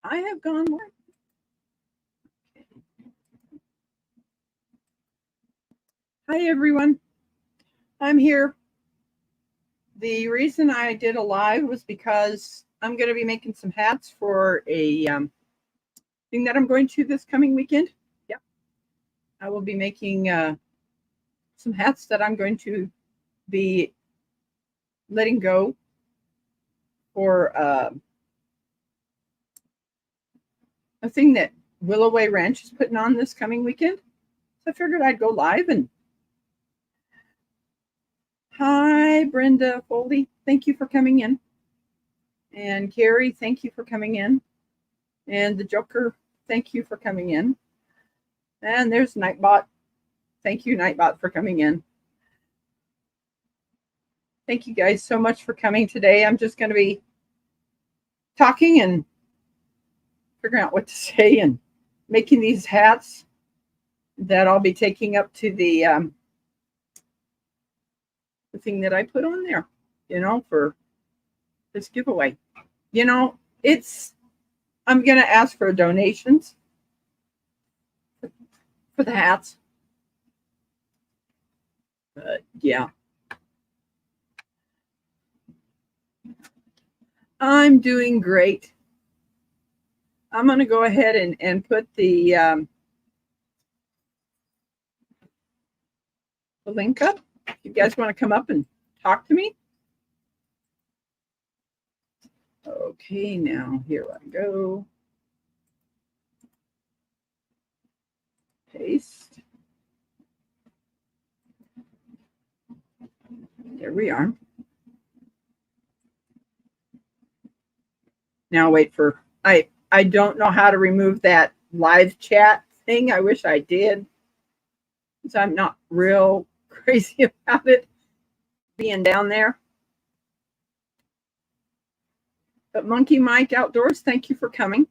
I have gone live. Hi, everyone. I'm here. The reason I did a live was because I'm going to be making some hats for a thing that I'm going to this coming weekend. Yeah. I will be making some hats that I'm going to be letting go for a thing that Willoway Ranch is putting on this coming weekend. So I figured I'd go live. And hi, Brenda Foley. Thank you for coming in. And Carrie, thank you for coming in. And the Joker, thank you for coming in. And there's Nightbot. Thank you, Nightbot, for coming in. Thank you guys so much for coming today. I'm just going to be talking and figuring out what to say and making these hats that I'll be taking up to the thing that I put on there, for this giveaway. I'm going to ask for donations for the hats. But yeah. I'm doing great. I'm going to go ahead and put the link up. If you guys want to come up and talk to me. Okay, now here I go. Paste. There we are. Now wait for, I don't know how to remove that live chat thing. I wish I did. So I'm not real crazy about it being down there. But Monkey Mike Outdoors, thank you for coming.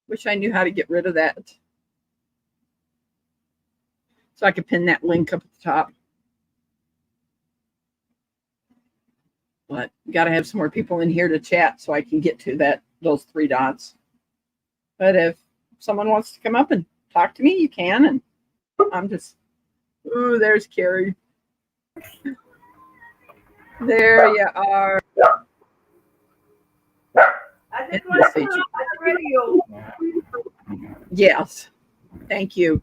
Wish I knew how to get rid of that. So I could pin that link up at the top. But got to have some more people in here to chat so I can get to those three dots. But if someone wants to come up and talk to me, you can. And I'm just, ooh, there's Carrie. There you are. I just want to turn on the radio. Yes. Thank you.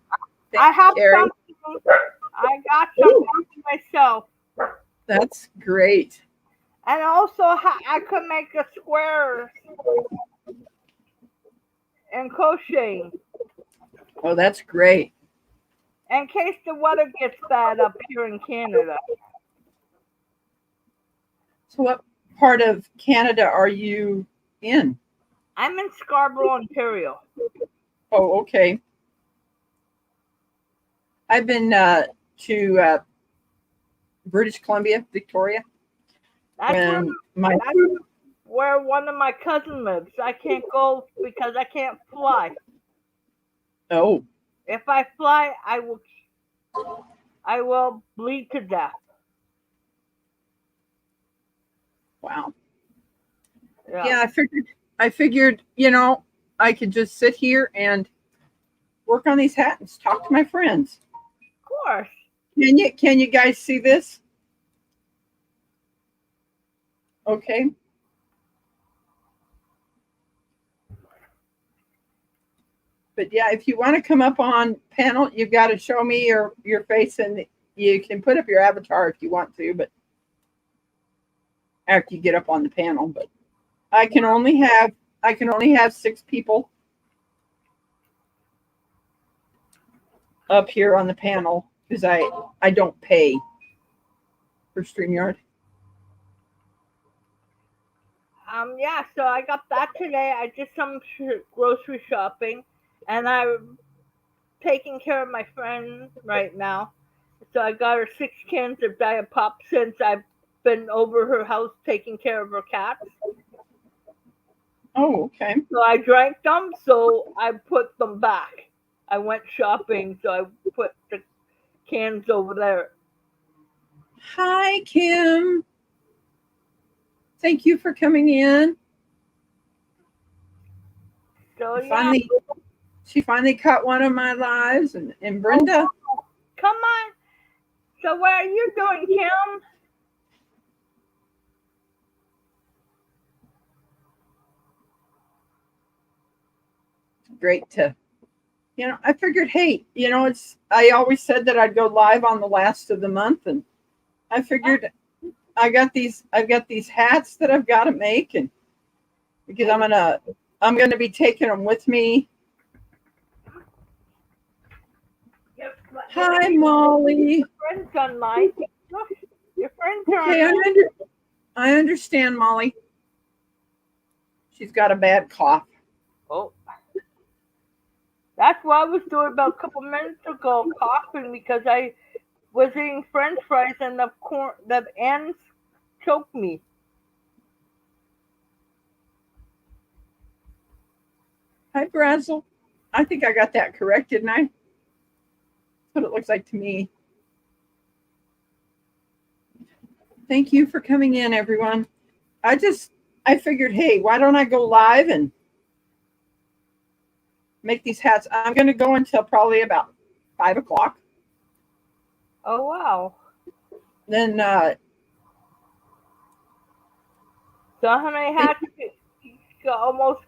I have Carrie. Something. I got something myself. That's great. And also, I could make a square and crocheting. Oh, that's great. In case the weather gets bad up here in Canada. So what part of Canada are you in? I'm in Scarborough, Ontario. Oh, okay. I've been to British Columbia, Victoria. That's where one of my cousins lives. I can't go because I can't fly. Oh. If I fly, I will bleed to death. Wow. Yeah, I figured, I could just sit here and work on these hats, talk to my friends. Of course. Can you guys see this? Okay. But yeah, if you want to come up on panel, you've got to show me your face, and you can put up your avatar if you want to, but after you get up on the panel. But I can only have 6 people up here on the panel because I don't pay for StreamYard. Yeah, so I got that today. I did some grocery shopping, and I'm taking care of my friend right now. So I got her 6 cans of Diet Pop since I've been over her house taking care of her cats. Oh, okay. So I drank them, so I put them back. I went shopping, so I put the cans over there. Hi, Kim. Thank you for coming in. So yeah. She finally caught one of my lives, and Brenda. Oh, come on. So what are you doing, Kim? Great to, I figured, hey, I always said that I'd go live on the last of the month, and I figured I've got these hats that I've got to make, and because I'm gonna be taking them with me. Hi, Molly. Your friends online. Your friends are okay, online. I understand, Molly. She's got a bad cough. Oh. That's what I was doing about a couple minutes ago, coughing because I was eating French fries and the ends choked me. Hi, Brazel. I think I got that correct, didn't I? That's what it looks like to me. Thank you for coming in, everyone. I figured, hey, why don't I go live and make these hats? I'm going to go until probably about 5 o'clock. Oh, wow. Then, so how many hats? Almost.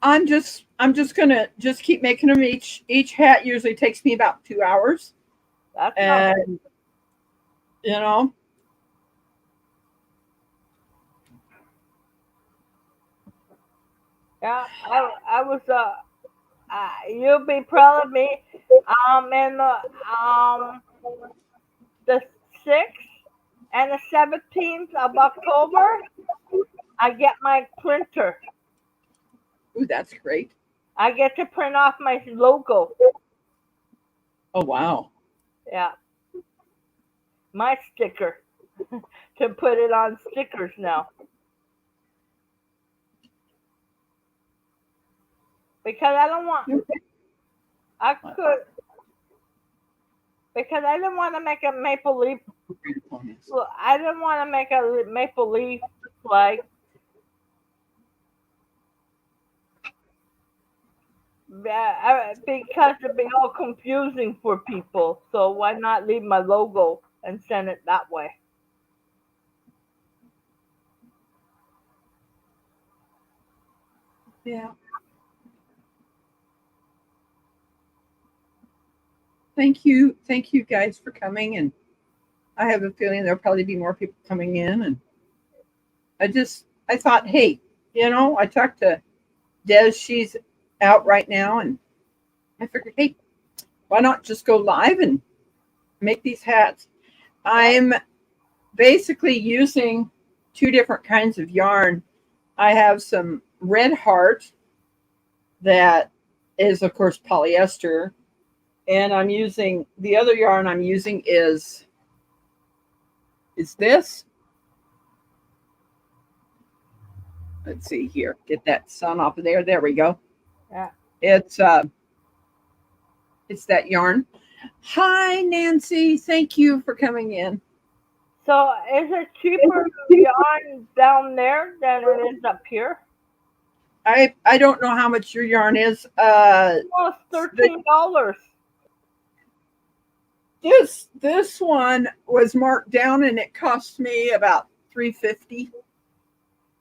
I'm just gonna keep making them. Each hat usually takes me about 2 hours. That's and not. Yeah, I was you'll be proud of me. In the 6th and the 17th of October, I get my printer. Ooh, that's great. I get to print off my logo. Oh, wow. Yeah. My sticker. To put it on stickers now. Because I don't want. I could. Because I didn't want to make a maple leaf. I didn't want to make a maple leaf flag. Because it'd be all confusing for people. So why not leave my logo and send it that way? Yeah. Thank you guys for coming, and I have a feeling there'll probably be more people coming in, and I thought, hey, I talked to Des, she's out right now, and I figured, hey, why not just go live and make these hats? I'm basically using 2 different kinds of yarn. I have some Red Heart that is, of course, polyester, and I'm using the other yarn I'm using is this. Let's see here. Get that sun off of there. There we go. Yeah. It's that yarn. Hi, Nancy. Thank you for coming in. So is it cheaper yarn down there than it is up here? I don't know how much your yarn is. Almost $13. This one was marked down and it cost me about $3.50.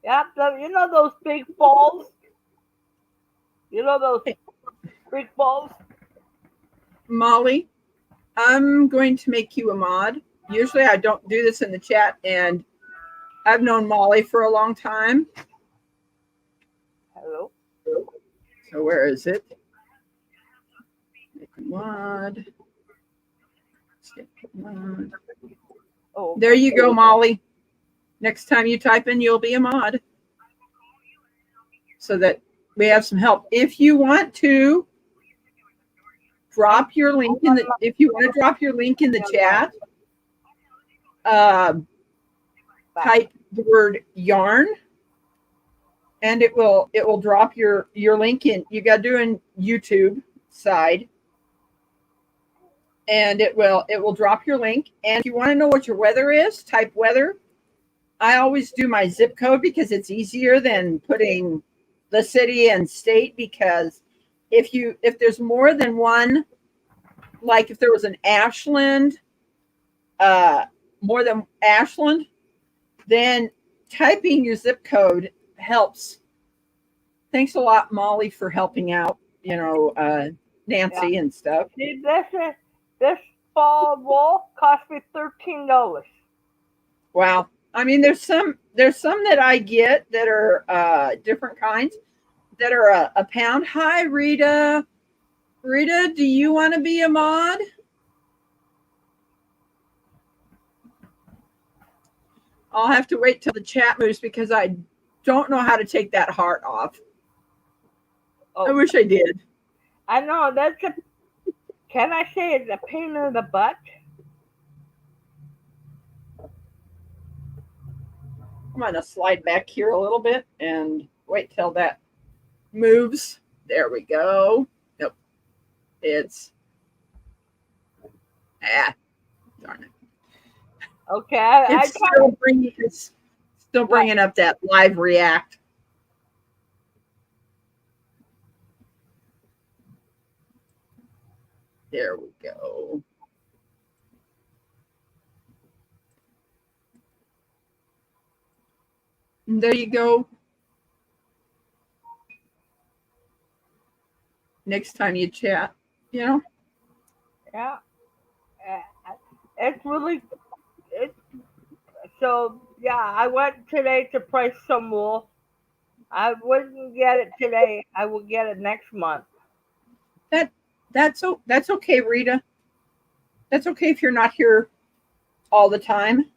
Yeah, you know those big balls? You know those big balls? Molly, I'm going to make you a mod. Usually I don't do this in the chat, and I've known Molly for a long time. Hello? So where is it? Make a mod. Mod. Oh, there you go, Molly. Next time you type in, you'll be a mod. So that we have some help. If you want to drop your link in the, if you want to drop your link in the chat, type the word yarn, and it will drop your link in. You got to do in YouTube side, and it will drop your link. And if you want to know what your weather is, type weather. I always do my zip code because it's easier than putting the city and state, because if there's more than one, like if there was an Ashland, more than Ashland, then typing your zip code helps. Thanks a lot, Molly, for helping out, Nancy and stuff. See, this fall wool cost me $13. Wow. I mean, there's some that I get that are different kinds that are a pound. Hi, Rita. Rita, do you want to be a mod? I'll have to wait till the chat moves because I don't know how to take that heart off. Oh. I wish I did. I know, can I say it's a pain in the butt? I'm going to slide back here a little bit and wait till that moves. There we go. Nope. It's, darn it. Okay. It's still bringing up that live react. There we go. And there you go. Next time you chat, Yeah. So yeah, I went today to price some wool. I wouldn't get it today. I will get it next month. That's okay, Rita. That's okay if you're not here all the time.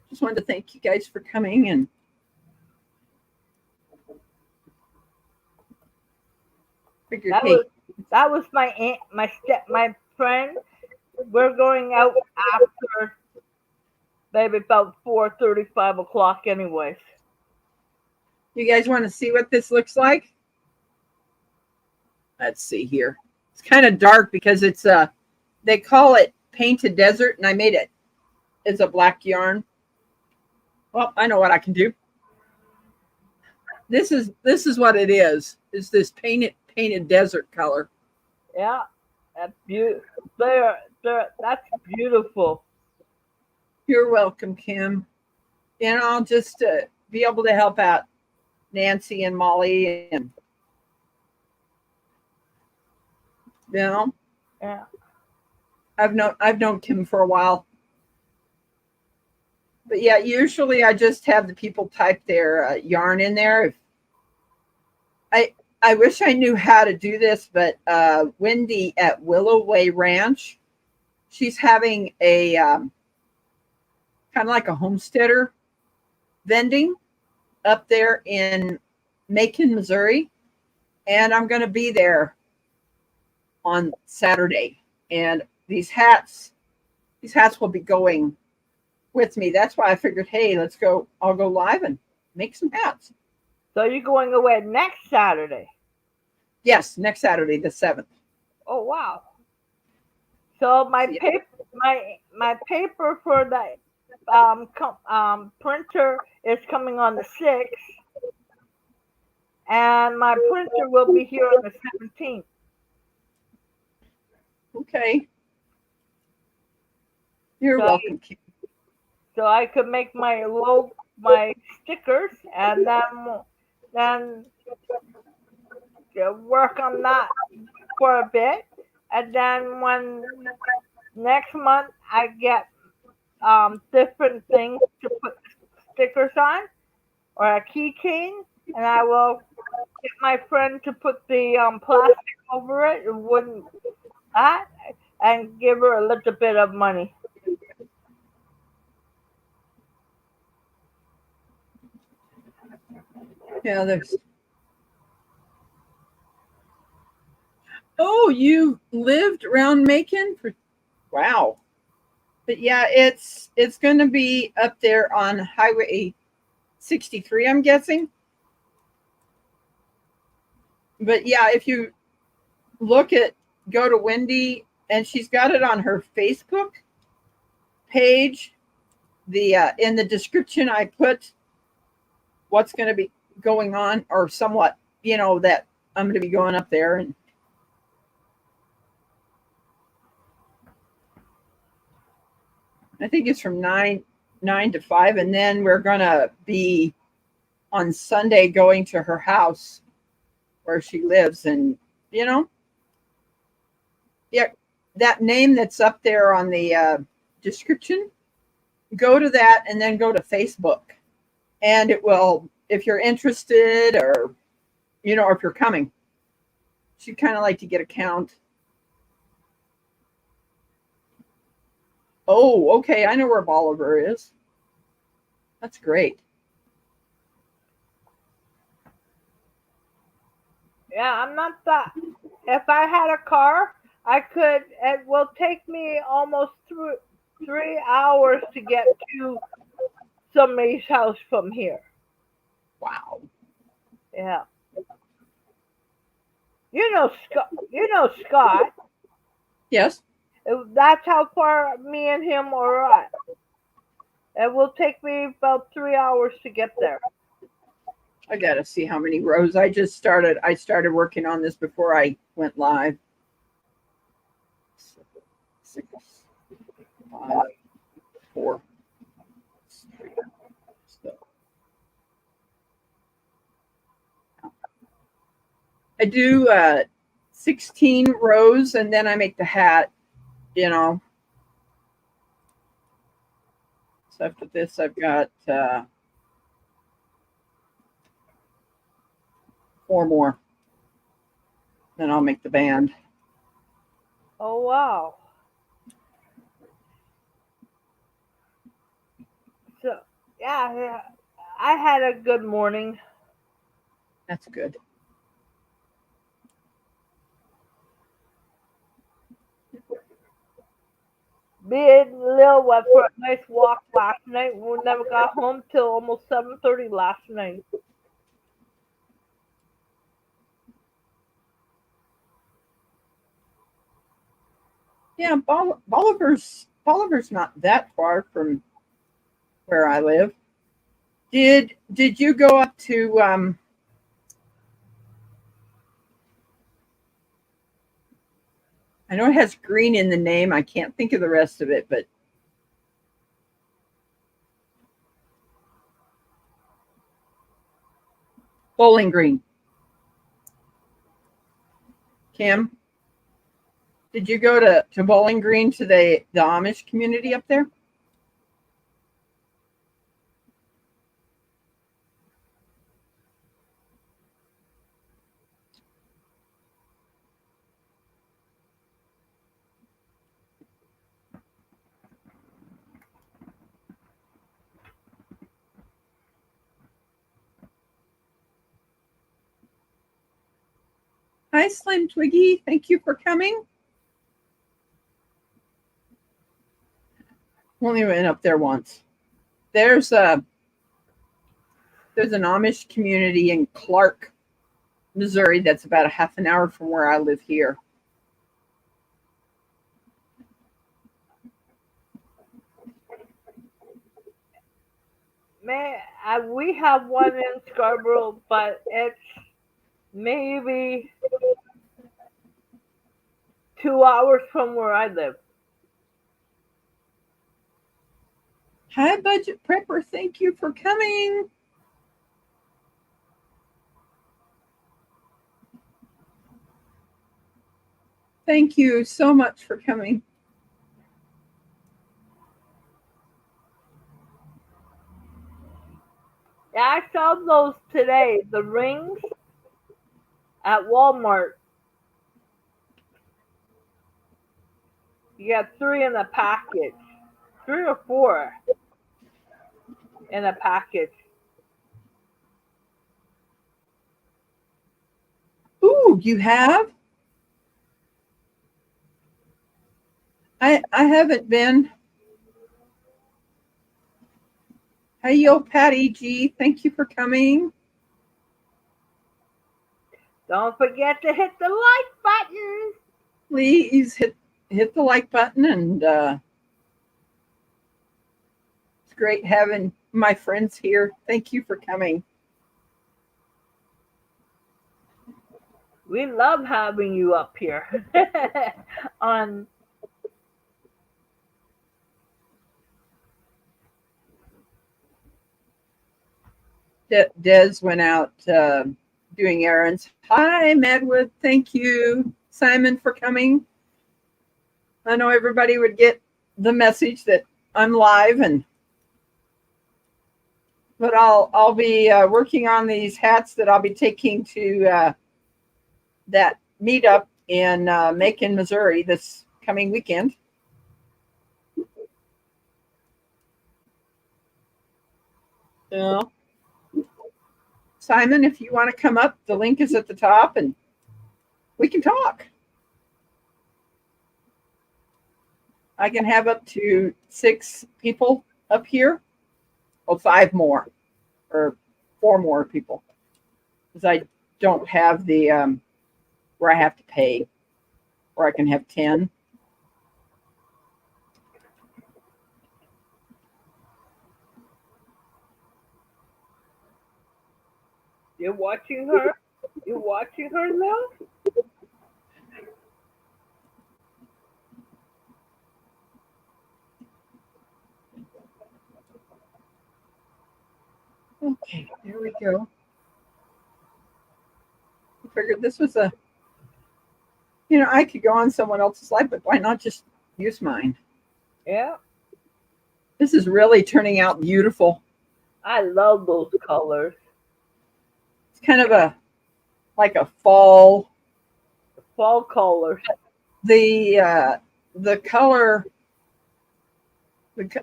Just wanted to thank you guys for coming and figured, that was my aunt, my friend. We're going out after maybe about 4:30, 5 o'clock anyways. You guys want to see what this looks like? Let's see here. It's kind of dark because it's they call it painted desert, and I made it. It's a black yarn. Well, I know what I can do. This is what it is. It's this painted desert color. Yeah, that's beautiful. That's beautiful. You're welcome, Kim. And I'll just be able to help out Nancy and Molly, and Yeah. I've known Kim for a while. But yeah, usually I just have the people type their yarn in there. I wish I knew how to do this, but Wendy at Willow Way Ranch, she's having a kind of like a homesteader vending up there in Macon, Missouri, and I'm going to be there on Saturday. And these hats will be going with me. That's why I figured, hey, I'll go live and make some hats. So you're going away next Saturday? Yes, next Saturday, the 7th. Oh wow! So my paper for the printer is coming on the 6th, and my printer will be here on the 17th. Okay. You're welcome. So I could make my stickers, and then work on that for a bit, and then when next month I get different things to put stickers on, or a keychain, and I will get my friend to put the plastic over it and wooden that, and give her a little bit of money. Yeah, Oh, you lived around Macon for wow. But yeah, it's going to be up there on Highway 63, I'm guessing. But yeah, if you look at go to Wendy, and she's got it on her Facebook page. The in the description I put what's going to be going on, or somewhat, that I'm going to be going up there, and I think it's from nine to 5, and then we're going to be on Sunday going to her house where she lives, and you know, yeah, that name that's up there on the description, go to that and then go to Facebook, and it will, if you're interested, or or if you're coming, she'd kind of like to get a count. Oh, okay, I know where Bolivar is. That's great. Yeah, I'm not that. If I had a car, I could. It will take me almost 3 hours to get to somebody's house from here. Wow. Yeah, you know Scott. You know Scott. Yes. That's how far me and him are at. It will take me about 3 hours to get there. I gotta see how many rows. I started working on this before I went live. 6, 5, 4, 3. So I do 16 rows, and then I make the hat, you know. So after this, I've got 4 more. Then I'll make the band. Oh wow. So yeah, I had a good morning. That's good. Me and Lil went for a nice walk last night. We never got home till almost 7:30 last night. Yeah, Bolivar's not that far from where I live. Did you go up to I know it has green in the name. I can't think of the rest of it, but Bowling Green. Kim, did you go to Bowling Green, to the Amish community up there? Hi, Slim Twiggy. Thank you for coming. Only went up there once. There's an Amish community in Clark, Missouri, that's about a half an hour from where I live here. Man, we have one in Scarborough, but it's maybe 2 hours from where I live. Hi, Budget Prepper. Thank you for coming. Thank you so much for coming. Yeah, I saw those today. The rings at Walmart. You got 3 in a package. 3 or 4 in a package. Ooh, you have? I haven't been. Hey, yo, Patty G. Thank you for coming. Don't forget to hit the like button. Please hit the like button, and it's great having my friends here. Thank you for coming. We love having you up here on. Des went out doing errands. Hi, Madwood. Thank you, Simon, for coming. I know everybody would get the message that I'm live, but I'll be working on these hats that I'll be taking to that meetup in Macon, Missouri this coming weekend. Yeah. Simon, if you want to come up, the link is at the top and we can talk. I can have up to 6 people up here. Well, 5 more or 4 more people, because I don't have the where I have to pay, or I can have 10. You're watching her? You're watching her now? Okay, there we go. I figured this was I could go on someone else's life, but why not just use mine? Yeah. This is really turning out beautiful. I love those colors. It's kind of like a fall colors. The color,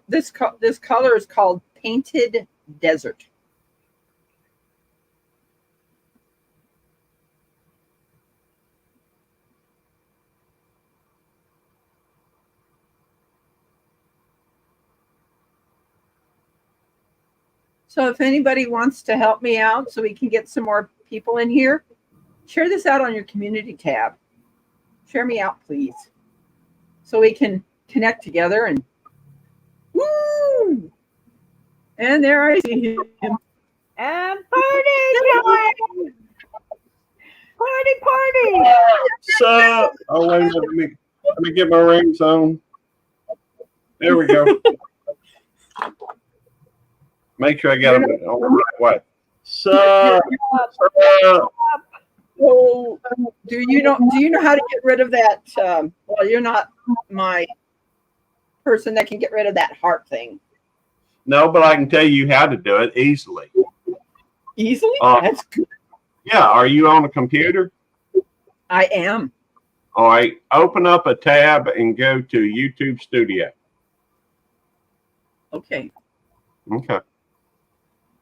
this color is called Painted Desert. So if anybody wants to help me out so we can get some more people in here, share this out on your community tab. Share me out, please, so we can connect together and woo! And there I see him. And party time! Party! So, oh wait, let me get my rings on. There we go. Make sure I got them on the right way. So, Oh, do you know how to get rid of that? Well, you're not my person that can get rid of that heart thing. no, but I can tell you how to do it easily. Easily? That's good. Yeah, are you on a computer? I am. All right, open up a tab and go to YouTube Studio. Okay. Okay.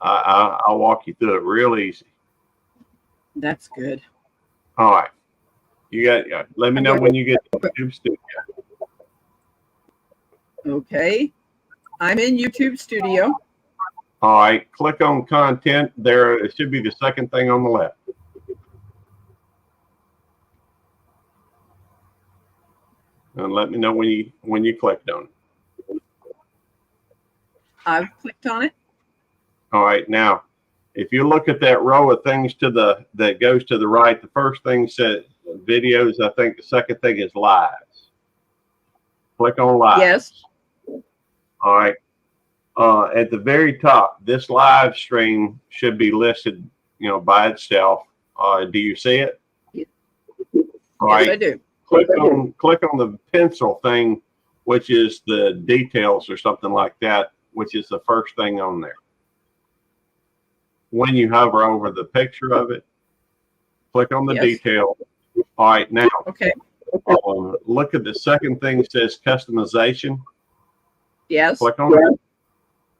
I'll walk you through it real easy. That's good. All right. You got. Let me know when you get to YouTube Studio. Okay. I'm in YouTube Studio. All right. Click on content. There, it should be the second thing on the left. And let me know when you clicked on it. I've clicked on it. All right. Now, if you look at that row of things that goes to the right, the first thing says videos. I think the second thing is lives. Click on live. Yes. All right. At the very top, this live stream should be listed, by itself. Do you see it? Yes. All right. I do. Click on the pencil thing, which is the details or something like that, which is the first thing on there. When you hover over the picture of it, click on the detail. All right, now, okay. Look at the second thing that says customization. Yes. Click on that.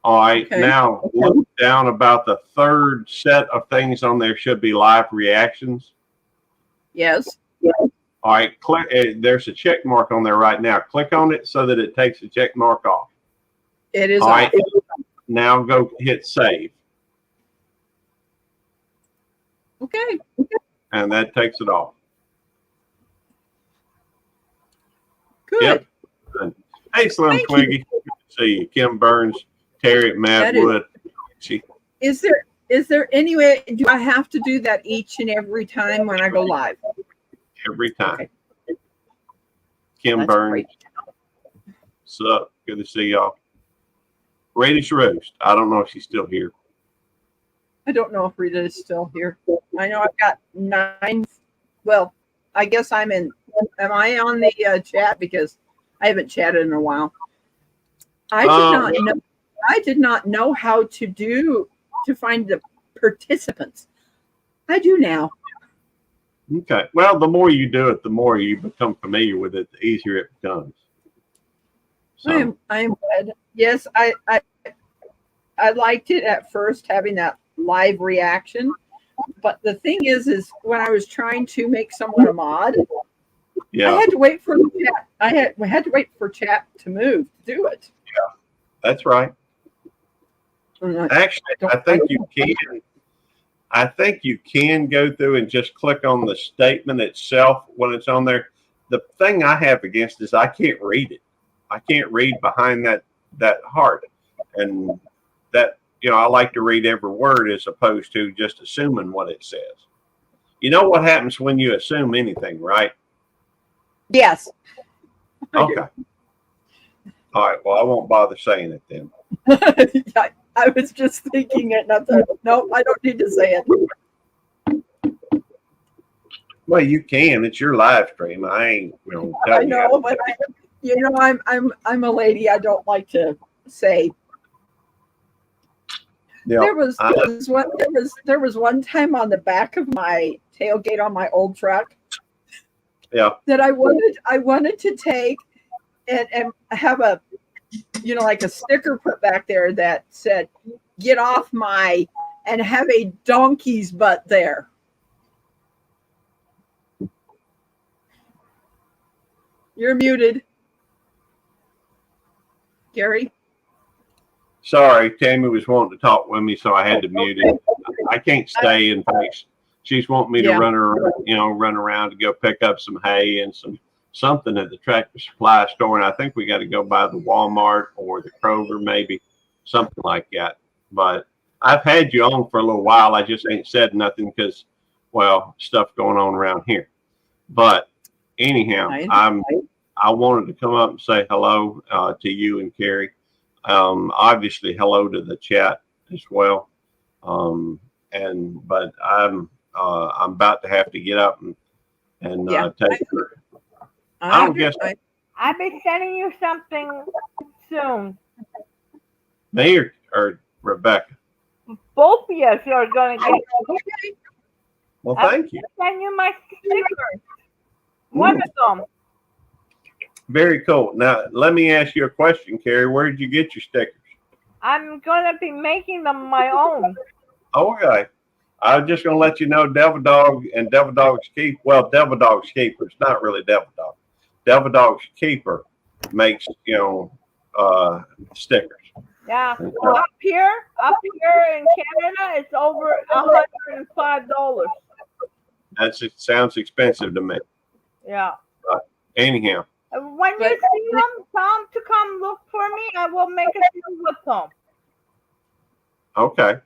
All right, now look down about the third set of things on there should be live reactions. Yes. All right, click. There's a check mark on there right now. Click on it so that it takes the check mark off. It is All off. right. Now go hit save, Okay. and that takes it off. Good. Yep. Hey, Slim Thank Twiggy. Good to see you. Kim Burns, Terry at Madwood. Is there any way? Do I have to do that each and every time when I go live? Every time. Okay. Kim That's Burns. great. Sup? Good to see y'all. Radish Roast. I don't know if she's still here. I don't know if Rita is still here. I know I've got 9. Well, I guess I'm in. Am I on the chat? Because I haven't chatted in a while. I did not know how to find the participants. I do now. Okay. Well, the more you do it, the more you become familiar with it, the easier it becomes. So, I am glad. Yes, I liked it at first, having that live reaction. But the thing is when I was trying to make someone a mod, yeah, I had to wait for the chat. We had to wait for chat to move to do it. yeah, that's right. Actually, I think you can. I think you can go through and just click on the statement itself when it's on there. The thing I have against is I can't read it. I can't read behind that heart, and that I like to read every word as opposed to just assuming what it says. You know what happens when you assume anything, right? Yes. Okay. All right. Well, I won't bother saying it then. I was just thinking it. No, I don't need to say it. Well, you can. It's your live stream. I ain't. I know, but I'm a lady. I don't like to say. Yeah, there was one time on the back of my tailgate on my old truck. Yeah. That I wanted to take and have a like a sticker put back there that said "Get off my," and have a donkey's butt there. You're muted, Gary. Sorry, Tammy was wanting to talk with me, so I had to mute it. I can't stay. In fact, she's wanting me to run around to go pick up some hay and something at the Tractor Supply store, and I think we got to go by the Walmart or the Kroger, maybe something like that. But I've had you on for a little while. I just ain't said nothing because, well, stuff going on around here. But anyhow, I wanted to come up and say hello to you and Carrie. Obviously, hello to the chat as well. But I'm about to have to get up and take her. I don't guess I'll be sending you something soon. Me or Rebecca? Both of us are going to get. Okay. Well, thank you. I'll send you my stickers. One of them. Very cool. Now, let me ask you a question, Carrie. Where did you get your stickers? I'm going to be making them my own. Okay. I was just going to let you know Devil Dog and Devil Dog's Keeper. Well, Devil Dog's Keeper. It's not really Devil Dog. Devil Dog's Keeper makes, stickers. Yeah. Up here in Canada, it's over $105. It sounds expensive to me. Yeah. But anyhow. When you see them, tell them to come look for me. I will make a deal with them. Okay.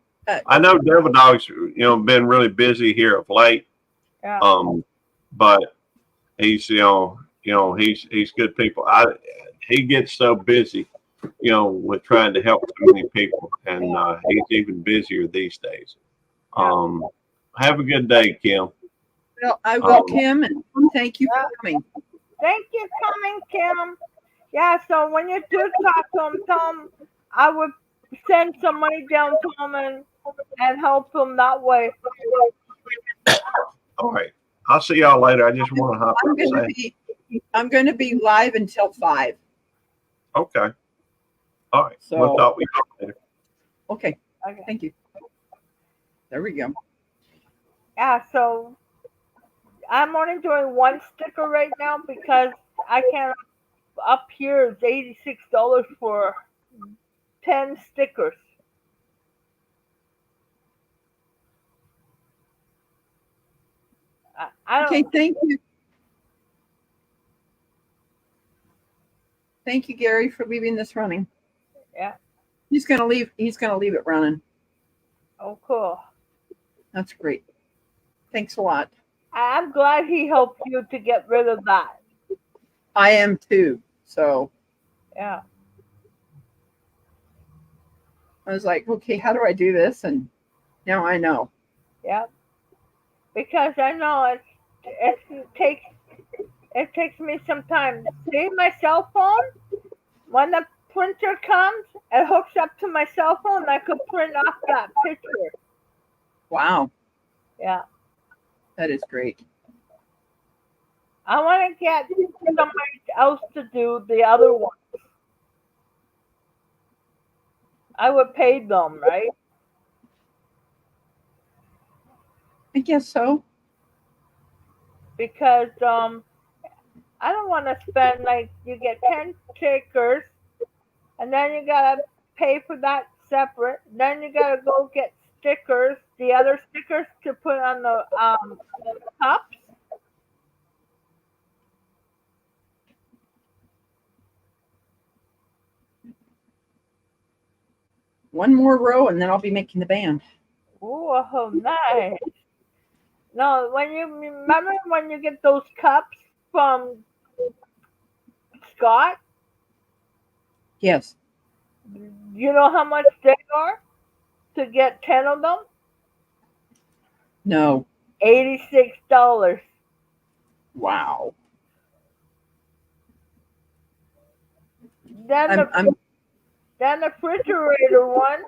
I know Devil Dog's, been really busy here of late. Yeah. But he's, he's good people. He gets so busy, with trying to help so many people, and he's even busier these days. Have a good day, Kim. Well, I will, Kim, and thank you for coming. Thank you for coming, Kim. Yeah, so when you do talk to him, tell him I would send some money down to him and help him that way. All right. I'll see y'all later. I just want to hop up and say. I'm going to be live until 5. Okay. All right. So, we'll talk with you later. Okay. Thank you. There we go. Yeah, so I'm only doing one sticker right now because I can't. Up here is $86 for 10 stickers. I Okay, don't. thank you. Thank you, Gary, for leaving this running. Yeah. He's gonna leave it running. Oh, cool. That's great. Thanks a lot. I'm glad he helped you to get rid of that. I am too. So Yeah. I was like, okay, how do I do this? And now I know. Yeah. Because I know it takes me some time. See my cell phone? When the printer comes, it hooks up to my cell phone and I could print off that picture. Wow, Yeah. that is great. I want to get somebody else to do the other one. I would pay them, right? I guess so. Because I don't want to spend like you get 10 stickers and then you gotta pay for that separate. Then you gotta go get stickers, the other stickers to put on the cups. One more row and then I'll be making the band. Oh, nice. No, when you remember when you get those cups from Scott, Yes. you know how much they are to get 10 of them? No. $86. Wow. Then the refrigerator one,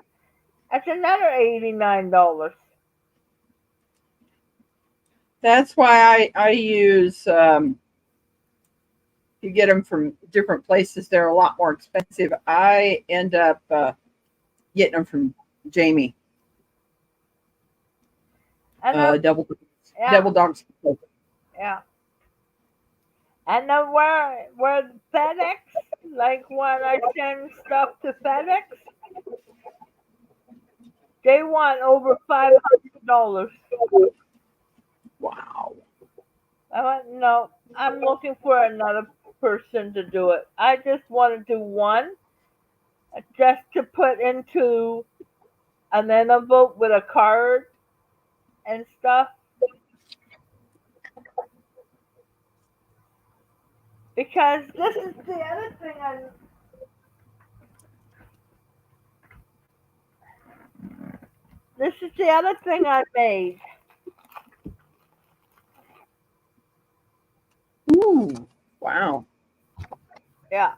that's another $89. That's why I use you get them from different places. They're a lot more expensive. I end up getting them from Jamie. And Double yeah, dogs. yeah. And then where FedEx, like when I send stuff to FedEx, they want over $500. Wow. I went, no, I'm looking for another person to do it. I just want to do one, just to put into an envelope with a card and stuff. Because this is the other thing I made. Ooh. Wow. Yeah.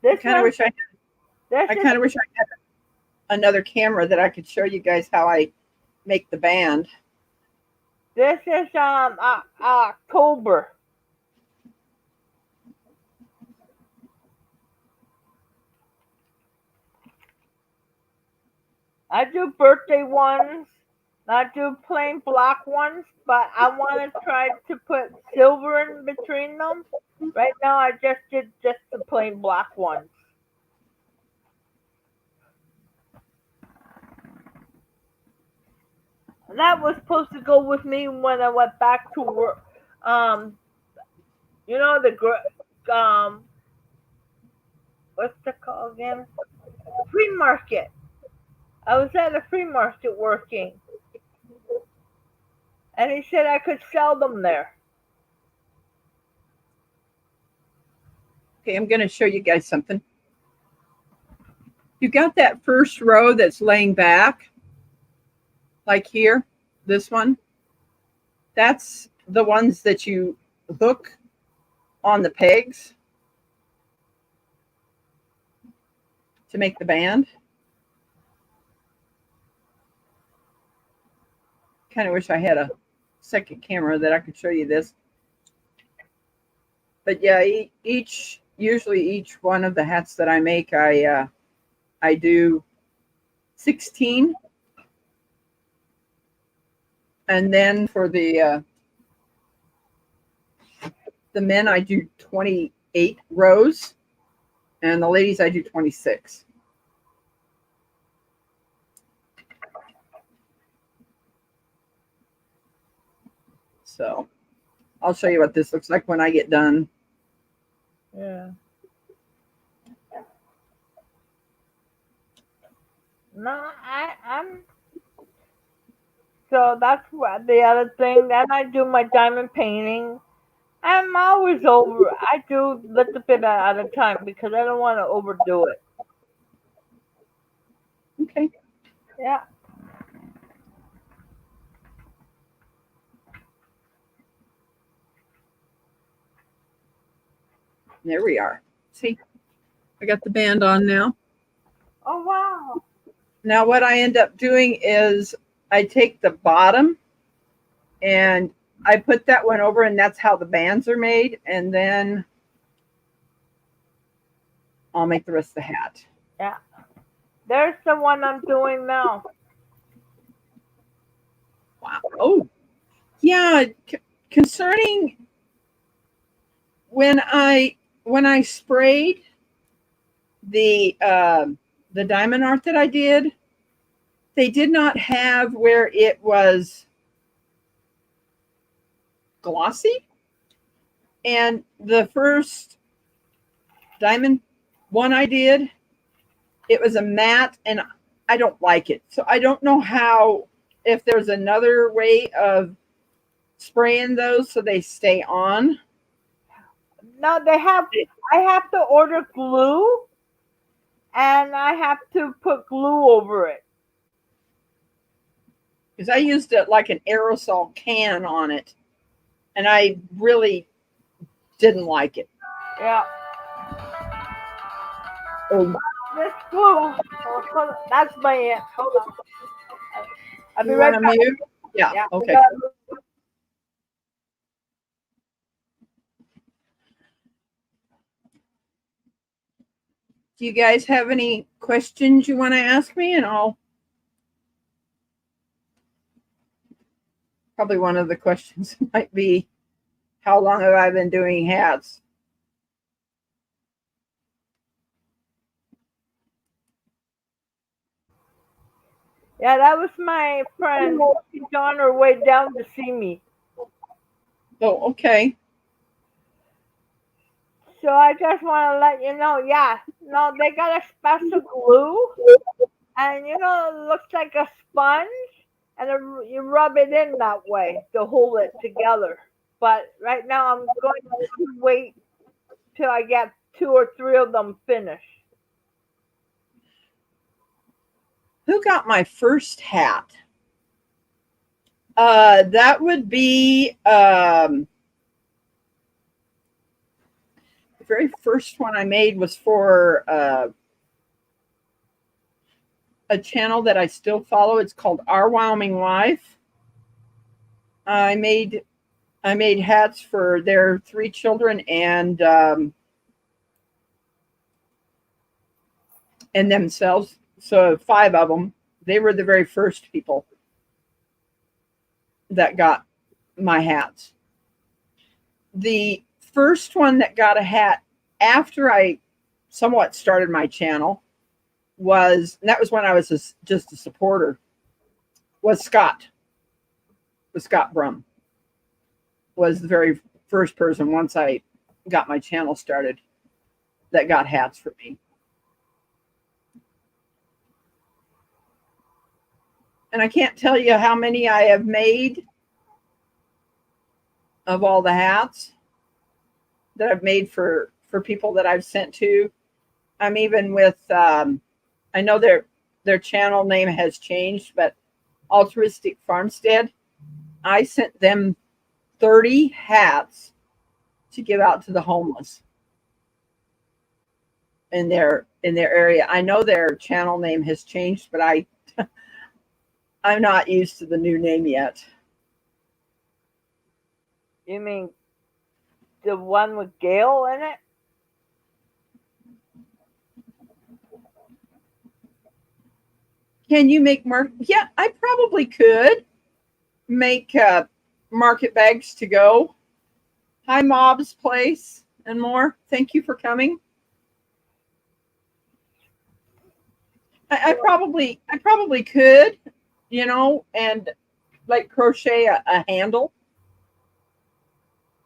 I kind of wish I had another camera that I could show you guys how I make the band. This is October. I do birthday ones. I do plain black ones, but I want to try to put silver in between them. Right now, I just did just the plain black ones. That was supposed to go with me when I went back to work. You know what's it called again? Free market. I was at a free market working, and he said I could sell them there. Okay, I'm going to show you guys something. You got that first row that's laying back, like here, this one. That's the ones that you hook on the pegs to make the band. Kind of wish I had a second camera that I could show you this. But yeah, usually each one of the hats that I make, I do 16 And then for the men, I do 28 rows, and the ladies, I do 26. So I'll show you what this looks like when I get done. Yeah. No, I'm. So that's what the other thing. Then I do my diamond painting. I'm always over. I do a little bit at a time because I don't want to overdo it. Okay. Yeah. There we are. See, I got the band on now. Oh wow. Now what I end up doing is I take the bottom and I put that one over, and that's how the bands are made. And then I'll make the rest of the hat. Yeah. There's the one I'm doing now. Wow. Oh, yeah. Concerning when I sprayed the diamond art that I did, they did not have where it was glossy. And the first diamond one I did, it was a matte, and I don't like it. So I don't know if there's another way of spraying those so they stay on. No, I have to order glue, and I have to put glue over it. Because I used it like an aerosol can on it, and I really didn't like it. Yeah. Oh, This glue. That's my. Hold on. I'll be you right want to back. mute? Yeah. Yeah. Okay. Do you guys have any questions you want to ask me? And I'll probably one of the questions might be, how long have I been doing hats? Yeah, that was my friend. She's on her way down to see me. Oh, okay. So I just want to let you know, yeah, no, they got a special glue, and it looks like a sponge, and you rub it in that way to hold it together. But right now, I'm going to wait till I get 2 or 3 of them finished. Who got my first hat? That would be the very first one I made was for a channel that I still follow. It's called Our Wyoming Wife. I made hats for their 3 children and themselves. So 5 of them. They were the very first people that got my hats. The first one that got a hat after I somewhat started my channel was, and that was when I was just a supporter, was Scott. Scott Brum was the very first person once I got my channel started that got hats for me. And I can't tell you how many I have made of all the hats that I've made for people that I've sent to. I'm even with, I know their channel name has changed, but Altruistic Farmstead, I sent them 30 hats to give out to the homeless in their area. I know their channel name has changed, but I'm not used to the new name yet. You mean the one with Gail in it? Can you make mark? Yeah, I probably could. make market bags to go. Hi, Mob's Place and more. Thank you for coming. I probably could, and like crochet a handle.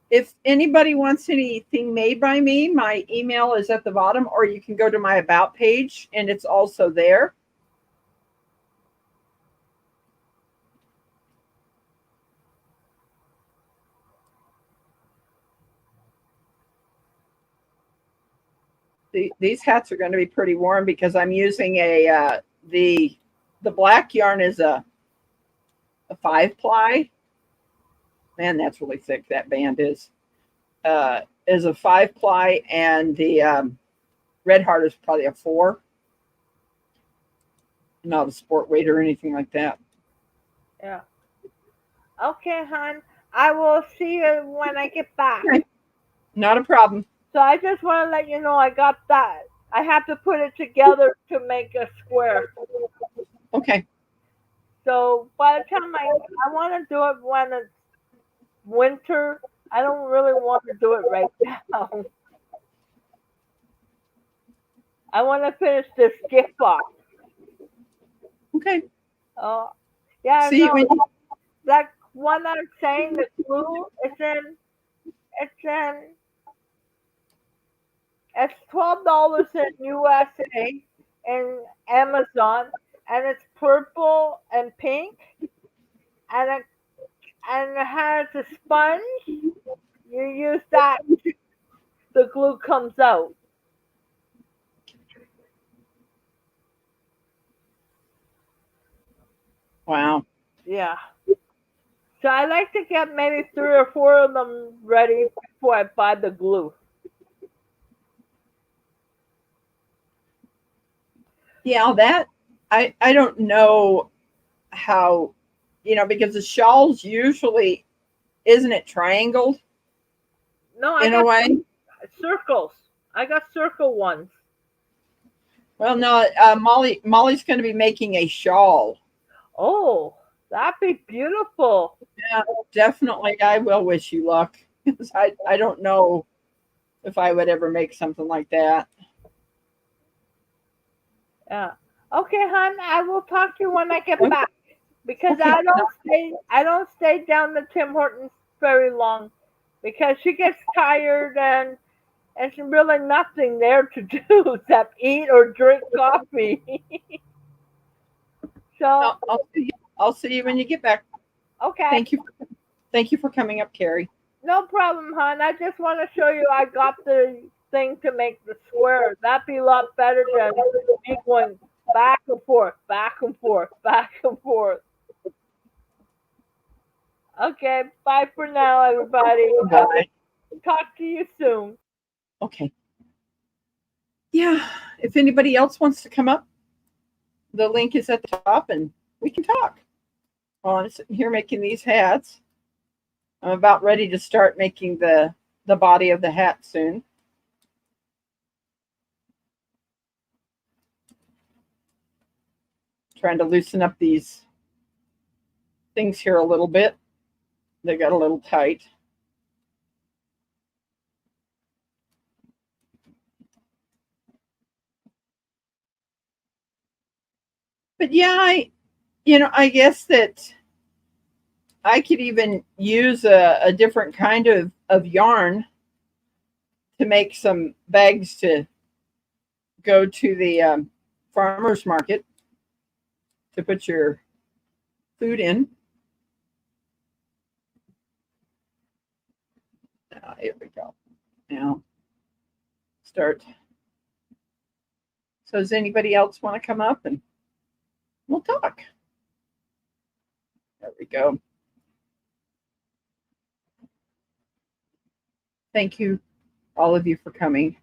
If anybody wants anything made by me, my email is at the bottom, or you can go to my about page and it's also there. These hats are going to be pretty warm because I'm using the black yarn is a 5-ply. Man, that's really thick. That band is a 5-ply, and the Red Heart is probably a 4. Not a sport weight or anything like that. Yeah. Okay, hon. I will see you when I get back. Okay. Not a problem. So I just want to let you know I got that. I have to put it together to make a square. Okay. So by the time I want to do it when it's winter. I don't really want to do it right now. I want to finish this gift box. Okay. Oh, yeah. See No, you. that one I'm saying, the glue, it's $12 in USA in Amazon, and it's purple and pink, and it has a sponge. You use that, the glue comes out. Wow. Yeah. So I like to get maybe 3 or 4 of them ready before I buy the glue. Yeah, that I don't know how, because the shawls usually, isn't it triangled No, I in a got way? circles. I got circle ones. Well, no, Molly's going to be making a shawl. Oh, that'd be beautiful. Yeah, definitely. I will wish you luck. I don't know if I would ever make something like that. Yeah. Okay, hon. I will talk to you when I get Okay. back because Okay. I don't stay down to Tim Hortons very long because she gets tired and there's really nothing there to do except eat or drink coffee. So I'll see you when you get back. okay. Thank you for coming up, Carrie. No problem, hon. I just want to show you I got the thing to make the square. That'd be a lot better than me going back and forth, back and forth, back and forth. Okay, bye for now, everybody. Bye. Talk to you soon. Okay. Yeah. If anybody else wants to come up, the link is at the top and we can talk. While I'm sitting here making these hats, I'm about ready to start making the body of the hat soon. Trying to loosen up these things here a little bit. They got a little tight. But yeah, I guess that I could even use a different kind of yarn to make some bags to go to the farmer's market to put your food in. Here we go. Now, start. So does anybody else want to come up and we'll talk? There we go. Thank you, all of you, for coming.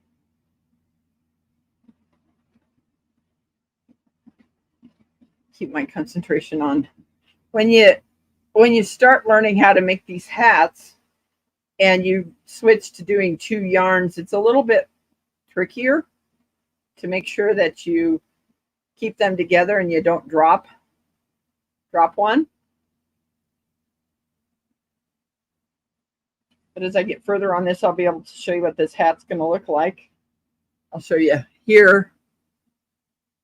Keep my concentration on. When you start learning how to make these hats and you switch to doing 2 yarns, it's a little bit trickier to make sure that you keep them together and you don't drop one. But as I get further on this, I'll be able to show you what this hat's going to look like. I'll show you here.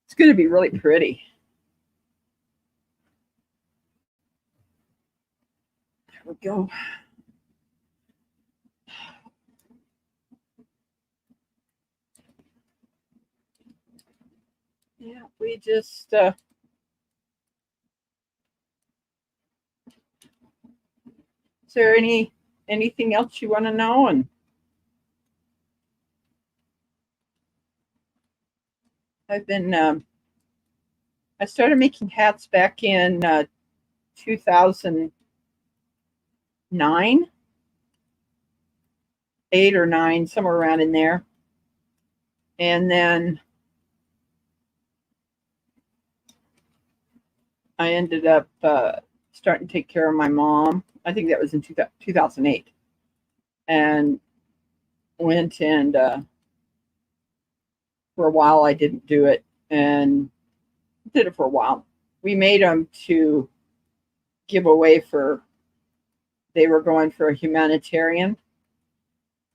It's going to be really pretty. There we go. Yeah, we just is there anything else you want to know? And I've been I started making hats back in 2009, 8 or 9, somewhere around in there. And then I ended up starting to take care of my mom. I think that was in 2008. And went and for a while I didn't do it, and did it for a while. We made them to give away for, they were going for a humanitarian,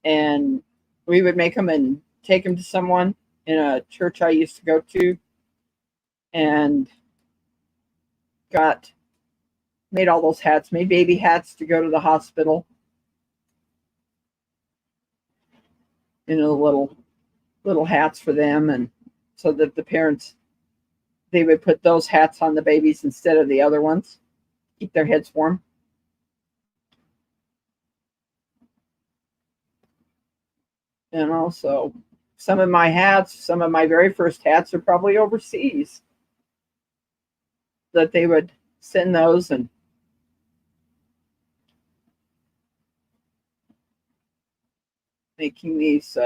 and we would make them and take them to someone in a church I used to go to, and made all those hats, made baby hats to go to the hospital, little hats for them, and so that the parents, they would put those hats on the babies instead of the other ones, keep their heads warm. And also some of my very first hats are probably overseas, that they would send those, and making these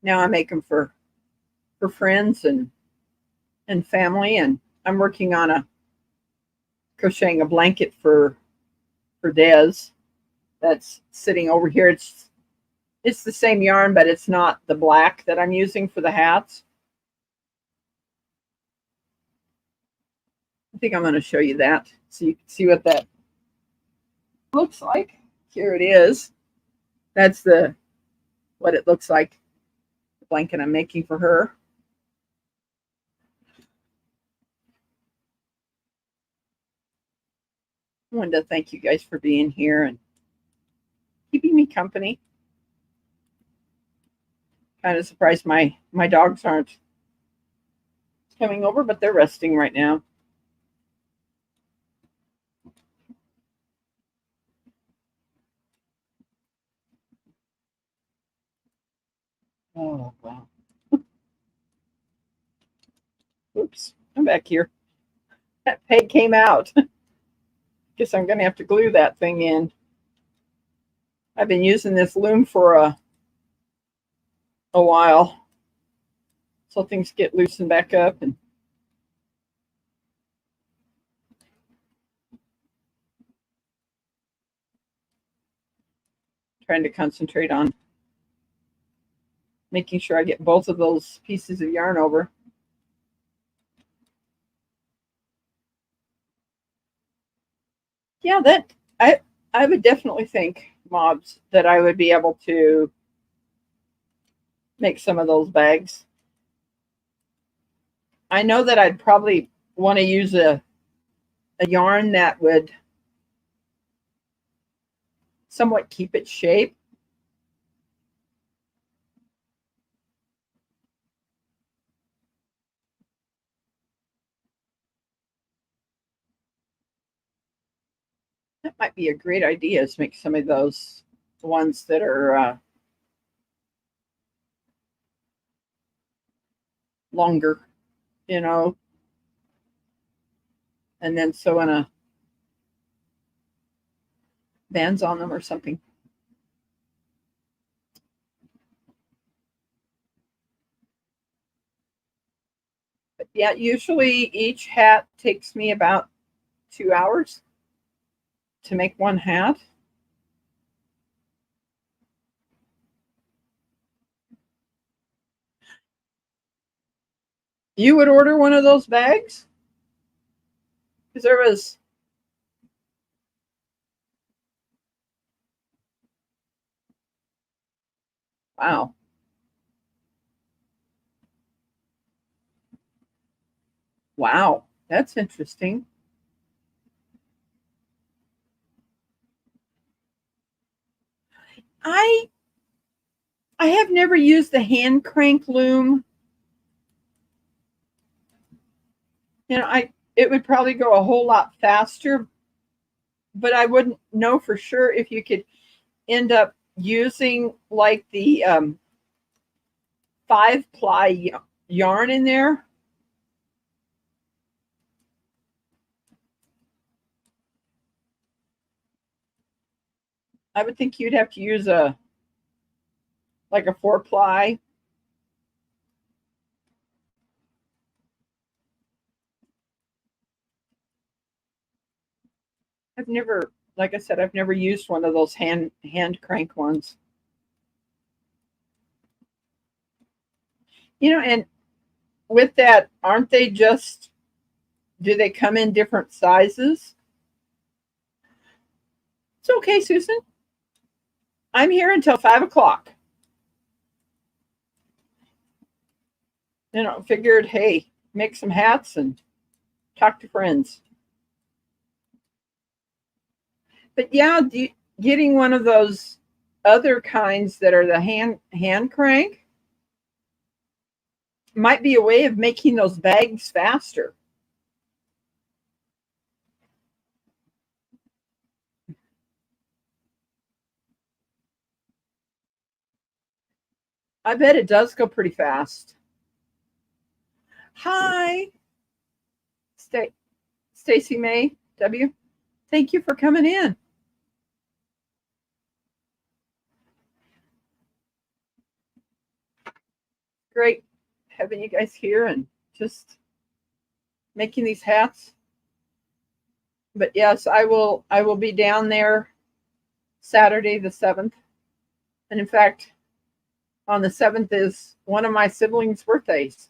now I make them for friends and family, and I'm working on crocheting a blanket for Des that's sitting over here. It's the same yarn, but it's not the black that I'm using for the hats. I think I'm going to show you that so you can see what that looks like. Here it is. That's what it looks like, the blanket I'm making for her. I wanted to thank you guys for being here and keeping me company. Kind of surprised my dogs aren't coming over, but they're resting right now. Oh, wow. Oops, I'm back here. That peg came out. Guess I'm going to have to glue that thing in. I've been using this loom for a while, so things get loosened back up, and trying to concentrate on making sure I get both of those pieces of yarn over. Yeah, that I would definitely think, Mobs, that I would be able to make some of those bags. I know that I'd probably want to use a yarn that would somewhat keep its shape. That might be a great idea, is make some of those ones that are longer, and then sew in a bands on them or something. But yeah, usually each hat takes me about 2 hours to make one hat. You would order one of those bags? Because Wow. Wow, that's interesting. I I have never used the hand crank loom. You know, it would probably go a whole lot faster, but I wouldn't know for sure if you could end up using like the 5-ply yarn in there. I would think you'd have to use a 4-ply. I've never, like I said, I've never used one of those hand crank ones. You know, and with that, aren't they just, do they come in different sizes? It's okay, Susan. I'm here until 5 o'clock. You know, figured, hey, make some hats and talk to friends. But yeah, getting one of those other kinds that are the hand crank might be a way of making those bags faster. I bet it does go pretty fast. Hi, Stacy May W. Thank you for coming in. Great having you guys here and just making these hats. But yes, I will be down there Saturday the 7th. And in fact, on the 7th is one of my siblings' birthdays.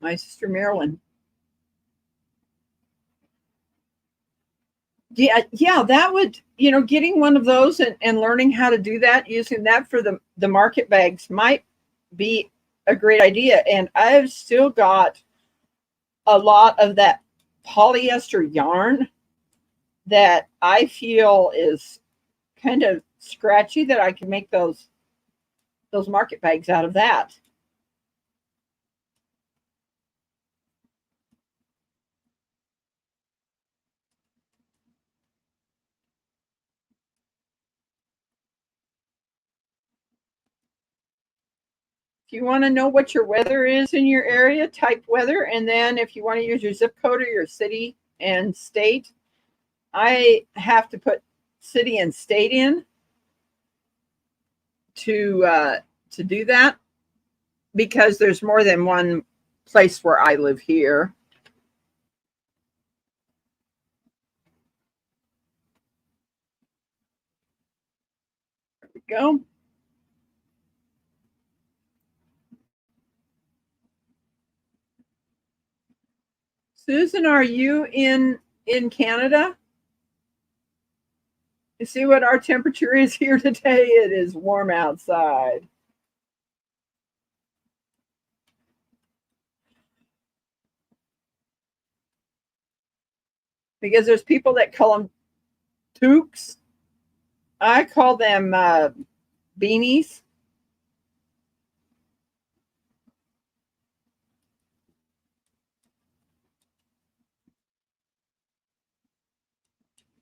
My sister Marilyn. Yeah, that would, you know, getting one of those and learning how to do that, using that for the market bags might be a great idea. And I've still got a lot of that polyester yarn that I feel is kind of scratchy, that I can make those market bags out of that. If you want to know what your weather is in your area, type weather. And then if you want to use your zip code or your city and state, I have to put city and state in to do that, because there's more than one place where I live here. There we go. Susan, are you in Canada? You see what our temperature is here today? It is warm outside. Because there's people that call them toques. I call them beanies.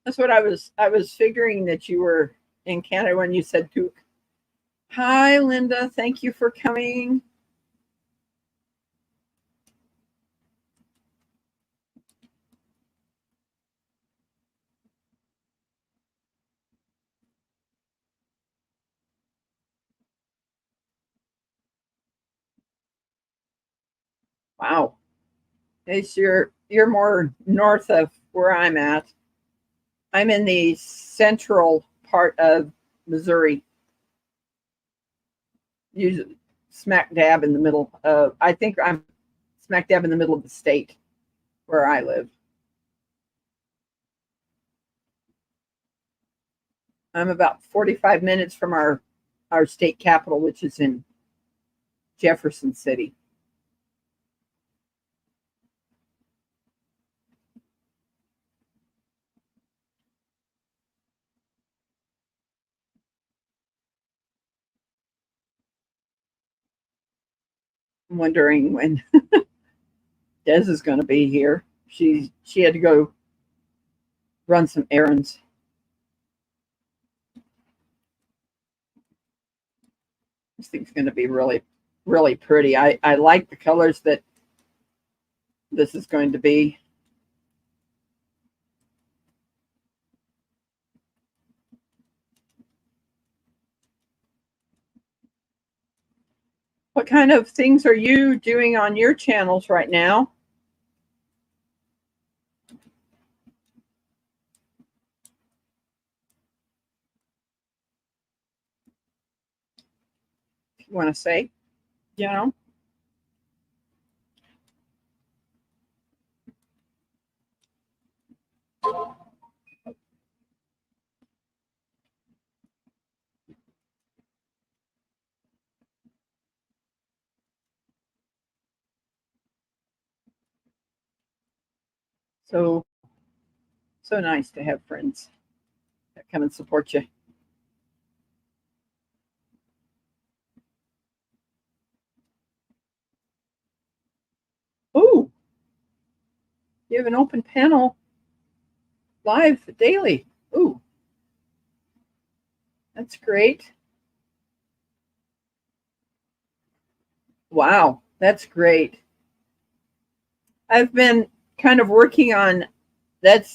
That's what I was figuring that you were in Canada when you said toque. Hi, Linda. Thank you for coming. Wow. It's you're more north of where I'm at. I'm in the central part of Missouri. Usually smack dab in the middle of, I think I'm smack dab in the middle of the state where I live. I'm about 45 minutes from our state capital, which is in Jefferson City. I'm wondering when Des is going to be here. She had to go run some errands. This thing's going to be really, really pretty. I like the colors that this is going to be. What kind of things are you doing on your channels right now? If you want to say, you know. So nice to have friends that come and support you. Ooh, you have an open panel live daily. Ooh, that's great. Wow, that's great. I've been kind of working on that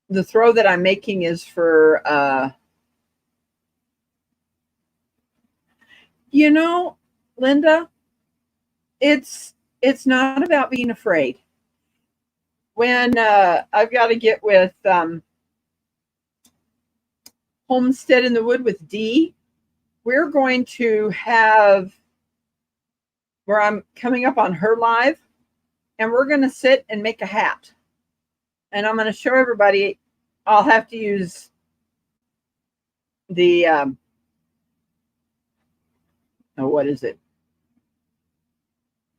the throw that I'm making is for you know, Linda, it's not about being afraid. When I've got to get with Homestead in the Wood with Dee, we're going to have where I'm coming up on her live, and we're going to sit and make a hat. And I'm going to show everybody. I'll have to use the oh, what is it?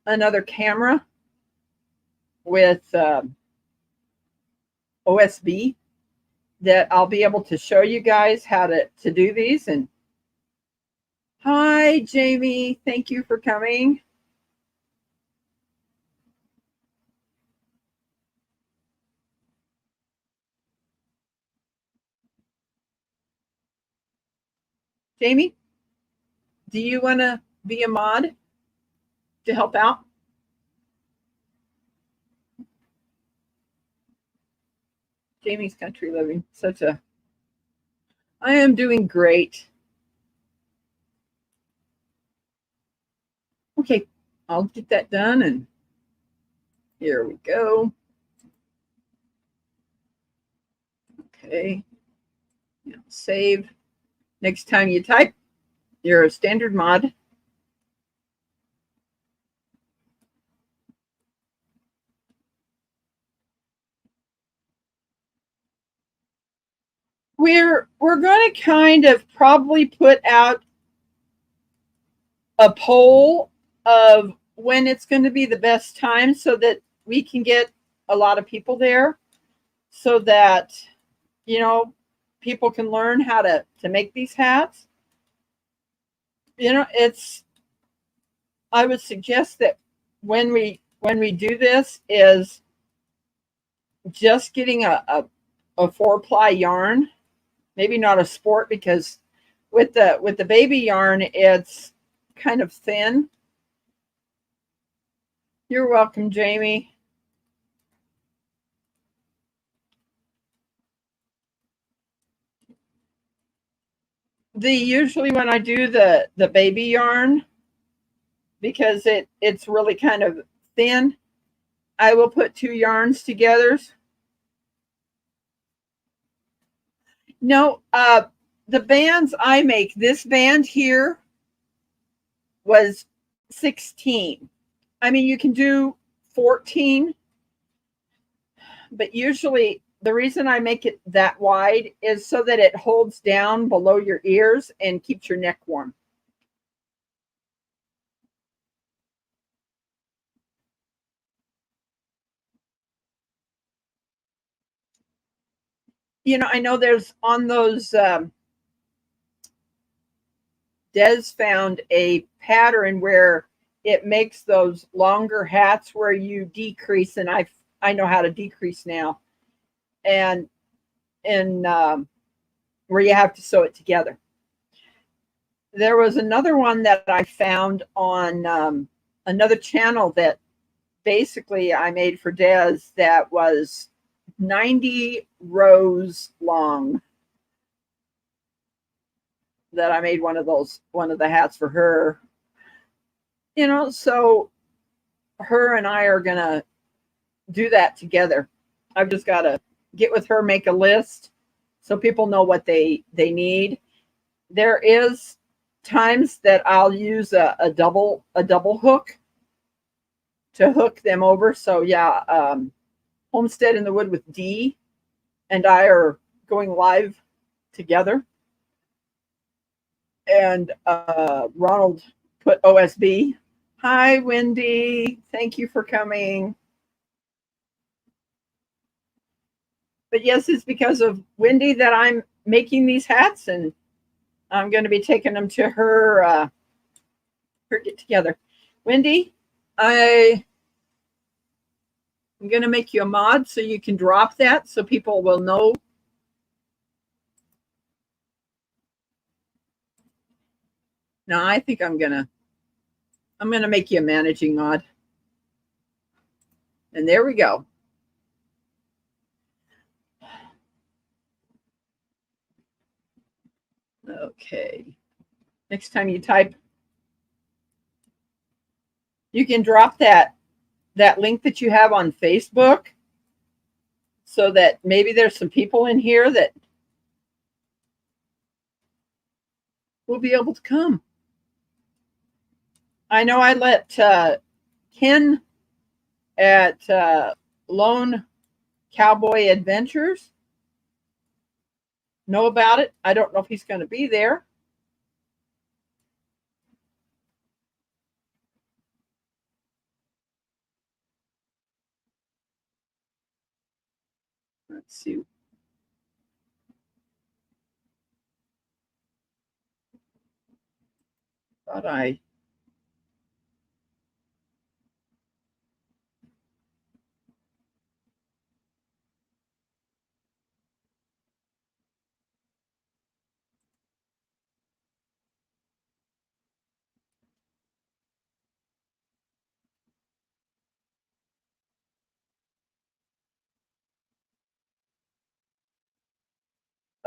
Another camera with OSB that I'll be able to show you guys how to do these. And hi, Jamie. Thank you for coming. Jamie, do you want to be a mod to help out? Jamie's country living. I am doing great. Okay, I'll get that done, and here we go. Okay, now save. Next time you type, you're a standard mod. We're going to kind of probably put out a poll of when it's going to be the best time so that we can get a lot of people there, so that, you know, people can learn how to make these hats. You know, I would suggest that when we do this is just getting a 4-ply yarn, maybe not a sport, because with the baby yarn it's kind of thin. You're welcome, Jamie. Usually when I do the baby yarn, because it's really kind of thin, I will put 2 yarns together. No, the bands I make, this band here was 16. I mean, you can do 14, but usually the reason I make it that wide is so that it holds down below your ears and keeps your neck warm. You know, I know there's on those, Des found a pattern where it makes those longer hats where you decrease, and I know how to decrease now, and where you have to sew it together. There was another one that I found on another channel that basically I made for Des that was 90 rows long. That I made one of the hats for her. You know, so her and I are gonna do that together. I've just got to get with her, make a list so people know what they need. There is times that I'll use a double hook to hook them over. So yeah, Homestead in the Wood with D and I are going live together. And Ronald put OSB. Hi, Wendy. Thank you for coming. But yes, it's because of Wendy that I'm making these hats, and I'm going to be taking them to her get together. Wendy, I'm going to make you a mod so you can drop that so people will know. No, I think I'm going to make you a managing mod. And there we go. Okay. Next time you type, you can drop that link that you have on Facebook so that maybe there's some people in here that will be able to come. I know I let Ken at Lone Cowboy Adventures know about it. I don't know if he's going to be there. Let's see. Thought I.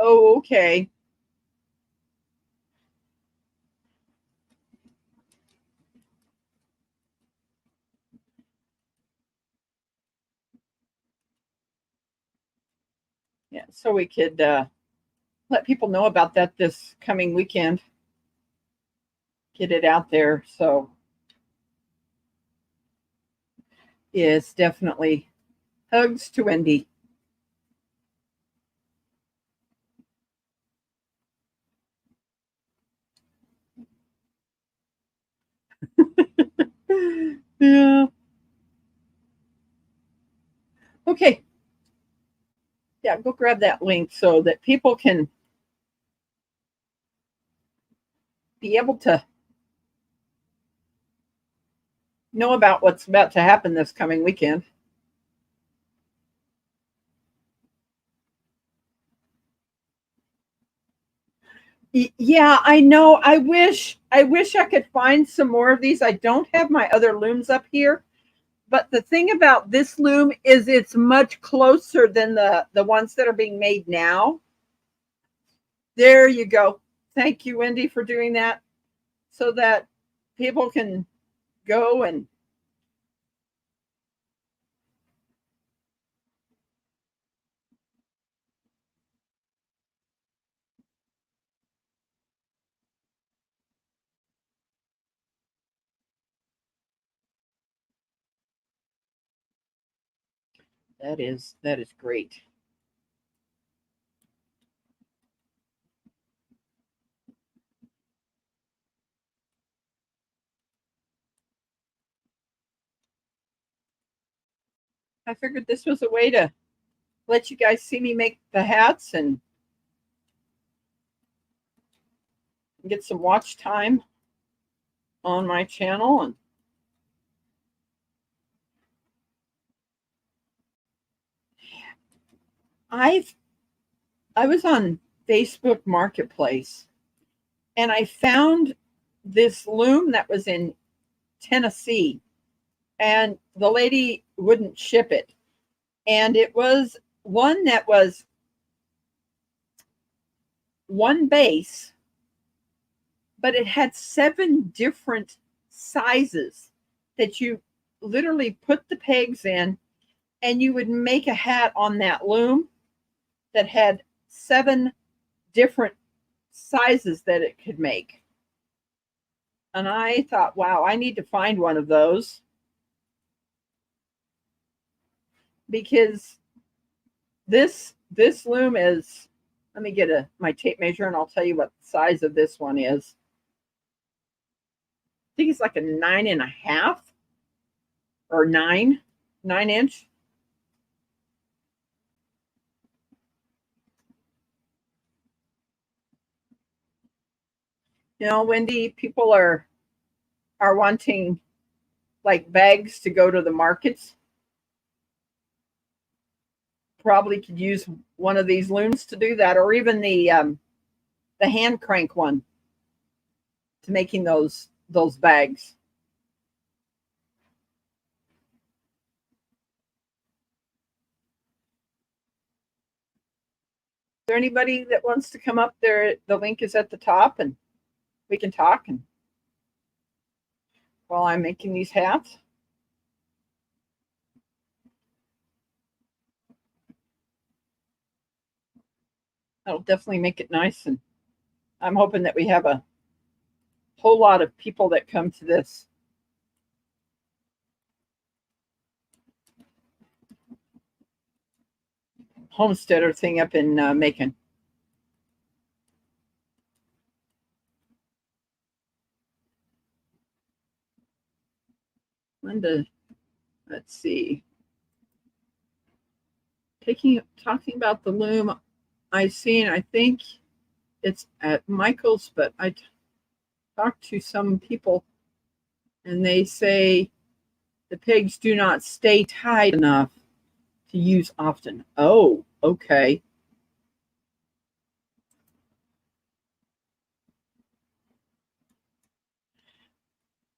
Oh, okay. Yeah, so we could let people know about that this coming weekend. Get it out there. So, yes, definitely. Hugs to Wendy. Yeah. Okay. Yeah, go grab that link so that people can be able to know about what's about to happen this coming weekend. Yeah, I know. I wish I could find some more of these. I don't have my other looms up here. But the thing about this loom is it's much closer than the ones that are being made now. There you go. Thank you, Wendy, for doing that so that people can go and that is great. I figured this was a way to let you guys see me make the hats and get some watch time on my channel. And I was on Facebook Marketplace and I found this loom that was in Tennessee, and the lady wouldn't ship it. And it was one that was one base, but it had 7 different sizes that you literally put the pegs in, and you would make a hat on that loom that had 7 different sizes that it could make. And I thought, wow, I need to find one of those, because this loom is, let me get my tape measure and I'll tell you what the size of this one is. I think it's like a 9.5 or 9 inch. You know, Wendy, people are wanting like bags to go to the markets. Probably could use one of these looms to do that, or even the hand crank one to making those bags. Is there anybody that wants to come up there? The link is at the top and we can talk. And while I'm making these hats, that'll definitely make it nice. And I'm hoping that we have a whole lot of people that come to this homesteader thing up in Macon. Linda, let's see. Talking about the loom I've seen, I think it's at Michael's, but I talked to some people and they say the pegs do not stay tight enough to use often. Oh, okay.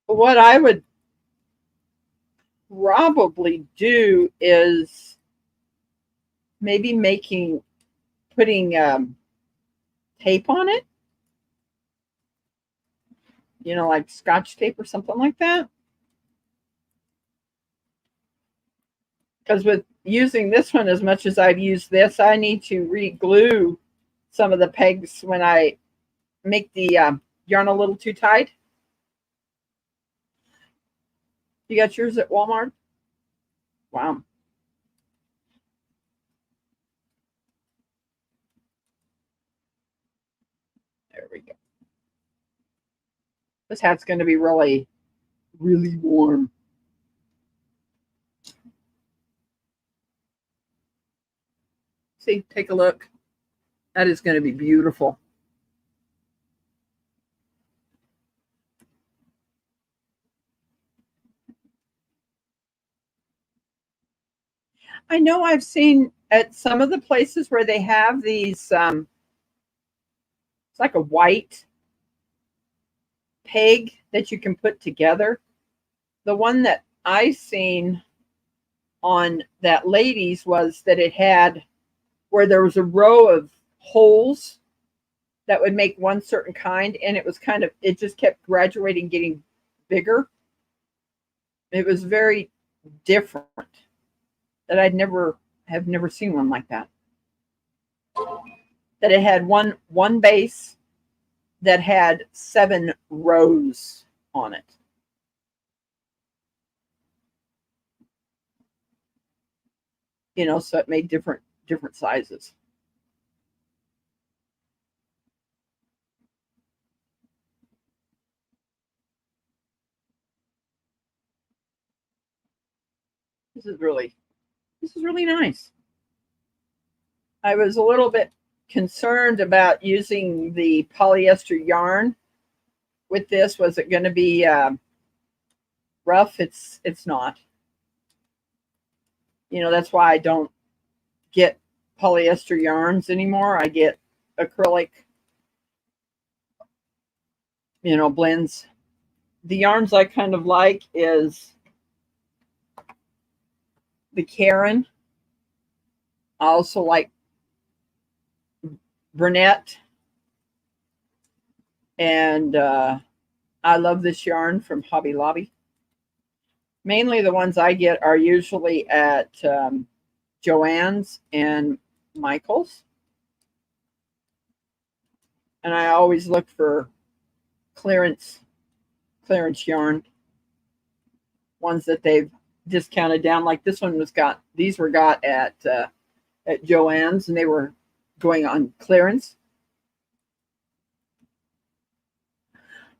What I would probably do is maybe putting tape on it, you know, like Scotch tape or something like that. Because with using this one as much as I've used this, I need to re-glue some of the pegs when I make the yarn a little too tight. You got yours at Walmart? Wow. There we go. This hat's going to be really, really warm. See, take a look. That is going to be beautiful. I know I've seen at some of the places where they have these, it's like a white peg that you can put together. The one that I seen on that lady's was that it had where there was a row of holes that would make one certain kind, and it was kind of, it just kept graduating, getting bigger. It was very different. That have never seen one like that. That it had one base that had 7 rows on it. You know, so it made different sizes. This is really This is really nice. I was a little bit concerned about using the polyester yarn with this. Was it going to be rough? It's not. That's why I don't get polyester yarns anymore. I get acrylic, blends. The yarns I kind of like is the Karen. I also like Burnett. And I love this yarn from Hobby Lobby. Mainly the ones I get are usually at Joann's and Michael's. And I always look for clearance yarn. Ones that they've discounted down. Like this one these were got at Joann's, and they were going on clearance.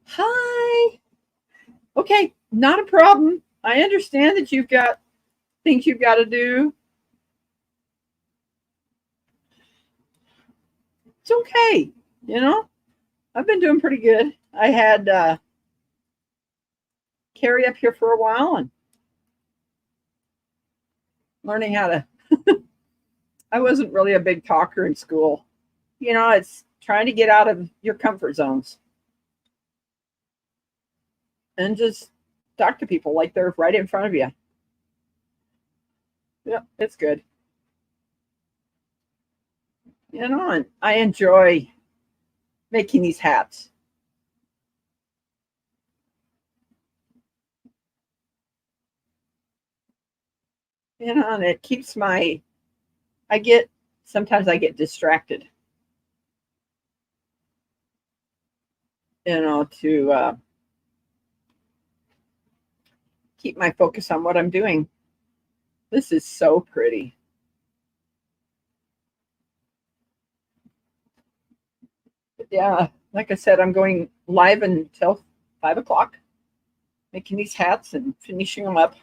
Hi. Okay, not a problem. I understand that you've got things you've got to do. It's okay. I've been doing pretty good. I had Carrie up here for a while and learning how to I wasn't really a big talker in school. It's trying to get out of your comfort zones and just talk to people like they're right in front of you. Yeah, it's good. And I enjoy making these hats. And it keeps sometimes I get distracted, to keep my focus on what I'm doing. This is so pretty. But yeah, like I said, I'm going live until 5 o'clock, making these hats and finishing them up.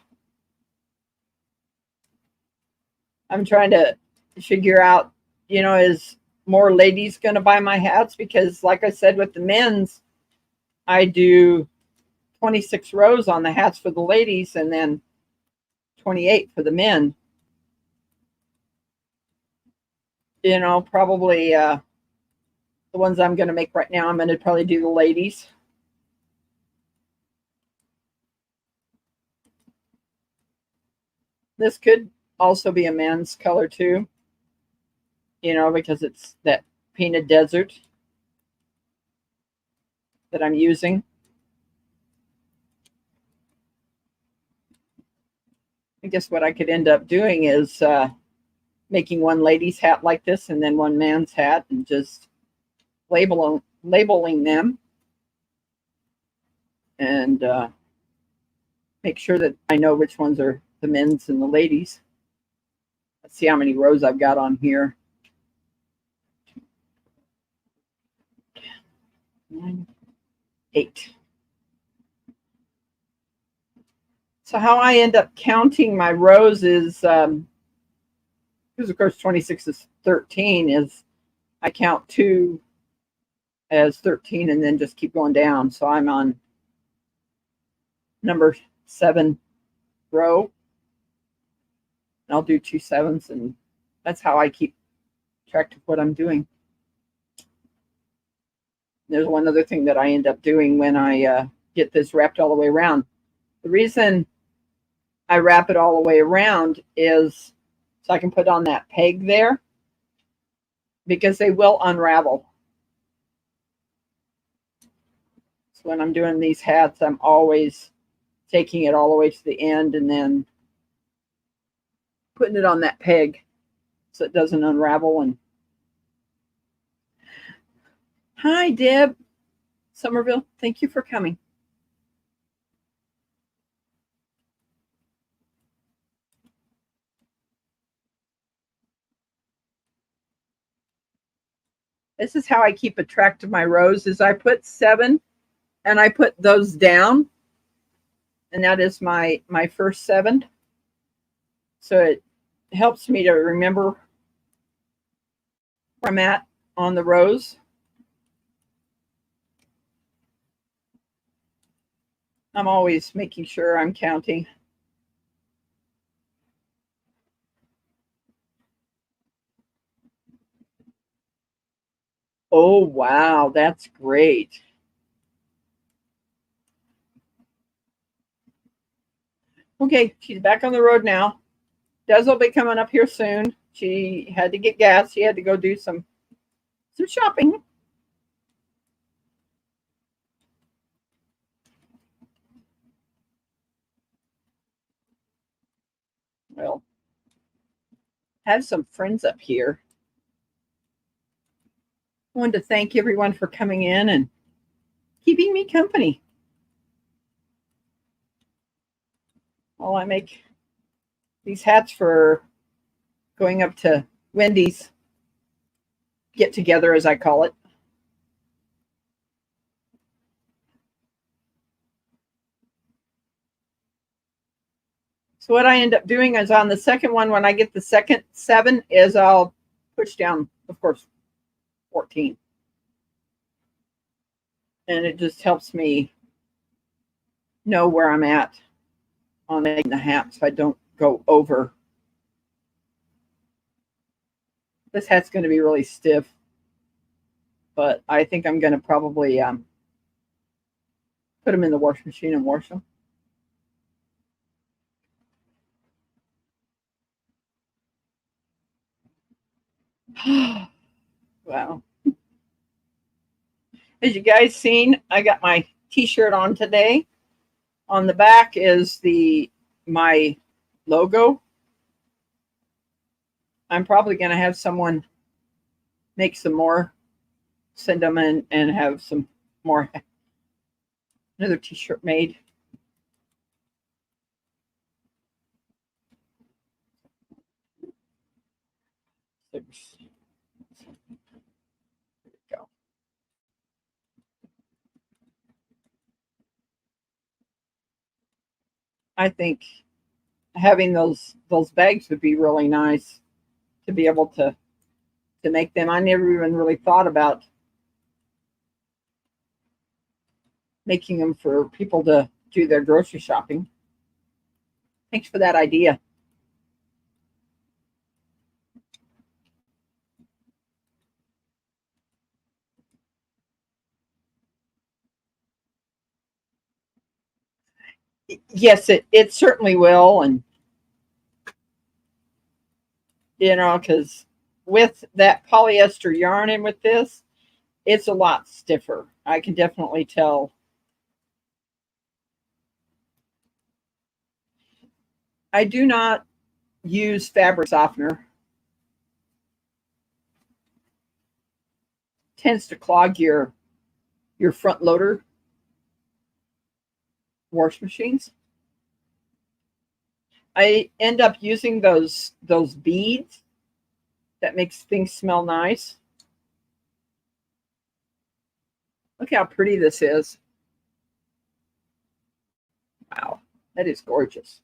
I'm trying to figure out, is more ladies going to buy my hats? Because like I said, with the men's, I do 26 rows on the hats for the ladies and then 28 for the men. Probably the ones I'm going to make right now, I'm going to probably do the ladies. This could also be a man's color too, because it's that painted desert that I'm using. I guess what I could end up doing is making one lady's hat like this and then one man's hat and just labeling them and make sure that I know which ones are the men's and the ladies. Let's see how many rows I've got on here. 9, 8. So how I end up counting my rows is, because of course 26 is 13, is I count 2 as 13 and then just keep going down. So I'm on number 7 row. And I'll do 2 7s, and that's how I keep track of what I'm doing. There's one other thing that I end up doing when I get this wrapped all the way around. The reason I wrap it all the way around is so I can put on that peg there, because they will unravel. So when I'm doing these hats, I'm always taking it all the way to the end and then putting it on that peg so it doesn't unravel. And hi, Deb Somerville. Thank you for coming. This is how I keep a track of my rows, is I put 7 and I put those down. And that is my first 7. So helps me to remember where I'm at on the rows. I'm always making sure I'm counting. Oh, wow, that's great. Okay, she's back on the road now. Des will be coming up here soon. She had to get gas. She had to go do some shopping. Well, have some friends up here. I wanted to thank everyone for coming in and keeping me company while I make these hats for going up to Wendy's get together, as I call it. So what I end up doing is on the second one, when I get the second 7, is I'll push down, of course, 14. And it just helps me know where I'm at on making the hat so I don't go over. This hat's going to be really stiff, but I think I'm going to probably put them in the wash machine and wash them. Wow. As you guys seen, I got my t-shirt on today. On the back is my logo. I'm probably going to have someone make some more, send them in and have some more, another t-shirt made. There we go. I think having those bags would be really nice to be able to make them. I never even really thought about making them for people to do their grocery shopping. Thanks for that idea. Yes, it certainly will. And, because with that polyester yarn and with this, it's a lot stiffer. I can definitely tell. I do not use fabric softener. It tends to clog your front loader wash machines. I end up using those beads that makes things smell nice. Look how pretty this is. Wow, that is gorgeous.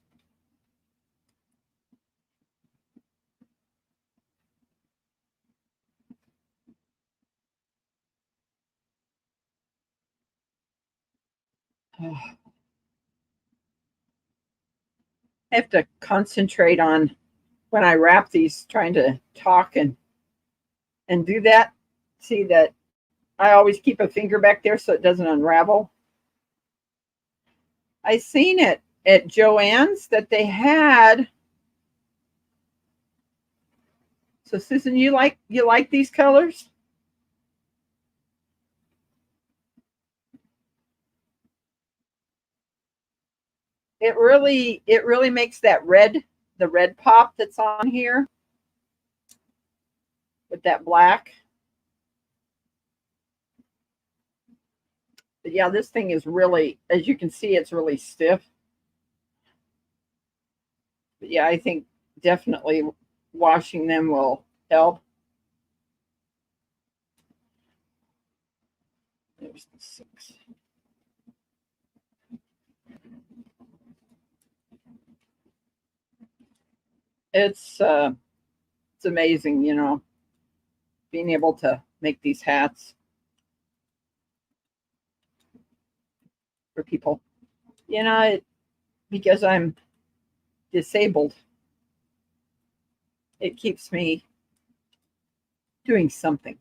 I have to concentrate on when I wrap these, trying to talk and do that. See that I always keep a finger back there so it doesn't unravel. I seen it at Joann's that they had. So Susan, you like these colors? It really makes that the red pop that's on here with that black. But yeah, this thing is really, as you can see, it's really stiff. But yeah, I think definitely washing them will help. There's the 6. It's amazing, you know, being able to make these hats for people. You know, because I'm disabled, it keeps me doing something.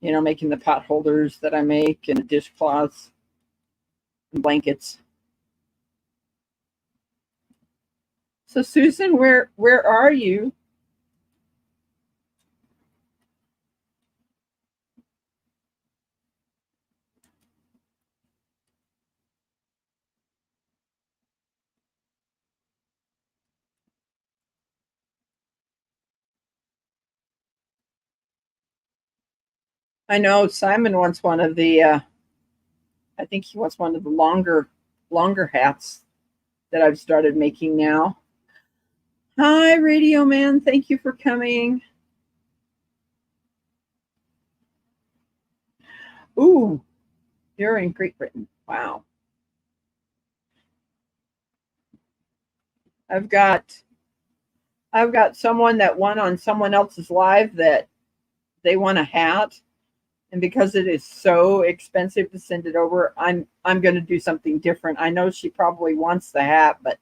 You know, making the pot holders that I make and dishcloths and blankets. So Susan, where are you? I know Simon wants one of the I think he wants one of the longer hats that I've started making now. Hi, Radio Man. Thank you for coming. Ooh, you're in Great Britain. Wow. I've got someone that won on someone else's live that they want a hat, and because it is so expensive to send it over, I'm going to do something different. I know she probably wants the hat, but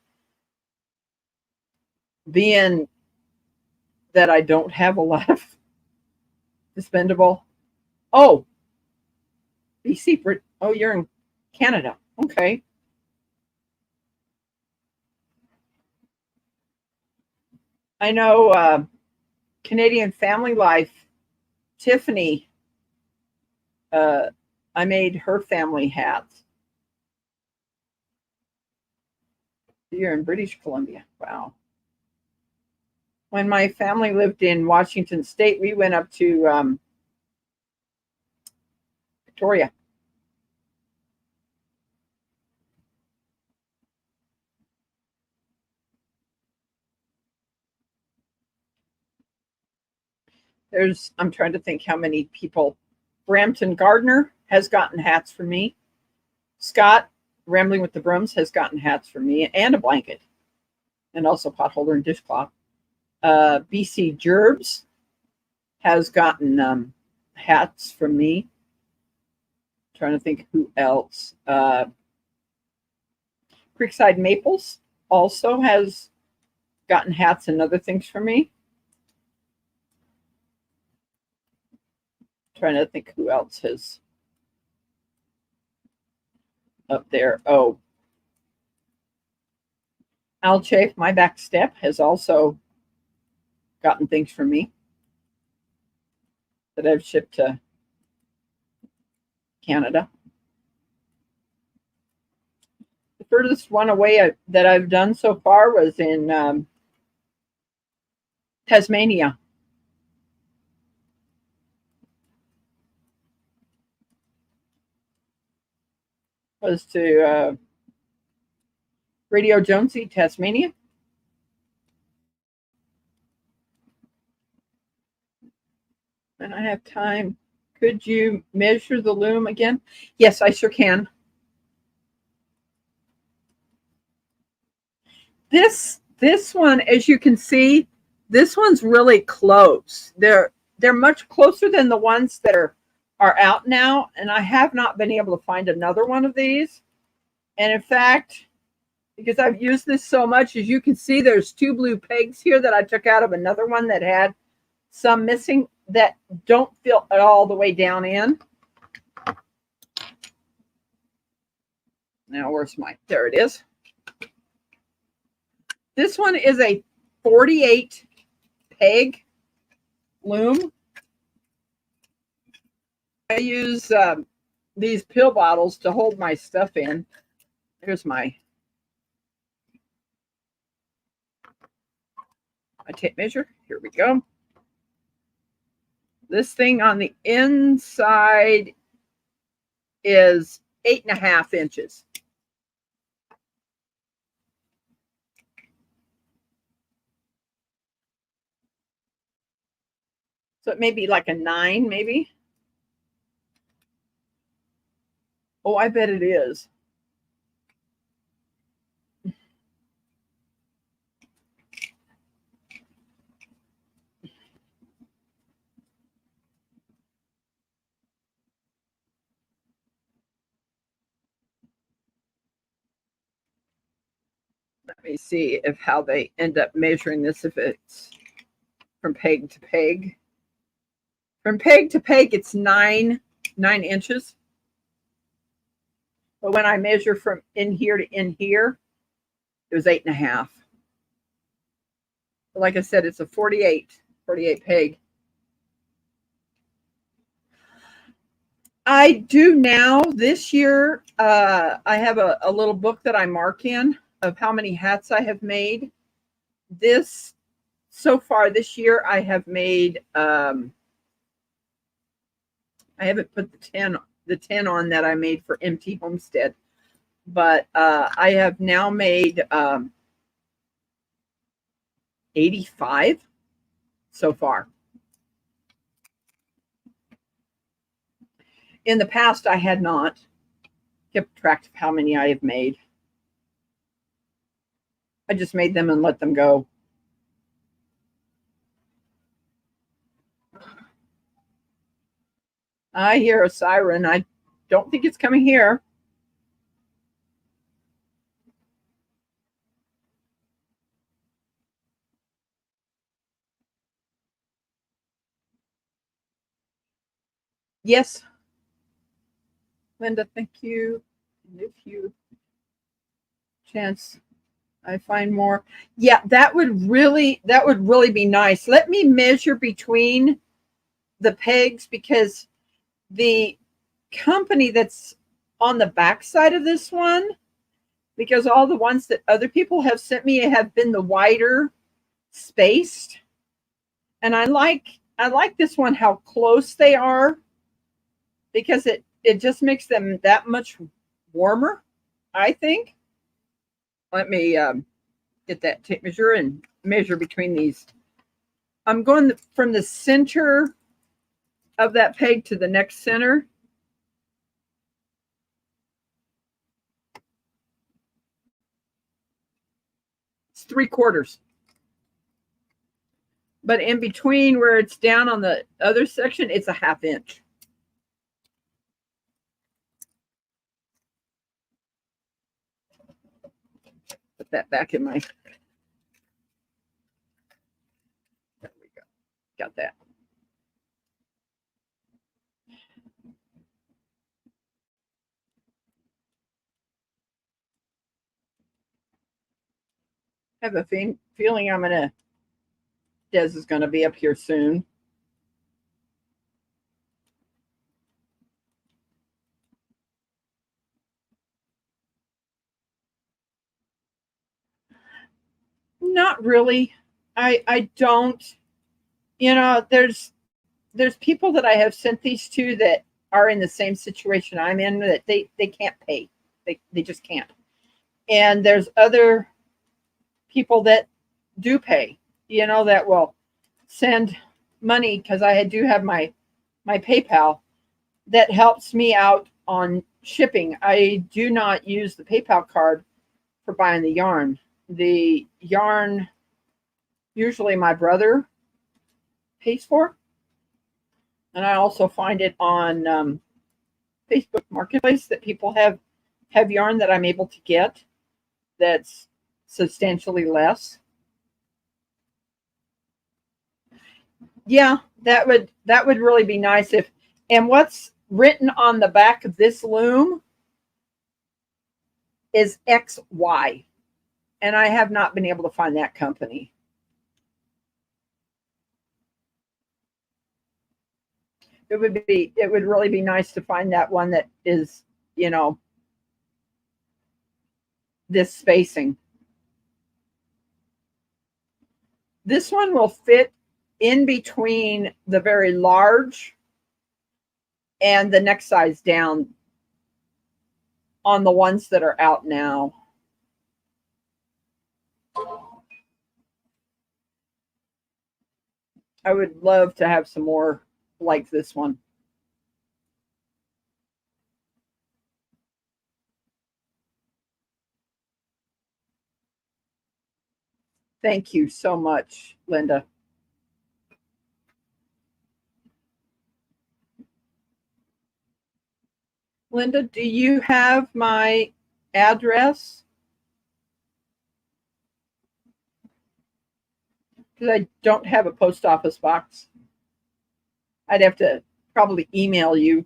being that I don't have a lot of expendable. Oh, be secret. Oh, you're in Canada. Okay. I know Canadian Family Life, Tiffany, I made her family hats. You're in British Columbia. Wow. When my family lived in Washington State, we went up to Victoria. I'm trying to think how many people. Brampton Gardner has gotten hats from me. Scott, Rambling with the Brooms, has gotten hats from me and a blanket, and also pot holder and dishcloth. BC Gerbs has gotten hats from me. Trying to think who else. Creekside Maples also has gotten hats and other things from me. Trying to think who else has up there. Oh, Al Chafe, My Back Step, has also gotten things from me that I've shipped to Canada. The furthest one away that I've done so far was in Tasmania. Was to Radio Jonesy, Tasmania. And I have time. Could you measure the loom again? Yes, I sure can. This one, as you can see, this one's really close. They're much closer than the ones that are out now, and I have not been able to find another one of these. And in fact, because I've used this so much, as you can see, there's 2 blue pegs here that I took out of another one that had some missing that don't fit all the way down in. Now, where's there it is. This one is a 48 peg loom. I use these pill bottles to hold my stuff in. Here's my tape measure. Here we go. This thing on the inside is 8.5 inches. So it may be like a 9, maybe. Oh, I bet it is. Let me see if how they end up measuring this, if it's from peg to peg. From peg to peg, it's 9 inches. But when I measure from in here to in here, it was 8.5. But like I said, it's a 48 peg. I do now this year. I have a little book that I mark in of how many hats I have made. So far this year, I have made. I haven't put the 10 on that I made for MT Homestead, but I have now made 85 so far. In the past, I had not kept track of how many I have made. I just made them and let them go. I hear a siren. I don't think it's coming here. Yes. Linda, thank you. And if you chance I find more. Yeah, that would really be nice. Let me measure between the pegs, because the company that's on the back side of this one, because all the ones that other people have sent me have been the wider spaced, and I like this one how close they are, because it just makes them that much warmer, I think. Let me get that tape measure and measure between these. I'm going from the center of that peg to the next center. It's 3/4. But in between where it's down on the other section, it's a 1/2 inch. Put that back in my. There we go. Got that. I have a feeling Des is going to be up here soon. Not really. I don't. There's people that I have sent these to that are in the same situation I'm in, that they can't pay. They just can't. And there's other people that do pay, that will send money, because I do have my PayPal that helps me out on shipping. I do not use the PayPal card for buying the yarn. The yarn, usually my brother pays for. And I also find it on Facebook Marketplace that people have yarn that I'm able to get that's substantially less. Yeah, that would really be nice if. And what's written on the back of this loom is XY, and I have not been able to find that company. It would really be nice to find that one that is, this spacing. This one will fit in between the very large and the next size down on the ones that are out now. I would love to have some more like this one. Thank you so much, Linda. Linda, do you have my address? because I don't have a post office box. I'd have to probably email you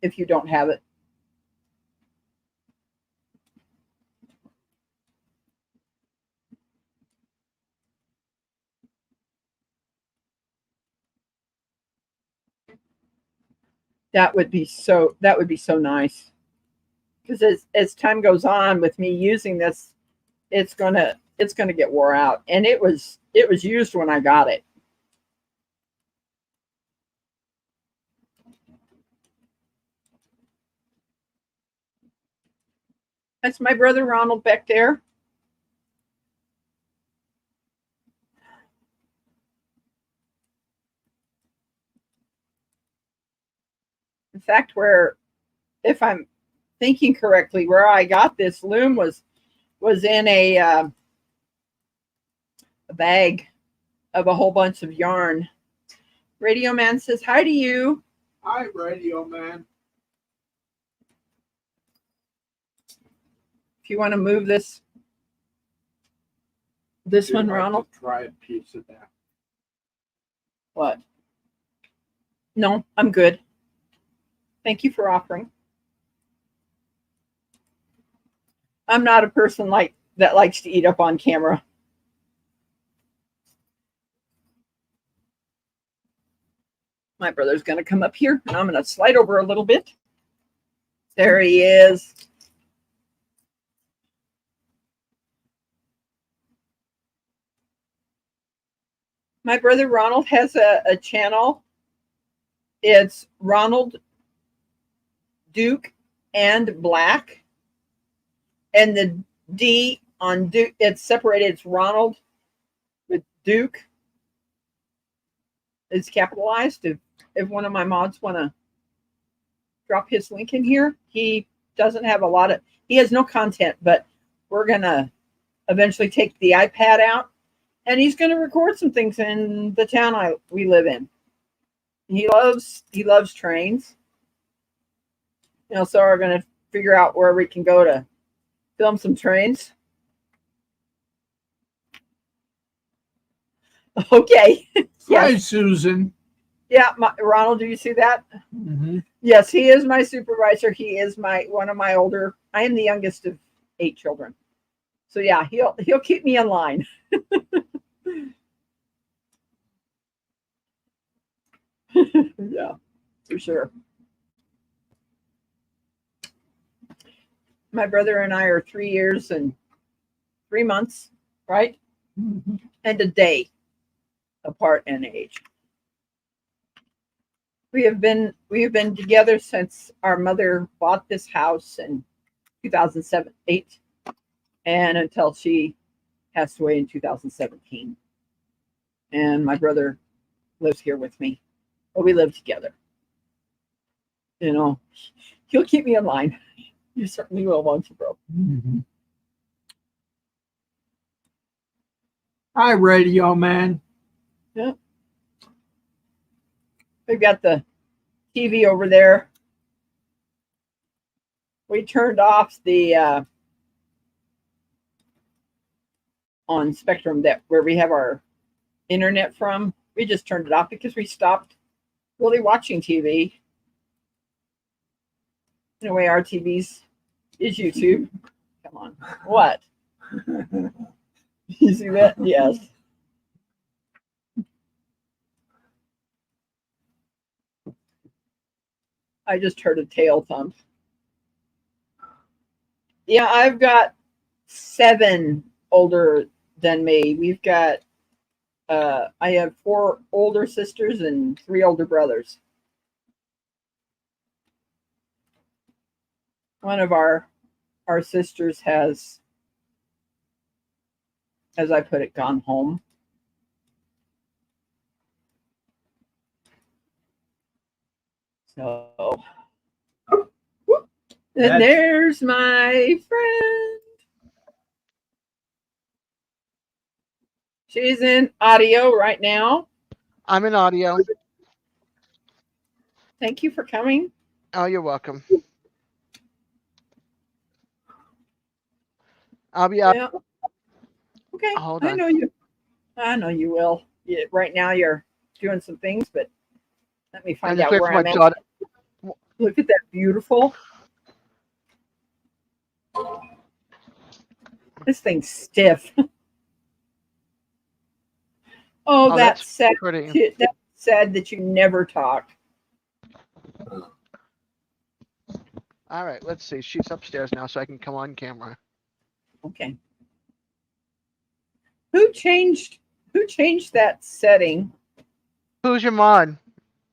if you don't have it. That would be so nice. Because as time goes on with me using this, it's gonna get wore out. And it was used when I got it. That's my brother Ronald back there. In fact, if I'm thinking correctly, where I got this loom was in a bag of a whole bunch of yarn. Radio Man says hi to you. Hi, Radio Man. If you want to move this one, Ronald. Try a piece of that. What? No, I'm good. Thank you for offering. I'm not a person that likes to eat up on camera. My brother's going to come up here, and I'm going to slide over a little bit. There he is. My brother Ronald has a channel. It's Ronald Duke and Black. And the D on Duke, it's separated. It's Ronald with Duke. It's capitalized. If one of my mods want to drop his link in here, he doesn't have he has no content, but we're going to eventually take the iPad out, and he's going to record some things in the town we live in. He loves trains. So we're going to figure out where we can go to film some trains. Okay. Hi, Yes. Susan. Yeah, Ronald, do you see that? Mm-hmm. Yes, he is my supervisor. He is one of my older. I am the youngest of 8 children. So yeah, he'll keep me in line. Yeah, for sure. My brother and I are 3 years and 3 months, right? Mm-hmm. And a day apart in age. We have been together since our mother bought this house in 2008, and until she passed away in 2017. And my brother lives here with me. Well, we live together. He'll keep me in line. You certainly will, won't you, bro? Mm-hmm. Hi, Radio Man. Yeah. We've got the TV over there. We turned off the on Spectrum where we have our internet from. We just turned it off because we stopped really watching TV. In a way, our TV's is YouTube. Come on. What? You see that? Yes. I just heard a tail thump. Yeah, I've got 7 older than me. We've got I have 4 older sisters and 3 older brothers. One of our sisters has, as I put it, gone home. So, and there's my friend. She's in audio right now. I'm in audio. Thank you for coming. Oh, you're welcome. I'll be up. Yeah. Okay. Hold I on. know you. I know you will. Right now you're doing some things, but let me I find just out wait where for my I'm at. daughter. Look at that beautiful. This thing's stiff. Oh, Oh, that's that's sad. pretty. That's sad that you never talk. All right, let's see. She's upstairs now, so I can come on camera. Okay. Who changed that setting? Who's your mod?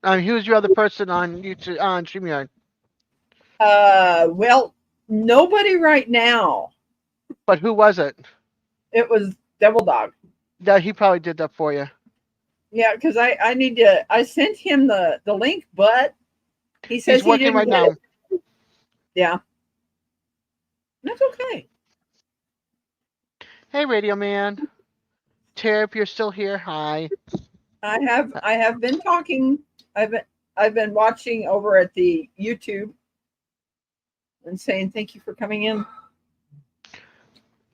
Who's your other person on YouTube on StreamYard? Well, nobody right now. But who was it? It was Devil Dog. That he probably did that for you. Yeah, because I need to. I sent him the link, but he says He's he working didn't right get now. it. Yeah, that's okay. Hey, Radio Man. Tip, you're still here. Hi. I have been talking. I've been watching over at the YouTube and saying thank you for coming in.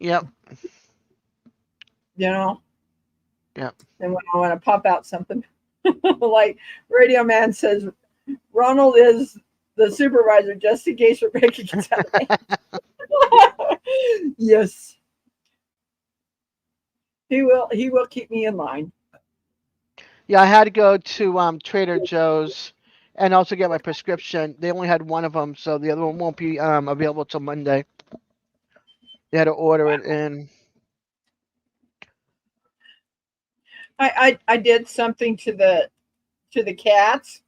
Yep. You know. Yep. And when I want to pop out something, like Radio Man says, Ronald is the supervisor just in case Rebecca gets out of hand. Yes. He will keep me in line. Yeah, I had to go to Trader Joe's and also get my prescription. They only had one of them, so the other one won't be available till Monday. They had to order it in. I did something to the cats.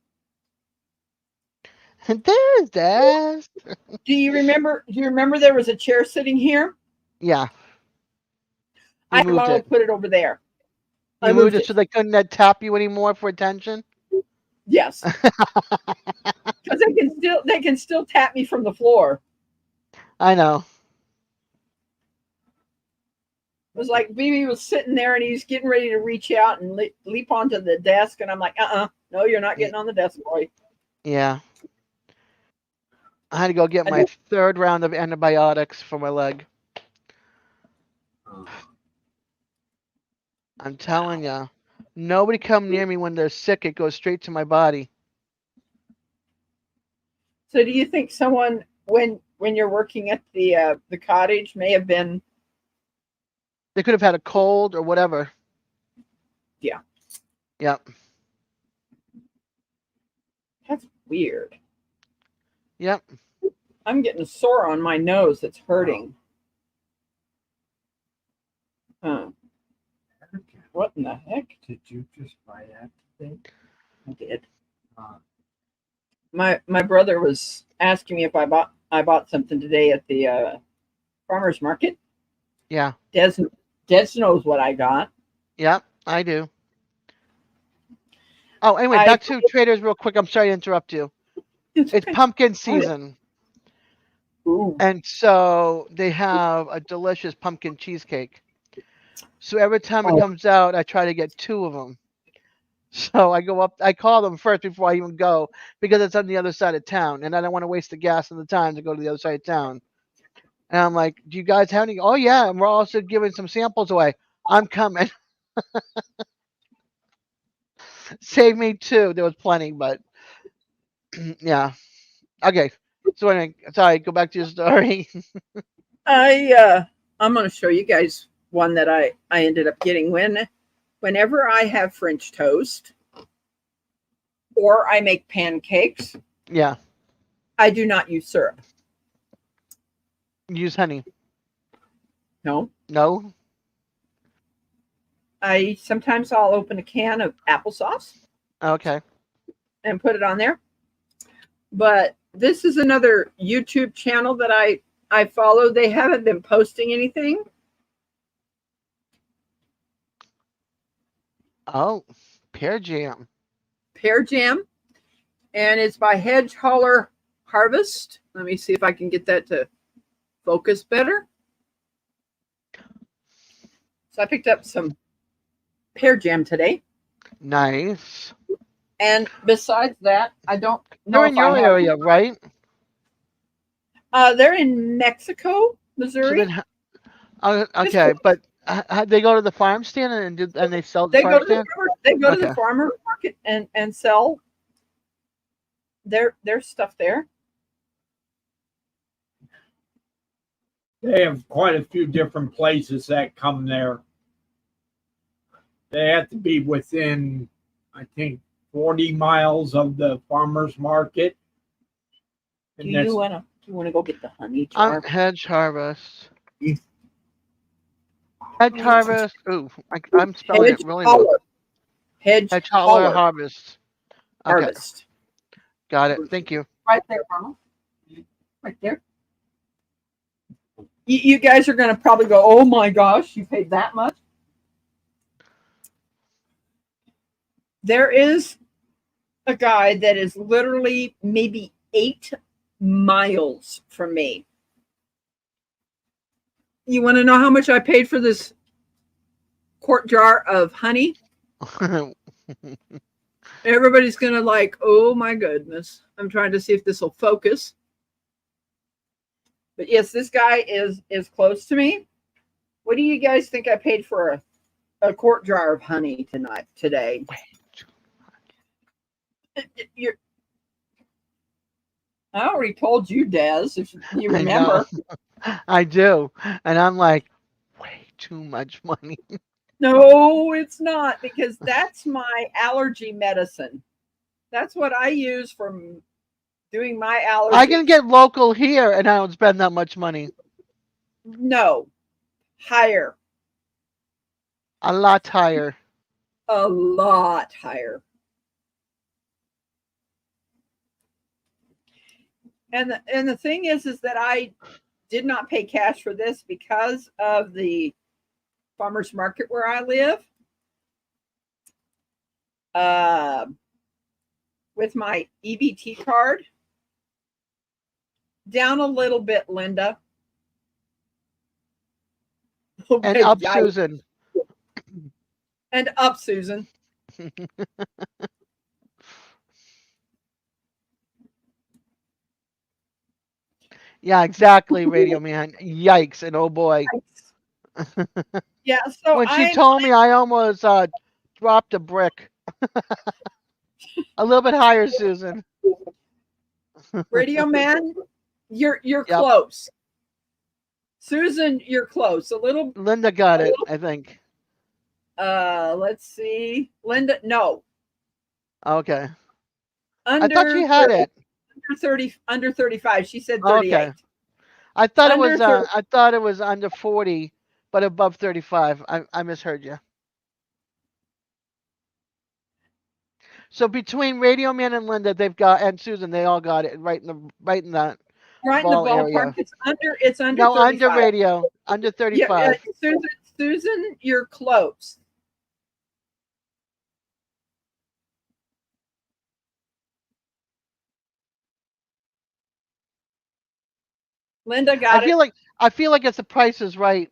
There's that. Do you remember there was a chair sitting here? Yeah. I You moved Ronald it. put it over there. I You moved it it. so they couldn't tap you anymore for attention? Yes. Because they can still tap me from the floor. I know. It was like BB was sitting there and he was getting ready to reach out and leap onto the desk, and I'm like, no, you're not getting on the desk, boy. Yeah. I had to go get my third round of antibiotics for my leg. I'm telling you, nobody come near me when they're sick. It goes straight to my body. So, do you think someone, when you're working at the cottage, may have been? They could have had a cold or whatever. Yeah. Yep. That's weird. Yep. I'm getting sore on my nose. It's hurting. Huh. What in the heck? Did you just buy that today? I did. My brother was asking me if I bought something today at the farmer's market. Yeah. Des knows what I got. Yep, I do. Oh, anyway, back to Traders real quick. I'm sorry to interrupt you. It's pumpkin season. Ooh. And so they have a delicious pumpkin cheesecake. So every time it comes out, I try to get 2 of them. So I go up, I call them first before I even go because it's on the other side of town. And I don't want to waste the gas and the time to go to the other side of town. And I'm like, do you guys have any? Oh, yeah. And we're also giving some samples away. I'm coming. Save me 2. There was plenty, but yeah. Okay. So anyway, sorry, go back to your story. I'm going to show you guys one that I ended up getting whenever I have French toast or I make pancakes. Yeah. I do not use syrup. Use honey. No. No. Sometimes I'll open a can of applesauce. Okay. And put it on there. But this is another YouTube channel that I follow. They haven't been posting anything. Oh, pear jam. Pear jam. And it's by Hedge Holler Harvest. Let me see if I can get that to focus better. So I picked up some pear jam today. Nice. And besides that, I don't know. They're in your area, right? They're in Mexico, Missouri. So okay, but They go to the farm stand and they sell at the They farm go to the stand. they go to the Okay. farmer market and sell their stuff there. They have quite a few different places that come there. They have to be within, I think, 40 miles of the farmer's market. Do you wanna go get the honey I'm jar? Hedge Harvest. You- Hedge Harvest. Ooh, I'm spelling Hedge it really wrong. holler. Hedge Hedge Holler holler Harvest. Okay, harvest. got it. Thank you. Right there, Mama. Right there. You guys are gonna probably go, oh my gosh, you paid that much. There is a guy that is literally maybe 8 miles from me. You want to know how much I paid for this quart jar of honey? Everybody's gonna like, oh my goodness. I'm trying to see if this will focus. But yes, this guy is close to me. What do you guys think I paid for a quart jar of honey today? You're, I already told you, Des, if you I remember. know. I do, and I'm like, way too much money. No, it's not, because that's my allergy medicine. That's what I use for doing my allergies. I can get local here, and I don't spend that much money. No, higher, A lot higher. a lot higher. And the thing is that I did not pay cash for this because of the farmers market where I live. With my EBT card, down a little bit, Linda. And Okay, up, yikes. Susan. And up, Susan. Yeah, exactly, Radio Man. Yikes, and oh boy. Yeah, so When she told me, I almost dropped a brick. A little bit higher, Susan. Radio Man, you're Yep. close. Susan, you're close. A little. Linda got it, I think. Let's see. Linda, no. Okay. Under I thought she had 30, it. under 35. She said 38. Okay. I thought it Under was 30. I thought it was under 40, but above 35. I misheard you. So between Radio Man and Linda, they've got, and Susan, they all got it right in that Right in the ball ballpark. area. It's under No, 35. under radio, under 35. Yeah, Susan, you're close. Linda got it. I feel like it's the Price is Right.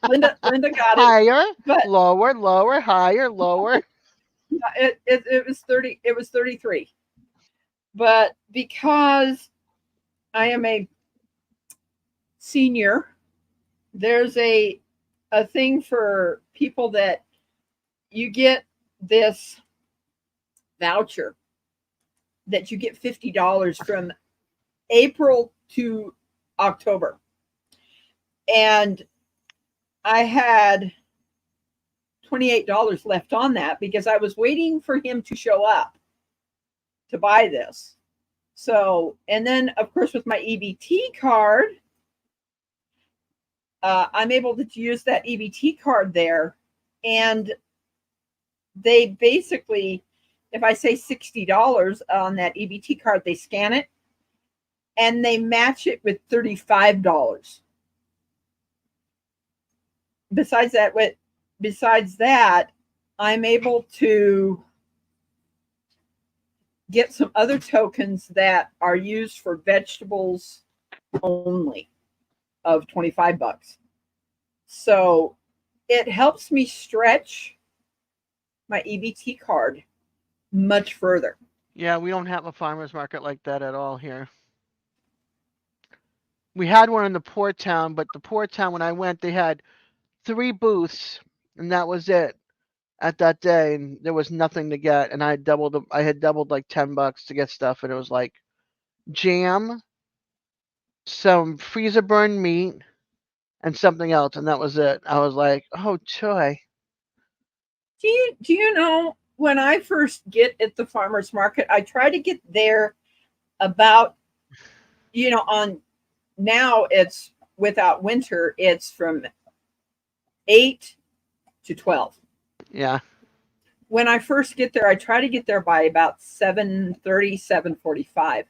Linda got it. Higher, But lower, higher, lower. it was 30. It was 33. But because I am a senior, there's a thing for people that you get this voucher that you get $50 from April to October. And I had $28 left on that because I was waiting for him to show up to buy this. So, and then of course with my EBT card, I'm able to use that EBT card there. And they basically, if I say $60 on that EBT card, they scan it and they match it with $35. Besides that, I'm able to get some other tokens that are used for vegetables only of $25. So it helps me stretch my EBT card much further. Yeah, we don't have a farmer's market like that at all here. We had one in the port town, but the port town, when I went, they had 3 booths, and that was it at that day. And there was nothing to get, and I had doubled like $10 to get stuff, and it was like jam, some freezer burned meat, and something else, and that was it. I was like, oh joy. Do you know, when I first get at the farmers market, I try to get there about, on, now it's without winter, it's from 8 to 12. Yeah. When I first get there, I try to get there by about 7:30, 7:45.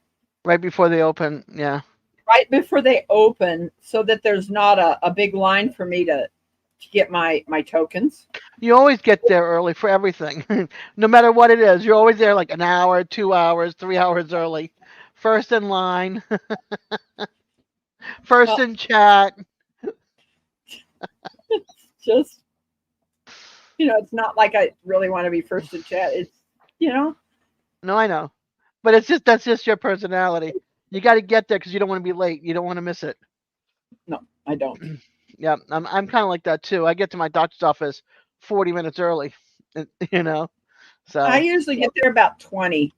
Right before they open, yeah. Right before they open, so that there's not a big line for me to get my tokens. You always get there early for everything. No matter what it is, you're always there like an hour, 2 hours, 3 hours early. First in line. First Well, in chat. just, it's not like I really want to be first in chat. It's, No, I know. But that's just your personality. You got to get there because you don't want to be late. You don't want to miss it. no, I don't. Yeah, I'm kind of like that too. I get to my doctor's office 40 minutes early, So I usually get there about 20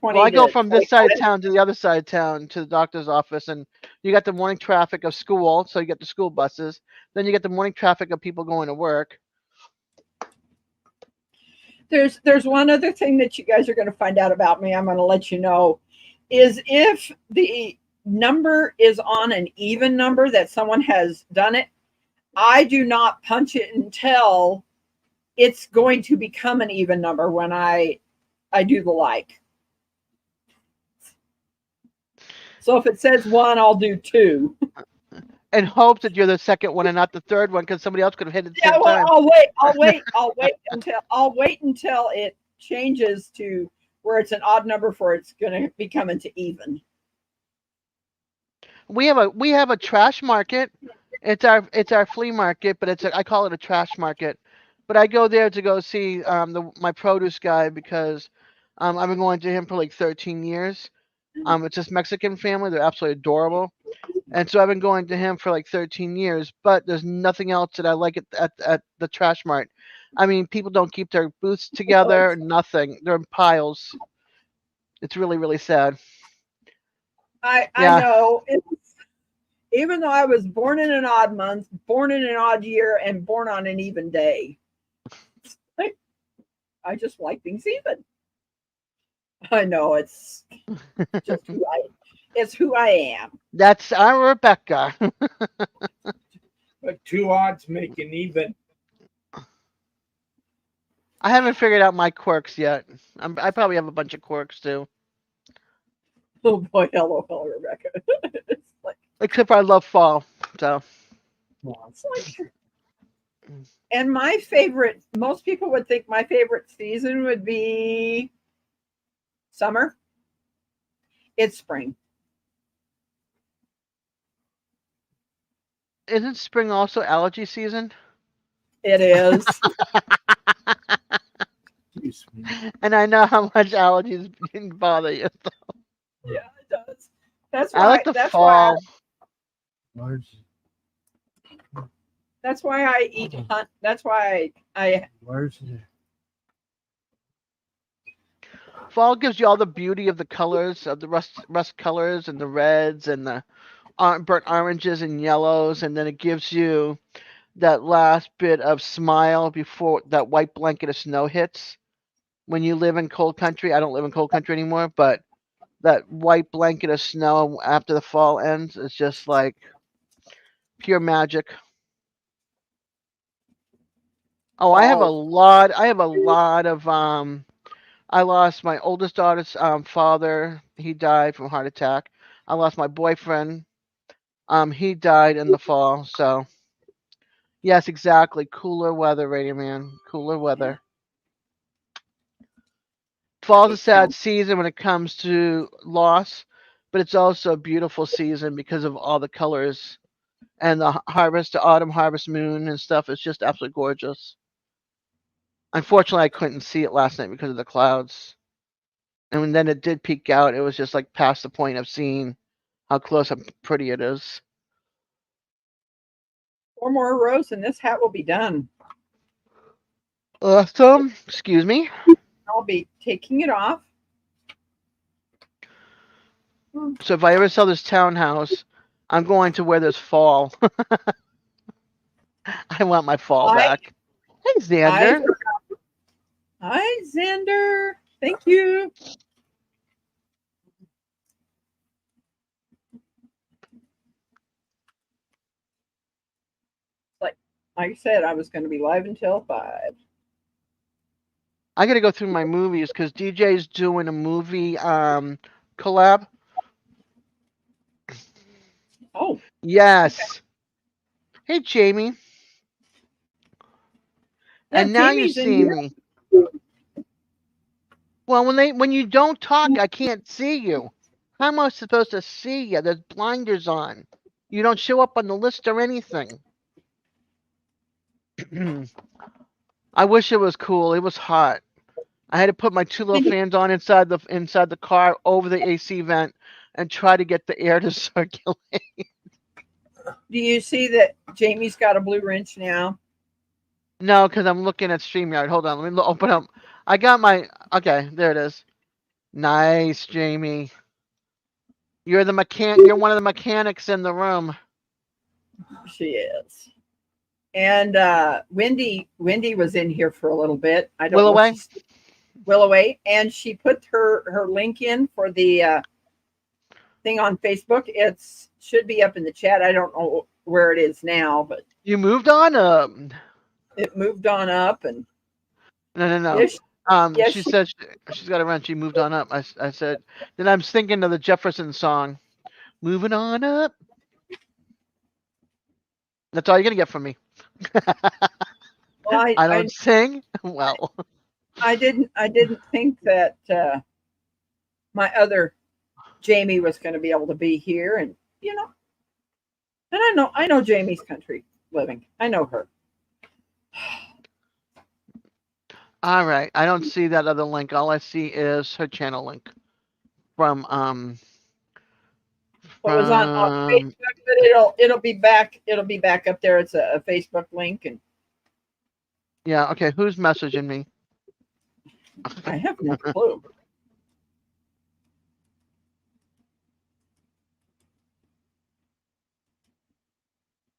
well, I go to from this side of 25. town to the other side of town to the doctor's office, and you got the morning traffic of school, so you get the school buses. Then you get the morning traffic of people going to work. There's one other thing that you guys are going to find out about me. I'm going to let you know, is if the number is on an even number that someone has done it, I do not punch it until it's going to become an even number when I do the like. So if it says 1, I'll do 2. And hope that you're the second one and not the third one, because somebody else could have hit it at the Yeah, same well, time. I'll wait until it changes to where it's an odd number for it's going to become into even. We have a trash market. It's our flea market, but I call it a trash market. But I go there to go see my produce guy because I've been going to him for like 13 years. It's this Mexican family. They're absolutely adorable. And so I've been going to him for like 13 years, but there's nothing else that I like at the trash mart. I mean, people don't keep their booths together, nothing. They're in piles. It's really, really sad. I Yeah. know. Even though I was born in an odd month, born in an odd year, and born on an even day, I just like things even. I know, it's just who I am. That's our Rebecca. But 2 odds make an even. I haven't figured out my quirks yet. I probably have a bunch of quirks too. Oh boy, hello, Rebecca. It's like, Except for I love fall. So it's like, and my favorite, most people would think my favorite season would be summer. It's spring. isn't spring also allergy season? It is. And I know how much allergies can bother you. Yeah, it does. That's I why. like the That's fall. That's why I eat hunt. That's why I Fall gives you all the beauty of the colors, of the rust colors and the reds and the burnt oranges and yellows, and then it gives you that last bit of smile before that white blanket of snow hits. When you live in cold country, I don't live in cold country anymore, but that white blanket of snow after the fall ends is just like pure magic. Oh, I have a lot. I have a lot of. I lost my oldest daughter's father. He died from a heart attack. I lost my boyfriend. He died in the fall. So, yes, exactly. Cooler weather, Radio Man. Cooler weather. Fall's a sad season when it comes to loss, but it's also a beautiful season because of all the colors and the harvest, the autumn harvest moon and stuff. It's just absolutely gorgeous. Unfortunately, I couldn't see it last night because of the clouds. And when then it did peek out, it was just like past the point of seeing how close and pretty it is. 4 more rows and this hat will be done. Awesome. Excuse me. I'll be taking it off. So if I ever sell this townhouse, I'm going to wear this fall. I want my fall back. Hey, Xander. Hi, Xander. Thank you. Like I said, I was going to be live until 5. I got to go through my movies because DJ's doing a movie collab. Oh, Yes. Okay. Hey, Jamie. yeah, And now Jamie's you in see here. me. Well, when you don't talk, I can't see you. How am I supposed to see you? There's blinders on. You don't show up on the list or anything. I wish it was cool. It was hot. I had to put my 2 little fans on inside the car over the AC vent and try to get the air to circulate. Do you see that Jamie's got a blue wrench now? No, because I'm looking at StreamYard. Hold on, let me open up. I got my. Okay, there it is. Nice, Jamie. You're the mechan. You're one of the mechanics in the room. She is. And Wendy was in here for a little bit. I don't know Willoway? if she's Willoway, and she put her link in for the thing on Facebook. It's should be up in the chat. I don't know where it is now, but You moved on. it moved on up. And No. yes, yes, She said she's got a run. She moved on up. I said. Then I'm thinking of the Jefferson song, "Moving on up." That's all you're gonna get from me. well, I don't sing well. I didn't think that my other Jamie was going to be able to be here, and and I know Jamie's country living. I know her. All right. I don't see that other link. All I see is her channel link from What was on Facebook, but it'll be back. It'll be back up there. It's a Facebook link, and yeah. Okay. Who's messaging me? I have no clue.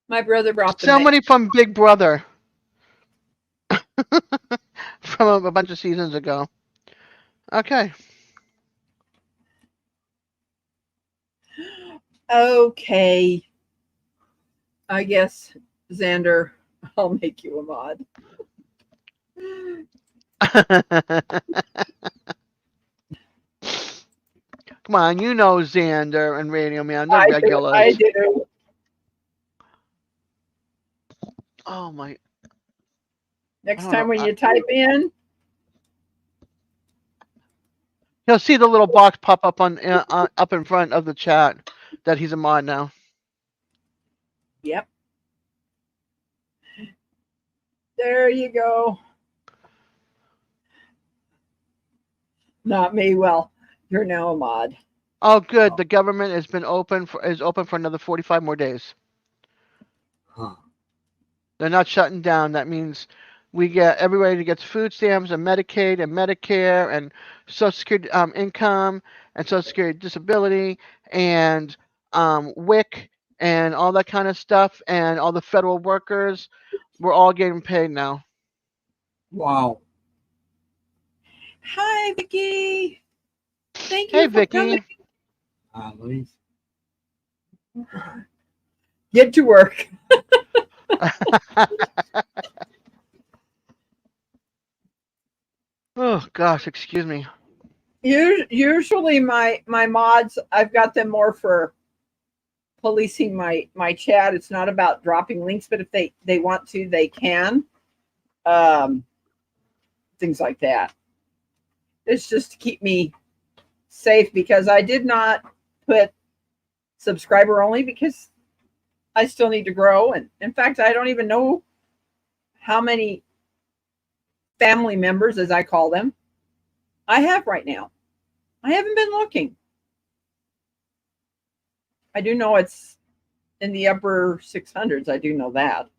My brother brought the Somebody from Big Brother from a bunch of seasons ago. Okay. Okay. I guess, Xander, I'll make you a mod. Come on, you know Xander and Radio Man, the I regulars. do. Oh my! Next time when you type in, you'll see the little box pop up on up in front of the chat that he's a mod now. yep. There you go. Not me. Well, you're now a mod. Oh, good. The government has been open for another 45 more days. Huh. They're not shutting down. That means everybody gets food stamps and Medicaid and Medicare and Social Security income and Social Security disability and WIC and all that kind of stuff, and all the federal workers. We're all getting paid now. Wow. Hi, Vicky. Thank Hey, you for coming. Vicky. At least. Get to work. Oh gosh, excuse me. Usually my mods, I've got them more for policing my chat. It's not about dropping links, but if they want to, they can. Things like that. It's just to keep me safe, because I did not put subscriber only because I still need to grow. And in fact, I don't even know how many family members, as I call them, I have right now. I haven't been looking. I do know it's in the upper 600s. I do know that.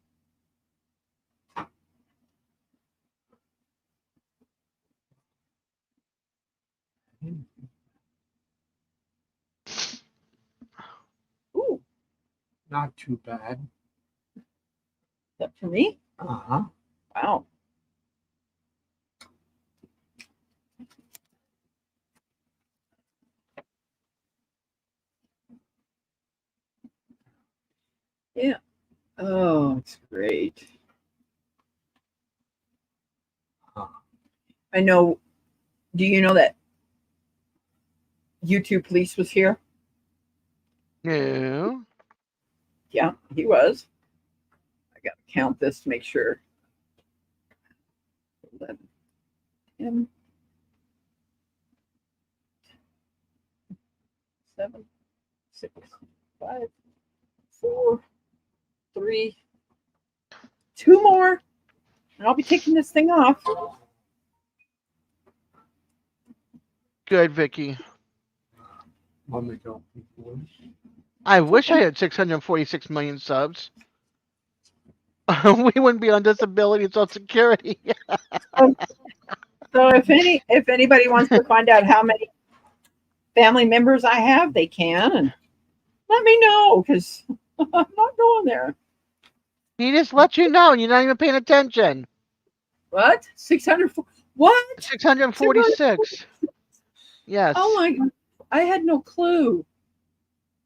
Ooh, Not too bad. is that for me? Uh-huh. Wow. Yeah. Oh, it's great. I know. Do you know that YouTube police was here? No. Yeah, he was. I got to count this to make sure. 11, 10, 7, 6, 5, 4, 3, 2 more, and I'll be taking this thing off. Good, Vicky. Let me go. I wish I had 646 million subs. We wouldn't be on disability and Social Security. So if anybody wants to find out how many family members I have, they can, and let me know because I'm not going there. He just let you know, and you're not even paying attention. What? 600? What? 646. Yes. Oh my God. I had no clue.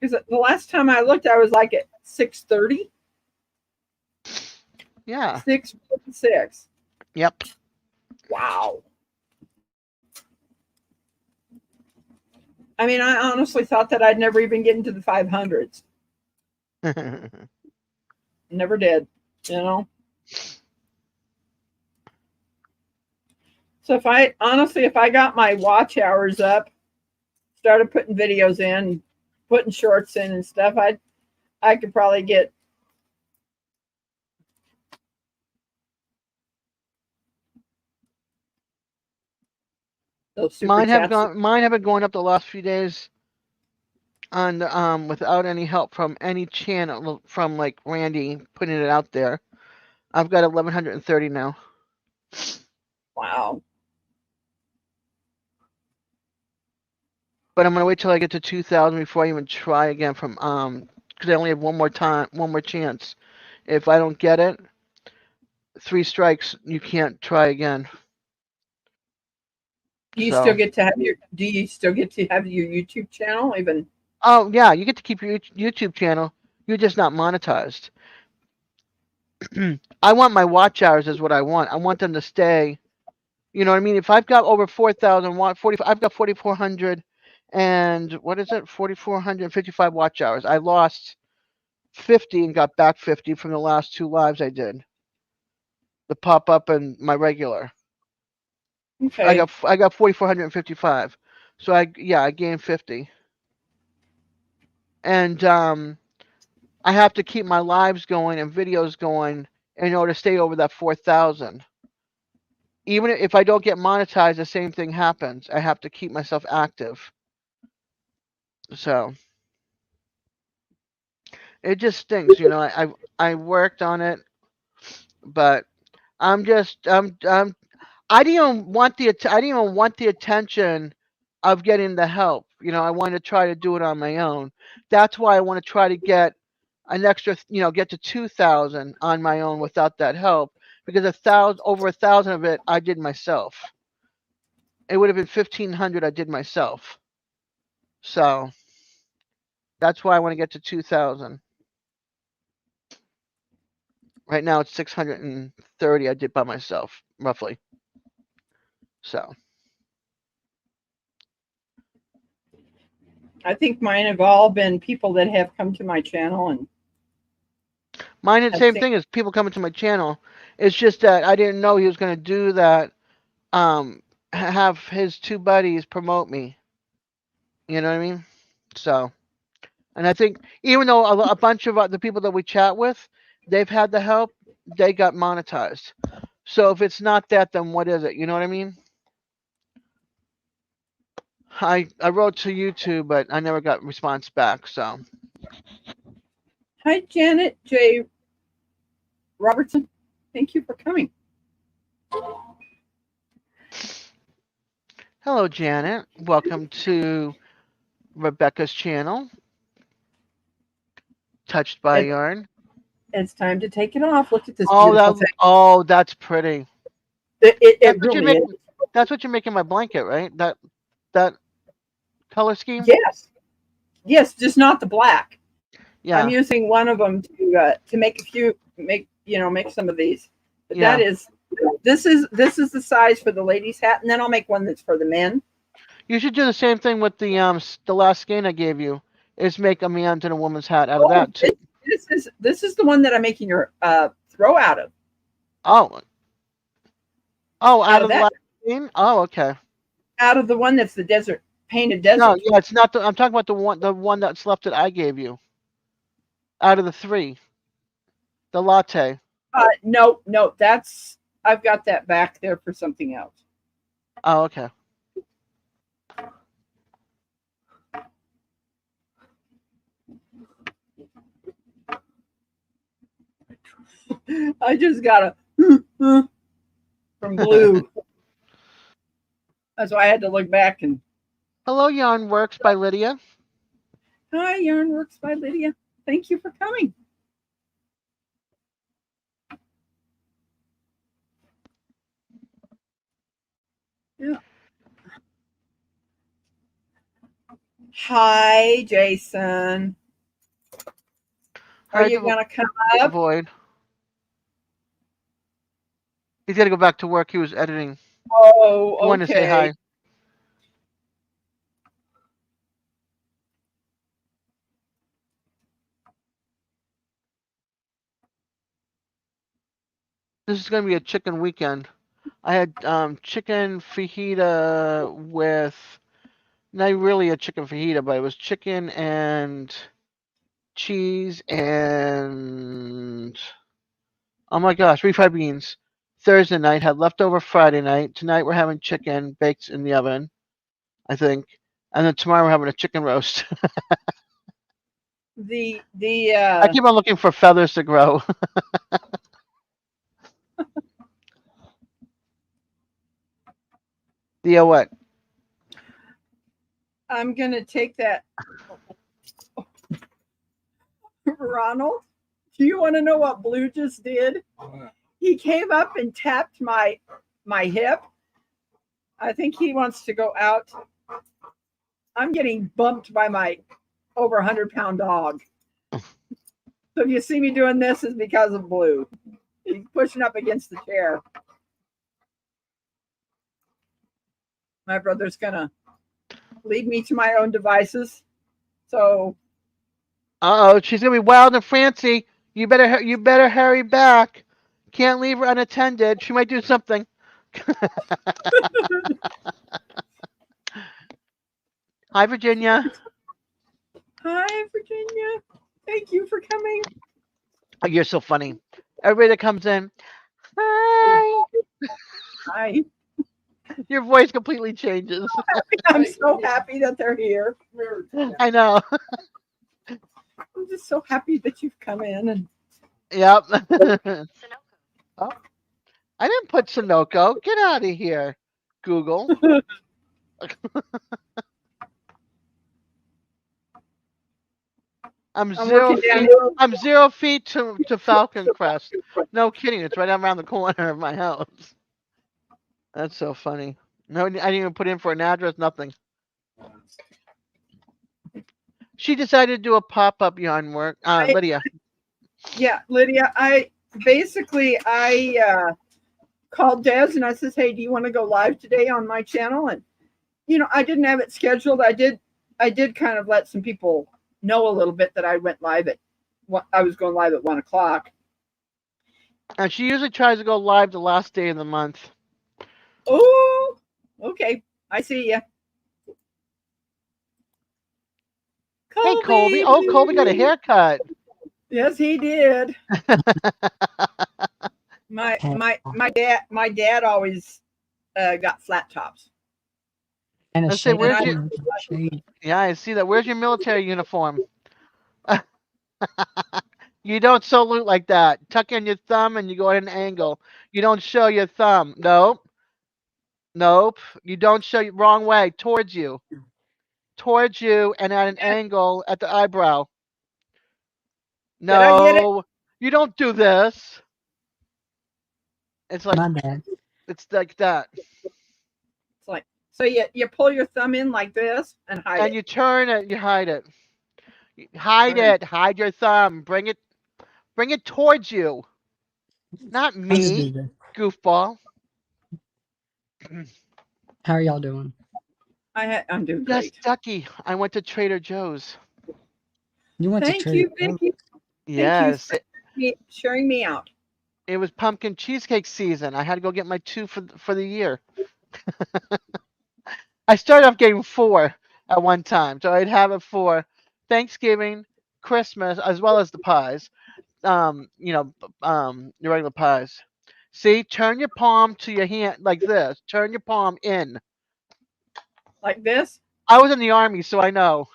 Because the last time I looked, I was like at 630. Yeah. 646. Yep. Wow. I mean, I honestly thought that I'd never even get into the 500s. Never did, you know? So if I got my watch hours up, started putting videos in, putting shorts in and stuff, I could probably get those super Mine have chats. been going up the last few days on without any help from any channel from like Randy putting it out there. I've got 1130 now. Wow. But I'm gonna wait till I get to 2000 before I even try again from because I only have one more chance. If I don't get it, 3 strikes, you can't try again. Do you So, still get to have your YouTube channel even? oh yeah, you get to keep your YouTube channel. You're just not monetized. I want my watch hours is what I want. I want them to stay. You know what I mean? If I've got over 4,000 I've got 4,400 and what is it? 4,455 watch hours. I lost 50 and got back 50 from the last 2 lives I did. The pop up and my regular. Okay. I got 4,455. So I gained 50. And I have to keep my lives going and videos going in order to stay over that 4,000. Even if I don't get monetized, the same thing happens. I have to keep myself active. So it just stinks, you know. I worked on it, but I'm just I didn't even want the attention of getting the help. You know, I wanted to try to do it on my own. That's why I want to try to get an extra, get to 2,000 on my own without that help because over 1,000 of it I did myself. It would have been 1,500 I did myself. So that's why I want to get to 2,000. Right now it's 630 I did by myself, roughly. So I think mine have all been people that have come to my channel and mine is the have same seen. thing as people coming to my channel. It's just that I didn't know he was going to do that. Have his 2 buddies promote me. You know what I mean? So, and I think even though a bunch of the people that we chat with, they've had the help, they got monetized. So if it's not that, then what is it? You know what I mean? I wrote to YouTube, but I never got response back. So Hi, Janet J. Robertson. Thank you for coming. Hello, Janet. Welcome to Rebecca's channel, Touched by It- Yarn. It's time to take it off. Look at this Oh, beautiful thing. that's pretty. It That's what you're really is. making. That's what you're making my blanket, right? That color scheme. Yes, just not the black. Yeah. I'm using one of them to make make some of these. But Yeah. this is the size for the ladies' hat, and then I'll make one that's for the men. You should do the same thing with the last skein I gave you. Is make a man's and a woman's hat out of that too. This is the one that I'm making your throw out of. Oh. Oh, out of the that. last skein? Oh, okay. Out of the one that's the painted desert. No, yeah, it's not I'm talking about the one that's left that I gave you. Out of the 3. The latte. No, that's I've got that back there for something else. Oh, okay. I just got a from blue. That's why I had to look back and. Hello, Yarn Works by Lydia. Hi, Yarn Works by Lydia. Thank you for coming. Yeah. Hi, Jason. Are you gonna come up? Void. He's got to go back to work. He was editing. Oh, okay. I want to say hi. This is going to be a chicken weekend. I had chicken fajita with, not really a chicken fajita, but it was chicken and cheese and, oh my gosh, refried beans. Thursday night, had leftover Friday night. Tonight we're having chicken baked in the oven, I think. And then tomorrow we're having a chicken roast. I keep on looking for feathers to grow. What? I'm gonna take that. Ronald, do you want to know what Blue just did? He came up and tapped my hip. I think he wants to go out. I'm getting bumped by my over 100-pound dog. So if you see me doing this, it's because of Blue. He's pushing up against the chair. My brother's gonna leave me to my own devices. So. Uh-oh, she's gonna be wild and fancy. You better hurry back. Can't leave her unattended. She might do something. Hi, Virginia. Hi, Virginia. Thank you for coming. Oh, you're so funny. Everybody that comes in, hi. Hi. Your voice completely changes. I'm so happy that they're here. I know. I'm just so happy that you've come in. And Yep. Oh, I didn't put Sunoco. Get out of here, Google. I'm 0 feet to Falcon Crest. No kidding. It's right around the corner of my house. That's so funny. No, I didn't even put in for an address. Nothing. She decided to do a pop-up yarn work. Lydia. Yeah, Lydia. I called Des and I says, "Hey, do you want to go live today on my channel?" And I didn't have it scheduled. I did kind of let some people know a little bit that I went live I was going live at 1:00. And she usually tries to go live the last day of the month. Oh, okay. I see ya. Hey, Colby. Oh, Colby got a haircut. Yes, he did. my dad always got flat tops. And Let's say, yeah, I see that. Where's your military uniform? You don't salute like that. Tuck in your thumb and you go at an angle. You don't show your thumb. Nope. Nope. You don't show wrong way. Towards you. Towards you and at an angle at the eyebrow. Did I get it? No. You don't do this. It's like My bad. it's like that. It's like, so you pull your thumb in like this and hide And it. you turn it, you hide it. Hide Turn. it. Hide your thumb. Bring it towards you. Not I'll just do me, this. goofball. How are y'all doing? I'm doing Yes, great. Ducky. I went to Trader Joe's. You went to Thank Trader you, Joe's? thank you, Yes, for sharing me out. it was pumpkin cheesecake season. I had to go get my 2 for the year. I started off getting 4 at one time, so I'd have it for Thanksgiving, Christmas, as well as the pies. Your regular pies. See, turn your palm to your hand like this. Turn your palm in. Like this? I was in the army, so I know.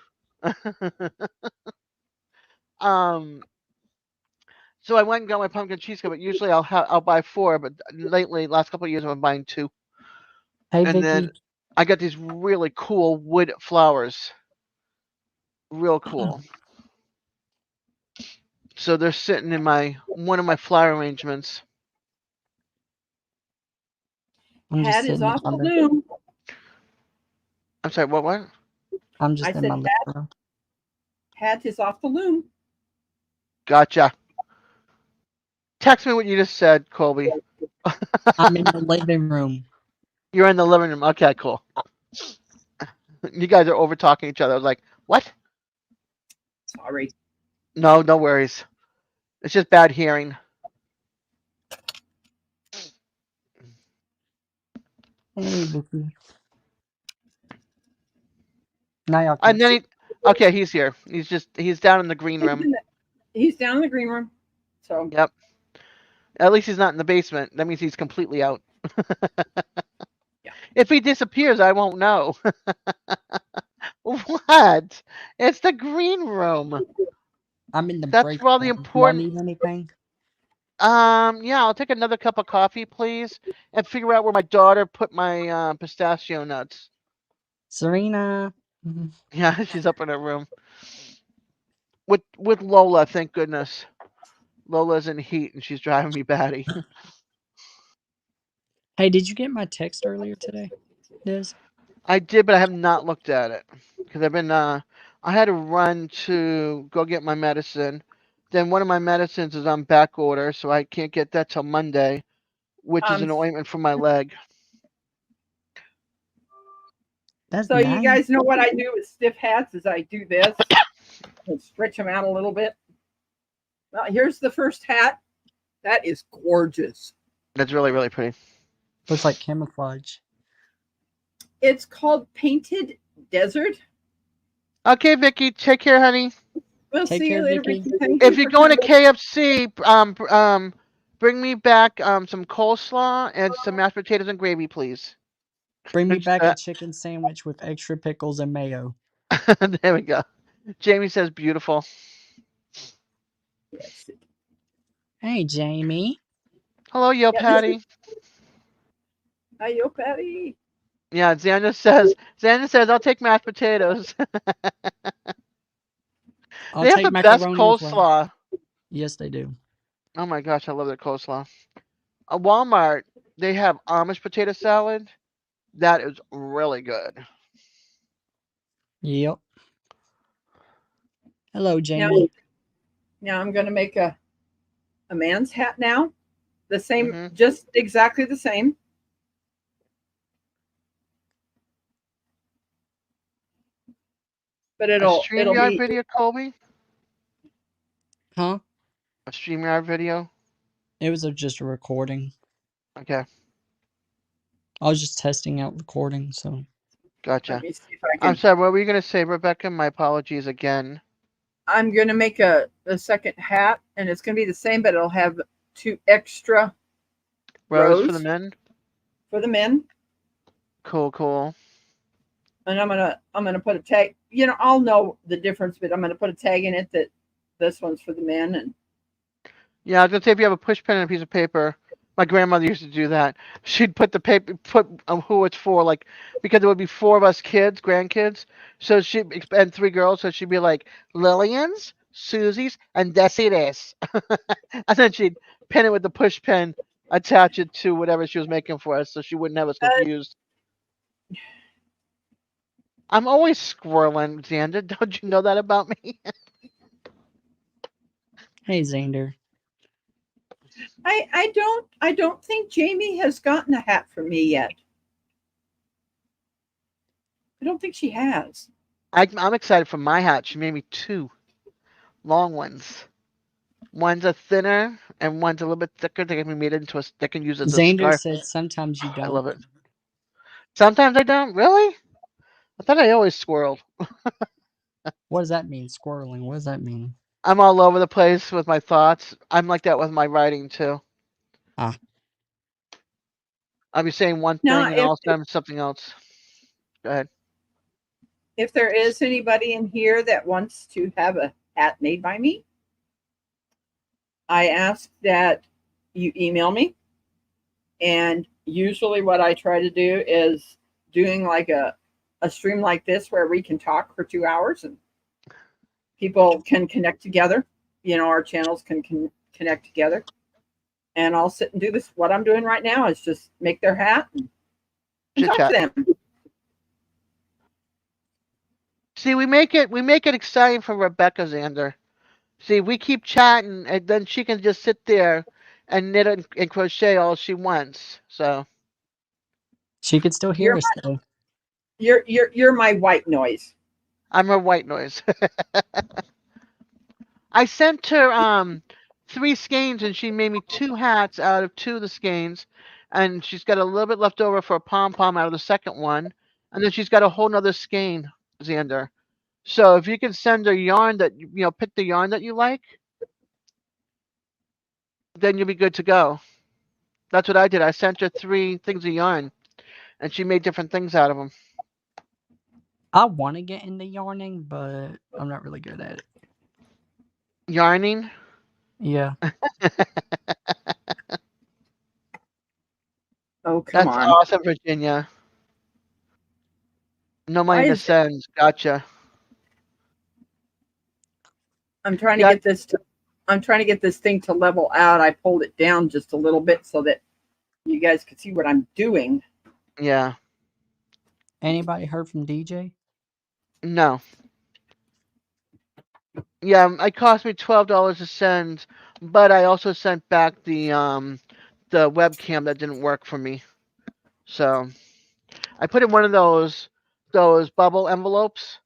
So I went and got my pumpkin cheesecake, but usually I'll buy 4, but lately, last couple of years, I've been buying 2. Hey, And then Vicky. I got these really cool wood flowers. Real cool. So they're sitting in one of my flower arrangements. I'm Hat just is sitting in off my the living loom. I'm sorry, what? I'm I just in said my living room. hat is off the loom. Gotcha. Text me what you just said, Colby. I'm in the living room. You're in the living room. Okay, cool. You guys are over talking each other. I was like, what? Sorry. No, no worries. It's just bad hearing. Hey, Vicky. Now y'all And can't then see. okay, he's here. He's down in the green room. He's down in the green room. So Yep. At least he's not in the basement. That means he's completely out. Yeah. If he disappears, I won't know. What? It's the green room. I'm in the That's break for all the room. Y'all important. need anything? Yeah, I'll take another cup of coffee, please, and figure out where my daughter put my pistachio nuts. Serena. Mhm. Yeah, she's up in her room with Lola. Thank goodness. Lola's in heat and she's driving me batty. Hey, did you get my text earlier today, Diz? I did, but I have not looked at it because I've been. I had to run to go get my medicine. Then one of my medicines is on back order, so I can't get that till Monday, which is an ointment for my leg. That's so you nice. guys know what I do with stiff hats is I do this and stretch them out a little bit. Well, here's the first hat. That is gorgeous. That's really, really pretty. Looks like camouflage. It's called Painted Desert. Okay, Vicky, take care, honey. We'll Take see care, you later, Vicky. Vicky. Thank If you you're for going to coming. KFC, bring me back some coleslaw and some mashed potatoes and gravy, please. Bring me back a chicken sandwich with extra pickles and mayo. There we go. Jamie says beautiful. Yes. Hey, Jamie. Hello, Yo Yeah, Patty. Hi, yo, Patty. Yeah, Xander says I'll take mashed potatoes. I'll They have take the best macaroni as well. coleslaw. Yes, they do. Oh my gosh, I love their coleslaw. At Walmart, they have Amish potato salad. That is really good. Yep. Hello, Now, Jamie. now I'm going to make a man's hat now. The same, Mhm. just exactly the same. But A it'll StreamYard be video, Colby? Huh? A StreamYard video? It was just a recording. Okay, I was just testing out recording, so. let gotcha. me see if I I'm can. sorry, what were you going to say, Rebecca? My apologies again. I'm going to make a second hat, and it's going to be the same, but it'll have 2 extra Rose for rows the men? for the men. Cool, cool. And I'm gonna put a tag. You know, I'll know the difference, but I'm gonna put a tag in it that this one's for the men, and Yeah, I was gonna say if you have a push pin and a piece of paper, my grandmother used to do that. She'd put the paper, put who it's for, like because there would be four of us kids, grandkids. So she and three girls, so she'd be like Lillian's, Susie's, and Desidee's, and then she'd pin it with the push pin, attach it to whatever she was making for us, so she wouldn't have us confused. I'm always squirreling, Xander. Don't you know that about me? Hey, Xander. I don't think Jamie has gotten a hat from me yet. I don't think she has. I'm excited for my hat. She made me two long ones. One's a thinner and one's a little bit thicker. They can be made into a. They can use as a Xander scarf. said sometimes you I don't. love it. Sometimes I don't. Really? I thought I always squirreled. What does that mean? Squirreling. What does that mean? I'm all over the place with my thoughts. I'm like that with my writing too. Ah. I'll be saying one Now, thing and all of a sudden something else. Go ahead. if there is anybody in here that wants to have a hat made by me, I ask that you email me. And usually what I try to do is doing like a stream like this where we can talk for 2 hours and people can connect together. You know, our channels can connect together. And I'll sit and do this. What I'm doing right now is just make their hat and talk to them. See, we make it exciting for Rebecca, Xander. See, we keep chatting, and then she can just sit there and knit and crochet all she wants. So She could still hear us though. You're my white noise. I'm her white noise. I sent her 3 skeins, and she made me 2 hats out of 2 of the skeins, and she's got a little bit left over for a pom pom out of the second one, and then she's got a whole nother skein, Xander. So if you can send her yarn that pick the yarn that you like, then you'll be good to go. That's what I did. I sent her 3 things of yarn, and she made different things out of them. I want to get into yarning, but I'm not really good at it. Yarning? Yeah. Oh, come That's on. awesome, Virginia. No money to send. Gotcha. I'm trying to get this I'm trying to get this thing to level out. I pulled it down just a little bit so that you guys could see what I'm doing. Yeah. Anybody heard from DJ? No. Yeah, it cost me $12 to send, but I also sent back the webcam that didn't work for me. So I put in one of those bubble envelopes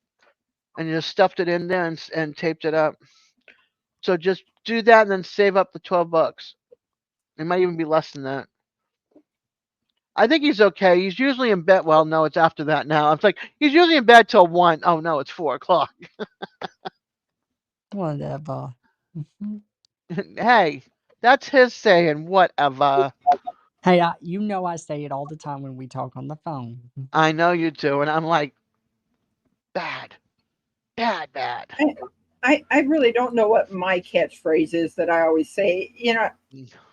and just stuffed it in there and taped it up. So just do that and then save up the $12. It might even be less than that. I think he's okay. He's usually in bed. Well, no, it's after that now. It's like he's usually in bed till 1. Oh no, it's 4 o'clock. Whatever. Hey, that's his saying. Whatever. Hey, you know I say it all the time when we talk on the phone. I know you do, and I'm like, bad. I really don't know what my catchphrase is that I always say. You know,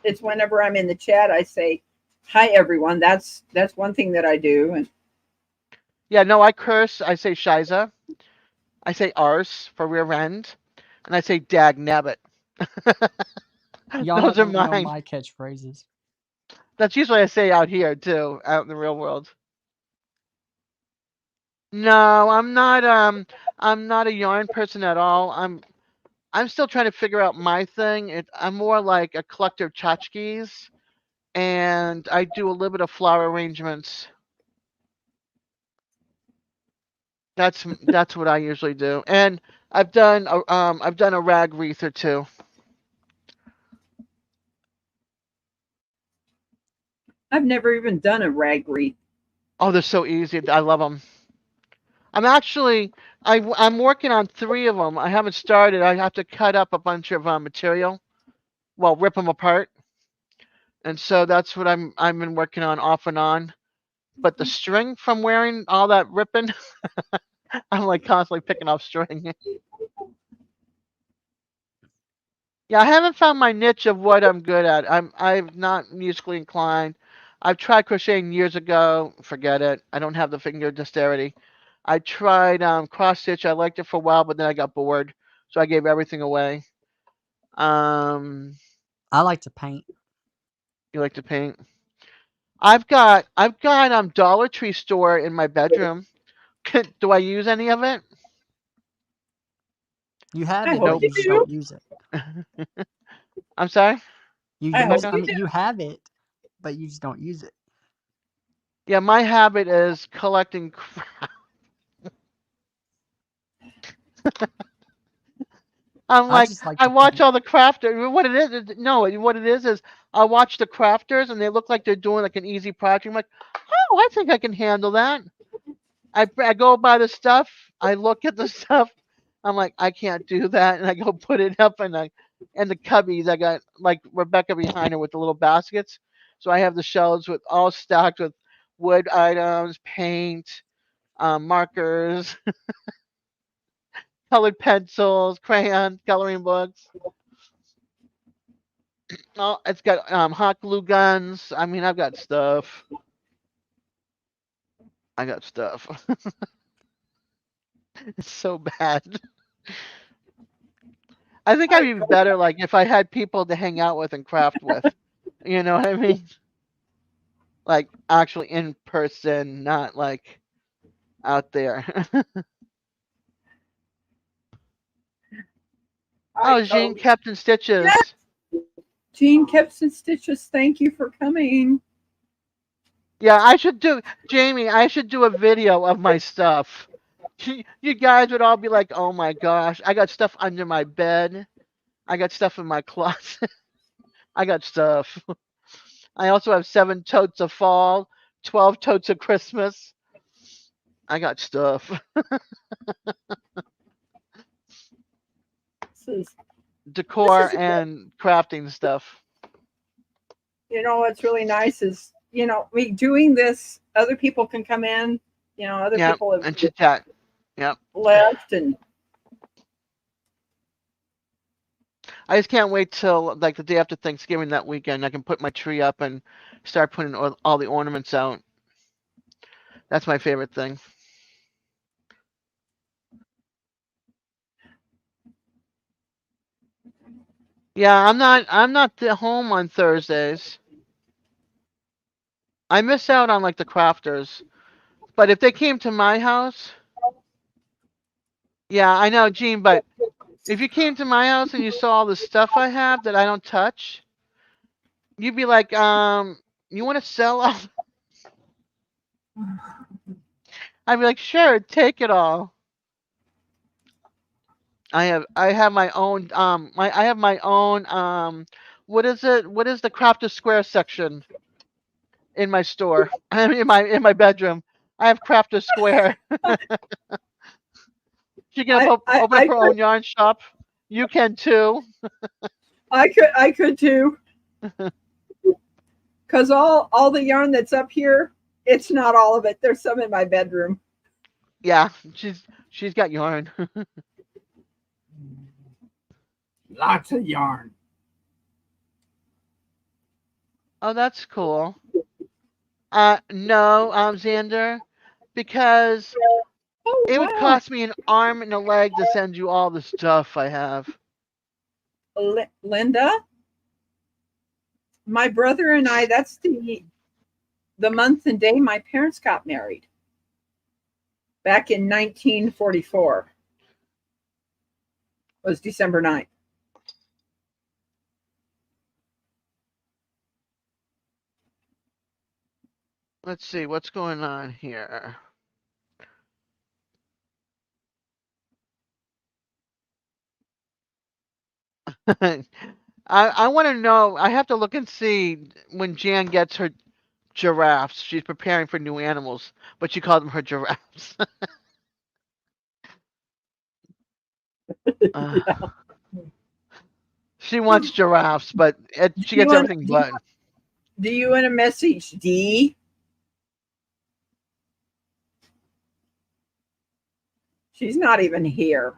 it's whenever I'm in the chat, I say, "Hi, everyone." That's one thing that I do. And yeah, no, I curse. I say shiza. I say arse for rear end, and I say dag nabbit. Y'all Those are don't know mine. my catchphrases. That's usually I say out here too, out in the real world. No, I'm not. I'm not a yarn person at all. I'm still trying to figure out my thing. I'm more like a collector of tchotchkes, and I do a little bit of flower arrangements. That's what I usually do, and I've done a rag wreath or 2. I've never even done a rag wreath. Oh, they're so easy. I love them. I'm working on 3 of them. I haven't started. I have to cut up a bunch of material. Well, rip them apart, and so that's what I've been working on off and on. But the string from wearing all that ripping, I'm like constantly picking off string. Yeah, I haven't found my niche of what I'm good at. I'm not musically inclined. I've tried crocheting years ago. Forget it. I don't have the finger dexterity. I tried cross stitch. I liked it for a while, but then I got bored, so I gave everything away. Um, I like to paint. you like to paint? I've got Dollar Tree store in my bedroom. Do I use any of it? You have I it, hope but Nope. you you just do. don't use it. I'm sorry, You I hope use. I Rebecca. you mean, do. you have it, but you just don't use it. Yeah, my habit is collecting. I'm I like, just like I to watch paint. all the crafters. What it no, what it is I watch the crafters and they look like they're doing like an easy project. I'm like, oh, I think I can handle that. I go buy the stuff. I look at the stuff. I'm like, I can't do that, and I go put it up in the cubbies. I got like Rebecca behind her with the little baskets. So I have the shelves with all stacked with wood items, paint, markers, colored pencils, crayons, coloring books. Oh, it's got hot glue guns. I mean, I've got stuff. I got stuff. It's so bad. I think I'd I, be better like if I had people to hang out with and craft with. You know what I mean? Like actually in person, not like out there. Oh, I Jean oh, kept in yes, stitches. Jean Kips and Stitches. Thank you for coming. Yeah, I should do Jamie. I should do a video of my stuff. You guys would all be like, "Oh my gosh, I got stuff under my bed. I got stuff in my closet. I got stuff." I also have 7 totes of fall, 12 totes of Christmas. I got stuff. This is this Decor is and crafting stuff. what's really nice is me doing this. Other people can come in. Other Yep, people have and chit chat. Yep. left, and I just can't wait till like the day after Thanksgiving that weekend. I can put my tree up and start putting all the ornaments out. That's my favorite thing. Yeah, I'm not at home on Thursdays. I miss out on like the crafters. But if they came to my house, yeah, I know, Gene, but if you came to my house and you saw all the stuff I have that I don't touch, you'd be like, you want to sell all? I'd be like, sure, take it all. I have my own I have my own what is it? What is the Crafted Square section in my store? In my bedroom. I have Crafted Square. She can I I open up I her could own yarn shop. You can too. I could too, because all the yarn that's up here, it's not all of it. There's some in my bedroom. Yeah, she's got yarn. Lots of yarn. Oh, that's cool. No, Xander, because Oh it would wow, cost me an arm and a leg to send you all the stuff I have. Linda, my brother and I. That's the month and day my parents got married back in 1944. Was December 9th. Let's see what's going on here. I want to know. I have to look and see when Jan gets her giraffes. She's preparing for new animals, but she called them her giraffes. Uh, Yeah. she wants giraffes, but she Do you gets want everything but. do you want a message, D? She's not even here.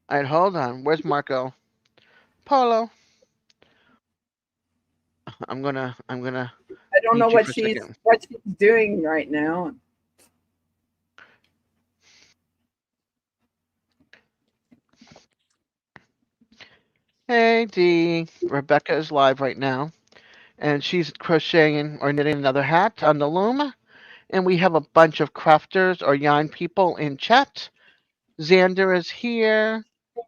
All right, hold on. Where's Marco? Polo. I'm gonna I don't know mute you what for a she's second. doing right now. Hey Dee, Rebecca is live right now, and she's crocheting or knitting another hat on the loom. And we have a bunch of crafters or yarn people in chat. Xander is here.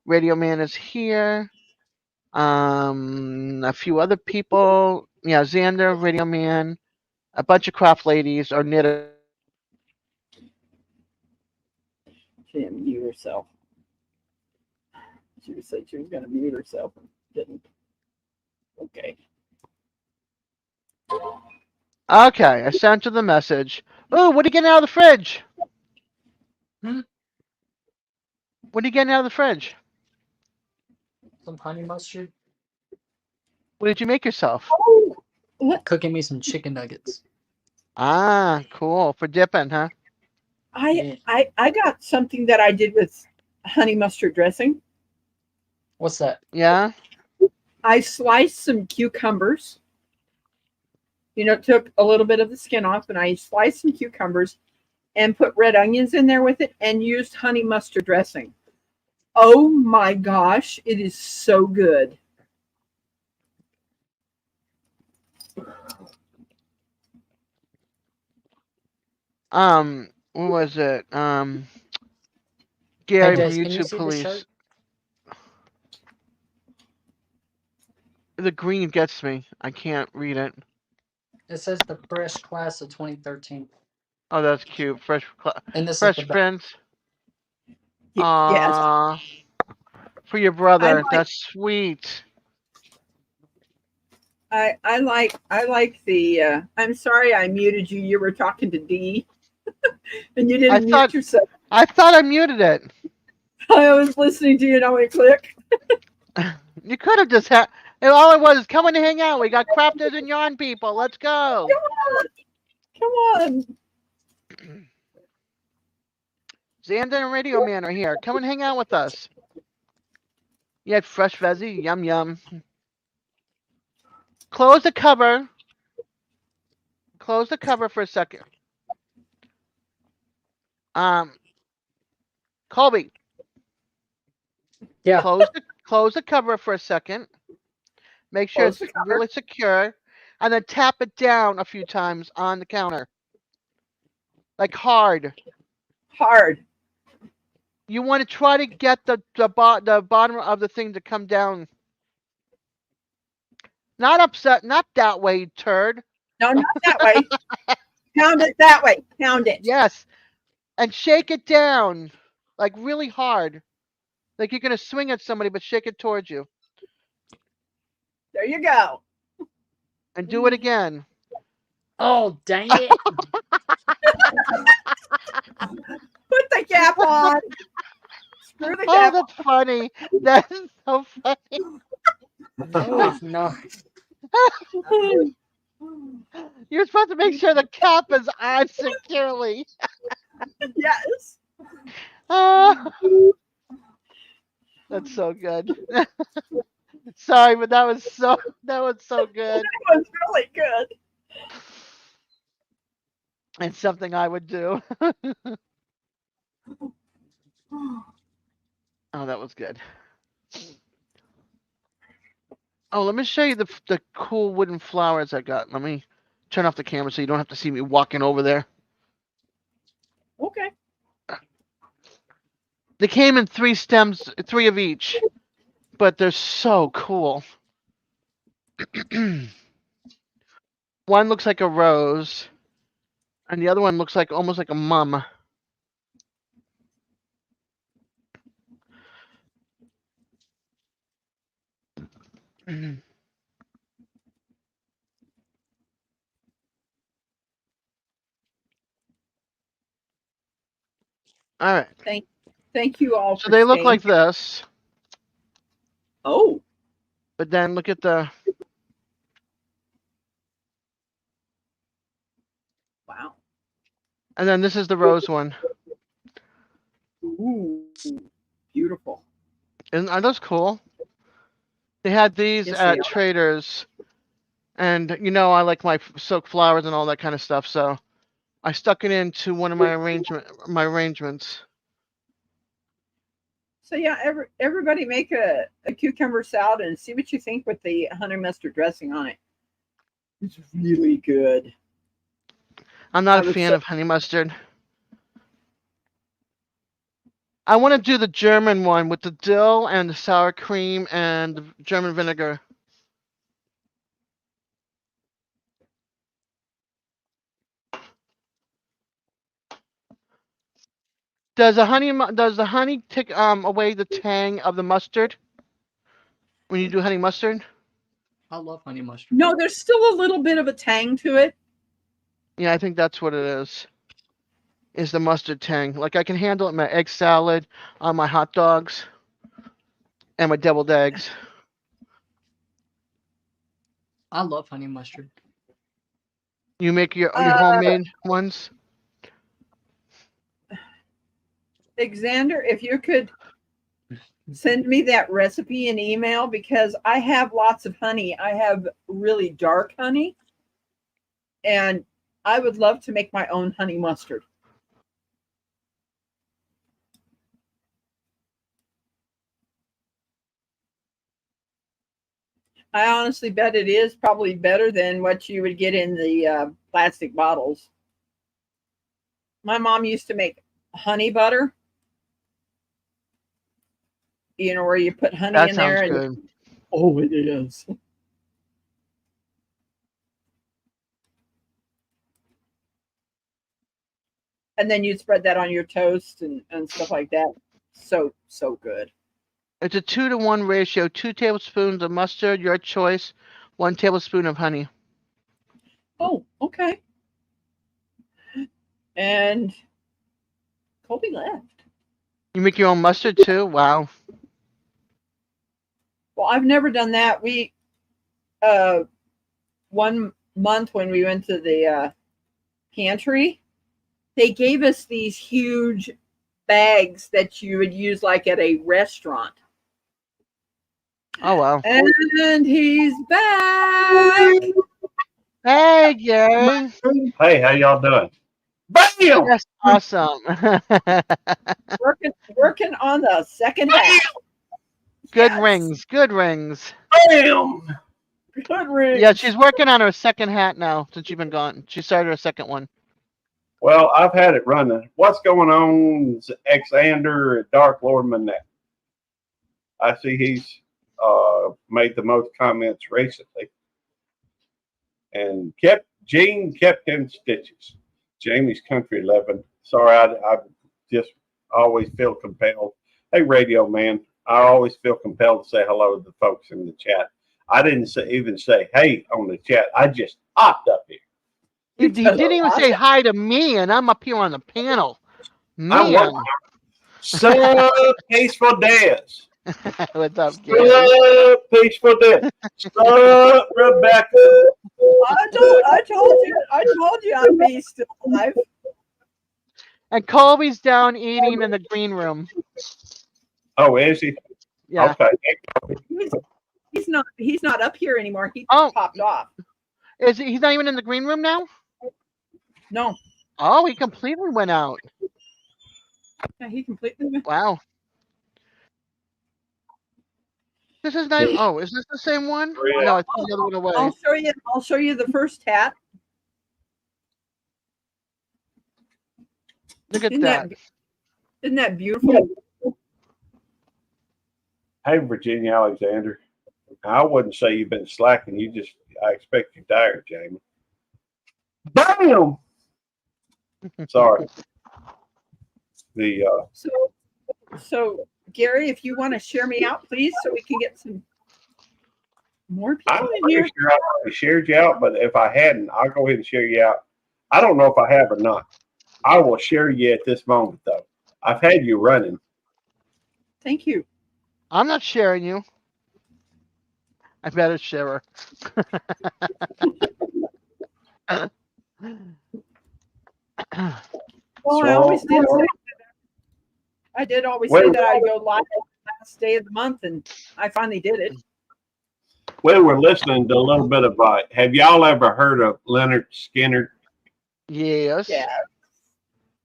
Radio Man is here. A few other people. Yeah, Xander, Radio Man, a bunch of craft ladies or knitters. She didn't mute herself. She said she was going to mute herself and didn't. Okay. Okay, I sent her the message. Oh, what are you getting out of the fridge? Hmm? What are you getting out of the fridge? Some honey mustard. What did you make yourself? Oh, Cooking me some chicken nuggets. Ah, cool. For dipping, huh? Yeah. I got something that I did with honey mustard dressing. What's that? Yeah? I sliced some cucumbers. Took a little bit of the skin off, and I sliced some cucumbers and put red onions in there with it and used honey mustard dressing. Oh my gosh, it is so good. What was it? Hey, Gary from Des, can you YouTube see the shirt? Police. The green gets me. I can't read it. It says the fresh class of 2013. Oh, that's cute. And this is the Fresh back. Prince. Yes, For your I brother. like That's sweet. I like the. I'm sorry I muted you. You were talking to Dee, and you didn't mute yourself. I thought I muted it. I was listening to you, and I went click. You could have just had. All it was is come and hang out. We got crafters and yarn people. Let's go. Come on. Xander and Radio Man are here. Come and hang out with us. You had fresh veggie. Yum yum. Close the cover. Close the cover for a second. Colby. Yeah. Close the cover for a second. Make sure Close it's the cover. really secure, and then tap it down a few times on the counter, like hard. Hard. You want to try to get the bottom of the thing to come down. Not upset. Not that way, turd. No, not that way. Pound it that way. Pound it. Yes, and shake it down, like really hard, like you're gonna swing at somebody, but shake it towards you, There you go. and do it again. Oh, dang it. Put the cap on. Screw the Oh, cap. that's funny. That's so funny. No, it's not. On. You're supposed to make sure the cap is on securely. Yes. Oh, that's so good. Sorry, but that was so good. That was really good. It's something I would do. Oh, that was good. Oh, let me show you the cool wooden flowers I got. Let me turn off the camera so you don't have to see me walking over there. Okay. They came in 3 stems, 3 of each, but they're so cool. One looks like a rose, and the other one looks like almost like a mum. All right. Thank you all. So for they look staying. like this, Oh, but then look at the. wow. And then this is the rose one. Ooh, beautiful. Aren't those cool? They had these Yes, they at are. Traders, and I like my silk flowers and all that kind of stuff. So I stuck it into one of my arrangements. So yeah, everybody make a cucumber salad and see what you think with the honey mustard dressing on it. It's really good. I'm not I a would fan say of honey mustard. I want to do the German one with the dill and the sour cream and the German vinegar. Does the honey take away the tang of the mustard when you do honey mustard? I love honey mustard. no, there's still a little bit of a tang to it. Yeah, I think that's what it is. Is the mustard tang. Like I can handle it in my egg salad, on my hot dogs, and my deviled eggs. I love honey mustard. You make your Uh, homemade ones? Xander, if you could send me that recipe in email because I have lots of honey. I have really dark honey, and I would love to make my own honey mustard. I honestly bet it is probably better than what you would get in the plastic bottles. My mom used to make honey butter, where you put honey That in sounds there. And good. oh, it is. And then you'd spread that on your toast and stuff like that. So good. It's a 2-to-1 ratio. 2 tablespoons of mustard, your choice. 1 tablespoon of honey. Oh, okay. And Colby left. You make your own mustard too? Wow. Well, I've never done that. We, one month when we went to the pantry, they gave us these huge bags that you would use like at a restaurant. Oh wow. And he's back. Hey, Gary. Hey, how y'all doing? Bam! That's awesome. Working on the second half. Good Yes. rings. Good rings. Bam! Good ring. Yeah, she's working on her second hat now since you've been gone. She started her second one. Well, I've had it running. What's going on, Xander at Dark Lord Manette? I see he's made the most comments recently. And Gene kept him stitches. Jamie's Country 11. Sorry, I just always feel compelled. Hey, radio man, I always feel compelled to say hello to the folks in the chat. I didn't even say hey on the chat. I just hopped up here. He didn't even say hi to me, and I'm up here on the panel. Man. Sup, Peaceful Dez. What's up, Gary? Sup, Peaceful Dez. Sup, Rebecca. I told you I'd be still alive. And Colby's down eating in the green room. Oh, is he? Yeah. Okay. He's not up here anymore. He Oh. popped off. He's not even in the green room now? No. Oh, he completely went out. Yeah, he completely. Wow. This is not. Oh, is this the same one? No, I threw the other one away. I'll show you the first hat. Look at that. Isn't that beautiful? Hey, Virginia Alexander. I wouldn't say you've been slacking. I expect you're tired, Jamie. Bam! Sorry. So Gary, if you want to share me out, please, so we can get some more I'm people in pretty here. sure I already shared you out, but if I hadn't, I'll go ahead and share you out. I don't know if I have or not. I will share you at this moment, though. I've had you running. Thank you. I'm not sharing you. I better share her. Well, I did always say that I'd go live the last day of the month, and I finally did it. we were listening to a little bit of. Have y'all ever heard of Leonard Skinner? Yes. Yeah.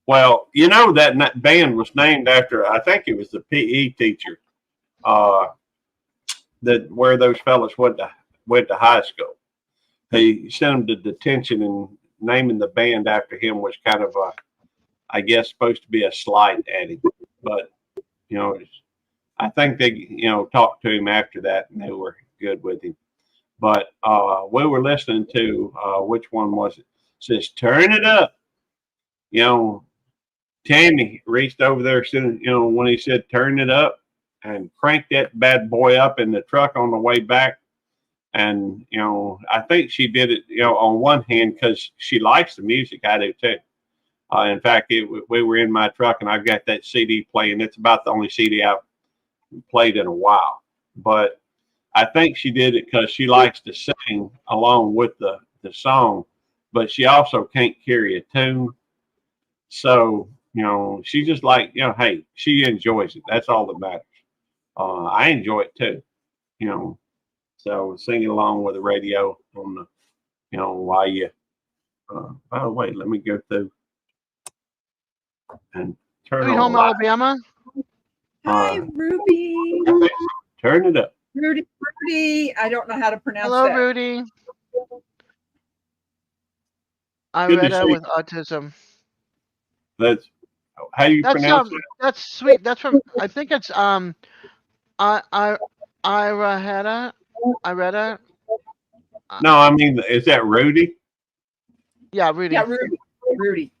Well, you know that band was named after, I think it was the PE teacher, that where those fellas went to high school. They sent him to detention, and naming the band after him was kind of I guess supposed to be a slight at him. But I think they talked to him after that, and they were good with him. But we were listening to which one was it? It says "Turn It Up." Tammy reached over there soon, when he said "turn it up," and cranked that bad boy up in the truck on the way back. And I think she did it, on one hand because she likes the music. I do too. In fact, we were in my truck and I've got that CD playing. It's about the only CD I've played in a while. But I think she did it because she likes to sing along with the song, but she also can't carry a tune. So, she just like, hey, she enjoys it. That's all that matters. I enjoy it too, so singing along with the radio on the, while you, by the way, let me go through and turn Sweet on Home the light. Alabama. Hi, Ruby. Turn it up. Rudy. I don't know how to pronounce Hello, that. Rudy. I Good to read see her you. with autism. That's how you That's pronounce it. that's sweet. That's from I think it's I read her. No, I mean, is that Rudy? Yeah, Rudy. Yeah, Rudy.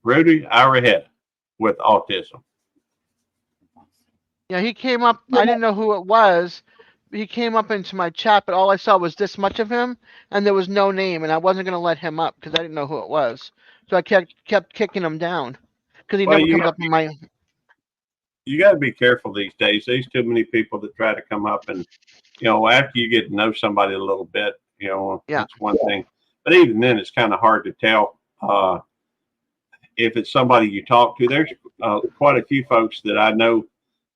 Rudy Araheta with autism. Yeah, he came up. I didn't know who it was. He came up into my chat, but all I saw was this much of him, and there was no name, and I wasn't gonna let him up because I didn't know who it was. So I kept kicking him down because he Well, never comes up in my. You got to be careful these days. There's too many people that try to come up and, after you get to know somebody a little bit, Yeah. that's one thing. But even then, it's kind of hard to tell if it's somebody you talk to. There's quite a few folks that I know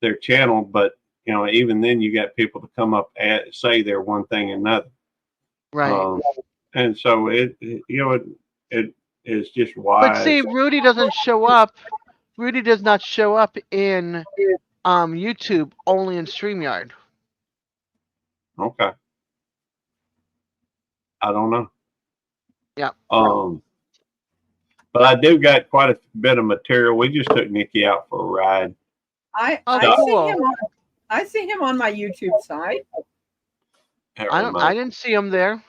their channel, but even then, you got people to come up and say they're one thing and another. Right. And so it is just wise. But see, Rudy doesn't show up. Rudy does not show up in YouTube, only in StreamYard. Okay. I don't know. Yeah. But I do got quite a bit of material. We just took Nikki out for a ride. I cool. see him on my YouTube side. I didn't see him there.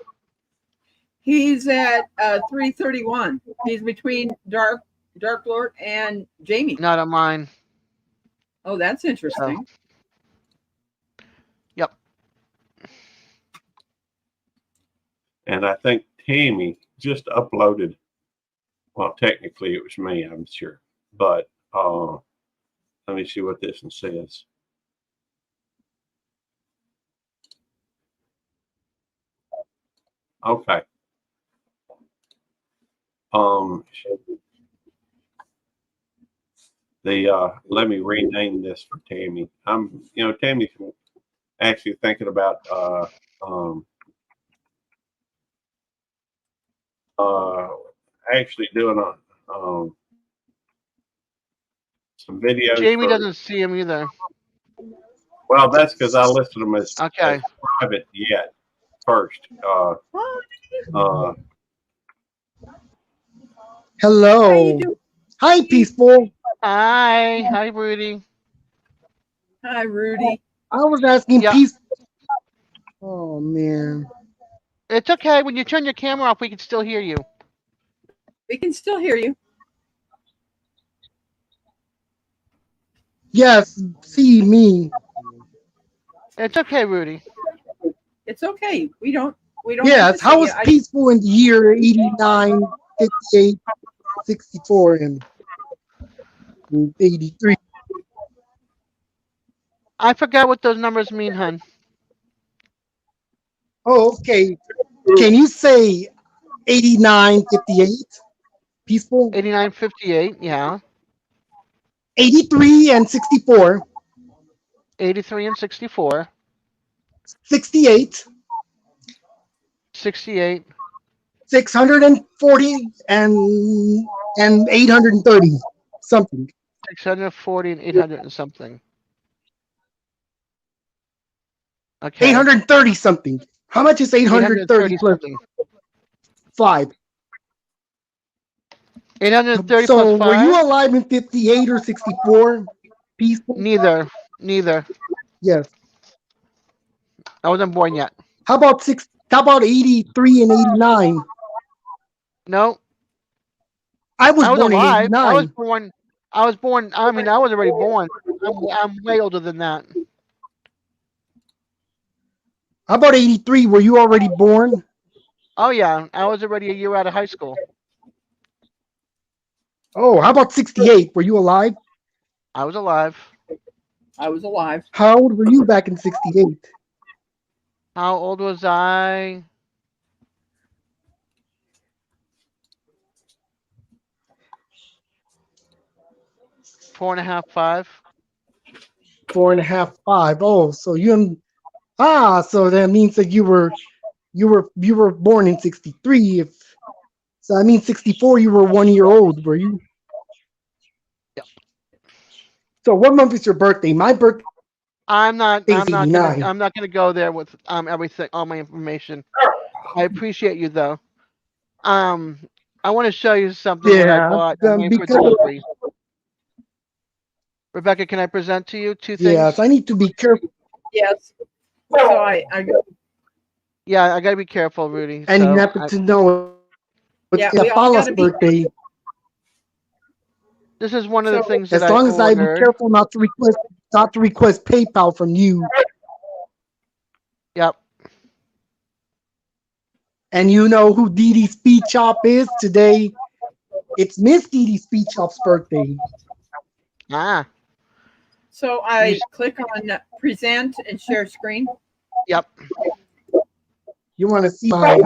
He's at 331. He's between Dark Lord and Jamie. Not on mine. Oh, that's interesting. Yep. And I think Tammy just uploaded. Well, technically it was me, I'm sure. But let me see what this one says. Okay. Let me rename this for Tammy. Tammy's actually thinking about actually doing some videos. Jamie doesn't see him either. Well, that's because I listed them as private yet first. Hello. Hi, Peaceful. Hi, Rudy. Hi, Rudy. I was asking Yeah. Peaceful. Oh, man. It's okay. When you turn your camera off, we can still hear you. We can still hear you. Yes, see me. It's okay, Rudy. It's okay. We don't. Yes, how was Peaceful in the year 89, 58, 64, and 83? I forgot what those numbers mean, hon. Oh, okay. Can you say 89, 58? Peaceful? 89, 58, yeah. 83 and 64. 83 and 64. 68, 68, 640, and 830 something. 640, and 800 and something. Okay. 830 something. How much is 830 plus something. 5? 830 So plus 5? were you alive in 58 or 64? Peaceful? Neither. Yes. I wasn't born yet. How about 83 and 89? No. I was born in alive. 89. I was born. I mean, I was already born. I'm way older than that. How about 83? Were you already born? Oh yeah, I was already a year out of high school. Oh, how about 68? Were you alive? I was alive. I was alive. How old were you back in 68? How old was I? Four and a half, 5. 4.5, 5. Oh, so so that means that you were born in 63. So I mean 64, you were 1 year old, were you? Yep. So what month is your birthday? My birthday I'm not is 89. I'm not gonna go there with everything, all my information. I appreciate you though. I want to show you something what I bought for delivery. Rebecca, can I present to you 2 things? Yes, I need to be careful. Yes. So I Yeah, I gotta be careful, Rudy. And so you happen to know it's we all Paula's gotta be birthday. This is one of the So- things As that long I as I be ordered. careful not to request PayPal from you. Yep. And you know who Dee Dee Speed Shop is today? It's Miss Dee Dee Speed Shop's birthday. Ah. So I click on present and share screen. Yep. You want to see my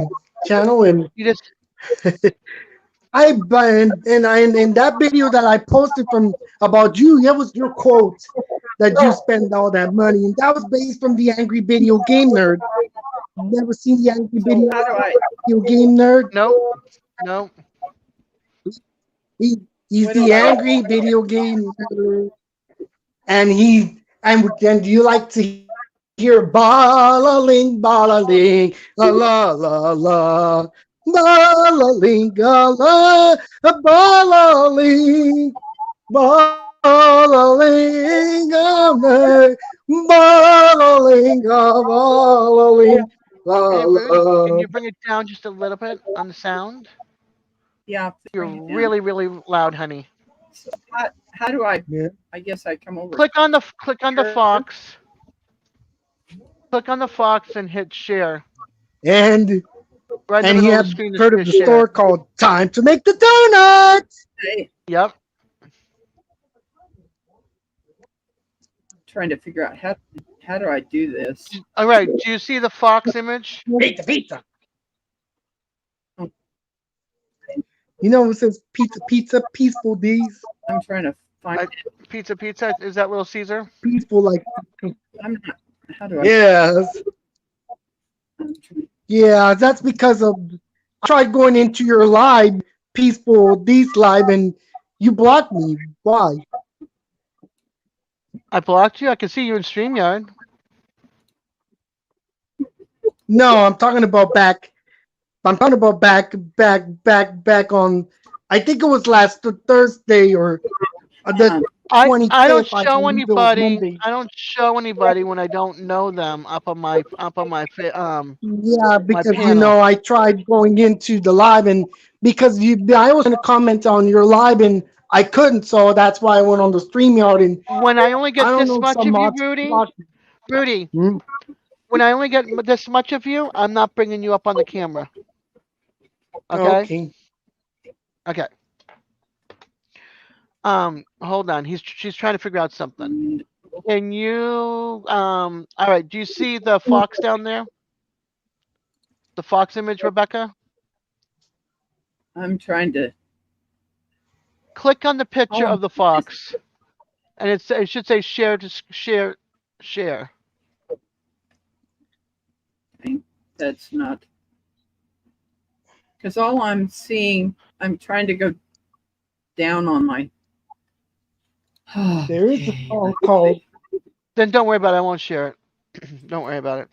channel? And You just in that video that I posted from about you, that was your quote that you spend all that money, and that was based from the Angry Video Game Nerd. You never seen the Angry So how do I? Video Game Nerd? no. He's What do the I- Angry Video Game Nerd, and do you like to hear balaling, balaling, la la la la, balaling, la, balaling, balaling, balaling, balaling, la Hey, Rudy, can la. you bring it down just a little bit on the sound? Yeah. You're bring it down. really, really loud, honey. So how do I? Yeah. I guess I come over. Click on the fox. Click on the fox and hit share. And Right in the you middle of have the screen. heard of the share. store called Time to Make the Donuts. Hey, Yep. trying to figure out how do I do this? All right. Do you see the fox image? Pizza. You know, it says pizza, peaceful days. I'm trying to find. Pizza. Is that Little Caesar? Peaceful, like. I'm not. How do I? Yes. Yeah, that's because of. I tried going into your live, Peaceful Days live, and you blocked me. Why? I blocked you. I can see you in StreamYard. No, I'm talking about back. I'm talking about back on. I think it was last Thursday or the 25th. I don't show believe it was anybody. Monday. I don't show anybody when I don't know them up on my Yeah, because panel. I tried going into the live, and because I was going to comment on your live and I couldn't, so that's why I went on the StreamYard. And when I only get this much of you, mods Rudy, Hmm? when I only get this much of you, I'm not bringing you up on the camera. Okay. Okay. Hold on. She's trying to figure out something. Can you all right, do you see the fox down there? The fox image, Rebecca? I'm trying to. Click on the picture of the fox. And it should say share to share. that's not. Because all I'm seeing, I'm trying to go down on my. There is a Okay, song let's called. see. Then don't worry about it. I won't share it. Don't worry about it.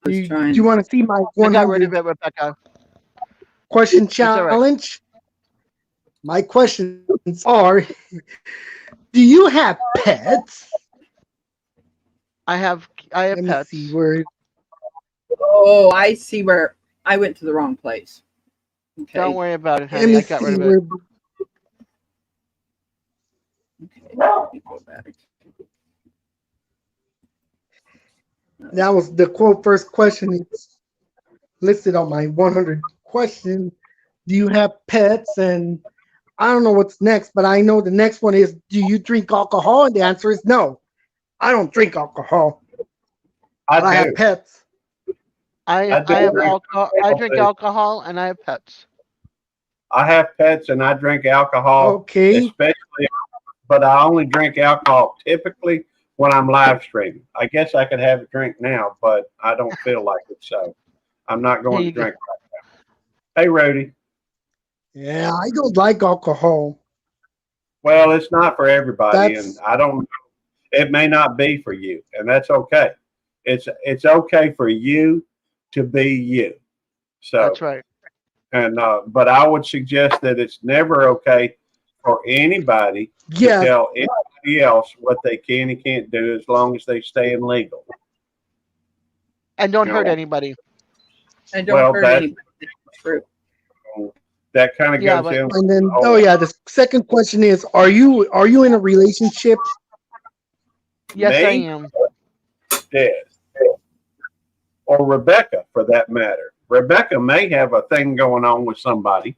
I was Do trying. you want to see my I got rid of 100 it, Rebecca. question It's all right. challenge? My questions are: do you have pets? I have Let me pets. see where. Oh, I see where I went to the wrong place. Okay. Don't worry about it, Let honey. me I got rid see of where. it. Okay, let me go back. That was the quote. First question. It's listed on my 100 question. Do you have pets? And I don't know what's next, but I know the next one is: do you drink alcohol? And the answer is no. I don't drink alcohol. But I I have do. pets. I I do have drink alcohol. I drink alcohol. alcohol, and I have pets. I have pets and I drink alcohol, Okay. especially, but I only drink alcohol typically when I'm live streaming. I guess I could have a drink now, but I don't feel like it, so I'm not Here going to you go. drink right now. Hey, Rody. Yeah, I don't like alcohol. Well, it's not for everybody, and That's I don't. It may not be for you, and that's okay. It's okay for you to be you. So, That's right. and but I would suggest that it's never okay for anybody to yeah. tell anybody else what they can and can't do as long as they stay in legal. And don't You hurt know, anybody. And don't well, hurt anybody. True. that kind of Yeah, goes but in. And then Oh, the second question is: are you in a relationship? yes, I me, am. Des, or Rebecca, for that matter. Rebecca may have a thing going on with somebody.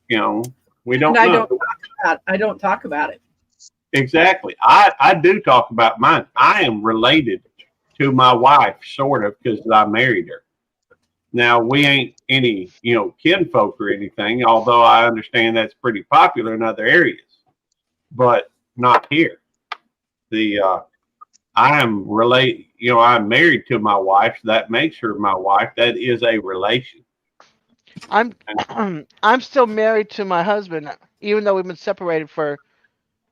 You know, we don't And I know. don't talk about. I don't talk about it. Exactly. I do talk about mine. I am related to my wife, sort of, because I married her. Now, we ain't any, kinfolk or anything, although I understand that's pretty popular in other areas, but not here. I am I'm married to my wife. So that makes her my wife. That is a relation. I'm I'm still married to my husband, even though we've been separated for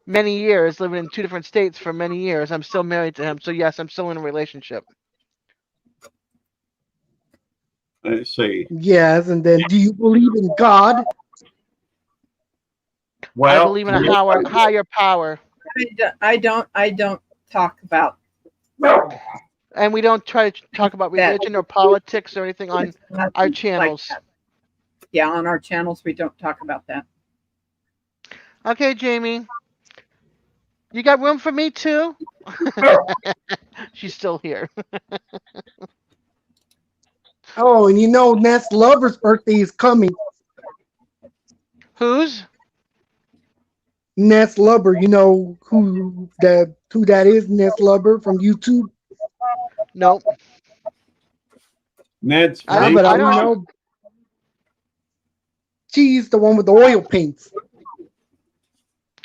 many years, living in two different states for many years. I'm still married to him. So yes, I'm still in a relationship. Let's see. Yes. And then, do you believe in God? I Well, believe in a higher power, I don't talk about and we don't try to talk about that. religion or politics or anything on It's nothing our like channels. that. Yeah, on our channels we don't talk about that. Okay, Jamie, you got room for me too? She's still here. Oh, and Ness Lover's birthday is coming. Whose? Ness Lover, you know who that is? Ness Lover from YouTube. Nope. Ned's I Yeah, don't. but I I don't. know she's the one with the oil paints.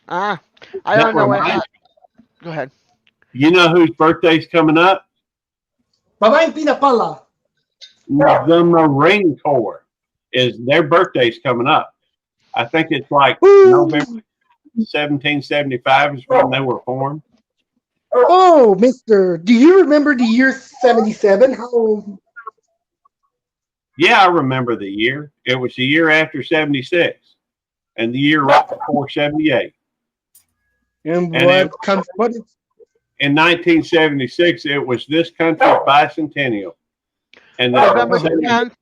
I that don't know what. reminds Go ahead. you know whose birthday's coming up? Babaeng Pinapala. The Marine Corps is their birthday's coming up. I think it's like Ooh. November 1775 is when they were formed. Oh, Mister, do you remember the year 77? How? Yeah, I remember the year. It was the year after 76 and the year right before 78. And And what comes? What is? in 1976, it was this country's bicentennial. And November Oh. 10th.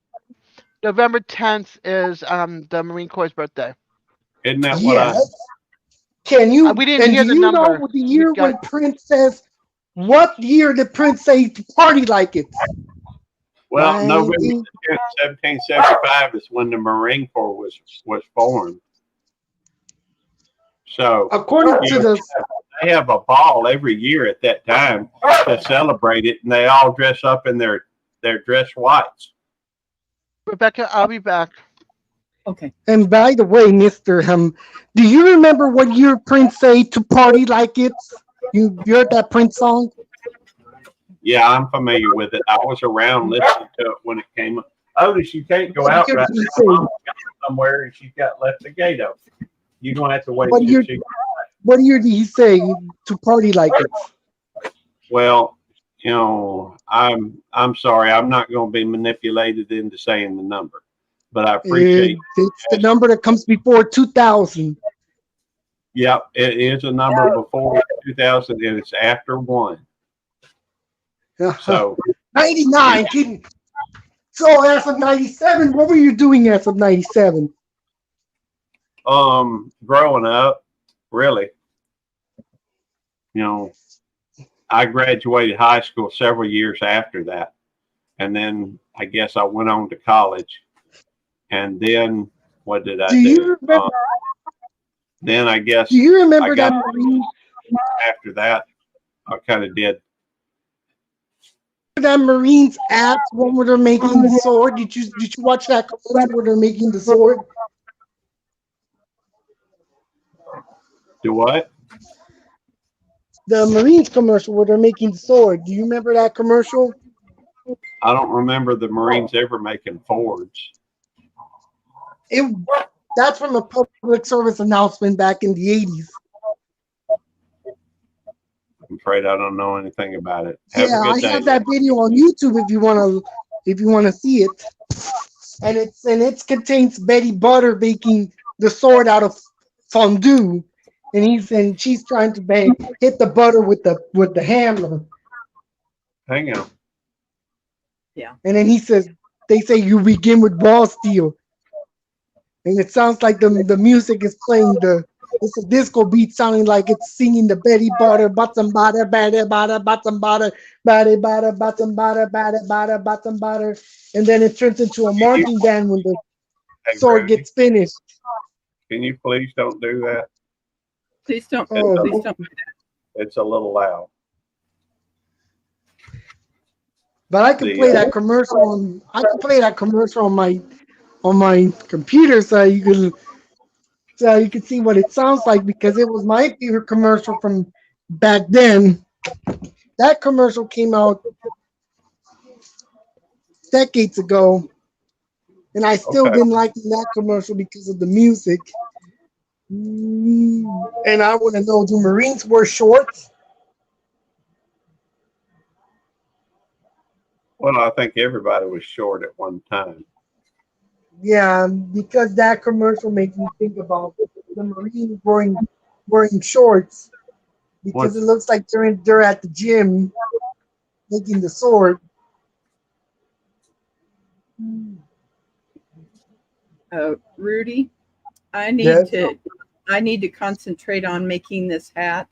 November 10th is the Marine Corps' birthday. isn't that what I? Yes. Can you? We didn't And hear do the you number. know the We year got when Prince says? What year did Prince say to party like it? Well, November 19 10th, 1775 is when the Marine Corps was formed. So According to the they have a ball every year at that time to celebrate it, and they all dress up in their dress whites. Rebecca. I'll be back. Okay. and by the way, Mister, do you remember what year Prince say to party like it? You heard that Prince song? Yeah, I'm familiar with it. I was around listening to it when it came up. Otis, you can't go What out year right did he now. say? Mom's gone somewhere and she's got left the gate open. You're gonna have to wait What till year? she. What year did he say to party like it? Well, I'm sorry. I'm not going to be manipulated into saying the number, but I appreciate. It's the number that comes before 2000. Yep, it is a number before 2000, and it's after 1. So 99. Kidding. So as of 97, what were you doing as of 97? growing up, really, I graduated high school several years after that, and then I guess I went on to college, and then what did I Do you remember? then I guess Do you remember I got that Marine? after that I kind of did. That Marines app one where they're making the sword? Did you watch that commercial where they're making the sword? Do what? The Marines commercial where they're making the sword. Do you remember that commercial? I don't remember the Marines ever making Fords. That's from a public service announcement back in the 80s. I'm afraid I don't know anything about it. Have Yeah, a I good day. have that video on YouTube if you wanna see it. And it contains Betty Butter making the sword out of fondue, and she's trying to hit the butter with the hammer. Hang on. And then they say you begin with ball steel, and it sounds like the music is playing it's a disco beat sounding like it's singing the Betty Butter, bottom butter, butter, butter, bottom butter, butter, butter, bottom butter, butter, butter, bottom butter, and then it turns into a marching band when the Hey, sword Brody, gets finished. can you please don't do that? Please don't. Oh. Please don't. It's a little loud. But I can play that commercial on my computer so you can see what it sounds like, because it was my favorite commercial from back then. That commercial came out decades ago, and I still been liking that commercial because of the music. And I want to know, do Marines wear shorts? Well, I think everybody was short at one time. Yeah, because that commercial makes me think about the Marines wearing shorts, because it looks like they're at the gym making the sword. Rudy, I need Yes. to concentrate on making this hat.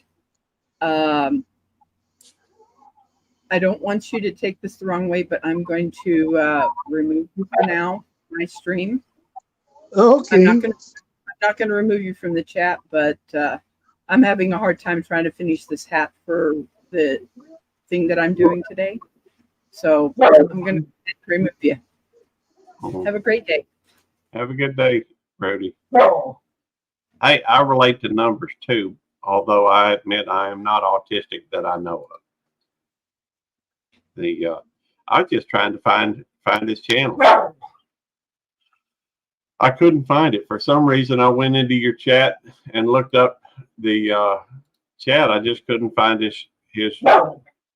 I don't want you to take this the wrong way, but I'm going to remove you for now, my stream. Okay. I'm not going to remove you from the chat, but I'm having a hard time trying to finish this hat for the thing that I'm doing today. So I'm going to remove you. Have a great day. Have a good day, Brody. I relate to numbers too, although I admit I am not autistic that I know of. I was just trying to find this channel. I couldn't find it. For some reason, I went into your chat and looked up the chat. I just couldn't find his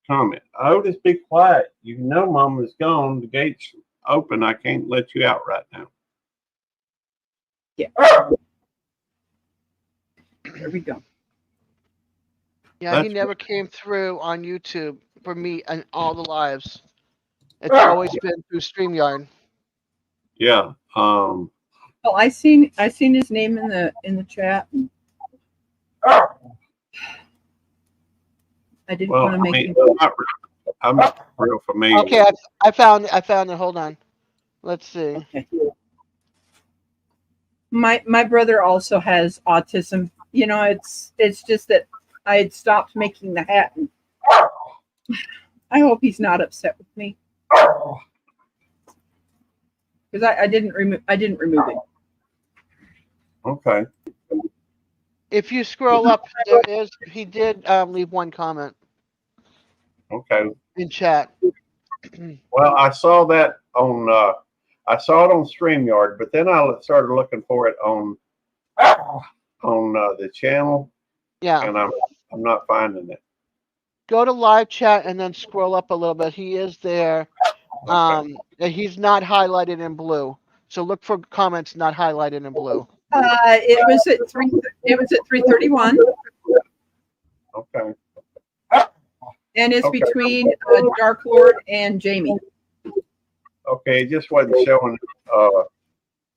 comment. Oh, just be quiet. You know Mama's gone. The gate's open. I can't let you out right now. Yeah. There we go. Yeah, he never came through on YouTube for me and all the lives. It's always been through StreamYard. Yeah. Well, I seen his name in the chat. I didn't want to make him. I'm not real familiar. Okay, I found it. Hold on. Let's see. Okay. My brother also has autism. It's just that I had stopped making the hat. I hope he's not upset with me, because I didn't remove it. Okay. If you scroll up, he did leave one comment. Okay. in chat. Well, I saw that on I saw it on StreamYard, but then I started looking for it on the channel, Yeah. and I'm not finding it. Go to live chat and then scroll up a little bit. He is there. And he's not highlighted in blue. So look for comments not highlighted in blue. It was at 3:31, Okay. and it's Okay. between Dark Lord and Jamie. Okay, it just wasn't showing.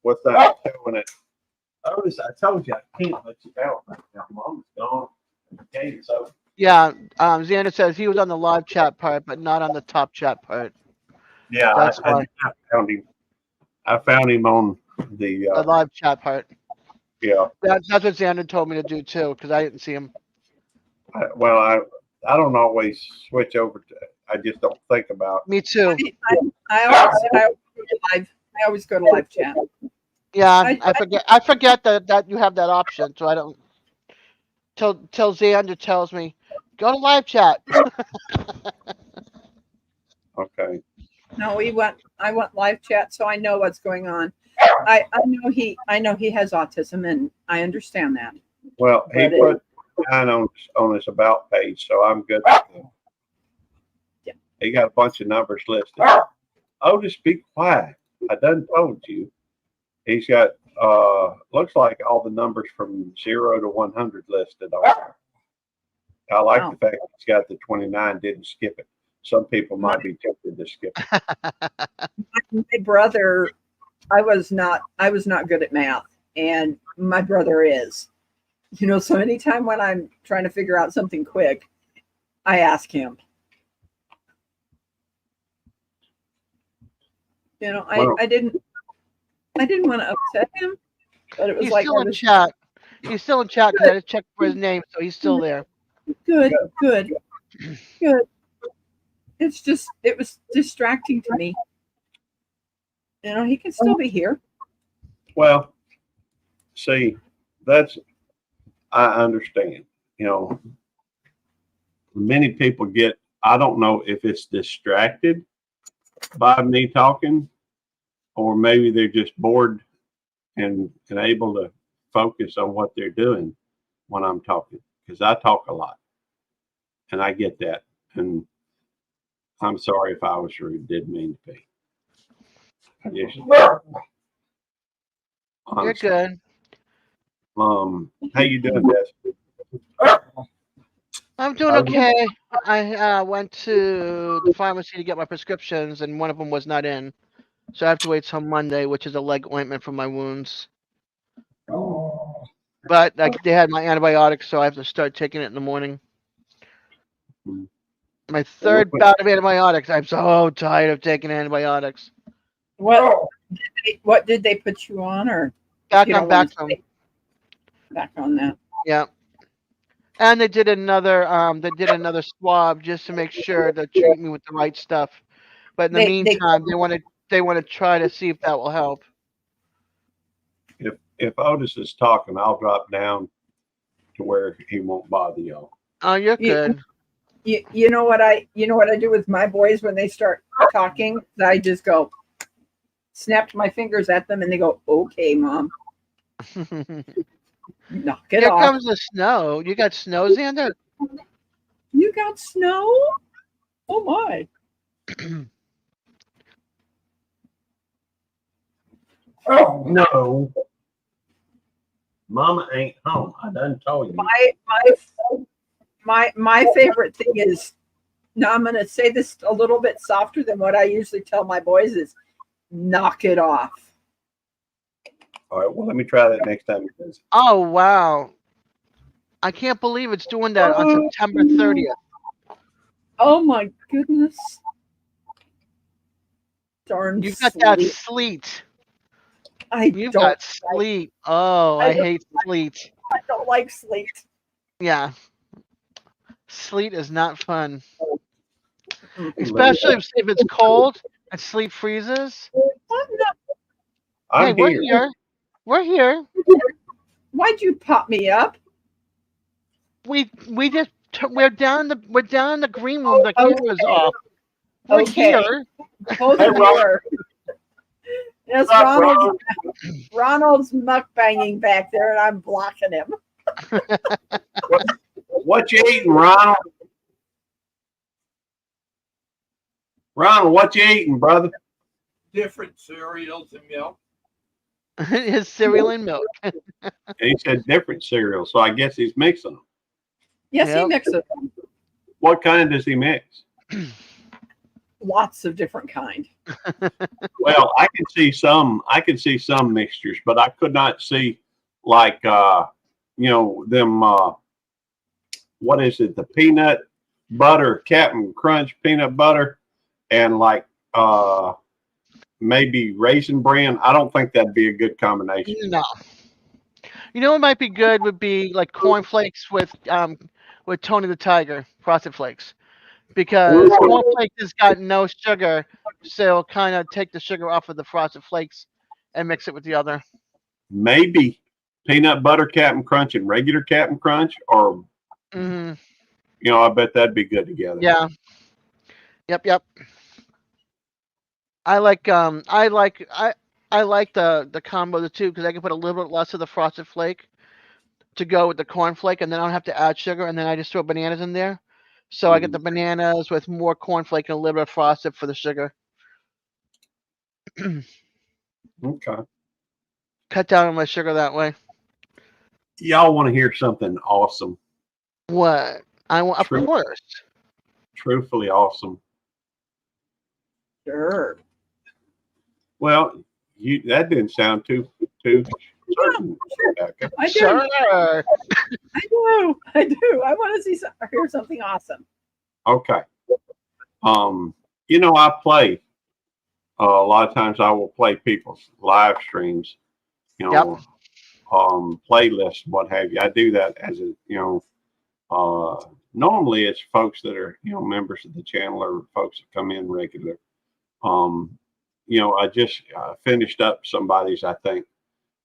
What's that showing it? Otis, I told you I can't let you out right now. Mom's gone. Okay, so Yeah. Xander says he was on the live chat part, but not on the top chat part. yeah, That's I why. found him. I found him on the The live chat part. yeah. That's what Xander told me to do too, because I didn't see him. I don't always switch over to. I just don't think about. Me too. I always go to live chat. Yeah, I forget that you have that option, so I don't. Till Xander tells me, go to live chat. Okay. No, I went live chat, so I know what's going on. I know he has autism, and I understand that. Well, he But put 9 on his about page, so I'm good. Yeah. He got a bunch of numbers listed. Oh, just be quiet. I done told you. He's got looks like all the numbers from 0 to 100 listed on there. I like Wow. the fact that he's got the 29, didn't skip it. Some people might be tempted to skip it. My brother, I was not good at math, and my brother is. So anytime when I'm trying to figure out something quick, I ask him. Wow. I didn't want to upset him, but it was He's like still in chat. He's still in chat because I just checked for his name, so he's still there. good. It was distracting to me. He can still be here. Well, see, I understand. Many people get, I don't know if it's distracted by me talking, or maybe they're just bored and able to focus on what they're doing when I'm talking, because I talk a lot, and I get that. And I'm sorry if I was rude. Didn't mean to be. You're good. How you doing, Des? I'm doing okay. I went to the pharmacy to get my prescriptions, and one of them was not in. So I have to wait till Monday, which is a leg ointment for my wounds. But they had my antibiotics, so I have to start taking it in the morning. My third bout of antibiotics. I'm so tired of taking antibiotics. What did they put you on, or Back you on don't want to Bactrim. say back on that? Yeah. And they did another swab just to make sure to treat me with the right stuff. But in the meantime, they want to try to see if that will help. If Otis is talking, I'll drop down to where he won't bother y'all. Oh, you're good. You know what I do with my boys when they start talking? I just go, snapped my fingers at them, and they go, "Okay, Mom." Knock it Here off. comes the snow. You got snow, Xander? You got snow? Oh my. Oh no. Mama ain't home. I done told you. My favorite thing is, now I'm gonna say this a little bit softer than what I usually tell my boys, is knock it off. All right, well, let me try that next time. Oh, wow. I can't believe it's doing that on September 30th. Oh my goodness. Darn You've got sleet. that sleet. You've got sleet. Oh, I hate sleet. I don't like sleet. Yeah. Sleet is not fun. Especially if it's cold and sleet freezes. I'm we're here. here. We're here. Why'd you pop me up? We just we're down in the green room. The camera's Okay. off. We're Okay. here. Both Hey, of you are. Yes, What's up, Ronald's mukbanging back there, and I'm blocking him. What you eating, Ronald? Ronald, what you eating, brother? Different cereals and milk. His cereal and milk. And he said different cereals, so I guess he's mixing them. Yes, he Yep. mixes What kind does he mix? lots of different kind. Well, I can see some. I can see some mixtures, but I could not see like them. What is it? The peanut butter, Captain Crunch peanut butter, and like maybe Raisin Bran. I don't think that'd be a good combination. No. You know what might be good would be like cornflakes with Tony the Tiger, Frosted Flakes. Because Ooh. cornflakes has got no sugar, so it'll kind of take the sugar off of the Frosted Flakes and mix it with the other. Maybe peanut butter Captain Crunch and regular Captain Crunch, or Hmm. I bet that'd be good together. Yeah. Yep. I like the combo of the two because I can put a little bit less of the Frosted Flake to go with the cornflake, and then I don't have to add sugar, and then I just throw bananas in there. So I get the bananas with more cornflake and a little bit of frosted for the sugar. Okay. Cut down on my sugar that way. Y'all want to hear something awesome? What? Of True. course. Truthfully awesome. Sure. Well, that didn't sound too certain. Rebecca. I do. Sure. I do. I want to hear something awesome. Okay. I play. A lot of times I will play people's live streams. Playlists, what have you. I do that as normally it's folks that are members of the channel or folks that come in regular. I just finished up somebody's, I think,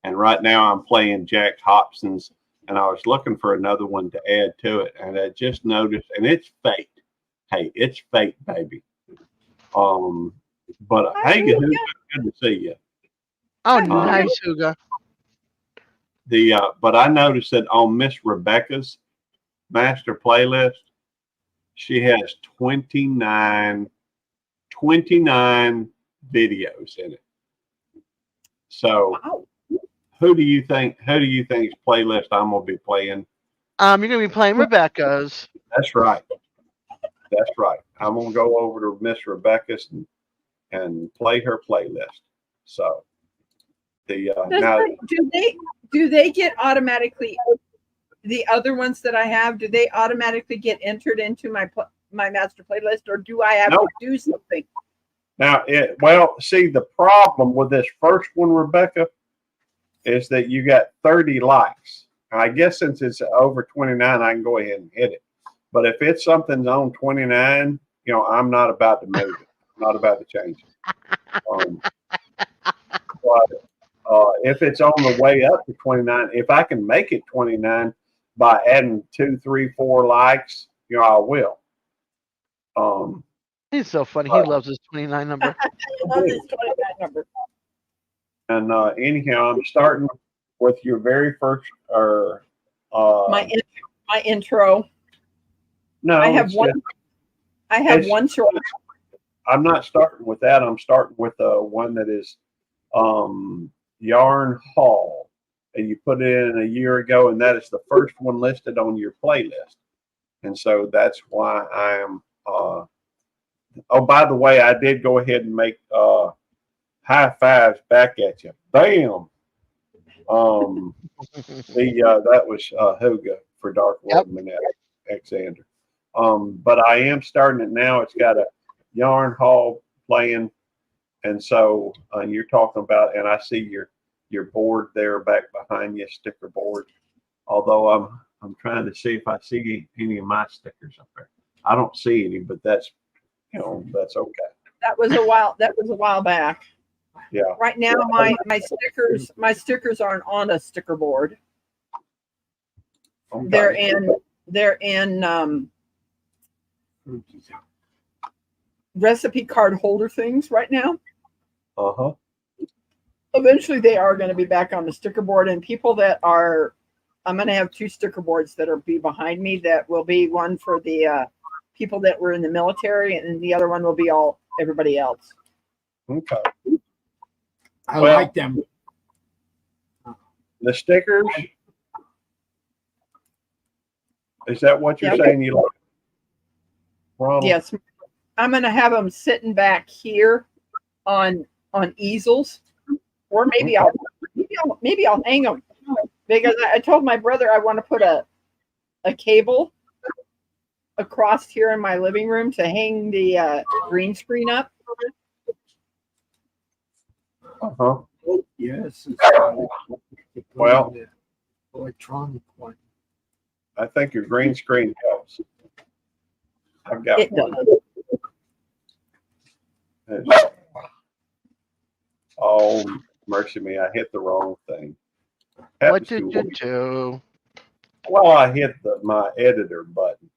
and right now I'm playing Jack Hobson's, and I was looking for another one to add to it, and I just noticed, and it's fate. Hey, it's fate, baby. But hey, good to see you. Oh, nice, Hugo. But I noticed that on Miss Rebecca's master playlist, she has 29 videos in it. So Wow. who do you think's playlist I'm gonna be playing? You're gonna be playing Rebecca's. That's right. I'm gonna go over to Miss Rebecca's and play her playlist. So Do they get automatically, the other ones that I have, do they automatically get entered into my master playlist, or do I have to do something? Now, see, the problem with this first one, Rebecca, is that you got 30 likes. I guess since it's over 29, I can go ahead and hit it. But if it's something's on 29, I'm not about to move it. I'm not about to change it. But if it's on the way up to 29, if I can make it 29 by adding 2, 3, 4 likes, I will. He's so funny. He loves his 29 number. I love this 29 number. And anyhow, I'm starting with your very first, My intro. No, I have one. I have one short. I'm not starting with that. I'm starting with one that is Yarn Hall, and you put it in a year ago, and that is the first one listed on your playlist. And so that's why I am. Oh, by the way, I did go ahead and make high fives back at you. Bam. That was Huga for Dark World Minette, Alexander. But I am starting it now. It's got a Yarn Hall playing, and so you're talking about, and I see your board there back behind you, sticker board. Although I'm trying to see if I see any of my stickers up there. I don't see any, but that's that's okay. That was a while back. Yeah. Right now, my stickers aren't on a sticker board. Okay. they're in recipe card holder things right now. Uh-huh. Eventually they are going to be back on the sticker board, and people that are, I'm going to have 2 sticker boards that are be behind me. That will be one for the people that were in the military, and the other one will be all everybody else. Okay. I Well, like them. The stickers. Is that what you're Yep. saying you like? Ronald? Yes, I'm going to have them sitting back here on easels, or maybe I'll hang them, because I told my brother I want to put a cable across here in my living room to hang the green screen up. Uh-huh. Oh, yes. Well, electronic one. I think your green screen helps. I've got It one. does. Oh, mercy me, I hit the wrong thing. What Happens did to- you do? Well, I hit my editor button,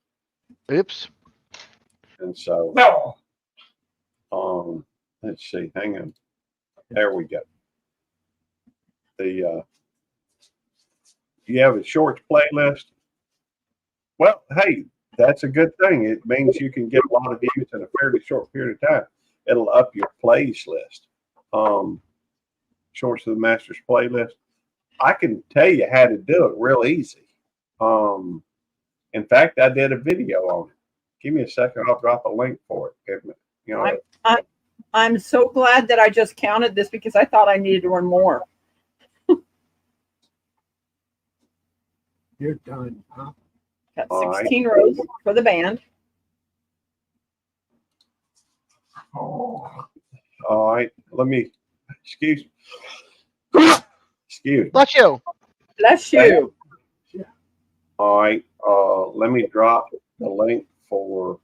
Oops. and so let's see. Hang on. There we go. The you have a shorts playlist. Well, hey, that's a good thing. It means you can get a lot of views in a fairly short period of time. It'll up your plays list. Shorts of the Masters playlist. I can tell you how to do it real easy. In fact, I did a video on it. Give me a second. I'll drop a link for it. You know, I'm so glad that I just counted this, because I thought I needed one more. You're done, huh? Got All 16 rows for the band. all right. Let me excuse. Excuse me. Bless you. Bless you. All right. Let me drop the link for.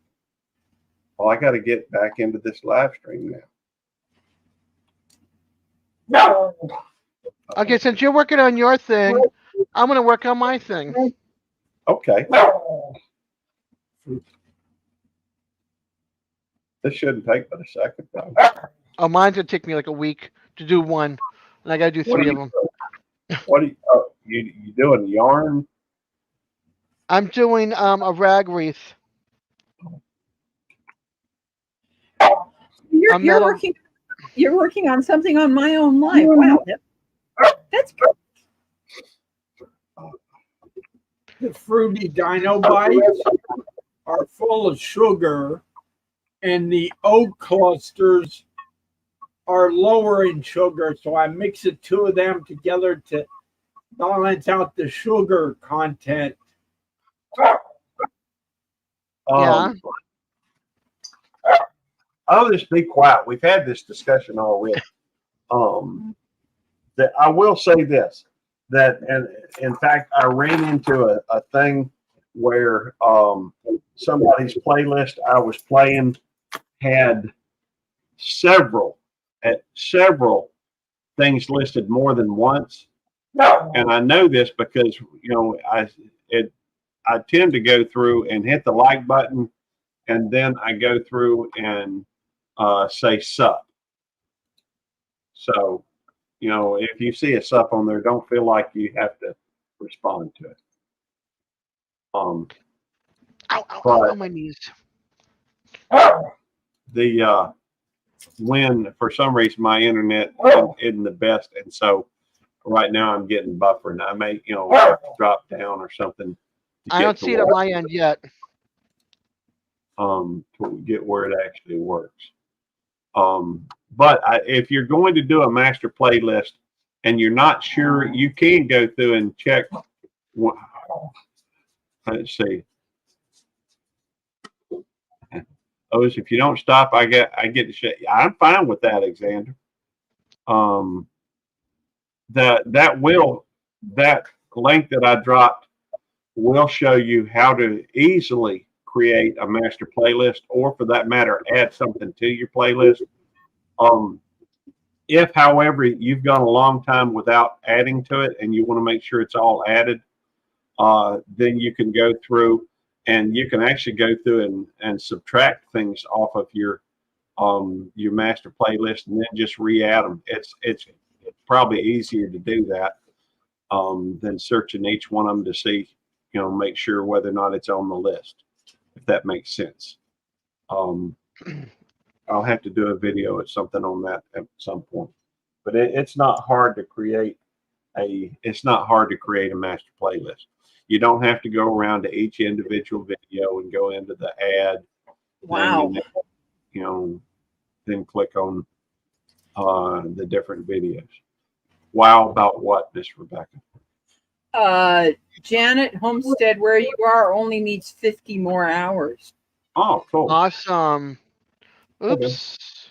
Well, I got to get back into this live stream now. Okay, since you're working on your thing, I'm gonna work on my thing. Okay. This shouldn't take but a second, though. Oh, mine's gonna take me like a week to do one, and I gotta do What 3 do of you- them. What are you doing? Yarn? I'm doing a rag wreath. You're metal- working. You're working on something on my own life. Wow, that's good. The fruity dino bites are full of sugar, and the oak clusters are lower in sugar. So I mix the 2 of them together to balance out the sugar content. Yeah. I'll just be quiet. We've had this discussion already. That I will say this, that, and in fact, I ran into a thing where somebody's playlist I was playing had several things listed more than once. And I know this because, you know, I tend to go through and hit the like button, and then I go through and say sup. So, you know, if you see a sup on there, don't feel like you have to respond to it. Ow, ow, ow, But- ow, my knees. The when for some reason my internet isn't the best, and so right now I'm getting buffering. I may, you know, have to drop down or something. to I get don't to see it on my end yet. to get where it actually works. But if you're going to do a master playlist and you're not sure, you can go through and check. Let's see. O's, if you don't stop, I get to shut. I'm fine with that, Alexander. That link that I dropped will show you how to easily create a master playlist, or for that matter, add something to your playlist. If, however, you've gone a long time without adding to it and you want to make sure it's all added, then you can go through and you can actually go through and subtract things off of your master playlist and then just re-add them. It's probably easier to do that than searching each one of them to see, make sure whether or not it's on the list, if that makes sense. I'll have to do a video or something on that at some point, but it's not hard to create a master playlist. You don't have to go around to each individual video and go into the ad Wow. thing, then click on the different videos. Wow, about what, Miss Rebecca? Janet Homestead, where you are, only needs 50 more hours. Oh, cool. Awesome. Oops.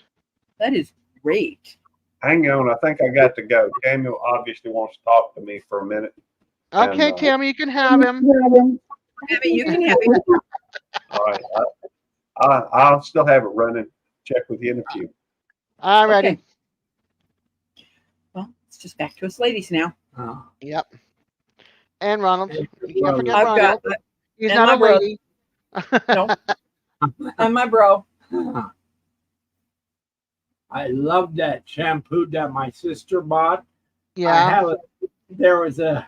That is great. Hang on, I think I got to go. Daniel obviously wants to talk to me for a minute. Okay, And, Tammy, you can have him. I mean, you can have it. All right, I'll still have it running. Check with you in a few. Alrighty. Okay. Well, it's just back to us ladies now. Yep. And Ronald. You can't forget I've Ronald. got He's and not my a bro- lady. no. I'm my bro. I love that shampoo that my sister bought. Yeah. There was a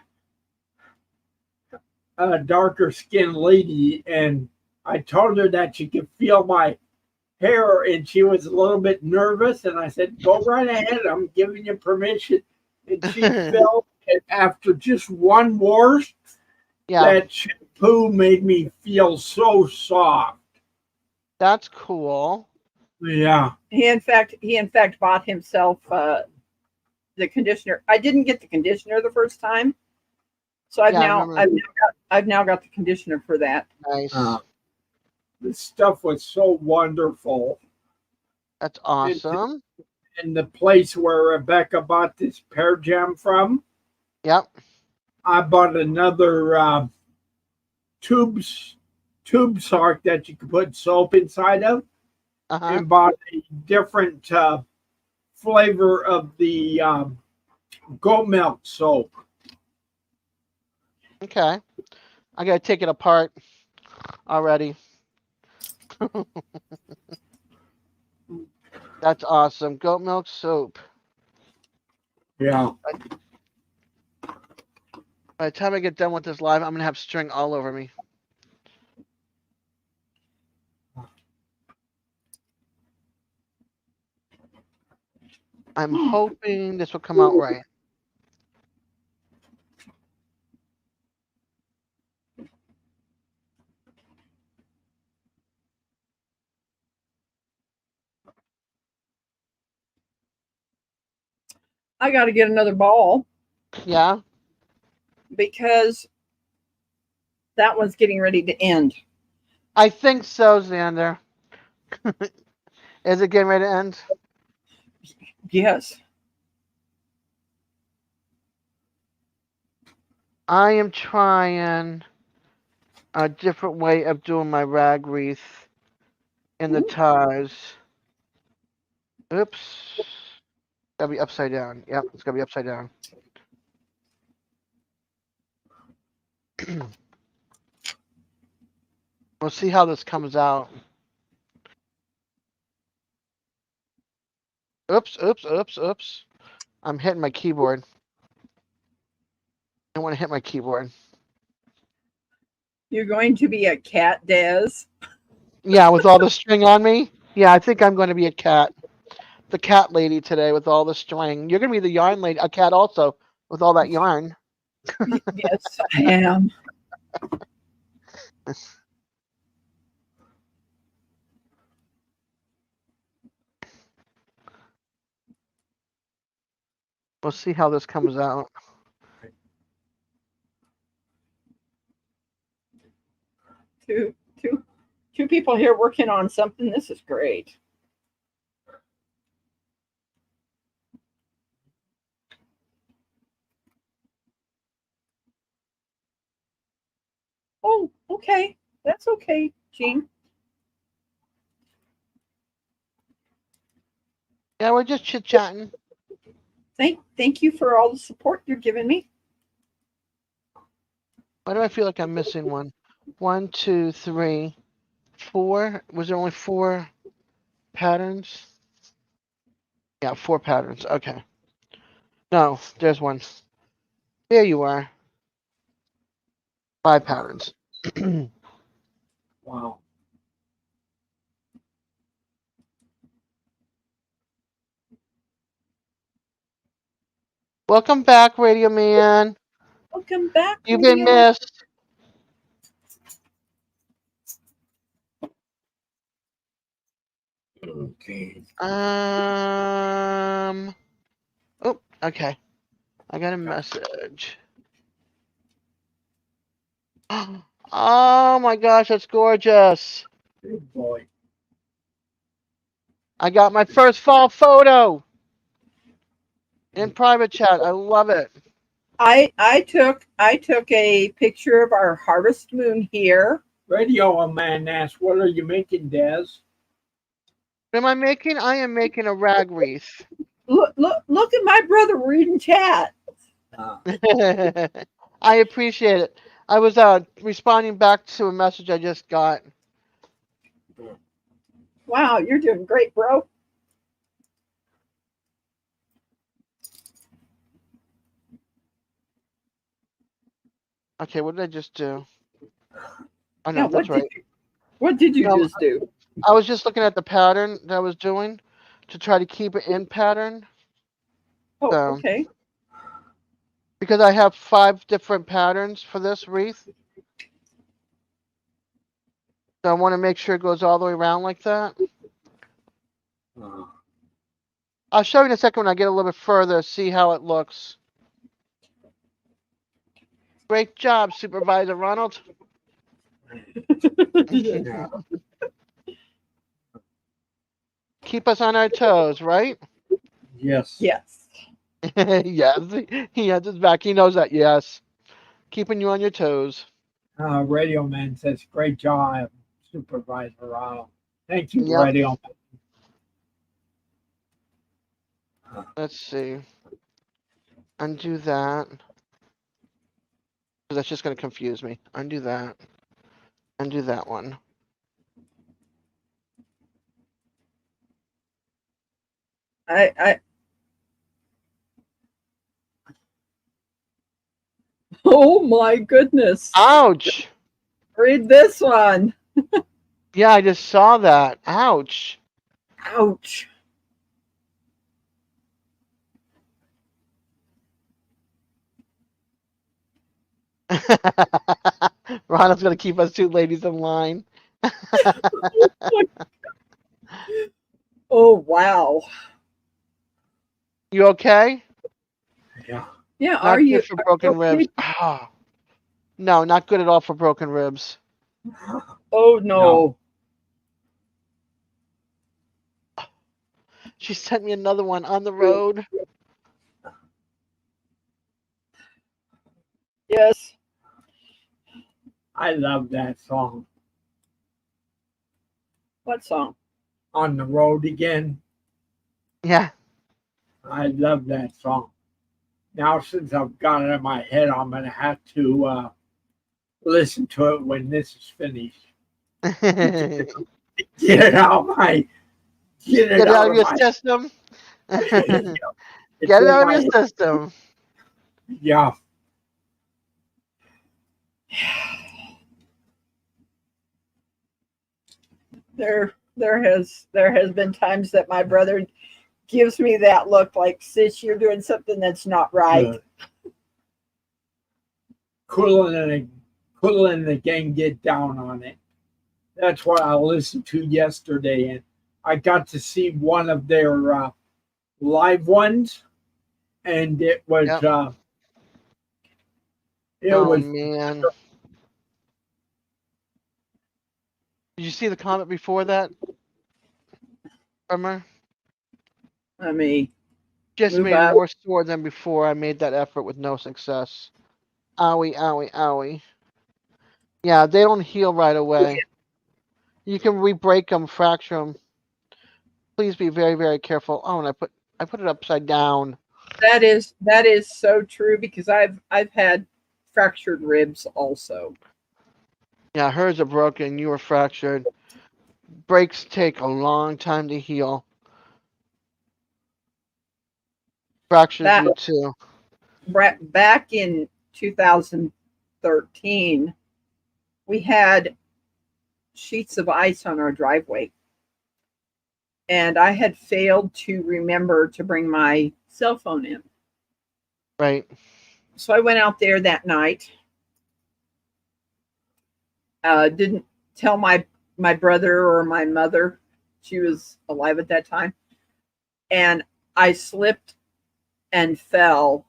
darker skinned lady, and I told her that she could feel my hair, and she was a little bit nervous. And I said, "Go right ahead. I'm giving you permission." And she felt it after just one wash. Yeah. That shampoo made me feel so soft. That's cool. Yeah. He in fact bought himself the conditioner. I didn't get the conditioner the first time, so I've now got the conditioner for that. Nice. This stuff was so wonderful. That's awesome. And the place where Rebecca bought this pear jam from, Yep. I bought another tube sock that you could put soap inside of, and bought a different flavor of the goat milk soap. Okay. I gotta take it apart already. That's awesome. Goat milk soap. Yeah. By the time I get done with this live, I'm gonna have string all over me. I'm hoping this will come out right. I got to get another ball Yeah. because that one's getting ready to end. I think so, Xander. Is it getting ready to end? Yes. I am trying a different way of doing my rag wreath in the ties. Oops. Gotta be upside down. Yep, it's gotta be upside down. We'll see how this comes out. Oops. I'm hitting my keyboard. I want to hit my keyboard. You're going to be a cat, Des. Yeah, with all the string on me. Yeah, I think I'm going to be a cat. The cat lady today with all the string. You're going to be the yarn lady, a cat also, with all that yarn. Yes, I am. We'll see how this comes out. Two people here working on something. This is great. Oh, okay. That's okay, Jean. Yeah, we're just chit-chatting. Thank you for all the support you're giving me. Why do I feel like I'm missing one? 1, 2, 3, 4. Was there only 4 patterns? Yeah, 4 patterns. Okay. No, there's one. There you are. 5 patterns. Wow. Welcome back, Radio Man. Welcome back. You've been Radio. missed. Okay. Oh, okay. I got a message. Oh my gosh, that's gorgeous. Good boy. I got my first fall photo in private chat. I love it. I took a picture of our harvest moon here. Radio man asked, "What are you making, Des?" What am I making? I am making a rag wreath. Look at my brother reading chat. I appreciate it. I was responding back to a message I just got. Wow, you're doing great, bro. Okay, what did I just do? Oh Yeah, no, that's right. What did you No, just do? I was just looking at the pattern that I was doing to try to keep it in pattern. Oh, So, okay. because I have 5 different patterns for this wreath. So I want to make sure it goes all the way around like that. I'll show you in a second when I get a little bit further, see how it looks. Great job, Supervisor Ronald. Keep us on our toes, right? Yes. Yes. Yes, he has his back. He knows that, yes. Keeping you on your toes. Radio man says, "Great job, Supervisor Ronald." Thank you, Yep. Radio man. Let's see. Undo that. That's just going to confuse me. Undo that. Undo that one. I Oh my goodness. Ouch! Read this one. Yeah, I just saw that. Ouch. Ouch. Ronald's going to keep us 2 ladies in line. Oh wow. You okay? Yeah. Yeah, Not are good you for broken okay? ribs. Ah. No, not good at all for broken ribs. Oh no. She sent me another one on the road. Yes. I love that song. What song? On the Road Again. Yeah. I love that song. Now, since I've got it in my head, I'm going to have to listen to it when this is finished. Get it out of my Get it out of your system. Get it out of your system. Yeah. There has been times that my brother gives me that look like, sis, you're doing something that's not right. Cool and the gang get down on it. That's what I listened to yesterday, and I got to see one of their live ones, and it was man. Did you see the comment before that? Remember? I mean, Just made out. more sore than before. I made that effort with no success. Owie, owie, owie. Yeah, they don't heal right away. You can re-break them, fracture them. Please be very, very careful. Oh, and I put it upside down. That is so true, because I've had fractured ribs also. Yeah, hers are broken. You were fractured. Breaks take a long time to heal. Fractures That do too. back in 2013, we had sheets of ice on our driveway. And I had failed to remember to bring my cell phone in. Right. So I went out there that night. Didn't tell my brother or my mother. She was alive at that time. And I slipped and fell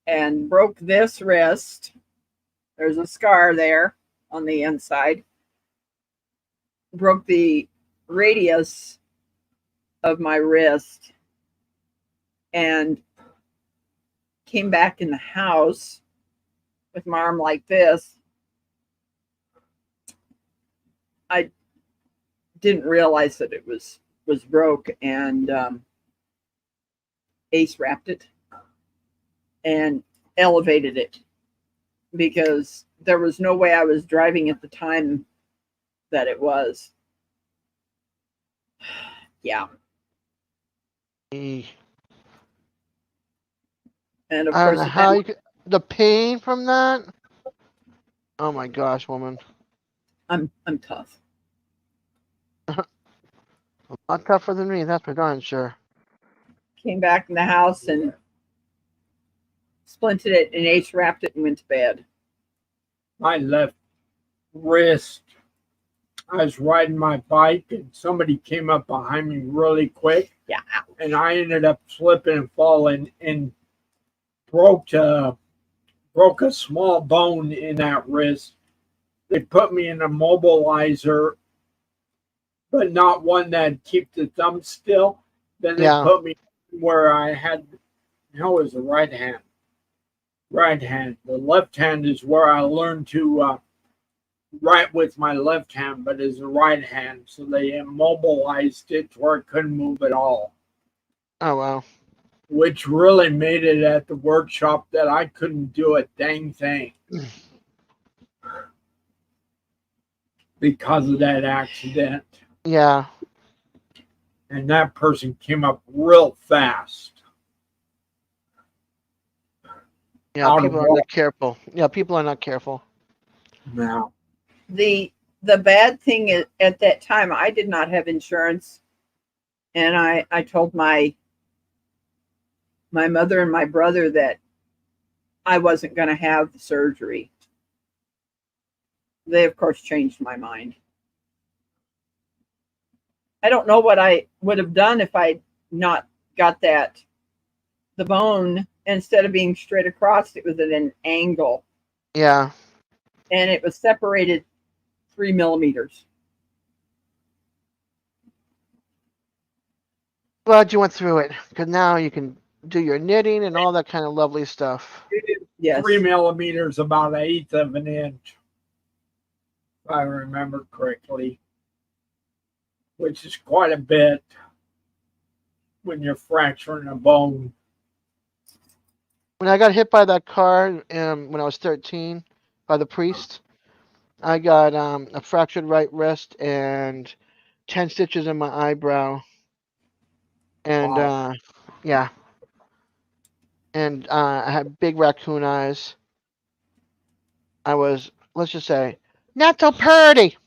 and broke this wrist. There's a scar there on the inside. Broke the radius of my wrist and came back in the house with my arm like this. I didn't realize that it was broke, and Ace wrapped it and elevated it because there was no way I was driving at the time that it was. Yeah. I And of don't course, know how you could, the pain from that. Oh my gosh, woman. I'm tough. A lot tougher than me, that's for darn sure. Came back in the house and splinted it, and Ace wrapped it and went to bed. My left wrist, I was riding my bike and somebody came up behind me really quick. Yeah. And I ended up slipping and falling and broke a small bone in that wrist. They put me in a mobilizer, but not one that keep the thumb still. Then they put me where I had, it was the right hand. Right hand. The left hand is where I learned to write with my left hand, but is the right hand. So they immobilized it to where I couldn't move at all. Oh wow. Which really made it at the workshop that I couldn't do a dang thing because of that accident. Yeah. And that person came up real fast. Yeah, people are not careful. Yeah, people are not careful. No. The bad thing is, at that time, I did not have insurance, and I told my mother and my brother that I wasn't going to have the surgery. They, of course, changed my mind. I don't know what I would have done if I not got the bone, instead of being straight across, it was at an angle. Yeah. And it was separated 3 millimeters. Glad you went through it, because now you can do your knitting and all that kind of lovely stuff. Yes. 3 millimeters, about 1/8 of an inch, if I remember correctly, which is quite a bit when you're fracturing a bone. When I got hit by that car when I was 13 by the priest, I got a fractured right wrist and 10 stitches in my eyebrow. And Wow. yeah. And I had big raccoon eyes. I was, let's just say, not so pretty.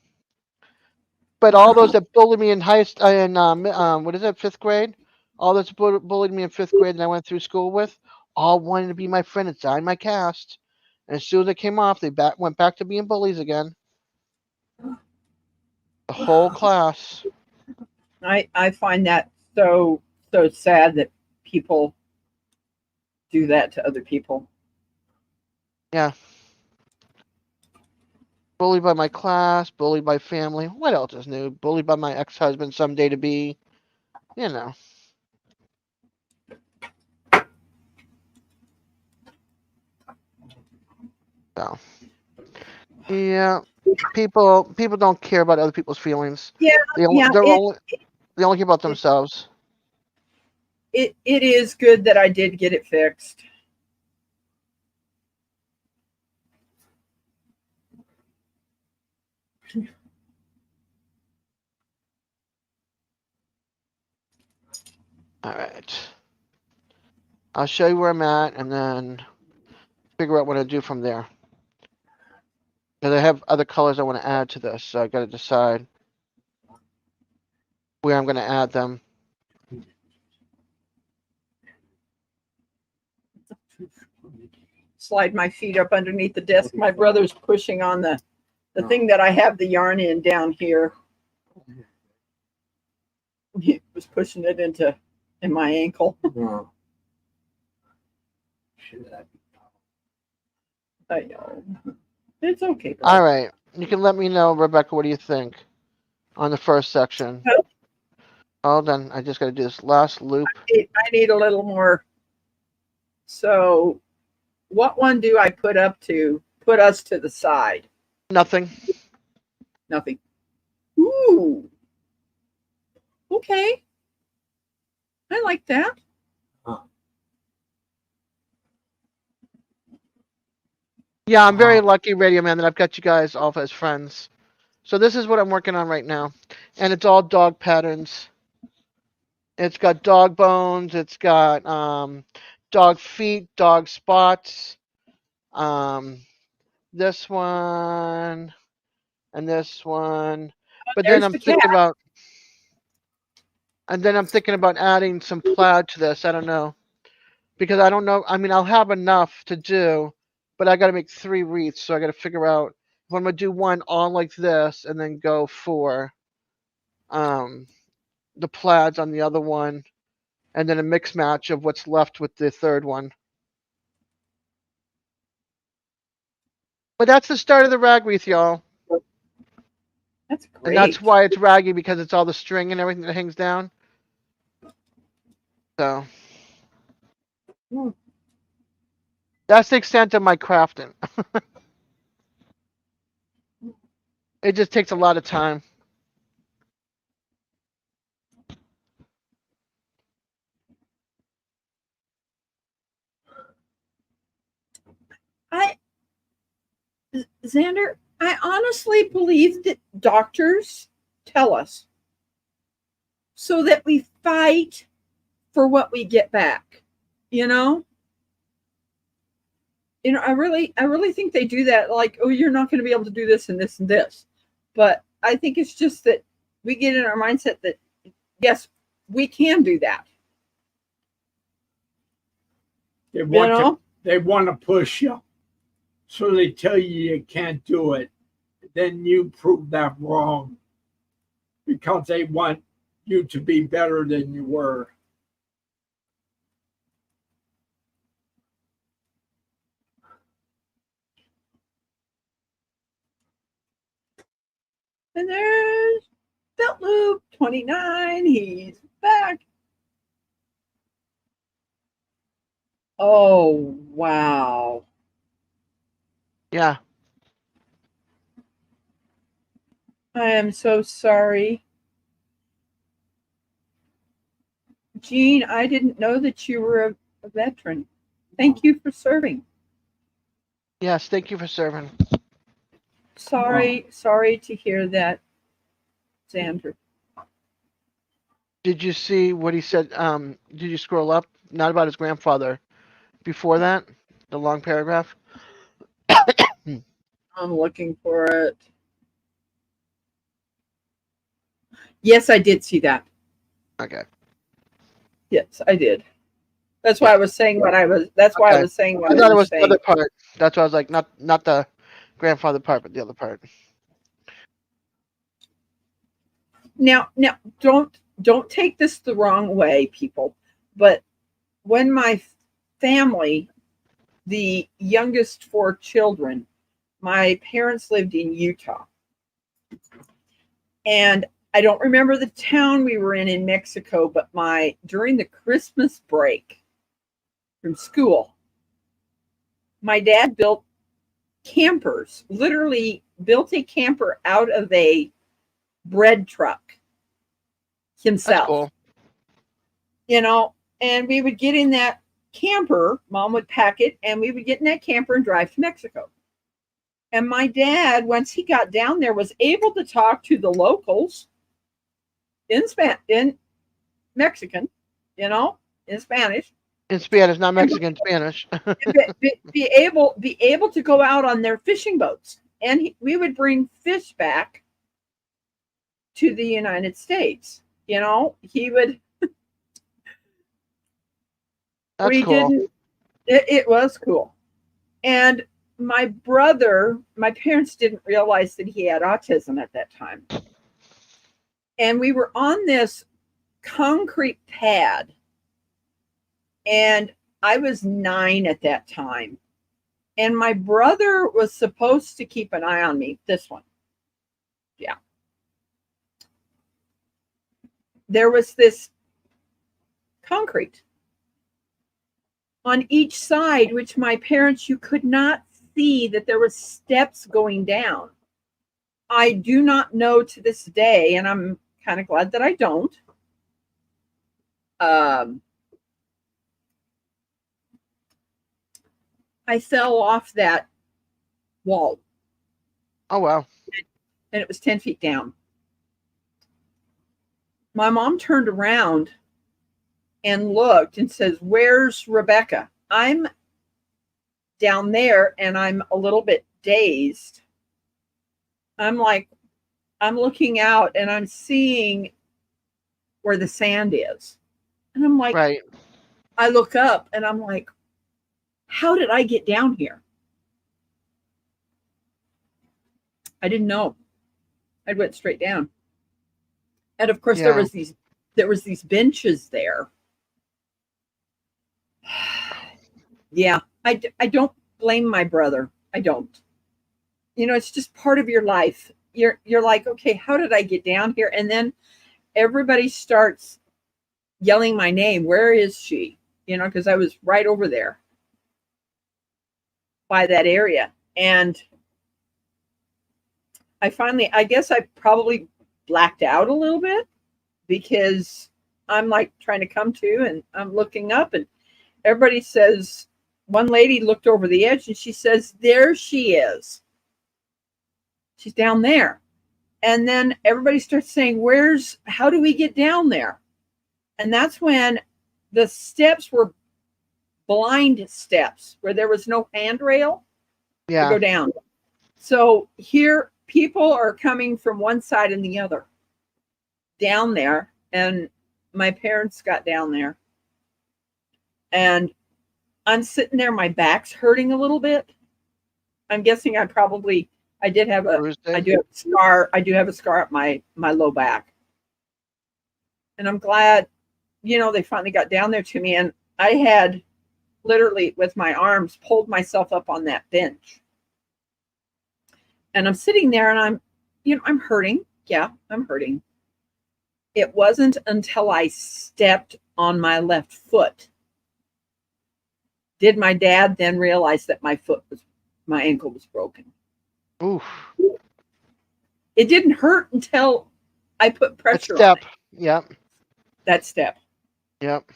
But all those that bullied me in what is it, 5th grade? All those bullied me in 5th grade that I went through school with, all wanted to be my friend and sign my cast. And as soon as it came off, they went back to being bullies again. The whole class. I find that so sad that people do that to other people. Yeah. Bullied by my class, bullied by family. What else is new? Bullied by my ex-husband someday to be, you know. So, yeah, people don't care about other people's feelings. Yeah, They only care about themselves. It is good that I did get it fixed. All right. I'll show you where I'm at and then figure out what to do from there. Because I have other colors I want to add to this, so I got to decide where I'm going to add them. Slide my feet up underneath the desk. My brother's pushing on the thing that I have the yarn in down here. He was pushing it in my ankle. I know. It's okay. All right. You can let me know, Rebecca, what do you think on the first section? Hold on. I just got to do this last loop. I need a little more. So what one do I put us to the side? Nothing. Nothing. Ooh. Okay. I like that. Yeah, I'm very lucky, Radio Man, that I've got you guys all as friends. So this is what I'm working on right now. And it's all dog patterns. It's got dog bones. It's got dog feet, dog spots. This one and this one. But then There's I'm the thinking cat. about adding some plaid to this. I don't know. Because I don't know. I mean, I'll have enough to do, but I got to make 3 wreaths, so I got to figure out if I'm gonna do one all like this and then go for the plaids on the other one, and then a mix match of what's left with the third one. But that's the start of the rag wreath, y'all. That's great. And that's why it's raggy, because it's all the string and everything that hangs down. So that's the extent of my crafting. It just takes a lot of time. Xander, I honestly believe that doctors tell us so that we fight for what we get back. You know, I really think they do that. Like, oh, you're not going to be able to do this and this and this. But I think it's just that we get in our mindset that yes, we can do that. They want to push you. So they tell you can't do it. Then you prove that wrong because they want you to be better than you were. And there's Belt Loop 29. He's back. Oh, wow. Yeah. I am so sorry. Jean, I didn't know that you were a veteran. Thank you for serving. Yes, thank you for serving. Sorry to hear that, Xander. Did you see what he said? Did you scroll up? Not about his grandfather. Before that, the long paragraph. I'm looking for it. Yes, I did see that. Okay. Yes, I did. That's why I was saying what I was. That's why I was saying what I thought it was saying. the other part. That's why I was like, not the grandfather part, but the other part. Now, don't take this the wrong way, people. But when my family, the youngest 4 children, my parents lived in Utah, and I don't remember the town we were in Mexico, but during the Christmas break from school, my dad built campers, literally built a camper out of a bread truck himself. That's cool. You know, and we would get in that camper, Mom would pack it, and we would get in that camper and drive to Mexico. And my dad, once he got down there, was able to talk to the locals in Mexican, in Spanish. In Spanish, not Mexican, Spanish. Be able to go out on their fishing boats, and we would bring fish back to the United States. He would. That's we cool. didn't. It was cool, and my parents didn't realize that he had autism at that time, and we were on this concrete pad, and I was 9 at that time. And my brother was supposed to keep an eye on me. This one. Yeah. There was this concrete on each side, which my parents, you could not see that there were steps going down. I do not know to this day, and I'm kind of glad that I don't. I fell off that wall. Oh, wow. And it was 10 feet down. My mom turned around and looked and says, "Where's Rebecca?" I'm down there and I'm a little bit dazed. I'm looking out and I'm seeing where the sand is. And I'm like, right. I look up and I'm like, how did I get down here? I didn't know. I went straight down. And of course, there was these benches there. Yeah, I don't blame my brother. I don't. It's just part of your life. You're like, okay, how did I get down here? And then everybody starts yelling my name. Where is she? Because I was right over there by that area. And I guess I probably blacked out a little bit because I'm like trying to come to, and I'm looking up, and everybody says, one lady looked over the edge and she says, "There she is. She's down there." And then everybody starts saying, how do we get down there? And that's when the steps were blind steps where there was no handrail to go down. So here people are coming from one side and the other down there. And my parents got down there. And I'm sitting there, my back's hurting a little bit. I'm guessing I do have a scar. I do have a scar up my low back. And I'm glad, they finally got down there to me. And I had literally with my arms pulled myself up on that bench. And I'm sitting there and I'm hurting. Yeah, I'm hurting. It wasn't until I stepped on my left foot did my dad then realize that my ankle was broken. Oof. It didn't hurt until I put pressure on it. Yep. That step. Yep.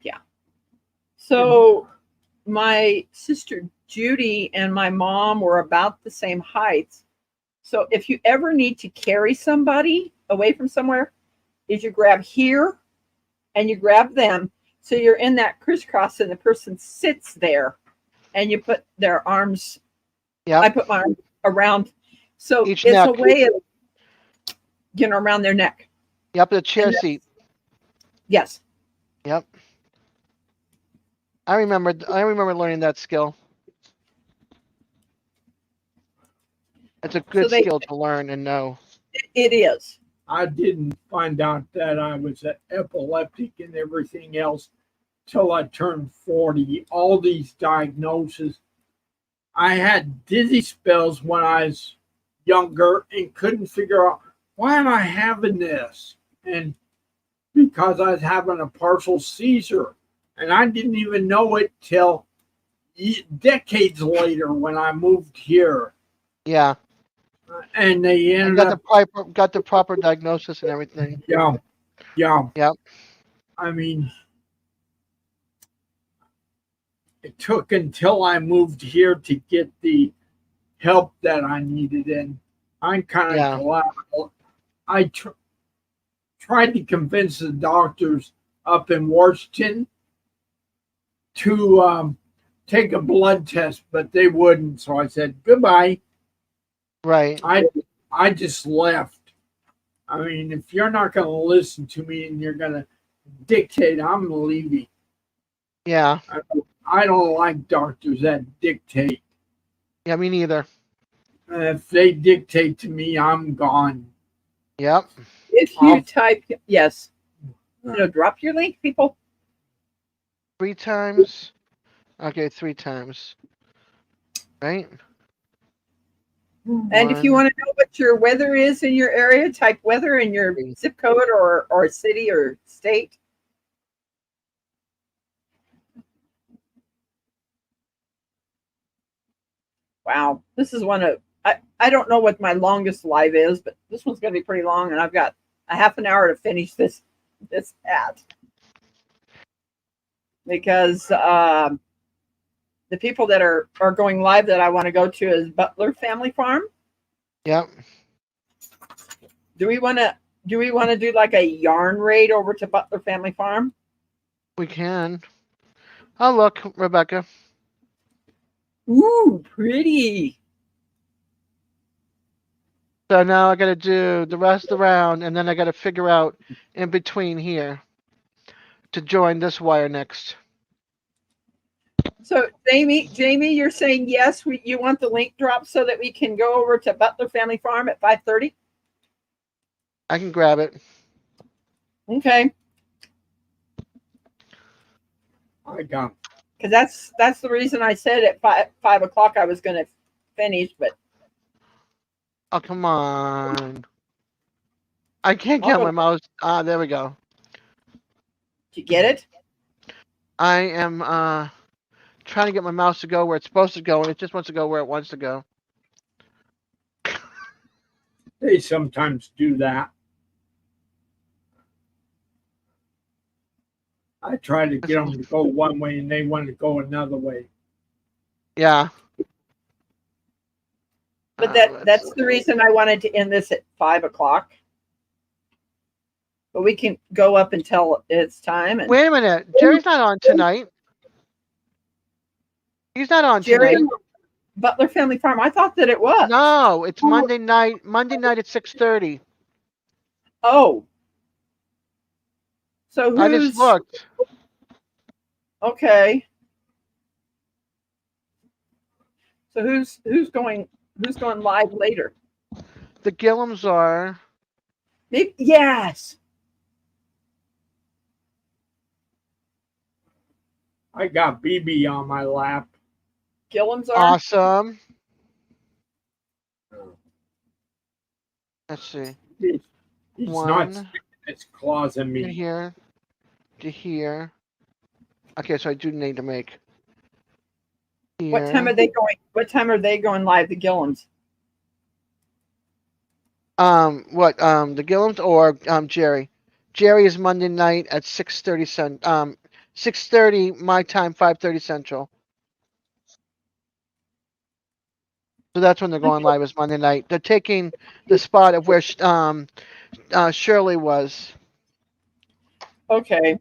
Yeah. So my sister Judy and my mom were about the same height. So if you ever need to carry somebody away from somewhere, is you grab here and you grab them. So you're in that crisscross and the person sits there and you put their arms. Yeah. I put my arm around. So each it's neck. a way of, around their neck. Yep. The chair seat. Yes. Yep. I remember learning that skill. It's a good skill to learn and know. It is. I didn't find out that I was epileptic and everything else till I turned 40. All these diagnoses. I had dizzy spells when I was younger and couldn't figure out, why am I having this? And because I was having a partial seizure. And I didn't even know it till decades later when I moved here. Yeah. And they ended up got the proper diagnosis and everything. Yeah. Yep. I mean, it took until I moved here to get the help that I needed, and I'm kind of glad. I tried to convince the doctors up in Washington to take a blood test, but they wouldn't. So I said goodbye. Right. I just left. I mean, if you're not going to listen to me and you're going to dictate, I'm leaving. Yeah. I don't like doctors that dictate. Yeah, me neither. If they dictate to me, I'm gone. Yep. If you type yes, drop your link, people. 3 times. Okay, 3 times. Right? And if you want to know what your weather is in your area, type weather in your zip code or city or state. Wow, this is one of I don't know what my longest live is, but this one's going to be pretty long, and I've got a half an hour to finish this ad because the people that are going live that I want to go to is Butler Family Farm. Yep. Do we want to do like a yarn raid over to Butler Family Farm? We can. Oh, look, Rebecca. Ooh, pretty. So now I got to do the rest of the round, and then I got to figure out in between here to join this wire next. So, Jamie, you're saying yes, you want the link drop so that we can go over to Butler Family Farm at 5:30? I can grab it. Okay. I got. Because that's the reason I said at 5 o'clock I was going to finish, but. Oh, come on. I can't get my mouse. Ah, there we go. Did you get it? I am trying to get my mouse to go where it's supposed to go, and it just wants to go where it wants to go. They sometimes do that. I try to get them to go one way, and they want to go another way. Yeah. But that's the reason I wanted to end this at 5 o'clock. But we can go up until it's time. And wait a minute. Jerry's not on tonight. He's not on Jerry, tonight. Butler Family Farm. I thought that it was. No, it's Monday night. Monday night at 6:30. Oh. So I just looked. Okay. So who's going live later? The Gillums are. Maybe, yes. I got BB on my lap. Gillums are awesome. Let's see. He's One, not sticking his claws in me. To here. To here. Okay, so I do need to make. Here. What time are they going? What time are they going live? The Gillums. The Gillums or Jerry? Jerry is Monday night at 6:30 6:30 my time, 5:30 Central. So that's when they're going live, is Monday night. They're taking the spot of where Shirley was. Okay.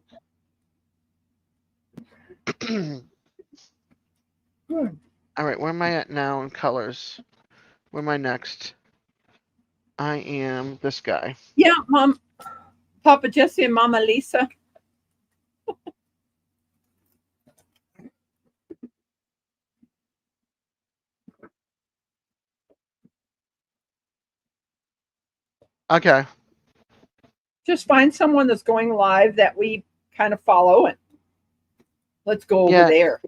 All right, where am I at now in colors? Where am I next? I am this guy. Yeah, Mom, Papa Jesse and Mama Lisa. Okay. Just find someone that's going live that we kind of follow, and let's go over there.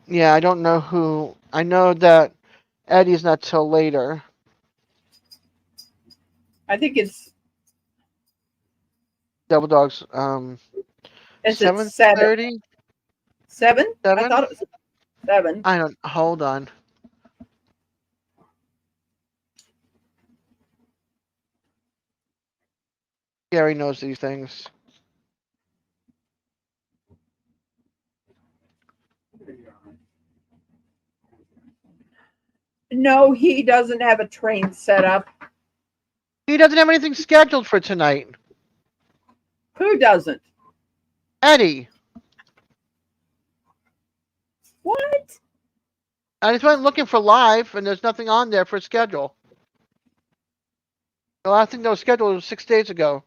Yeah, I don't know who. I know that Eddie's not till later. I think it's Double Dogs. Is 7:30. 7? I thought it was 7. I don't. Hold on. Gary knows these things. No, he doesn't have a train set up. He doesn't have anything scheduled for tonight. Who doesn't? Eddie. What? I just went looking for live, and there's nothing on there for schedule. The last thing that was scheduled was 6 days ago.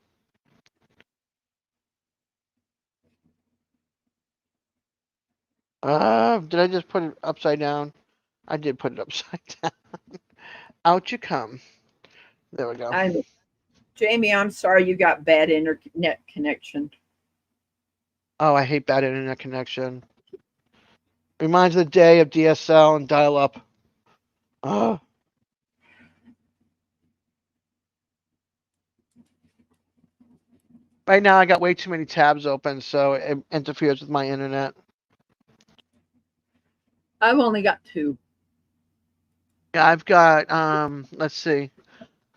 Did I just put it upside down? I did put it upside down. Out you come. There we go. Jamie, I'm sorry you got bad internet connection. Oh, I hate bad internet connection. Reminds me of the day of DSL and dial-up. Oh. Right now, I got way too many tabs open, so it interferes with my internet. I've only got 2. Yeah, I've got, let's see.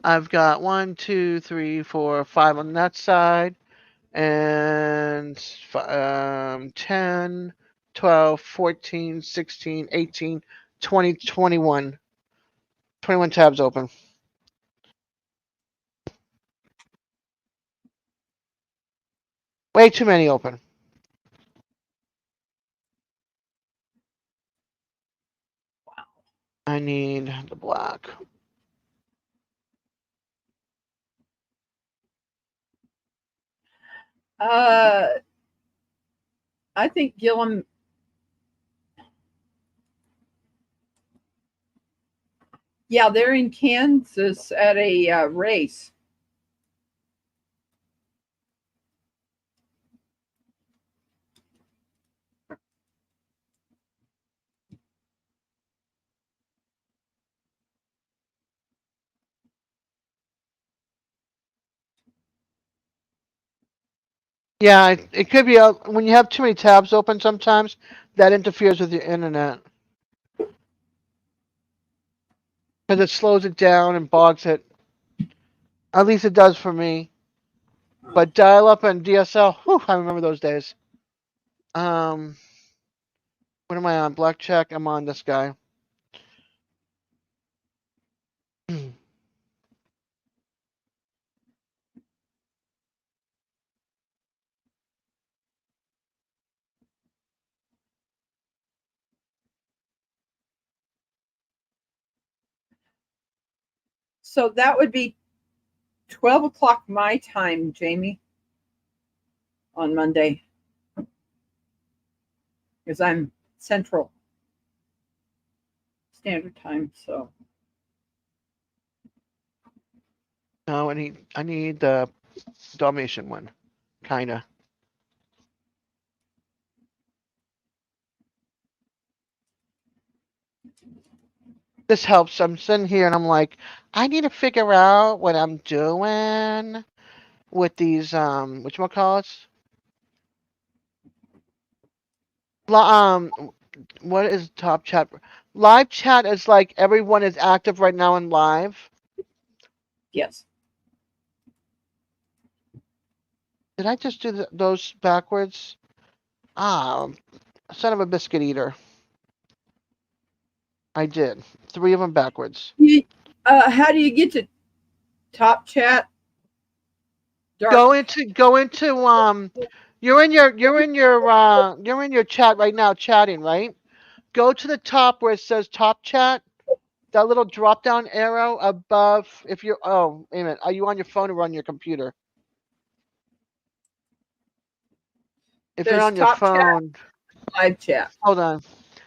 I've got 1, 2, 3, 4, 5 on that side, and 10, 12, 14, 16, 18, 20, 21. 21 tabs open. Way too many open. Wow. I need the black. I think Gillum. Yeah, they're in Kansas at a race. Yeah, it could be when you have too many tabs open sometimes, that interferes with your internet. Because it slows it down and bogs it. At least it does for me. But dial-up and DSL, whew, I remember those days. What am I on? Blackjack? I'm on this guy. So that would be 12 o'clock my time, Jamie, on Monday. Because I'm Central Standard Time, so. No, I need the Dalmatian one. Kinda. This helps. I'm sitting here and I'm like, I need to figure out what I'm doing with these whatchamacallits? What is top chat? Live chat is like everyone is active right now in live. Yes. Did I just do those backwards? Ah, son of a biscuit eater. I did. 3 of them backwards. How do you get to top chat? Go into you're in your chat right now chatting, right? Go to the top where it says top chat. That little drop down arrow above if you're oh, wait a minute. Are you on your phone or on your computer? If you're There's on your top phone, chat, live chat. hold on.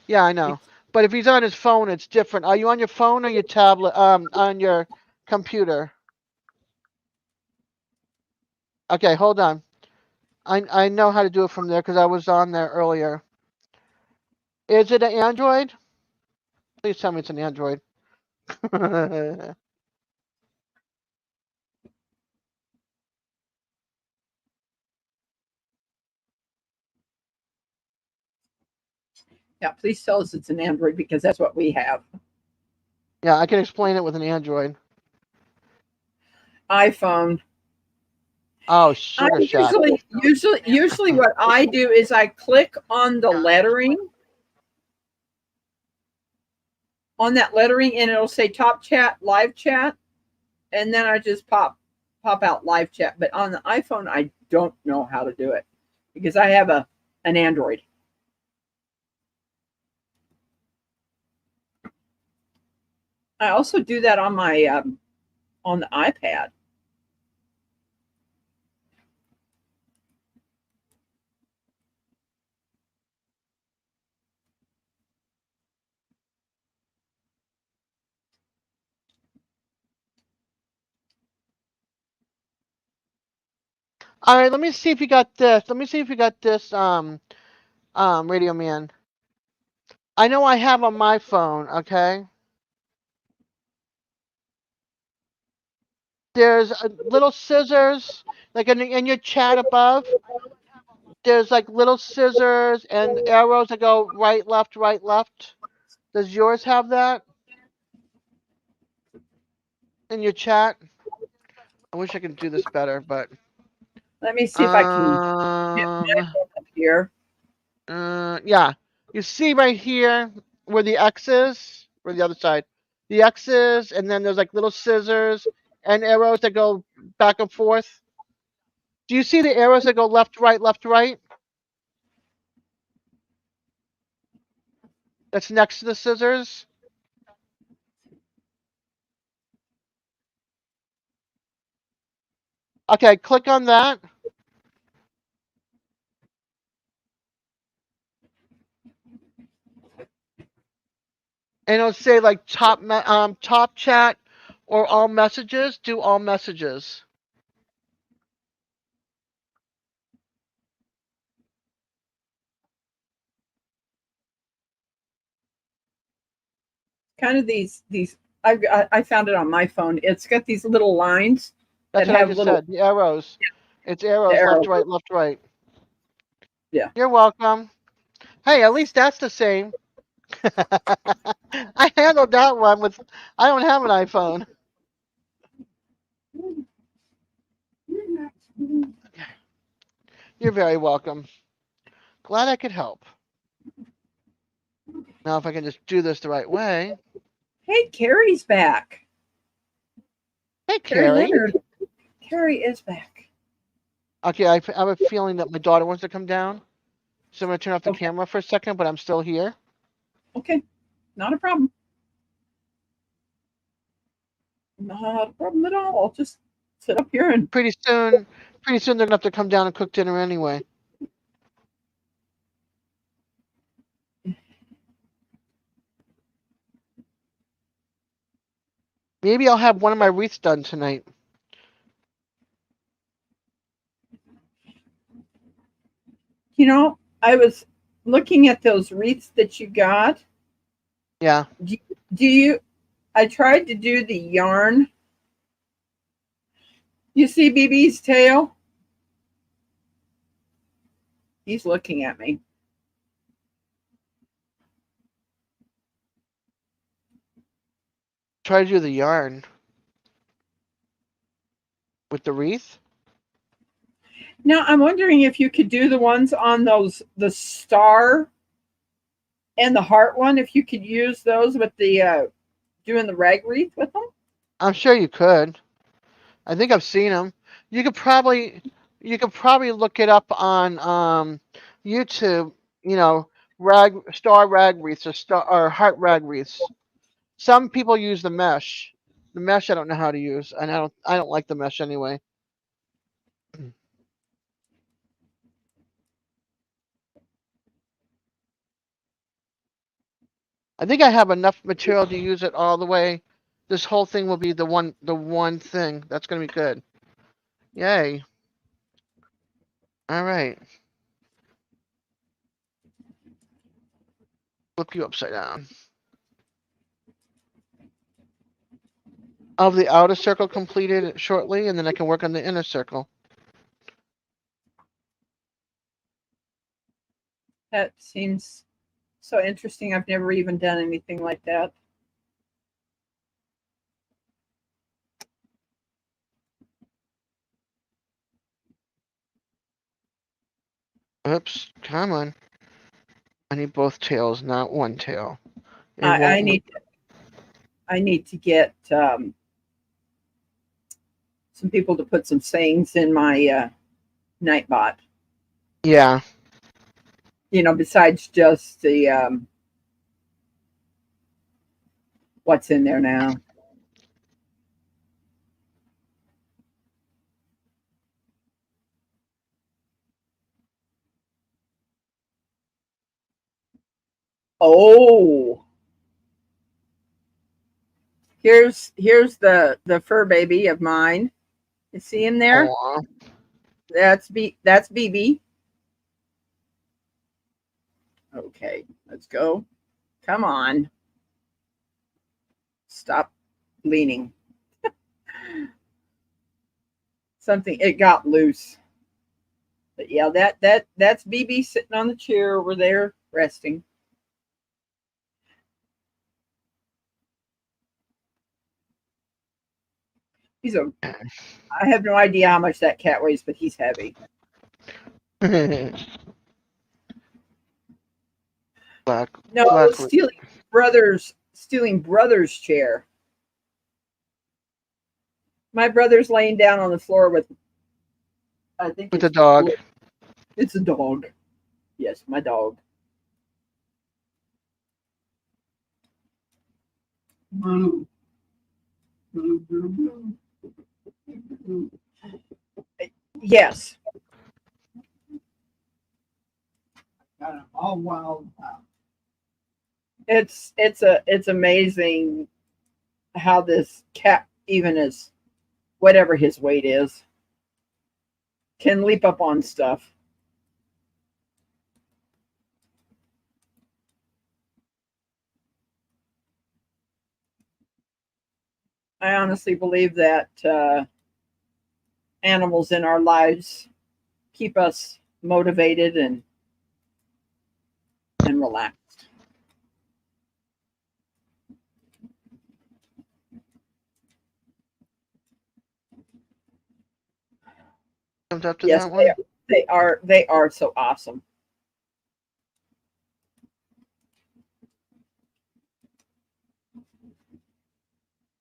Yeah, I know. But if he's on his phone, it's different. Are you on your phone or your tablet? On your computer? Okay, hold on. I know how to do it from there because I was on there earlier. Is it an Android? Please tell me it's an Android. Yeah, please tell us it's an Android because that's what we have. Yeah, I can explain it with an Android. iPhone. Oh, sugar shot. Usually what I do is I click on the lettering on that lettering and it'll say top chat, live chat, and then I just pop out live chat. But on the iPhone, I don't know how to do it. because I have an Android. I also do that on my on the iPad. All right, let me see if you got this. Let me see if you got this, Radio Man. I know I have on my phone, okay? There's little scissors, like in your chat above. There's like little scissors and arrows that go right, left, right, left. Does yours have that in your chat? I wish I could do this better, but Let me see if I can get my phone up here. yeah. You see right here where the X is, or the other side, the X is, and then there's like little scissors and arrows that go back and forth. Do you see the arrows that go left, right, left, right? That's next to the scissors. Okay, click on that. And it'll say like top chat or all messages. Do all messages. Kind of these I found it on my phone. It's got these little lines That's that what I have just little said. The arrows. It's arrows arrows. left, right, left, right. Yeah. You're welcome. Hey, at least that's the same. I handled that one with. I don't have an iPhone. You're very welcome. Glad I could help. Now, if I can just do this the right way. Hey, Carrie's back. Hey, Carrie Carrie. Leonard. Carrie is back. Okay, I have a feeling that my daughter wants to come down. So I'm going to turn off the Okay. camera for a second, but I'm still here. Okay, not a problem. Not a problem at all. I'll just sit up here and Pretty soon they're going to have to come down and cook dinner anyway. Maybe I'll have one of my wreaths done tonight. you know, I was looking at those wreaths that you got. Yeah. Do you I tried to do the yarn. You see BB's tail? He's looking at me. Try to do the yarn with the wreath. Now I'm wondering if you could do the ones on the star and the heart one, if you could use those with the doing the rag wreath with them. I'm sure you could. I think I've seen them. You could probably look it up on YouTube. You know, star rag wreaths or heart rag wreaths. Some people use the mesh. The mesh I don't know how to use, and I don't like the mesh anyway. I think I have enough material to use it all the way. This whole thing will be the one thing. That's gonna be good. Yay. All right. Flip you upside down. I'll have the outer circle completed shortly, and then I can work on the inner circle. That seems so interesting. I've never even done anything like that. Oops, come on. I need both tails, not one tail. I need to get some people to put some sayings in my Nightbot. Yeah. Besides just the what's in there now. Oh, here's the fur baby of mine. You see him there? Aw. That's BB. Okay, let's go. Come on. Stop leaning. Something it got loose. But yeah, that's BB sitting on the chair over there resting. I have no idea how much that cat weighs, but he's heavy. No, Black. stealing brother's chair. My brother's laying down on the floor with, I think With the dog. It's a dog. Yes, my dog. Blue. Blue, blue, blue. Blue. Yes. Oh wow. It's amazing how this cat, even as whatever his weight is, can leap up on stuff. I honestly believe that animals in our lives keep us motivated and relaxed. Comes after Yes, that one. they are so awesome.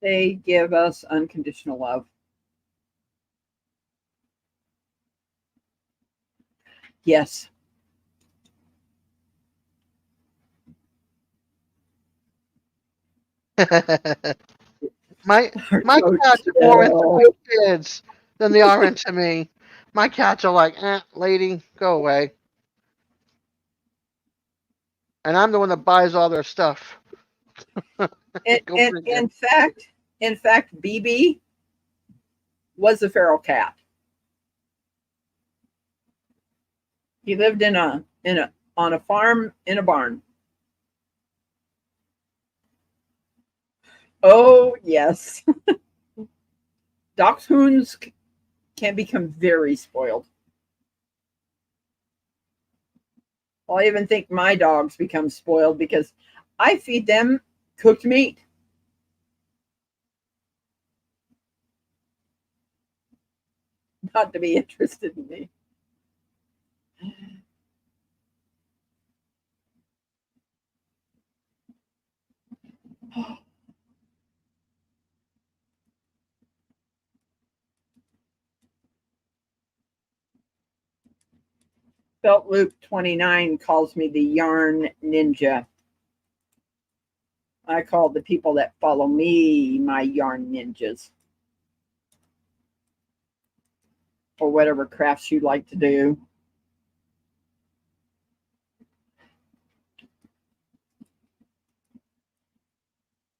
They give us unconditional love. Yes. my So cats are more into chill. my kids than they are into me. My cats are like, lady, go away. And I'm the one that buys all their stuff. Go bring it. In fact, BB was a feral cat. He lived on a farm in a barn. Oh yes, dachshunds can become very spoiled. Well, I even think my dogs become spoiled because I feed them cooked meat. Not to be interested in me. Felt Loop 29 calls me the yarn ninja. I call the people that follow me my yarn ninjas. Or whatever crafts you like to do.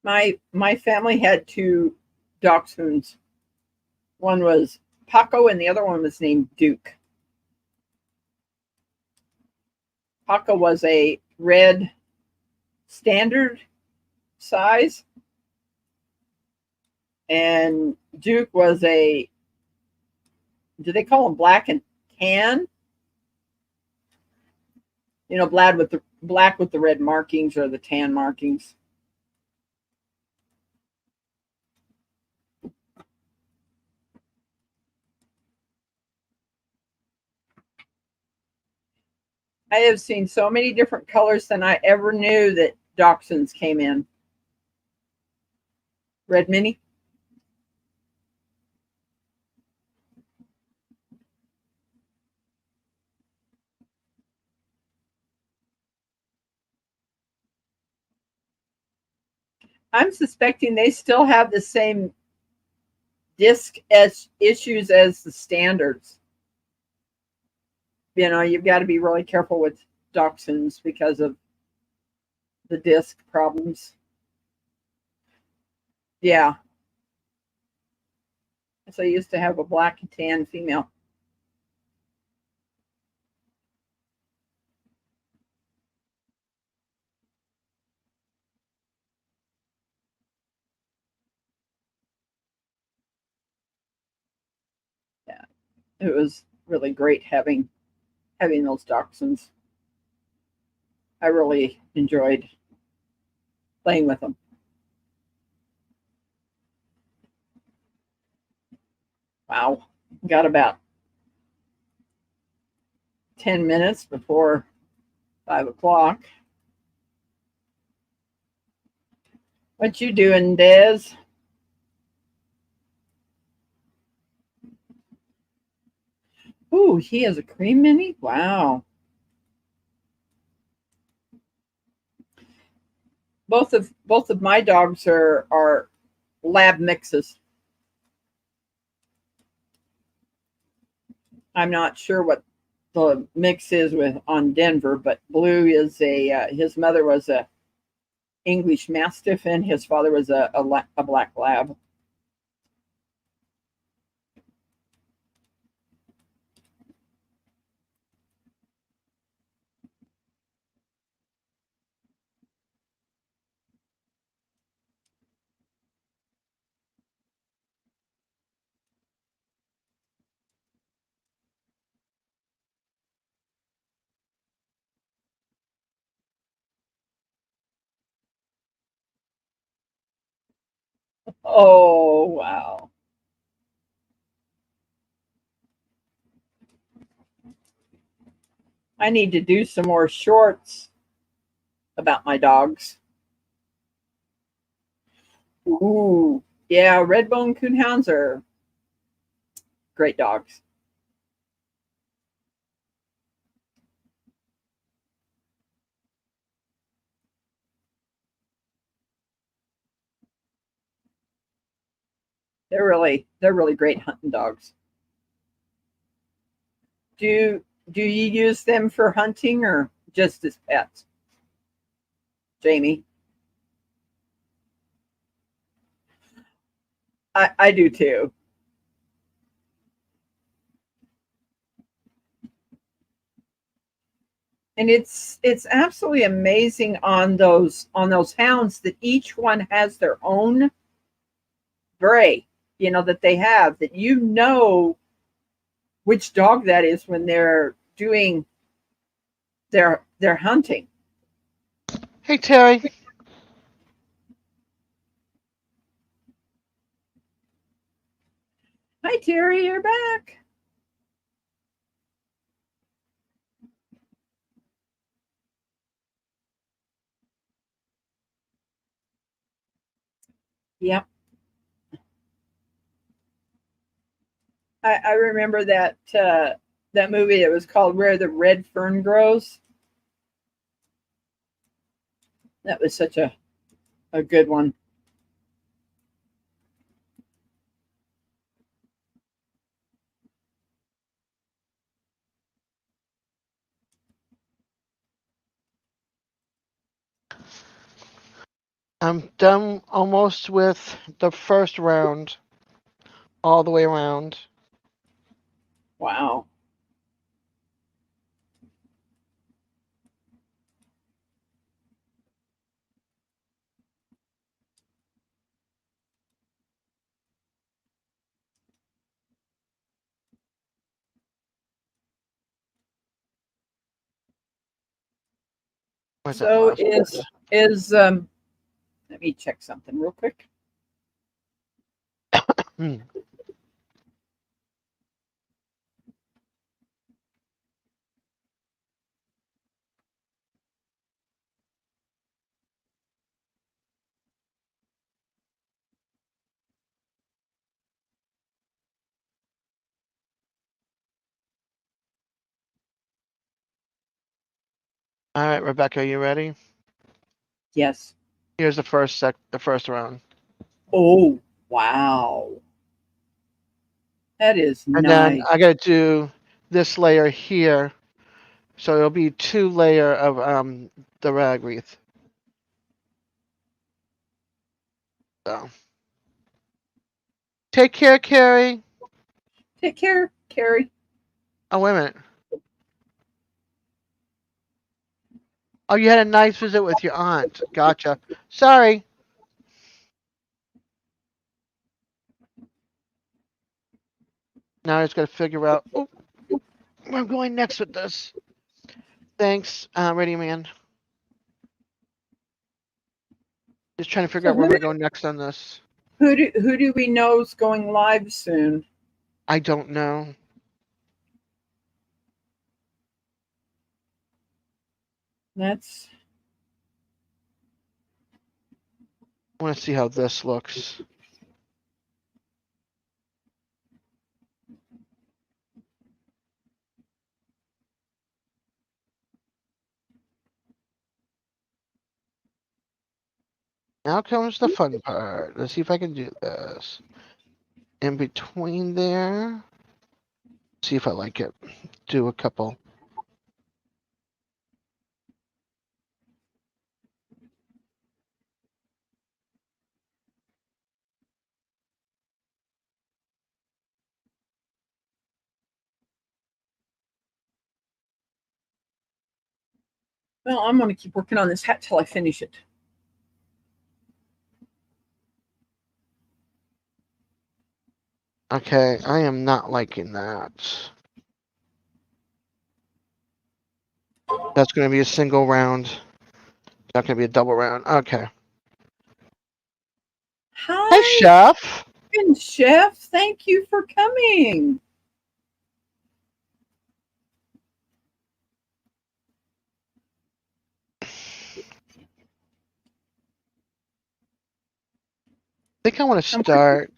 My family had two dachshunds. One was Paco and the other one was named Duke. Paco was a red standard size, and Duke was a, do they call them black and tan? Black with the red markings or the tan markings. I have seen so many different colors than I ever knew that dachshunds came in. Red Mini? I'm suspecting they still have the same disc issues as the standards. You've got to be really careful with dachshunds because of the disc problems. Yeah. So I used to have a black and tan female. Yeah. It was really great having those dachshunds. I really enjoyed playing with them. Wow. Got about 10 minutes before 5 o'clock. What you doing, Des? Ooh, he has a cream mini? Wow. Both of my dogs are lab mixes. I'm not sure what the mix is with on Denver, but Blue is his mother was a English Mastiff and his father was a black lab. Oh, wow. I need to do some more shorts about my dogs. Ooh, yeah, red bone coonhounds are great dogs. They're really great hunting dogs. Do you use them for hunting or just as pets, Jamie? I do too. And it's absolutely amazing on those hounds that each one has their own bray, that they have, that which dog that is when they're doing their hunting. Hey, Terry. Hi Terry, you're back. Yep. I remember that movie that was called Where the Red Fern Grows. That was such a good one. I'm done almost with the first round, all the way around. Wow. Where's that So last one? is let me check something real quick. Hmm. All right, Rebecca, you ready? Yes. Here's the first round. Oh, wow. That is And then nice. I gotta do this layer here. So it'll be 2 layer of the rag wreath. So take care, Carrie. Take care, Carrie. Oh, wait a minute. Oh, you had a nice visit with your aunt. Gotcha. Sorry. Now I just got to figure out where I'm going next with this. Thanks, Ready Man. Just trying to figure So out where we're going next on this. who do we know is going live soon? I don't know. That's I want to see how this looks. Now comes the fun part. Let's see if I can do this. In between there. See if I like it. Do a couple. well, I'm gonna keep working on this hat till I finish it. Okay, I am not liking that. That's going to be a single round. Not going to be a double round. Okay. Hey, Hi, Chef. Chef. Thank you for coming. I think I want to start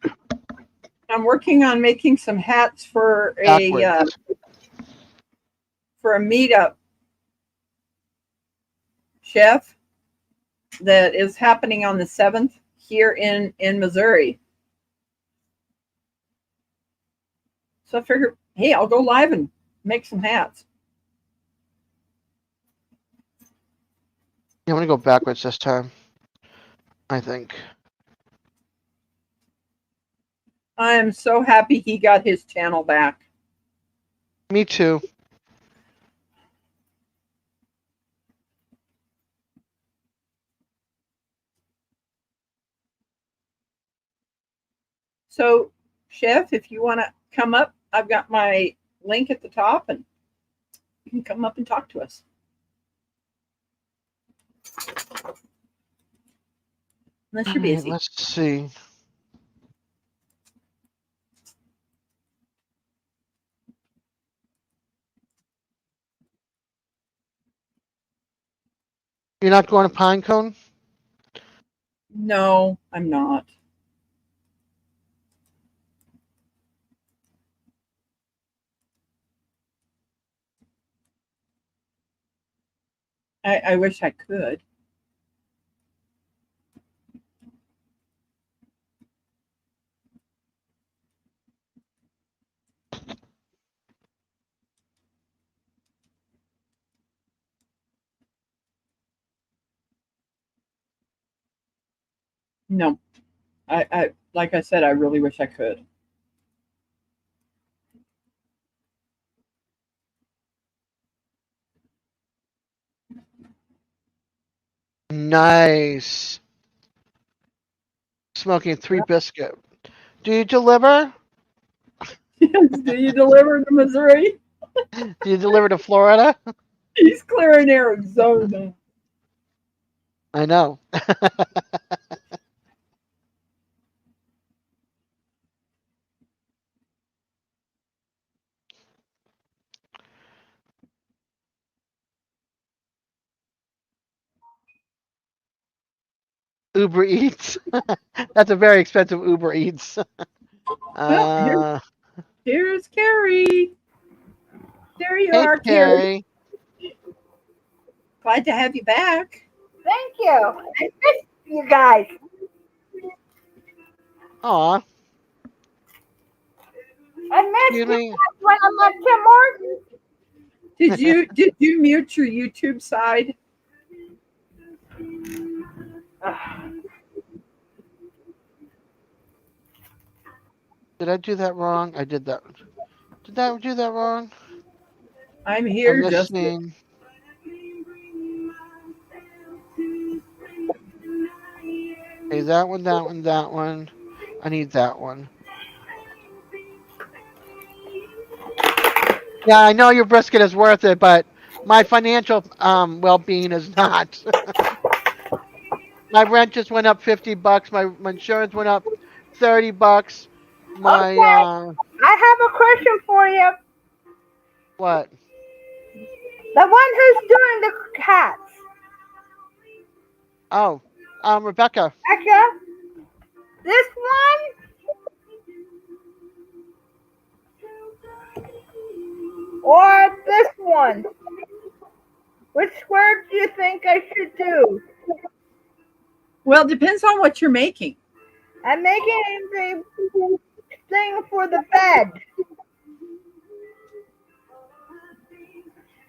I'm working on making some hats for backwards. a meetup, Chef, that is happening on the 7th here in Missouri. So I figured, hey, I'll go live and make some hats. I'm going to go backwards this time. I think. I am so happy he got his channel back. Me too. So, Chef, if you want to come up, I've got my link at the top and you can come up and talk to us. Unless you're busy. Let's see. You're not going to Pinecone? No, I'm not. I wish I could. No, I like I said, I really wish I could. Nice. Smoking 3 biscuit. Do you deliver? Do you deliver to Missouri? Do you deliver to Florida? He's clearing Arizona. I know. Uber Eats. That's a very expensive Uber Eats. Well, here's Carrie. There you Hey, are, Carrie. Carrie. Glad to have you back. Thank you. I missed you guys. Aw, I miss excuse you me. guys when I'm at Tim Hortons. Did you mute your YouTube side? Did I do that wrong? I did that. Did I do that wrong? I'm I'm here just listening. Okay, that one, that one, that one. I need that one. Yeah, I know your brisket is worth it, but my financial well-being is not. My rent just went up $50. My insurance went up $30. My Okay, I have a question for you. what? The one who's doing the cats. Oh, Rebecca. Becca, this one or this one? Which square do you think I should do? well, it depends on what you're making. I'm making the thing for the bed.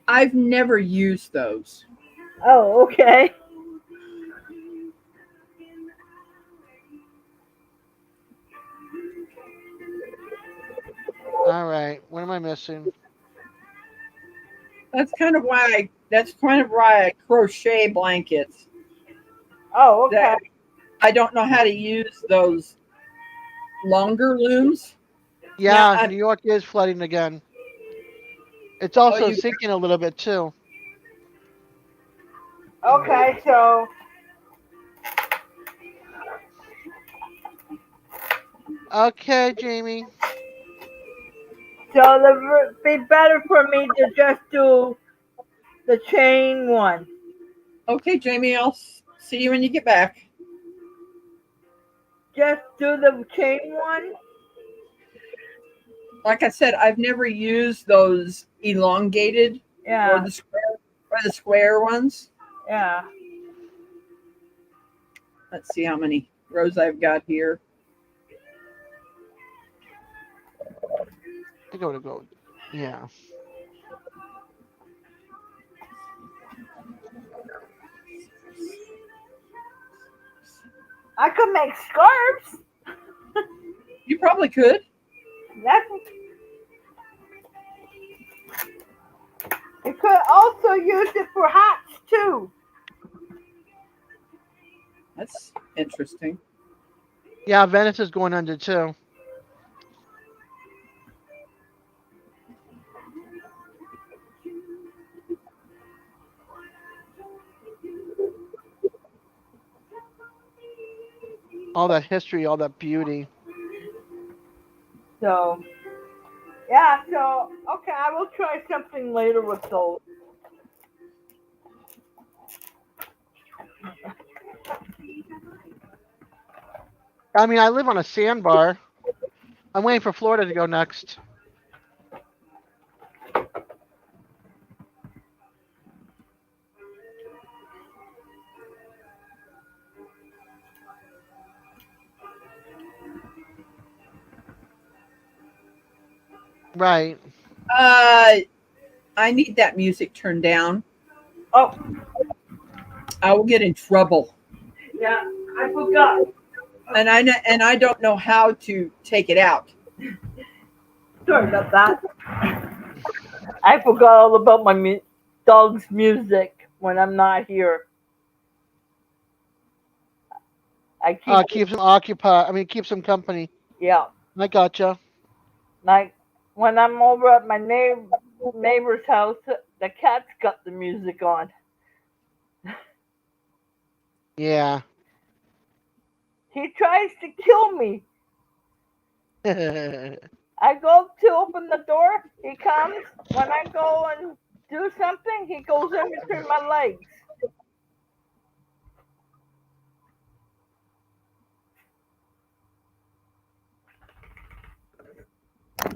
I've never used those. Oh, okay. All right. What am I missing? That's kind of why I crochet blankets. Oh, okay. That I don't know how to use those longer looms. Now, Yeah, New York is flooding again. It's also you sinking a little bit too. Okay, so Okay, Jamie. it would be better for me to just do the chain one. okay, Jamie? I'll see you when you get back. Just do the chain one. Like I said, I've never used those elongated or Yeah, the square ones. yeah. Let's see how many rows I've got here. I go to go. Yeah. I could make scarves. You probably could. That's. You could also use it for hats too. That's interesting. Yeah, Venice is going under too. All that history, all that beauty. So, yeah. So, okay, I will try something later with those. I mean, I live on a sandbar. I'm waiting for Florida to go next. Right. I need that music turned down. Oh, I will get in trouble, yeah. I forgot. and I don't know how to take it out. Sorry about that. I forgot all about my dog's music when I'm not here. I keep, Keeps them occupied. I mean, keeps them company. yeah. I gotcha. Like when I'm over at my neighbor's house, the cat's got the music on. Yeah. He tries to kill me. I go to open the door. He comes. When I go and do something, he goes in between my legs.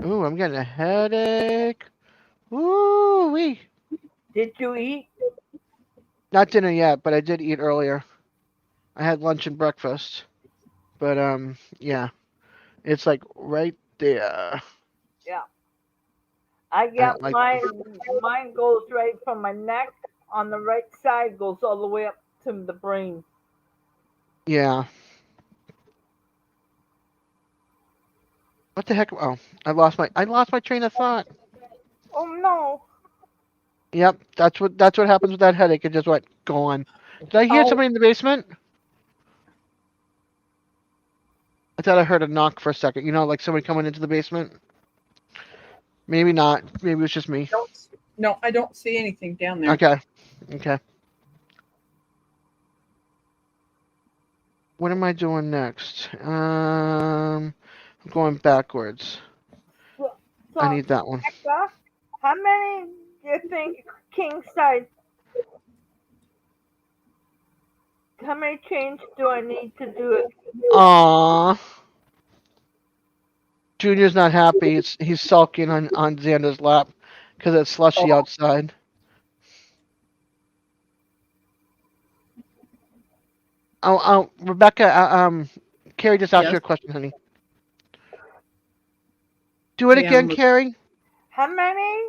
Ooh, I'm getting a headache. Ooh wee. Did you eat? Not dinner yet, but I did eat earlier. I had lunch and breakfast. But yeah, it's like right there. Yeah. I I get don't like. mine goes right from my neck on the right side, goes all the way up to the brain. Yeah. What the heck? Oh, I lost my train of thought. Oh no. Yep, that's what happens with that headache. It just went gone. Did I hear Oh, somebody in the basement? I thought I heard a knock for a second. Like somebody coming into the basement. Maybe not. Maybe it was just me. don't, no, I don't see anything down there. Okay. Okay. What am I doing next? I'm going backwards. So, I so need that one. Becca, how many do you think king size? How many chains do I need to do it? Aww. Junior's not happy. He's sulking on Xander's lap because it's slushy Oh, outside. Oh, Rebecca. Carrie just asked you yes, a question, honey. Do it again, Pam. Carrie. How many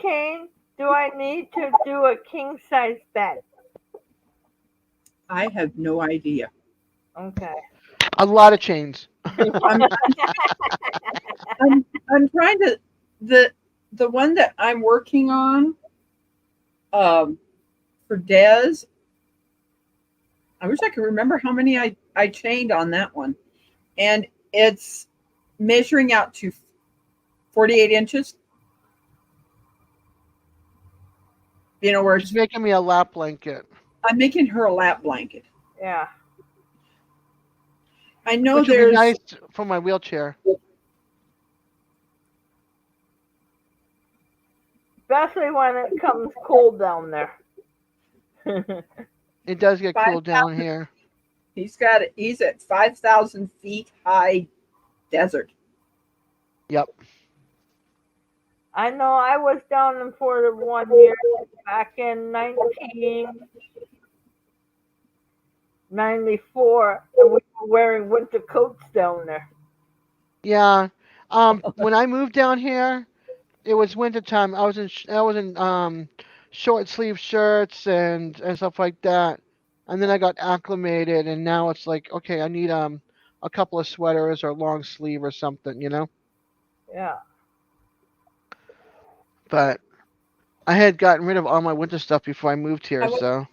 chains do I need to do a king size bed? I have no idea. Okay. A lot of chains. I'm, I'm trying to the one that I'm working on for Des. I wish I could remember how many I chained on that one, and it's measuring out to 48 inches. Where She's making me a lap blanket, I'm making her a lap blanket. Yeah. I know which would be there's nice for my wheelchair. Especially when it comes cold down there. It does get five. cool down here. He's at 5,000 feet high desert. Yep. I know I was down in Florida 1 year back in 1994, and we were wearing winter coats down there. Yeah. When I moved down here, it was wintertime. I was in short sleeve shirts and stuff like that. And then I got acclimated, and now it's like, okay, I need a couple of sweaters or long sleeve or something. Yeah. But I had gotten rid of all my winter stuff before I moved here, so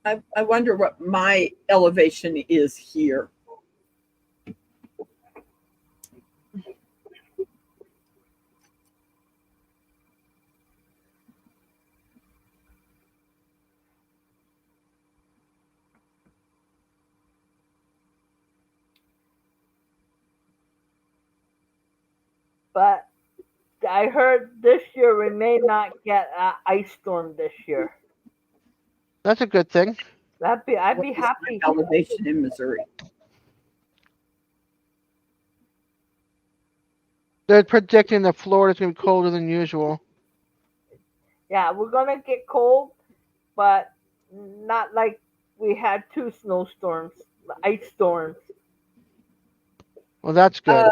I wonder what my elevation is here. But I heard this year we may not get an ice storm this year. that's a good thing. I'd be What is my happy. elevation in Missouri? They're predicting that Florida's gonna be colder than usual. Yeah, we're gonna get cold, but not like we had 2 snowstorms, ice storms. Well, that's good.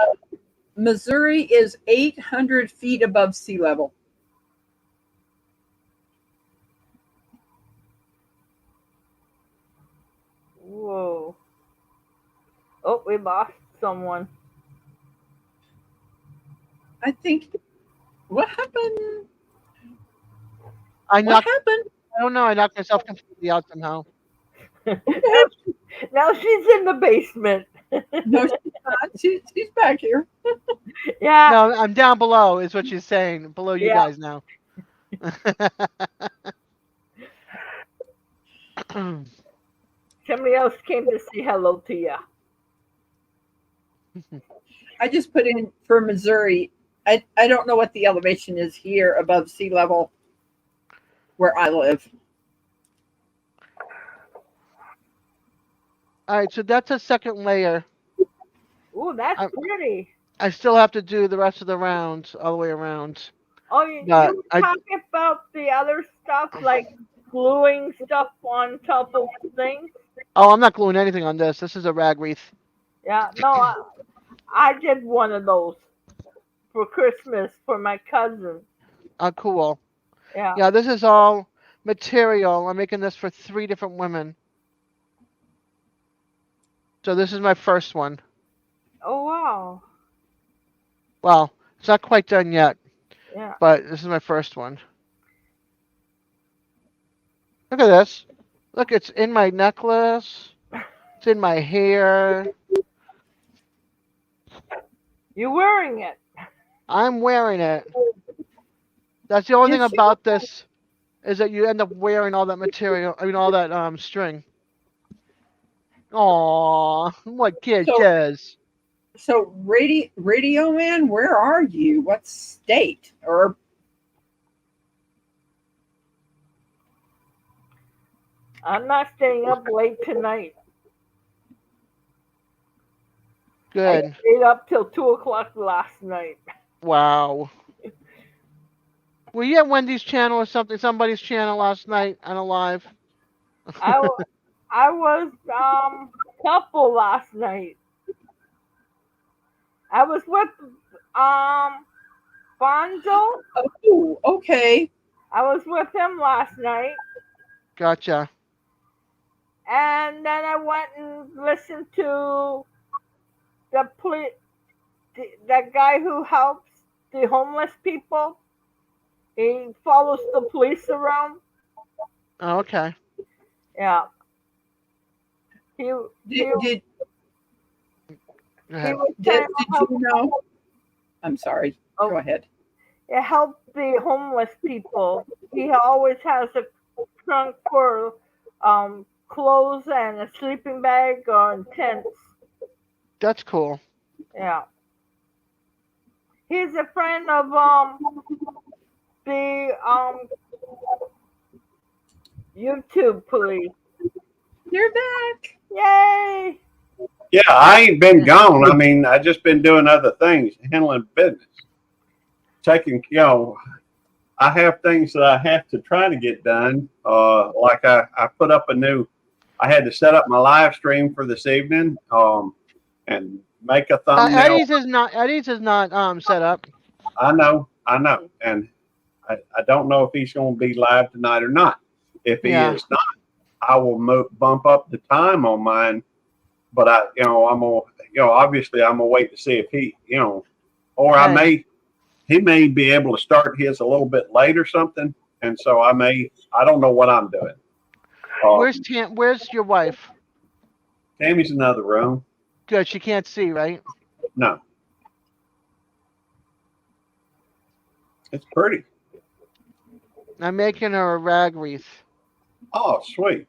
Missouri is 800 feet above sea level. Whoa. Oh, we lost someone. I think. What happened? I What knocked. happened? I don't know. I knocked myself completely out somehow. Now she's in the basement. No, she's not. She's back here. Yeah, No, I'm down below. Is what she's saying. Below you yeah. guys now. Somebody else came to say hello to you. I just put in for Missouri. I don't know what the elevation is here above sea level where I live. All right, so that's a second layer. Ooh, that's I, pretty. I still have to do the rest of the round all the way around. Oh, you But were talking about the other stuff like gluing stuff on top of things. Oh, I'm not gluing anything on this. This is a rag wreath. Yeah, no, I did one of those for Christmas for my cousin. Oh, cool. Yeah. Yeah, this is all material. I'm making this for 3 different women. So this is my first one. Oh wow. Well, it's not quite done yet, Yeah. but this is my first one. Look at this. Look, it's in my necklace. It's in my hair. You're wearing it. I'm wearing it. That's the only thing Yes, about this is that you end up wearing all that material. I mean, all that string. Aw, what kid So- does? So, Radio Man, where are you? What state? Or I'm not staying up late tonight. I Good. stayed up till 2 o'clock last night. Wow. Were you at Wendy's channel or something? Somebody's channel last night on a live? I was couple last night. I was with Bonzo. oh, okay. I was with him last night, Gotcha. and then I went and listened to that guy who helps the homeless people. He follows the police around. Oh, okay. Yeah. He Did Go ahead. was did trying to help, you know? I'm sorry. Oh. Go ahead. help the homeless people. He always has a trunk for clothes and a sleeping bag or tents. That's cool. Yeah. He's a friend of the YouTube police. You're back. Yay! Yeah, I ain't been gone. I mean, I just been doing other things, handling business, taking. I have things that I have to try to get done. Like I put up I had to set up my live stream for this evening. And make a thumbnail. Eddie's is not set up. I know, and I don't know if he's going to be live tonight or not. If he Yeah. is not, I will bump up the time on mine. But obviously I'm gonna wait to see if he, or he may be able to start his a little bit late or something, and so I don't know what I'm doing. Where's your wife? Tammy's in another room. Good. She can't see, right? No, it's pretty. I'm making her a rag wreath. Oh, sweet.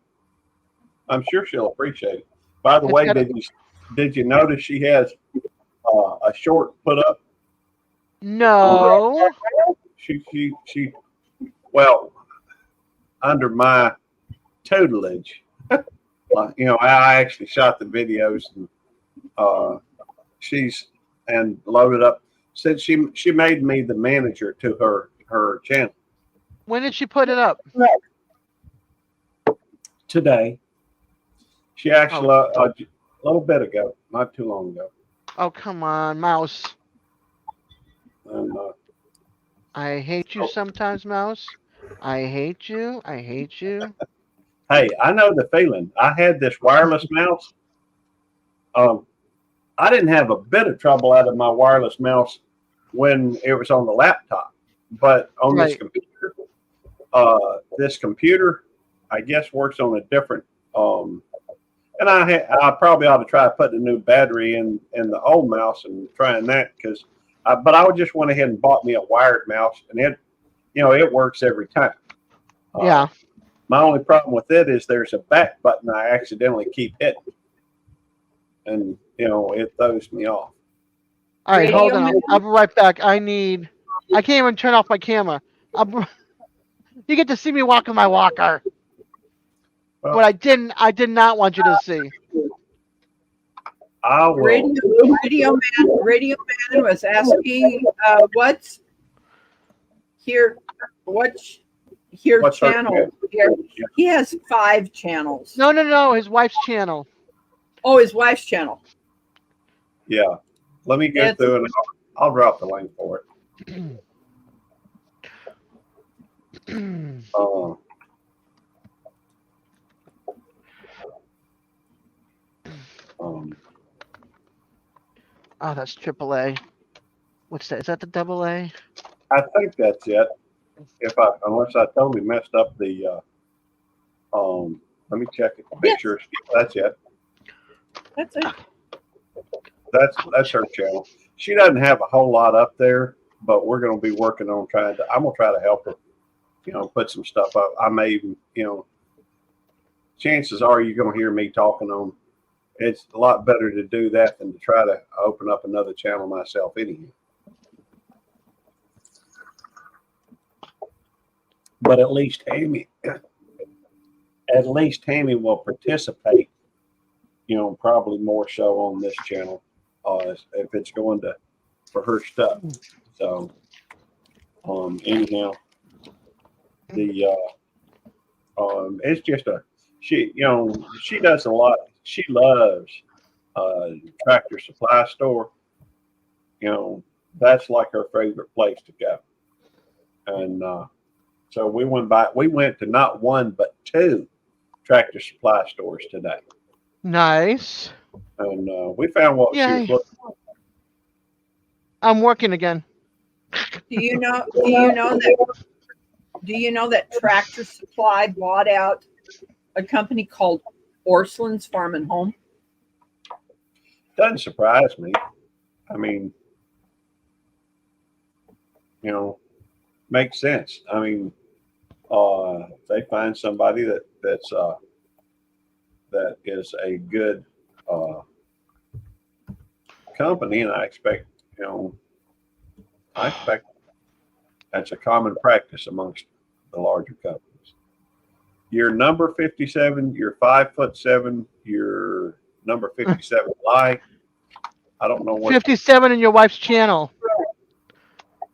I'm sure she'll appreciate it. By the It's way, got did you notice she has a short put up? No. She well, under my tutelage. I actually shot the videos and and loaded up. Said she made me the manager to her channel When did she put it up? today. She actually a little bit ago, not too long ago. Oh, come on, Mouse. And, I hate you sometimes, Mouse. I hate you. I hate you. hey, I know the feeling. I had this wireless mouse. I didn't have a bit of trouble out of my wireless mouse when it was on the laptop, but on this computer, I guess works on a different. And I probably ought to try putting a new battery in the old mouse and trying that but I just went ahead and bought me a wired mouse, and it works every time. Yeah. My only problem with it is there's a back button I accidentally keep hitting, and it throws me off. All right, hold Radio on. Man? I'll be right back. I can't even turn off my camera. You get to see me walking my walker. Well, But I did not want you to see. I will. Radio Man was asking what's here. your What's her channel. channel? He has 5 channels. No. His wife's channel. Oh, his wife's channel. Yeah. Let me go It's- through and I'll drop the link for it. Oh, that's AAA. What's that? Is that the double A? I think that's it. Unless I totally messed up the let me check it. Make sure that's it. That's it. That's her channel. She doesn't have a whole lot up there, but we're gonna be working on I'm gonna try to help her, put some stuff up. I may even, chances are you're gonna hear me talking on. It's a lot better to do that than to try to open up another channel myself anyhow. But at least Tammy will participate, probably more so on this channel, if it's going for her stuff. So, anyhow, it's just she does a lot. She loves Tractor Supply Store. That's like her favorite place to go. And so we went to not one but 2 Tractor Supply stores today. Nice. And we found what she was looking for. I'm working again. Do you know that Tractor Supply bought out a company called Orsling's Farm and Home? Doesn't surprise me. I mean, makes sense. I mean, they find somebody that is a good company, and I expect that's a common practice amongst the larger companies. You're number 57. You're 5'7". You're number 57 light. I don't know what. 57 in your wife's channel.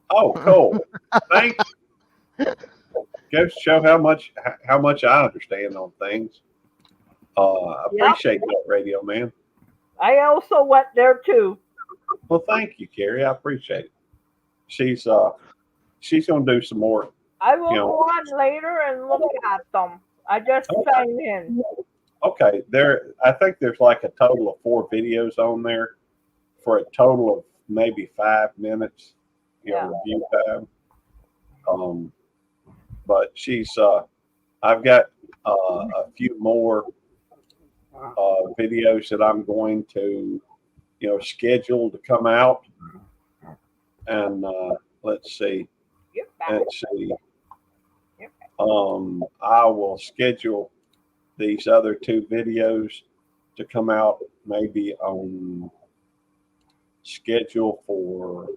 Oh, cool. Thank you. Goes to show how much I understand on things. I appreciate that, Radio Man. I also went there too. Well, thank you, Carrie. I appreciate it. She's gonna do some more. I will go on later and look at them. I just signed in. Okay, I think there's like a total of 4 videos on there for a total of maybe 5 minutes, review time. But I've got a few more videos that I'm going to, schedule to come out. And let's see. I will schedule these other 2 videos to come out maybe on schedule for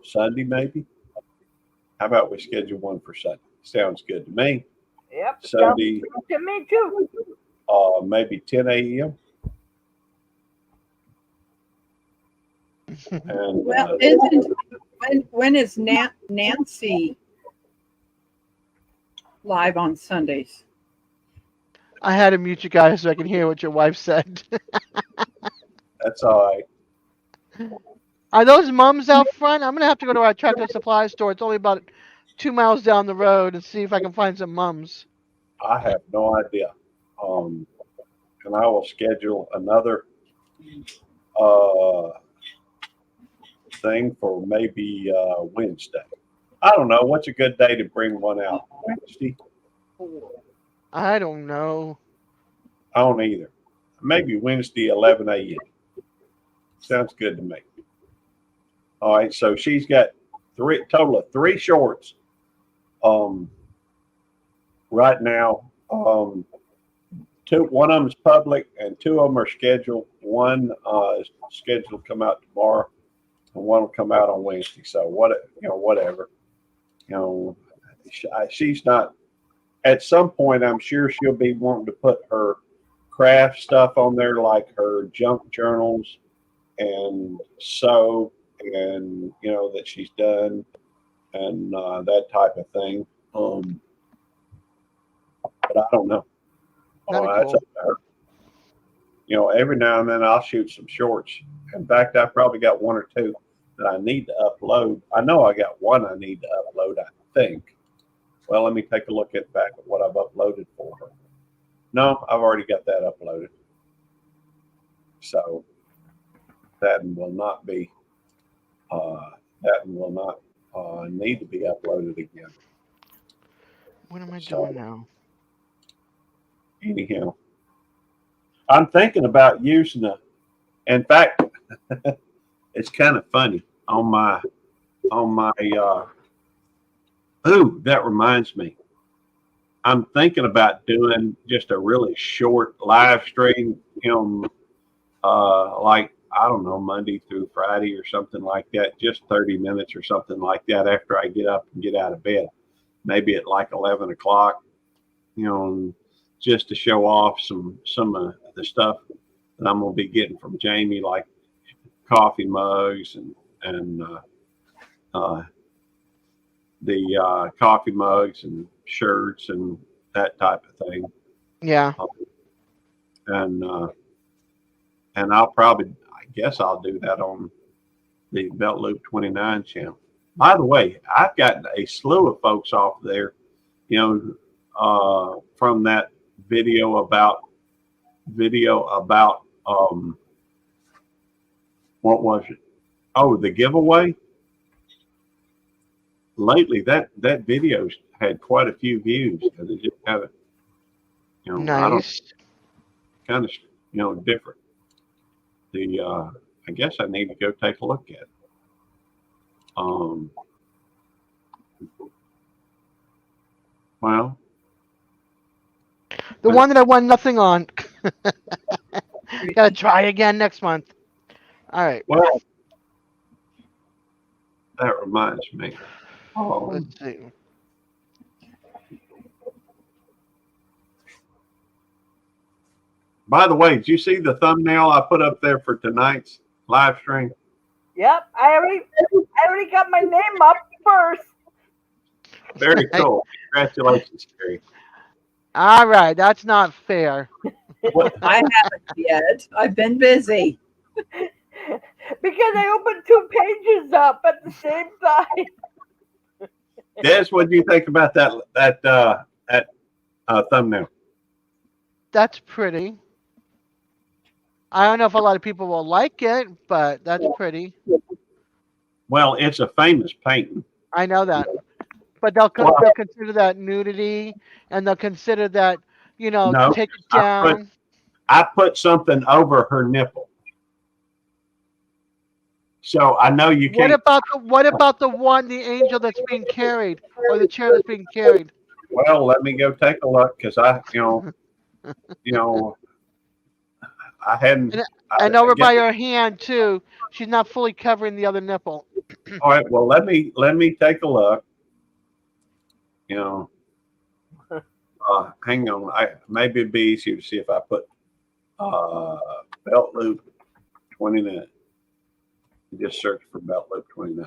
Sunday, maybe. How about we schedule one for Sunday? Sounds good to me. Yep. Sunday. To me too. Maybe 10 a.m. And Well, when is Nancy live on Sundays? I had to mute you guys so I can hear what your wife said. That's all right. Are those mums out front? I'm gonna have to go to our Tractor Supply store. It's only about 2 miles down the road and see if I can find some mums. I have no idea. And I will schedule another thing for maybe Wednesday. I don't know. What's a good day to bring one out? Wednesday? I don't know. I don't either. Maybe Wednesday, 11 a.m. Sounds good to me. All right. So she's got total of 3 shorts. Right now, 1 of them is public and 2 of them are scheduled. One is scheduled to come out tomorrow, and one will come out on Wednesday. So whatever. She's not. At some point, I'm sure she'll be wanting to put her craft stuff on there, like her junk journals and sew, and that she's done, and that type of thing. but I don't know. That'd be That's cool. up to her. You know, every now and then I'll shoot some shorts. In fact, I probably got one or two that I need to upload. I know I got one I need to upload, I think. Well, let me take a look back at what I've uploaded for her. No, I've already got that uploaded. So that will not be, that will not need to be uploaded again. What am I So, doing now? anyhow, I'm thinking about using a, in fact, it's kind of funny on my, ooh, that reminds me. I'm thinking about doing just a really short live stream, like, I don't know, Monday through Friday or something like that, just 30 minutes or something like that after I get up and get out of bed. Maybe at like 11 o'clock, just to show off some of the stuff that I'm going to be getting from Jamie, like coffee mugs and the coffee mugs and shirts and that type of thing. Yeah. And I'll probably, I guess I'll do that on the Belt Loop 29 channel. By the way, I've gotten a slew of folks off there, from that video about what was it? Oh, the giveaway. Lately, that video's had quite a few views because it just kind of, I don't, Nice. kind of, different. I guess I need to go take a look at it. Well, The one that I won nothing on. Gotta try again next month. All right. well, that reminds me. Let's see. By the way, did you see the thumbnail I put up there for tonight's live stream? Yep, I already got my name up first. Very cool. Congratulations, Gary. All right. That's not fair. I haven't yet. I've been busy. Because I opened 2 pages up at the same time. Des, what do you think about that thumbnail? That's pretty. I don't know if a lot of people will like it, but that's pretty. Well, it's a famous painting. I know that. But they'll consider that nudity, and they'll consider that, No, take it down. I put something over her nipple. So I know you can't. What about the angel that's being carried, or the chair that's being carried? Well, let me go take a look because I hadn't. And over by her hand too. She's not fully covering the other nipple. All right. Well, let me take a look. Hang on. Maybe it'd be easier to see if I put Belt Loop 29. Just search for Belt Loop 29.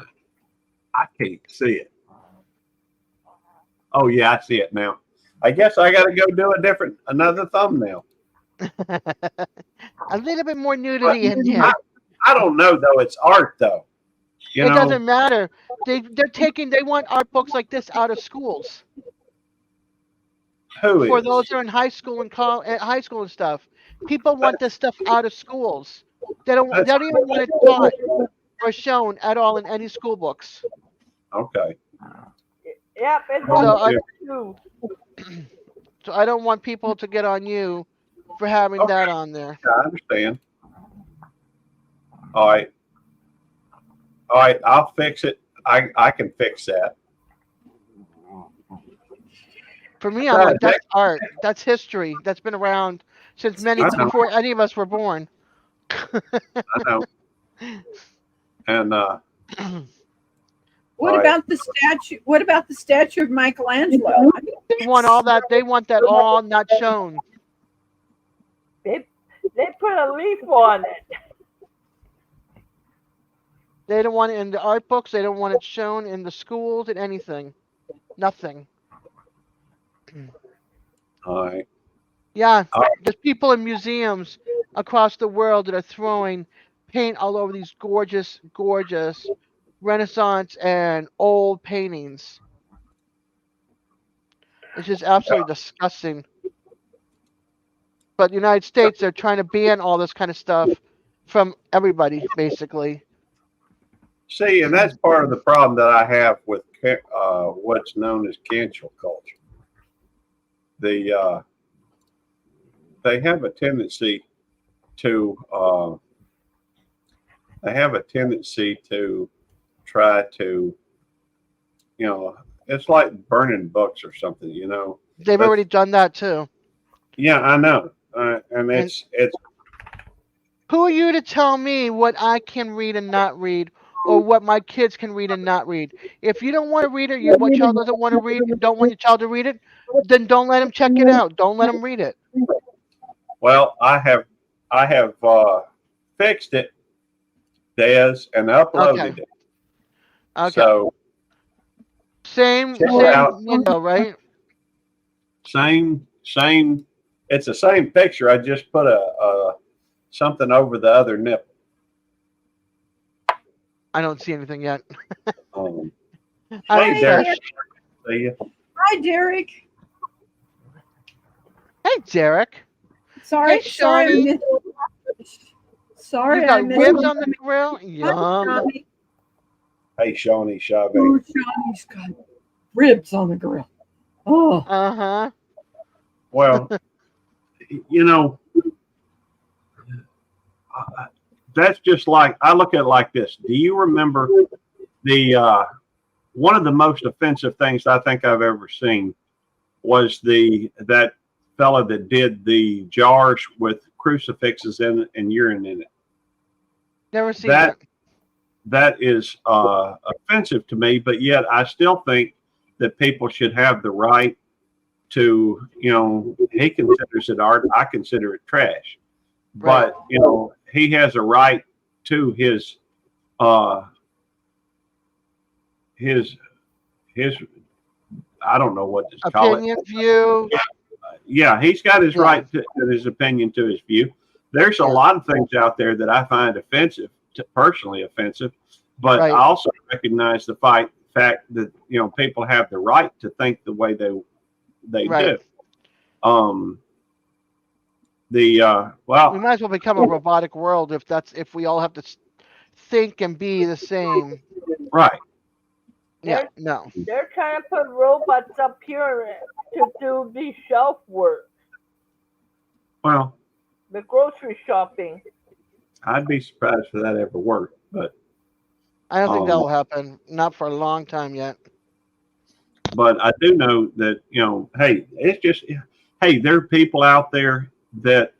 I can't see it. Oh yeah, I see it now. I guess I got to go do another thumbnail. A little bit more nudity in here. I don't know though. It's art though. It doesn't matter. They want art books like this out of schools. For those who are in high school and high school and stuff. People want this stuff out of schools. They don't even want it taught or shown at all in any school books. Okay. Yep, it's on too. So I don't want people to get on you for having that on there. I understand. All right. I'll fix it. I can fix that. For me, I'm like, that's art. That's history. That's been around since before any of us were born. I know. And What about the statue? What about the statue of Michelangelo? They want all that. They want that all not shown. They put a leaf on it. They don't want it in the art books. They don't want it shown in the schools and anything. Nothing. All right. Yeah, Uh, there's people in museums across the world that are throwing paint all over these gorgeous, gorgeous Renaissance and old paintings. It's just absolutely disgusting. But the United States, they're trying to ban all this kind of stuff from everybody, basically. See, and that's part of the problem that I have with what's known as cancel culture. They have a tendency to try to, it's like burning books or something, They've already done that too. Yeah, I know, and And it's who are you to tell me what I can read and not read, or what my kids can read and not read? If you don't want to read it, your child doesn't want to read, don't want your child to read it, then don't let him check it out. Don't let him read it. well, I have fixed it, Des, and uploaded Okay. it. Okay. So Same check it out. window, right? Same. It's the same picture. I just put a something over the other nipple. I don't see anything yet. Um, I'm hey, Derek. impressed. See ya. Hi, Derek. Hey, Derek. Sorry, Hey, sorry, I Shawnee. missed. Sorry, You I got missed. ribs on the grill? Hi, Yum. Shawnee. Hey, Shawnee Chavez. Ooh, Shawnee's got ribs on the grill. Oh, Uh-huh. Well, that's just like I look at it like this. Do you remember the one of the most offensive things I think I've ever seen was that fella that did the jars with crucifixes in it and urine in it. Never seen that. That is offensive to me, but yet I still think that people should have the right to, he considers it art. I consider it trash. Right. But, he has a right to his I don't know what to call it. Opinion, view. Yeah, he's got his Yeah. right to his opinion, to his view. There's a lot of things out there that I find offensive, personally offensive, but Right. I also recognize the fact that people have the right to think the way they Right. do. We might as well become a robotic world if we all have to think and be the same. right. Yeah, no. They're trying to put robots up here to do the shelf work, Well, the grocery shopping. I'd be surprised if that ever worked, but I don't think that will happen. Not for a long time yet. but I do know that, hey, it's just, hey, there are people out there that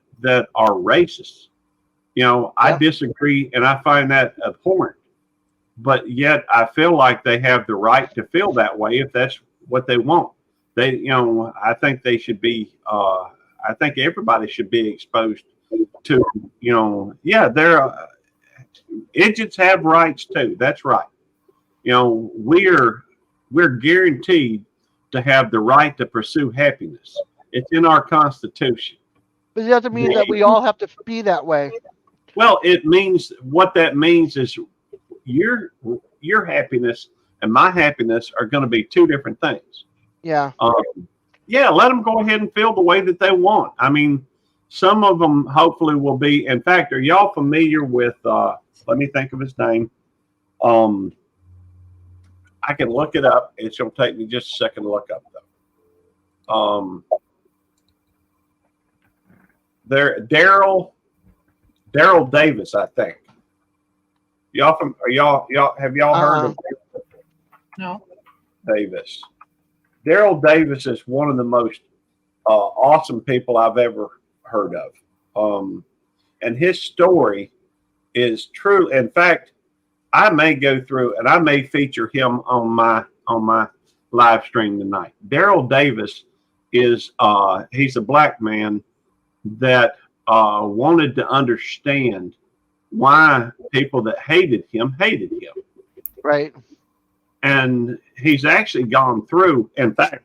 are racist. I disagree and I find that abhorrent. But yet I feel like they have the right to feel that way if that's what they want. I think they should be, I think everybody should be exposed to, idiots have rights too. That's right. We're guaranteed to have the right to pursue happiness. It's in our Constitution. But it doesn't mean that we all have to be that way. Well, what that means is your happiness and my happiness are going to be two different things. Yeah. Let them go ahead and feel the way that they want. I mean, some of them hopefully will be. In fact, are y'all familiar with? Let me think of his name. I can look it up. It's going to take me just a second to look up though. Daryl Davis, I think. Have y'all heard of no. Davis? Daryl Davis is one of the most awesome people I've ever heard of. And his story is true. In fact, I may go through and I may feature him on my live stream tonight. Daryl Davis is he's a black man that wanted to understand why people that hated him. Right. And he's actually gone through. In fact,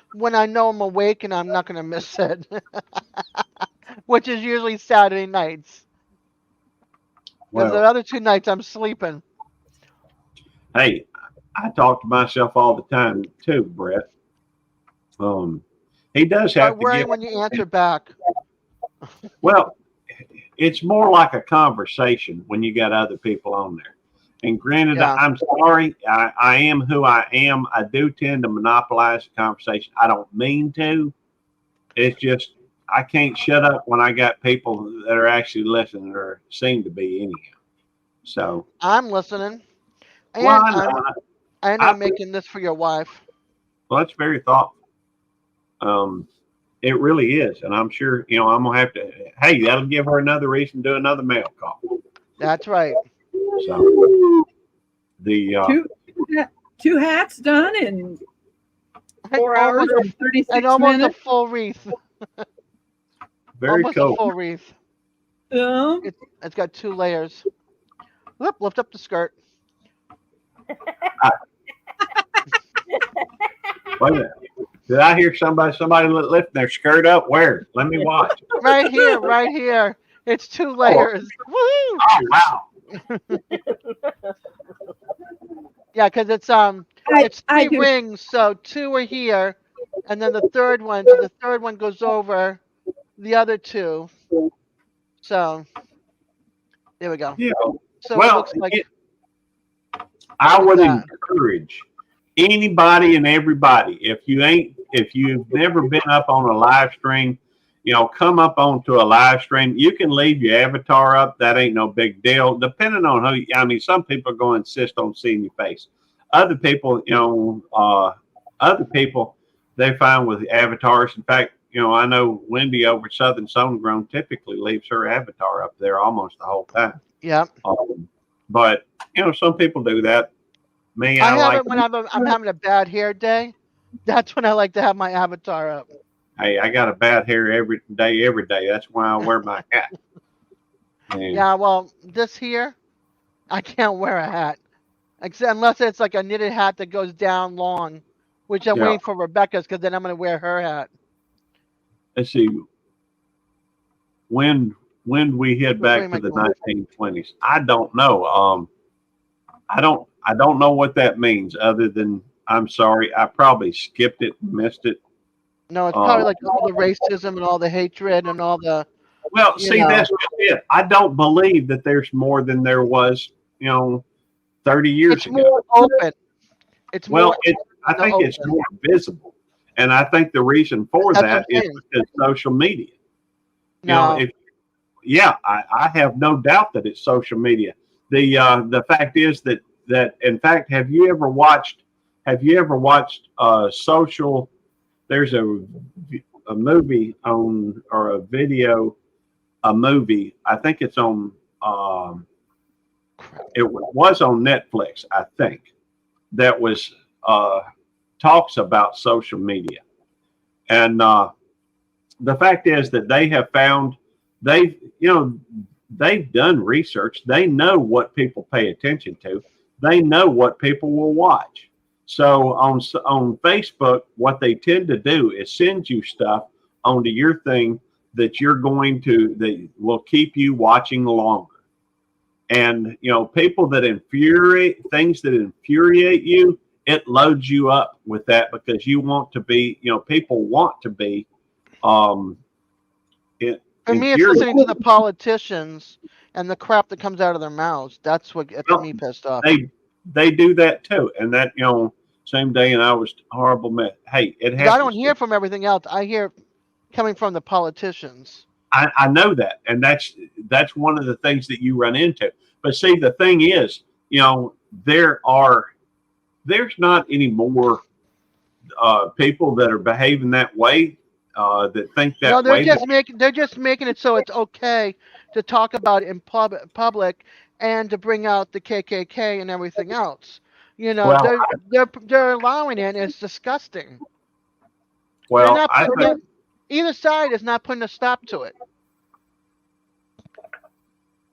when I know I'm awake and I'm not going to miss it, which is usually Saturday nights. Because the Well, other 2 nights I'm sleeping. hey, I talk to myself all the time too, Brett. Um, he does Start have to worrying give. when you answer back. Well, it's more like a conversation when you got other people on there. And granted, Yeah. I'm sorry, I am who I am. I do tend to monopolize the conversation. I don't mean to. It's just I can't shut up when I got people that are actually listening or seem to be anyhow. So, I'm listening. well, And I'm I making this for your wife. well, that's very thoughtful. It really is, and I'm sure I'm gonna have to. Hey, that'll give her another reason to do another mail call. That's right. So the Two, two hats done in And 4 hours and 36 almost a minutes. full wreath. very Almost cool. a full wreath. Um, It's got 2 layers. Whoop, lift up the skirt. Wait a minute. Did I hear somebody lifting their skirt up? Where? Let me watch. Right here, right here. It's 2 layers. Woo! Oh wow! Yeah, because it's I 3 do. rings, so 2 are here, and then the third one. So the third one goes over the other 2. So there we go. Yeah. So it Well, looks like I like would that. encourage anybody and everybody, if you've never been up on a live stream, come up onto a live stream. You can leave your avatar up. That ain't no big deal. Depending on who, I mean, some people are going to insist on seeing your face. Other people, they find with avatars. In fact, I know Wendy over at Southern Grown typically leaves her avatar up there almost the whole time. Yeah. But some people do that. Me, I I have like. it when I'm having a bad hair day. That's when I like to have my avatar up. Hey, I got a bad hair every day, every day. That's why I wear my hat. And, Yeah, well, this here, I can't wear a hat. Unless it's like a knitted hat that goes down long, which I'm yeah. waiting for Rebecca's because then I'm going to wear her hat. Let's see. When we head What back am to I the doing? 1920s, I don't know. I don't know what that means other than I'm sorry. I probably skipped it, missed it. No, it's probably like all the racism and all the hatred and all the, Well, you see, know. that's just it. I don't believe that there's more than there was, 30 years It's ago. more open. It's Well, more I in the think it's open. more visible, and I think the reason for That's what that I'm is saying. because social media. No, I have no doubt that it's social media. The fact is that in fact, have you ever watched social? There's a movie on or a movie. I think it's on. It was on Netflix, I think. That was talks about social media, and the fact is that they have found they they've done research. They know what people pay attention to. They know what people will watch. So on Facebook, what they tend to do is send you stuff onto your thing that that will keep you watching longer. And people that infuriate you, it loads you up with that because you want to be, people want to be um, for me, it's listening to the politicians and the crap that comes out of their mouths. That's what gets me pissed off. They do that too, and that same day, and I was horrible. Hey, it 'Cause happens. I don't hear from everything else. I hear coming from the politicians. I know that, and that's one of the things that you run into. But see, the thing is, there's not any more people that are behaving that way, that think that No, way. they're just making it so it's okay to talk about it in public and to bring out the KKK and everything else. Well, They're allowing it. And it's disgusting. They're well, not I putting think, it. Either side is not putting a stop to it.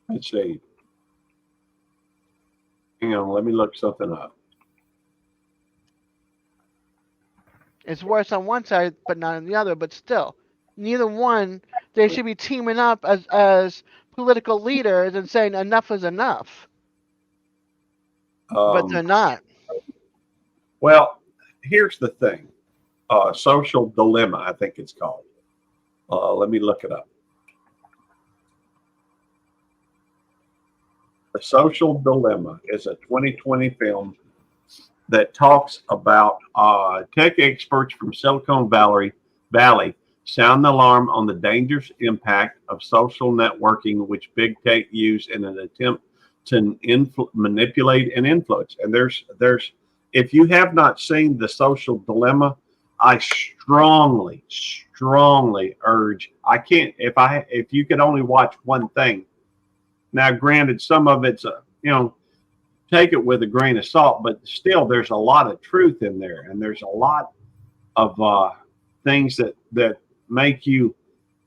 let's see. Hang on, let me look something up. It's worse on one side, but not on the other. But still, neither one. They should be teaming up as political leaders and saying enough is enough. But they're not. Well, here's the thing. Social Dilemma, I think it's called. Let me look it up. The Social Dilemma is a 2020 film that talks about tech experts from Silicon Valley sound the alarm on the dangerous impact of social networking, which big tech use in an attempt to manipulate and influence. And there's, if you have not seen The Social Dilemma, I strongly urge. I can't, if you could only watch one thing. Now, granted, some of it's take it with a grain of salt, but still, there's a lot of truth in there, and there's a lot of things that make you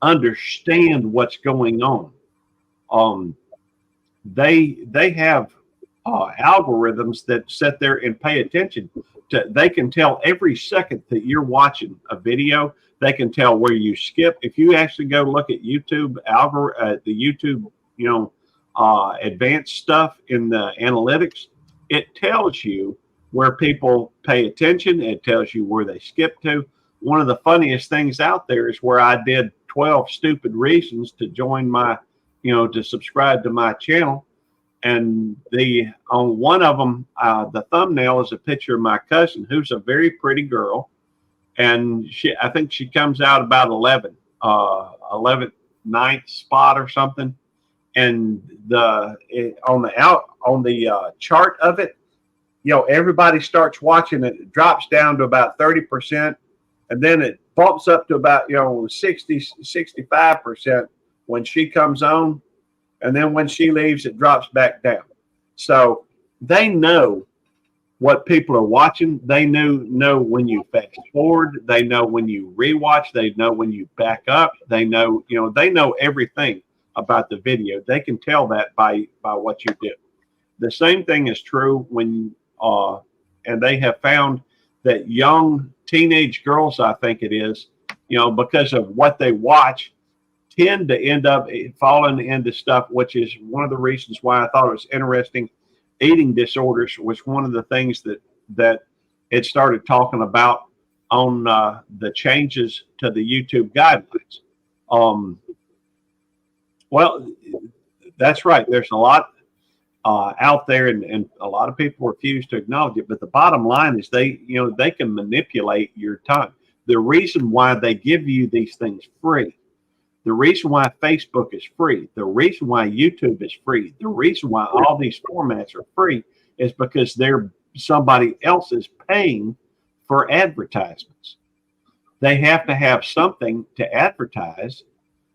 understand what's going on. They have algorithms that sit there and pay attention to. They can tell every second that you're watching a video. They can tell where you skip. If you actually go look at YouTube the YouTube, advanced stuff in the analytics, it tells you where people pay attention. It tells you where they skip to. One of the funniest things out there is where I did 12 stupid reasons to join my, to subscribe to my channel. And on one of them, the thumbnail is a picture of my cousin, who's a very pretty girl. And I think she comes out about 11th, 9th spot or something. And on the chart of it, everybody starts watching it. It drops down to about 30%, and then it bumps up to about 65% when she comes on, and then when she leaves, it drops back down. So they know what people are watching. They know when you fast forward. They know when you rewatch. They know when you back up. They know they know everything about the video. They can tell that by what you do. The same thing is true when and they have found that young teenage girls, I think it is, because of what they watch, tend to end up falling into stuff, which is one of the reasons why I thought it was interesting. Eating disorders was one of the things that it started talking about on the changes to the YouTube guidelines. Well, that's right. There's a lot out there, and a lot of people refuse to acknowledge it. But the bottom line is they can manipulate your time. The reason why they give you these things free, the reason why Facebook is free, the reason why YouTube is free, the reason why all these formats are free is because somebody else is paying for advertisements. They have to have something to advertise.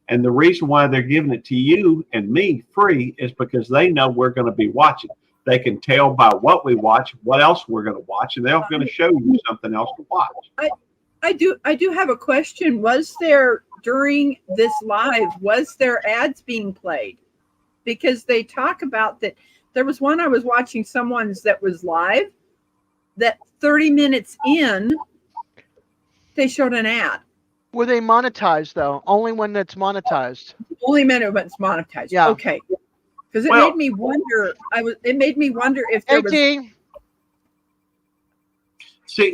And the reason why they're giving it to you and me free is because they know we're going to be watching. They can tell by what we watch, what else we're going to watch, and they're going to show you something else to watch. I do have a question. Was there, during this live, was there ads being played? Because they talk about that. There was one I was watching, someone's that was live, that 30 minutes in, they showed an ad. Were they monetized though? Only when it's monetized. Only when it's monetized. Yeah. Okay. Because it made me wonder. It made me wonder if there was. See,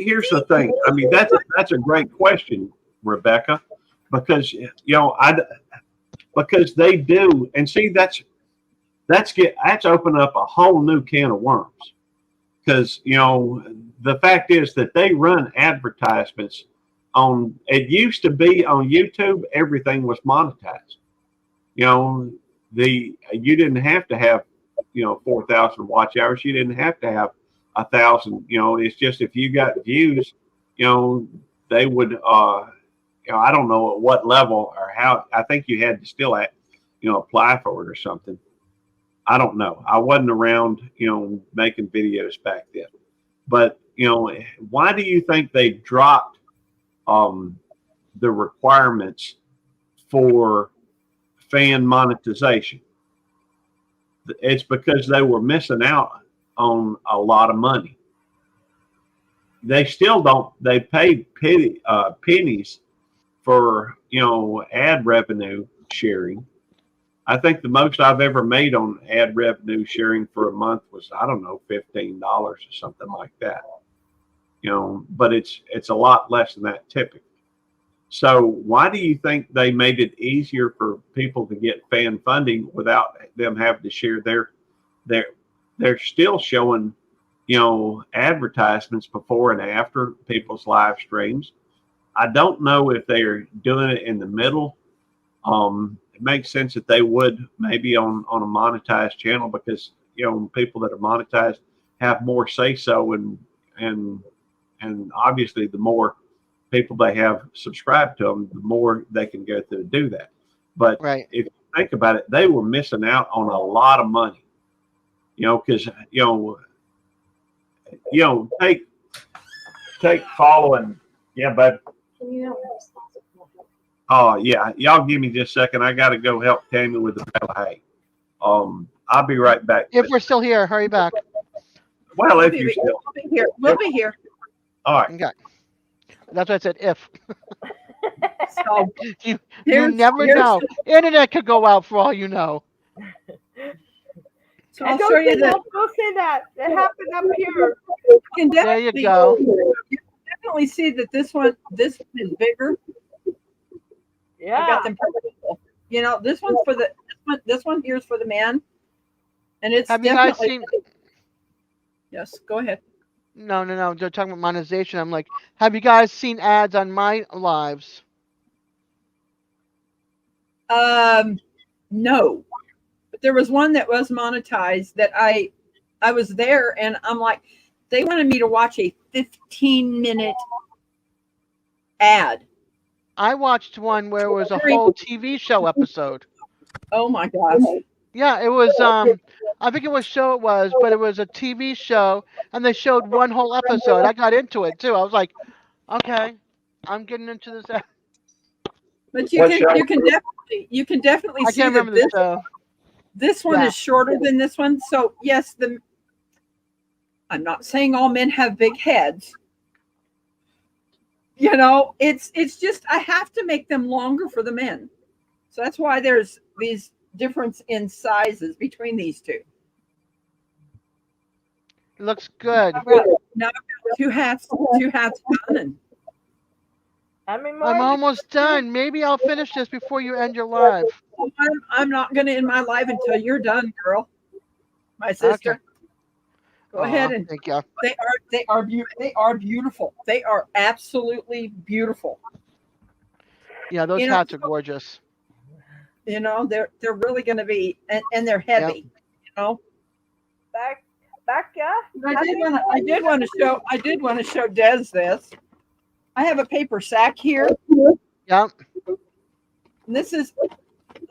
here's the thing. I mean, that's a great question, Rebecca, because because they do, and see, that's open up a whole new can of worms. Because the fact is that they run advertisements on. It used to be on YouTube, everything was monetized. You didn't have to have 4,000 watch hours. You didn't have to have 1,000. It's just if you got views, they would. I don't know at what level or how. I think you had to still apply for it or something. I don't know. I wasn't around, making videos back then. But why do you think they dropped the requirements for fan monetization? It's because they were missing out on a lot of money. they still don't. They pay pennies for ad revenue sharing. I think the most I've ever made on ad revenue sharing for a month was, I don't know, $15 or something like that. But it's a lot less than that typically. So why do you think they made it easier for people to get fan funding without them having to share they're still showing, advertisements before and after people's live streams. I don't know if they're doing it in the middle. It makes sense that they would maybe on a monetized channel, because people that are monetized have more say so, and obviously the more people they have subscribed to them, the more they can go through to do that. But Right. if you think about it, they were missing out on a lot of money, because take following. Yeah, but oh yeah, y'all give me just a second. I got to go help Tammy with the bale of hay. I'll be right back. If we're still here, hurry back. Well, We'll if you're still be here. We'll be here. all right. Okay. That's what I said. If So you here's- never here's know, internet could go out for all you know. So And I'll don't show you say that. that. Don't say that. It happened up here. You can There you definitely, go. you can definitely see that this one is bigger. I Yeah. got them purple. This one's for this one here's for the man, and it's Have you guys definitely. seen? Yes, go ahead. No. They're talking about monetization. I'm like, have you guys seen ads on my lives? No, but there was one that was monetized that I was there, and I'm like, they wanted me to watch a 15-minute ad. I watched one where it was a whole TV show episode. Oh my gosh. Yeah, it was. I think it was show it was, but it was a TV show, and they showed one whole episode. I got into it too. I was like, okay, I'm getting into this. But What show? you can definitely I see can't that remember the show. this one Yeah. is shorter than this one. So yes, I'm not saying all men have big heads. It's just I have to make them longer for the men. So that's why there's these difference in sizes between these two. It looks good. Now I've got two hats done, and How many more? I'm almost done. Maybe I'll finish this before you end your live. I'm not going to end my live until you're done, girl. My sister. Okay. Go ahead and Thank you. they are beautiful. They are absolutely beautiful. Yeah, those hats are gorgeous. They're really going to be, and they're heavy. Back, yeah. I did want to show Des this. I have a paper sack here. Yep. And this is,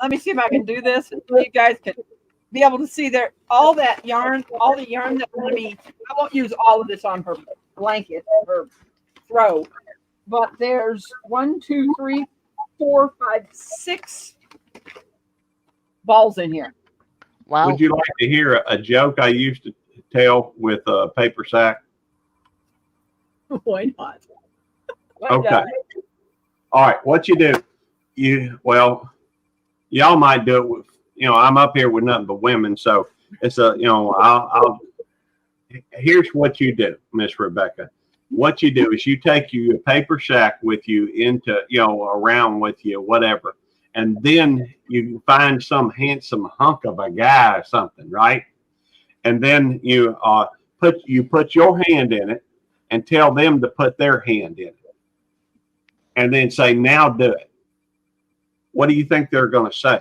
let me see if I can do this. You guys can be able to see there all the yarn that's going to be. I won't use all of this on her blanket or throw, but there's 1, 2, 3, 4, 5, 6 balls in here. Wow. Would you like to hear a joke I used to tell with a paper sack? Why not? Okay. All right. What you do? Y'all might do it with. I'm up here with nothing but women, so it's I'll. Here's what you do, Miss Rebecca. What you do is you take your paper sack with you into around with you, whatever, and then you find some handsome hunk of a guy or something, right? And then you put your hand in it and tell them to put their hand in it. And then say, now do it. What do you think they're going to say?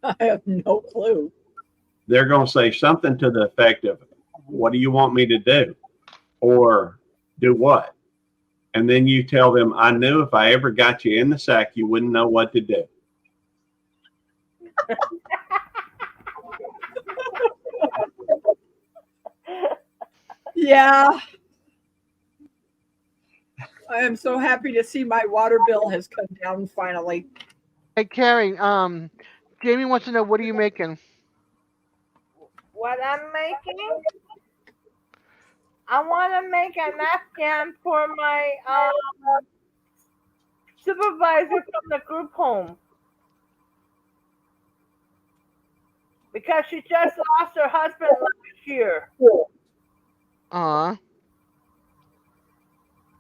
I have no clue. They're going to say something to the effect of, what do you want me to do? Or do what? And then you tell them, I knew if I ever got you in the sack, you wouldn't know what to do. Yeah. I am so happy to see my water bill has come down finally. Hey, Carrie. Jamie wants to know, what are you making? What I'm making? I want to make an Afghan for my supervisor from the group home because she just lost her husband last year. Aw.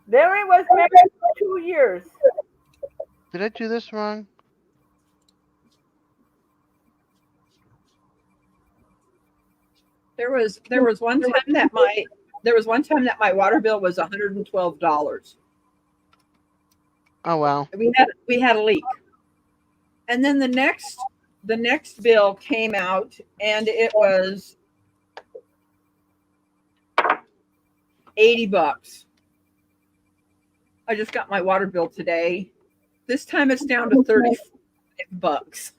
Larry was married for 2 years. Did I do this wrong? There was one time that my water bill was $112. Oh wow. We had a leak. And then the next bill came out and it was $80. I just got my water bill today. This time it's down to $35.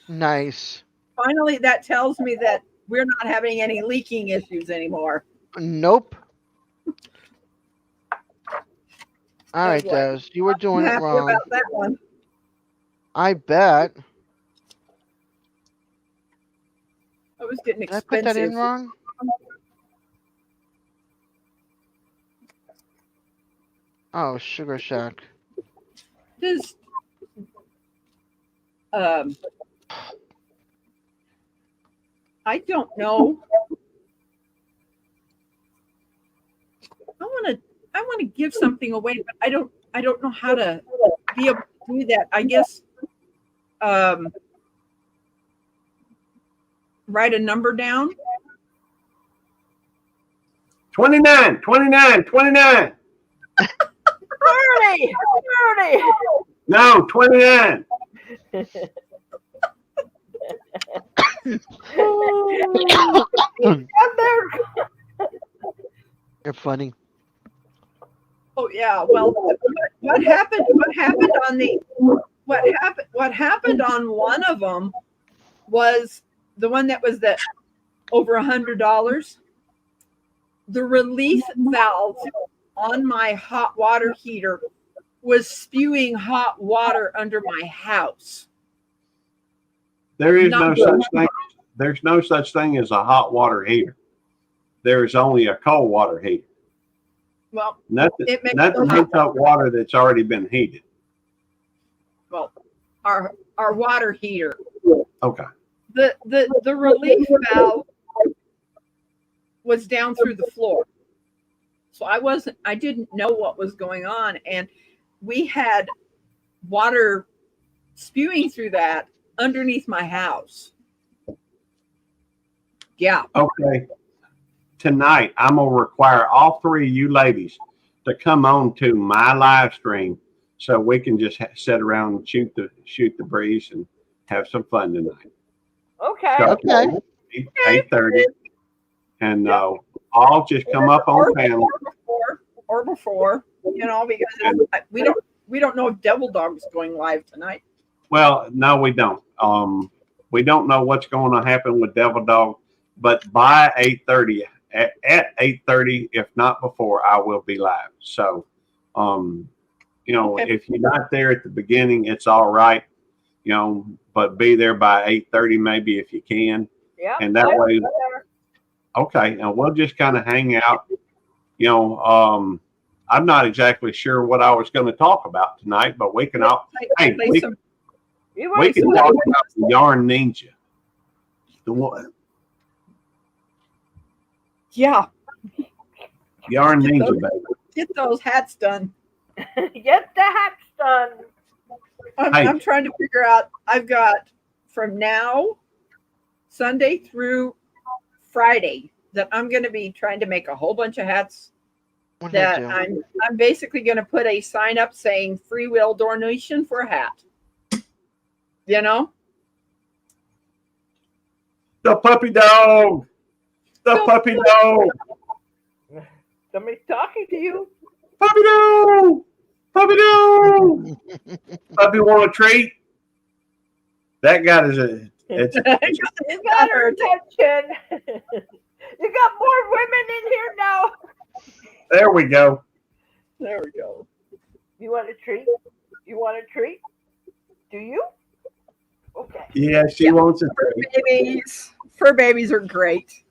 Nice. Finally, that tells me that we're not having any leaking issues anymore. Nope. All right, was like, Des. You were doing I'm it happy wrong. about that one. I bet. I was getting Did I expensive. put that in wrong? Oh, Sugar Shack. Just I don't know. I want to give something away, but I don't know how to be able to do that. I guess write a number down. 29, 29, 29. 30! No, 29. You're funny. Oh yeah. Well, what happened on one of them was the one that was the over $100. The release valve on my hot water heater was spewing hot water under my house. There is no Not such good. thing. There's no such thing as a hot water heater. There is only a cold water heater. Well, Nothing it makes heats up water that's already been heated. well, our water heater. Okay. The relief valve was down through the floor. So I didn't know what was going on. And we had water spewing through that underneath my house. Yeah. Okay. Tonight, I'm going to require all three of you ladies to come on to my live stream so we can just sit around and shoot the breeze and have some fun tonight. Okay. So, Okay. 8:30. And I'll just come up on panel. Or before, because we don't know if Devil Dog's going live tonight. Well, no, we don't. We don't know what's going to happen with Devil Dog, but by 8:30, at 8:30, if not before, I will be live. So, Okay. if you're not there at the beginning, it's all right, but be there by 8:30 maybe if you can. Yeah. And that way, okay, and we'll just kind of hang out. I'm not exactly sure what I was going to talk about tonight, but we can all. Hey, we can talk about the Yarn Ninja. The one. Yeah. Yarn Ninja, baby. Get those hats done. Get the hats done. I'm trying to figure out. I've got from now, Sunday through Friday, that I'm going to be trying to make a whole bunch of hats. What did I That do? I'm basically going to put a sign up saying free will donation for a hat. The puppy dog. The puppy dog. Somebody's talking to you. Puppy dog. Puppy dog. Puppy want a treat? That got his. It's You got her attention. You got more women in here now. there. We go. There we go. You want a treat? You want a treat? Do you? Okay. Yeah, she wants a treat. Fur babies are great.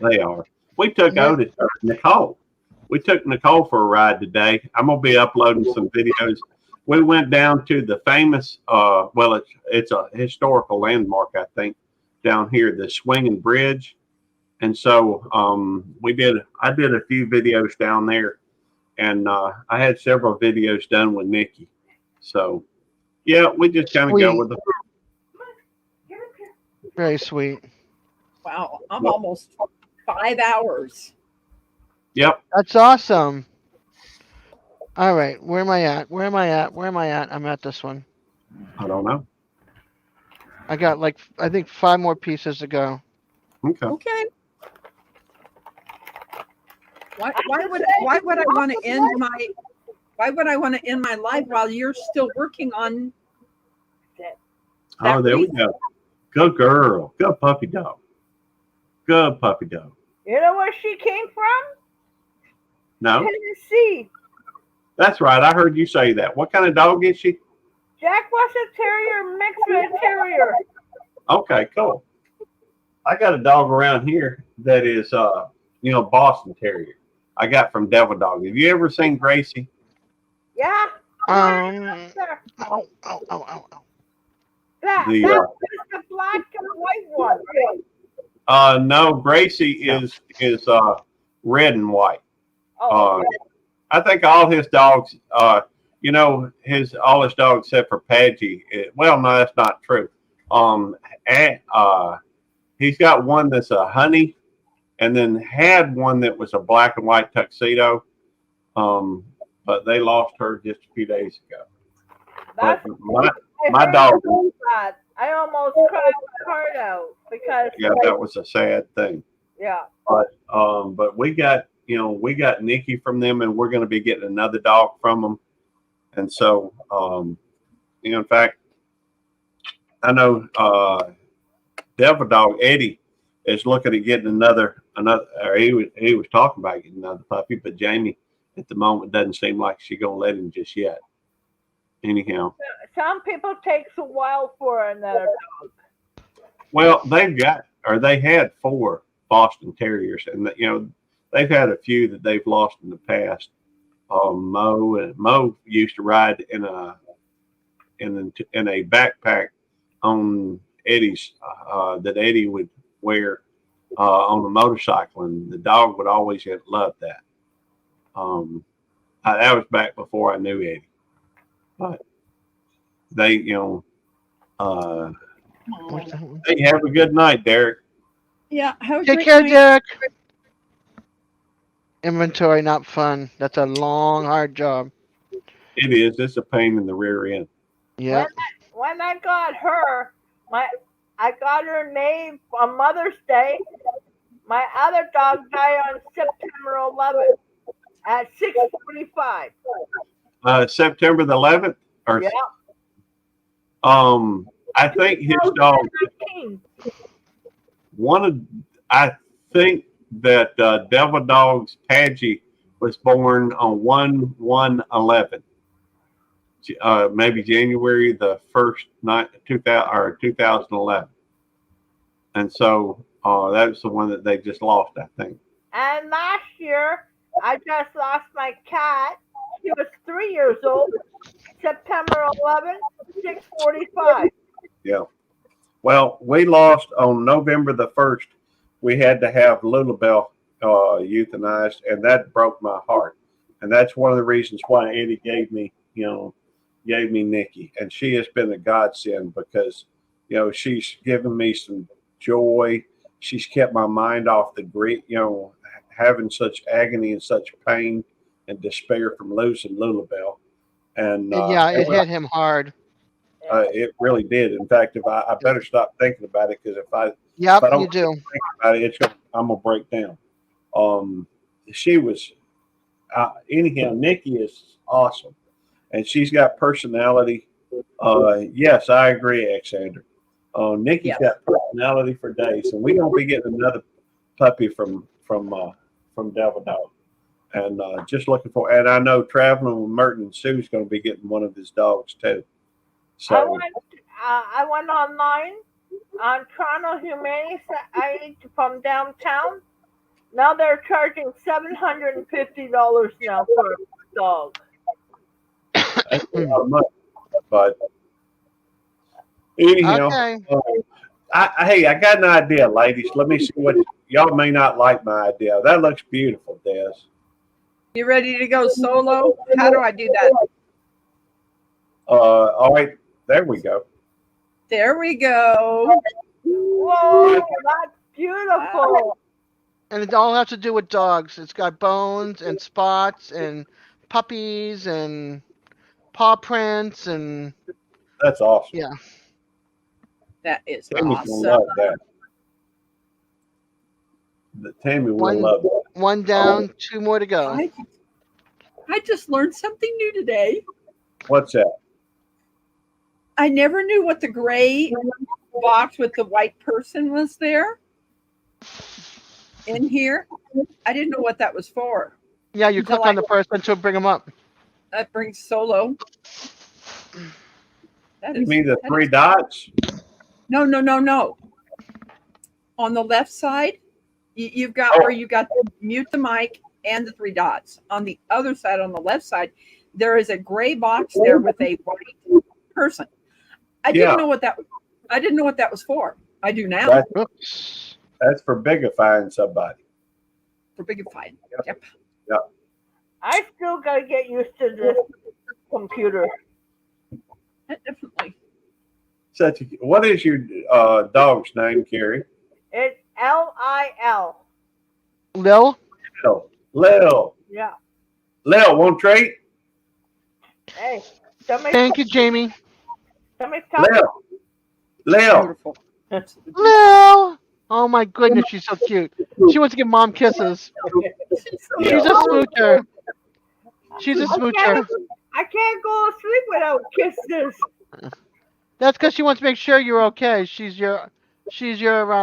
They are. We took Yeah. Nicole. We took Nicole for a ride today. I'm gonna be uploading some videos. We went down to the famous, well, it's a historical landmark, I think, down here, the Swinging Bridge. And so I did a few videos down there, and I had several videos done with Nikki. So yeah, we just kind of go Sweet. with the. Very sweet. Wow, I'm almost 5 hours. Yep. That's awesome. All right, where am I at? Where am I at? Where am I at? I'm at this one. I don't know. I got like I think 5 more pieces to go. Okay. Okay. Why would I want to end my life while you're still working on Oh, there we go. Good girl. Good puppy dog. Good puppy dog. You know where she came from? No, Tennessee. that's right. I heard you say that. What kind of dog is she? Jack Russell Terrier mixed with a terrier. Okay, cool. I got a dog around here that is, Boston Terrier. I got from Devil Dog. Have you ever seen Gracie? Yeah. Ow, ow, ow, ow. That The, is the black and white one. No, Gracie is red and white. Oh, I think all his dogs, all his dogs except for Padgy. Well, no, that's not true. He's got one that's a honey, and then had one that was a black and white tuxedo. But they lost her just a few days ago. that's But my dog. sad. I almost cried my heart out because Yeah, that was a sad thing. yeah. But we got Nikki from them, and we're going to be getting another dog from them. And so, in fact, I know Devil Dog Eddie is looking at getting another. Or he was talking about getting another puppy, but Jamie at the moment doesn't seem like she's going to let him just yet. Anyhow, Some people takes a while for another dog. well, they had 4 Boston Terriers, and they've had a few that they've lost in the past. Mo used to ride in a backpack on Eddie's that Eddie would wear on a motorcycle, and the dog would always love that. That was back before I knew Eddie, but they they have a good night, Derek. Yeah, have a Take great care, night. Derek. Inventory, not fun. That's a long, hard job. It is. It's a pain in the rear end. Yeah. When I got her, I got her name on Mother's Day. My other dog died on September 11th at 6:45. September the 11th, or Yeah. I think his dog. 19. I think that Devil Dog's Padgy was born on 1/1/11. Maybe January the 1st, 2011. And so that was the one that they just lost, I think. And last year, I just lost my cat. She was 3 years old. September 11th, 6:45. Yeah. Well, we lost on November the 1st. We had to have Lulabelle euthanized, and that broke my heart. And that's one of the reasons why Eddie gave me Nikki. And she has been a godsend because, she's given me some joy. She's kept my mind off the grief, having such agony and such pain and despair from losing Lulabelle. And Yeah, it hit him hard. it really did. In fact, if I better stop thinking about it, because if I Yep, you do. think about it, I'm gonna break down. She was anyhow. Nikki is awesome, and she's got personality. Yes, I agree, Alexander. Nikki's got personality for days, and we're gonna be getting another puppy from Devil Dog, and just looking for. And I know traveling with Merton and Sue's going to be getting one of his dogs too. So I went online on Toronto Humane Society from downtown, Now they're charging $750 now for a dog. That's a lot of money. But anyhow, Okay. hey, I got an idea, ladies. Let me see what y'all may not like my idea. That looks beautiful, Des. You ready to go solo? How do I do that? All right, there we go. There we go. Whoa, that's beautiful. And it all has to do with dogs. It's got bones and spots and puppies and paw prints and That's awesome. yeah. That is Tammy's gonna awesome. love that. Tammy will love that. One down, two more to go. I just learned something new today. What's that? I never knew what the gray box with the white person was there in here. I didn't know what that was for. Yeah, you Until click on the person to bring them up. That brings solo. That You is, mean the that three is- dots? No. On the left side, you've got where you got to mute the mic and the three dots. On the other side, on the left side, there is a gray box there with a white person. I didn't know what that was. I didn't know what that was for. I do now. Oops. That's for bigifying somebody. For bigifying. Yep. I still gotta get used to this computer. Definitely. What is your dog's name, Carrie? It's Lil. Lil? Lil. Yeah. Lil, want treat? Hey, somebody, Thank you, Jamie. somebody talk. Lil. Beautiful. Lil! Oh my goodness, she's so cute. She wants to give mom kisses. She's a smoocher. She's a smoocher. I can't go to sleep without kisses. That's because she wants to make sure you're okay. She's your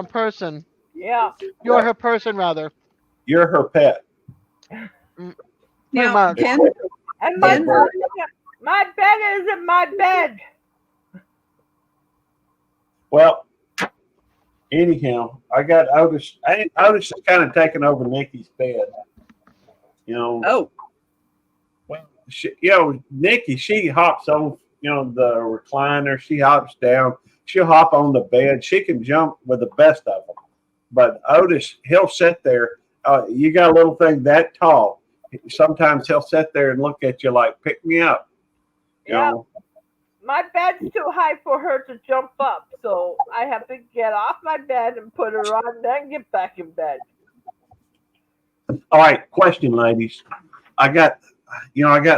person. Yeah. You're her person, rather. You're her pet. Pretty Now, much. Ken, And Denver. my bed isn't my bed. Well, anyhow, I got Otis. Otis is kind of taking over Nikki's bed. You know. oh, Well, Nikki, she hops on, the recliner. She hops down. She'll hop on the bed. She can jump with the best of them. But Otis, he'll sit there. You got a little thing that tall. Sometimes he'll sit there and look at you like, pick me up. You know? My bed's too high for her to jump up, so I have to get off my bed and put her on, then get back in bed. All right, question, ladies. I got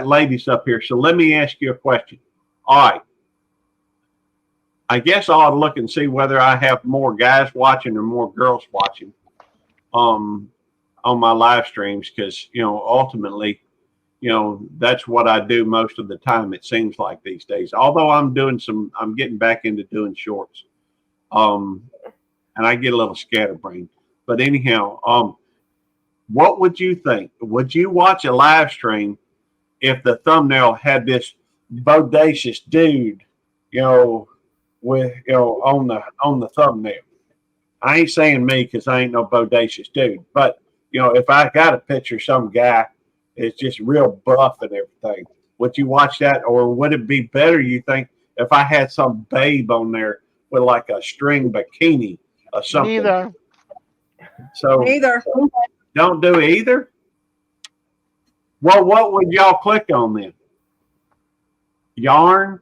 ladies up here, so let me ask you a question. All right. I guess I ought to look and see whether I have more guys watching or more girls watching on my live streams, because ultimately, that's what I do most of the time, it seems like these days. Although I'm getting back into doing shorts. And I get a little scatterbrained. But anyhow, what would you think? Would you watch a live stream if the thumbnail had this bodacious dude, with on the thumbnail? I ain't saying me, because I ain't no bodacious dude, but if I got a picture of some guy it's just real buff and everything, would you watch that? Or would it be better, you think, if I had some babe on there with like a string bikini or something? Neither. So neither. don't do either. Well, what would y'all click on then? Yarn?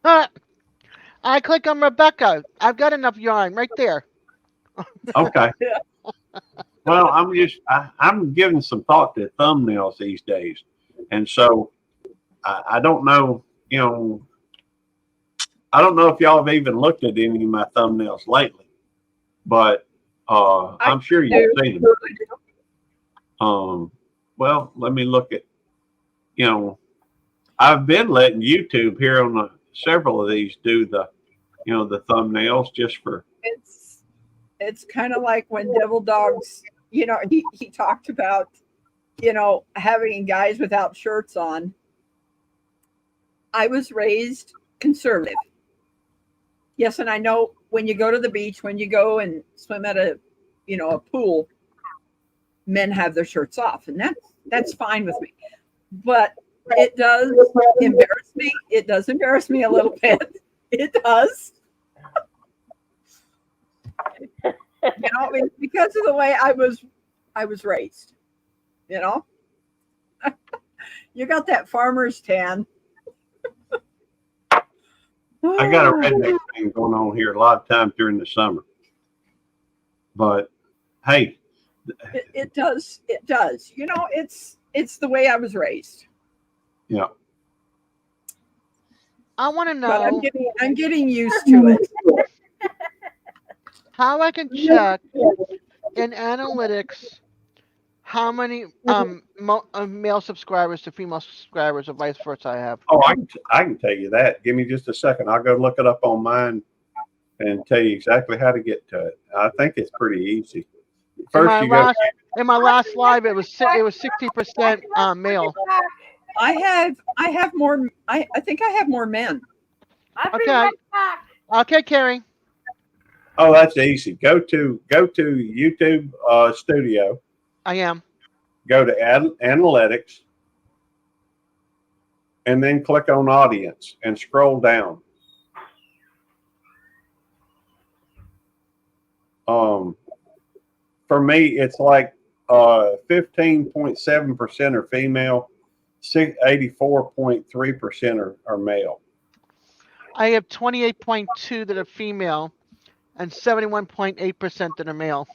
I click on Rebecca. I've got enough yarn right there. Okay. Well, I'm giving some thought to thumbnails these days, and so I don't know. I don't know if y'all have even looked at any of my thumbnails lately, but I'm sure you've seen them. Well, let me look at. I've been letting YouTube here on several of these do the thumbnails just for. It's kind of like when Devil Dogs, he talked about, having guys without shirts on. I was raised conservative. Yes, and I know when you go to the beach, when you go and swim at a pool, men have their shirts off, and that's fine with me. But it does embarrass me. It does embarrass me a little bit. It does. I mean, because of the way I was raised. You got that farmer's tan. I got a redneck thing going on here a lot of times during the summer. But hey, it does. It does. It's the way I was raised. Yeah. I want to But know I'm getting used to it. how I can check in analytics how many male subscribers to female subscribers or vice versa I have. Oh, I can tell you that. Give me just a second. I'll go look it up on mine and tell you exactly how to get to it. I think it's pretty easy. First, in my last live, it was 60% male. I have more. I think I have more men. Okay, Carrie. Oh, that's easy. Go to YouTube Studio. I am. Go to Analytics, and then click on Audience and scroll down. For me, it's like 15.7% are female, 84.3% are male. I have 28.2 that are female, and 71.8% that are male.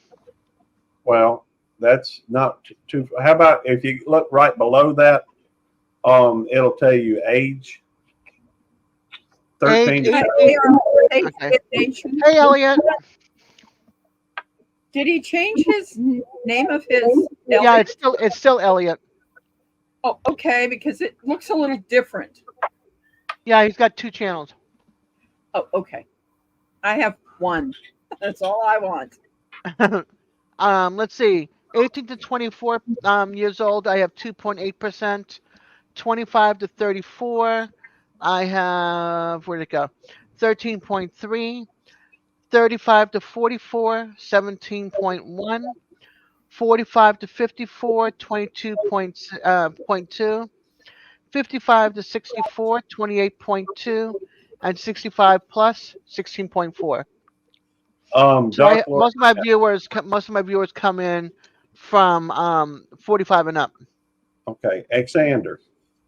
Well, that's not too. How about if you look right below that? It'll tell you age. 13 to Okay. Hey, Elliot. Did he change his name of his? Yeah, it's still Elliot. Oh, okay, because it looks a little different. Yeah, he's got 2 channels. Oh, okay. I have 1. That's all I want. Let's see. 18 to 24 years old, I have 2.8%. 25 to 34, I have, where'd it go? 13.3. 35 to 44, 17.1. 45 to 54, 22.2. 55 to 64, 28.2. And 65 plus, 16.4. So most of my viewers come in from 45 and up. Okay, Xander,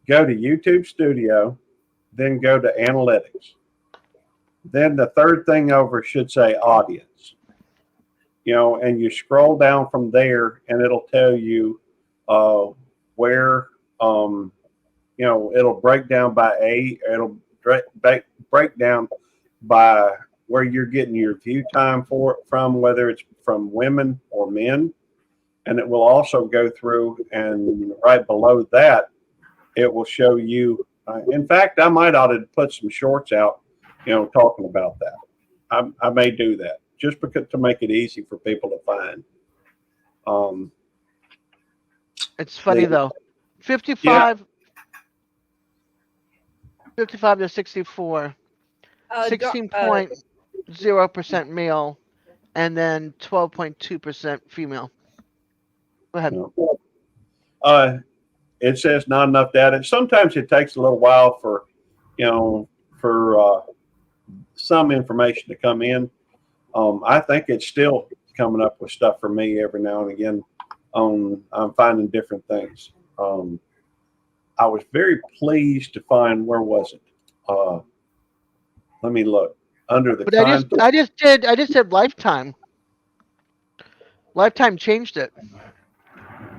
go to YouTube Studio, then go to Analytics. Then the third thing over should say Audience. And you scroll down from there, and it'll tell you where it'll break down by age. It'll break down by where you're getting your view time from, whether it's from women or men. And it will also go through, and right below that, it will show you. In fact, I might ought to put some shorts out, talking about that. I may do that just because to make it easy for people to find. It's funny though. 55 to 64. 16.0% male, and then 12.2% female. Go ahead. It says not enough data. Sometimes it takes a little while for some information to come in. I think it's still coming up with stuff for me every now and again. I'm finding different things. I was very pleased to find, where was it? Let me look under the. But I just did Lifetime. Lifetime changed it.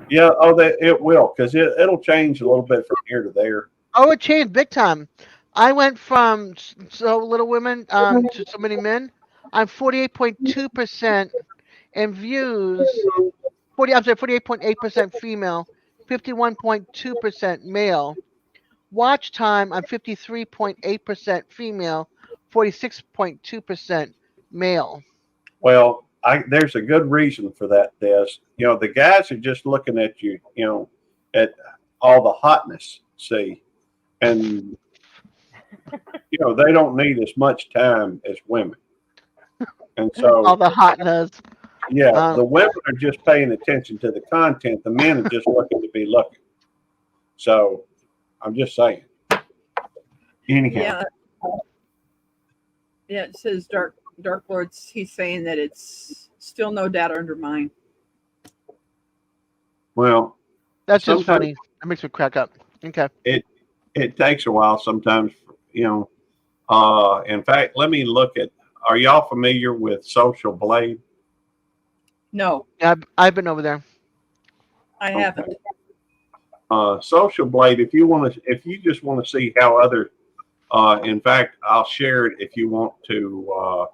Yeah. Oh, it will, because it'll change a little bit from here to there. Oh, it changed big time. I went from so little women to so many men. I'm 48.2% in views. 48.8% female, 51.2% male. Watch time, I'm 53.8% female, 46.2% male. Well, there's a good reason for that, Des. The guys are just looking at you, at all the hotness, see, and they don't need as much time as women, and so all the hotness. Yeah, the women are just paying attention to the content. The men are just looking to be looking. So I'm just saying. Anyhow. Yeah. Yeah, it says Dark Lords. He's saying that it's still no data under mine. Well, That's just sometimes funny. That makes me crack up. Okay. it takes a while sometimes, you know. In fact, let me look at, are y'all familiar with Social Blade? No, Yeah, I've been over there. I haven't. Social Blade, if you just want to see how other, in fact, I'll share it if you want to.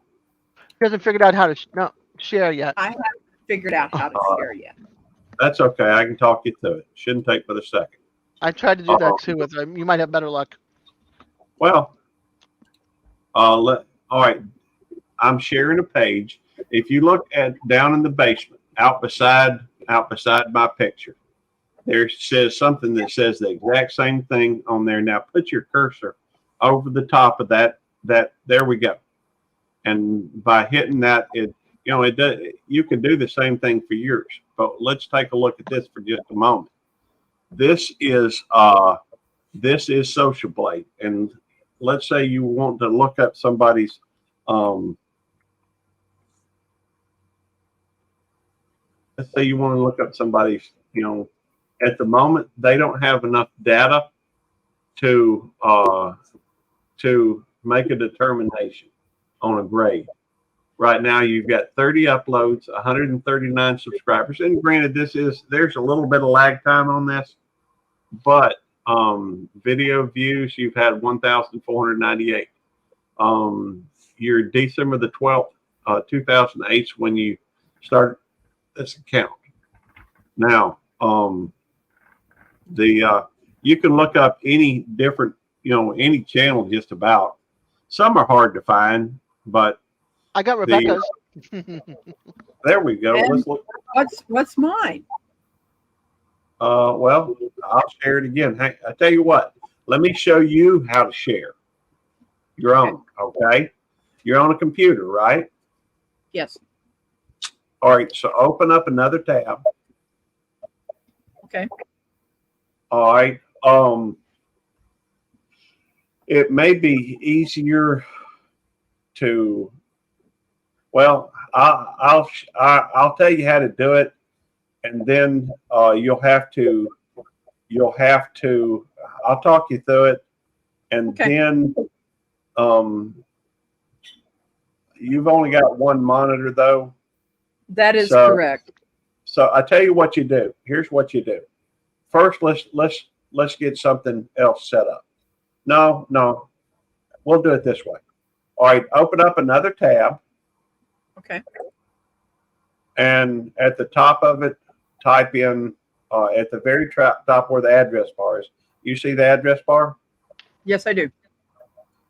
He hasn't figured out how to share yet. I haven't figured out how to share yet. That's okay. I can talk you through it. Shouldn't take but a second. I tried to do that too with him. You might have better luck. Well, all right. I'm sharing a page. If you look at down in the basement, out beside my picture, there says something that says the exact same thing on there. Now put your cursor over the top of that. There we go. And by hitting that, it does. You can do the same thing for yours. But let's take a look at this for just a moment. This is Social Blade, and let's say you want to look up somebody's. Let's say you want to look up somebody's. At the moment they don't have enough data to make a determination on a grade. Right now, you've got 30 uploads, 139 subscribers, and granted, there's a little bit of lag time on this, but video views, you've had 1,498. You're December the 12th, 2008 when you started this account. Now, you can look up any different, any channel just about. Some are hard to find, but I got Rebecca's. there we go. And Let's look. What's mine? Well, I'll share it again. Hey, I tell you what. Let me show you how to share your own. Okay, you're on a computer, right? Yes. All right. So open up another tab. Okay. All right. It may be easier to. Well, I'll tell you how to do it, and then you'll have to. I'll talk you through it, and then you've only got one monitor though. That is correct. So I tell you what you do. Here's what you do. First, let's get something else set up. No, we'll do it this way. All right, open up another tab. Okay. And at the top of it, type in at the very top where the address bar is. You see the address bar? Yes, I do.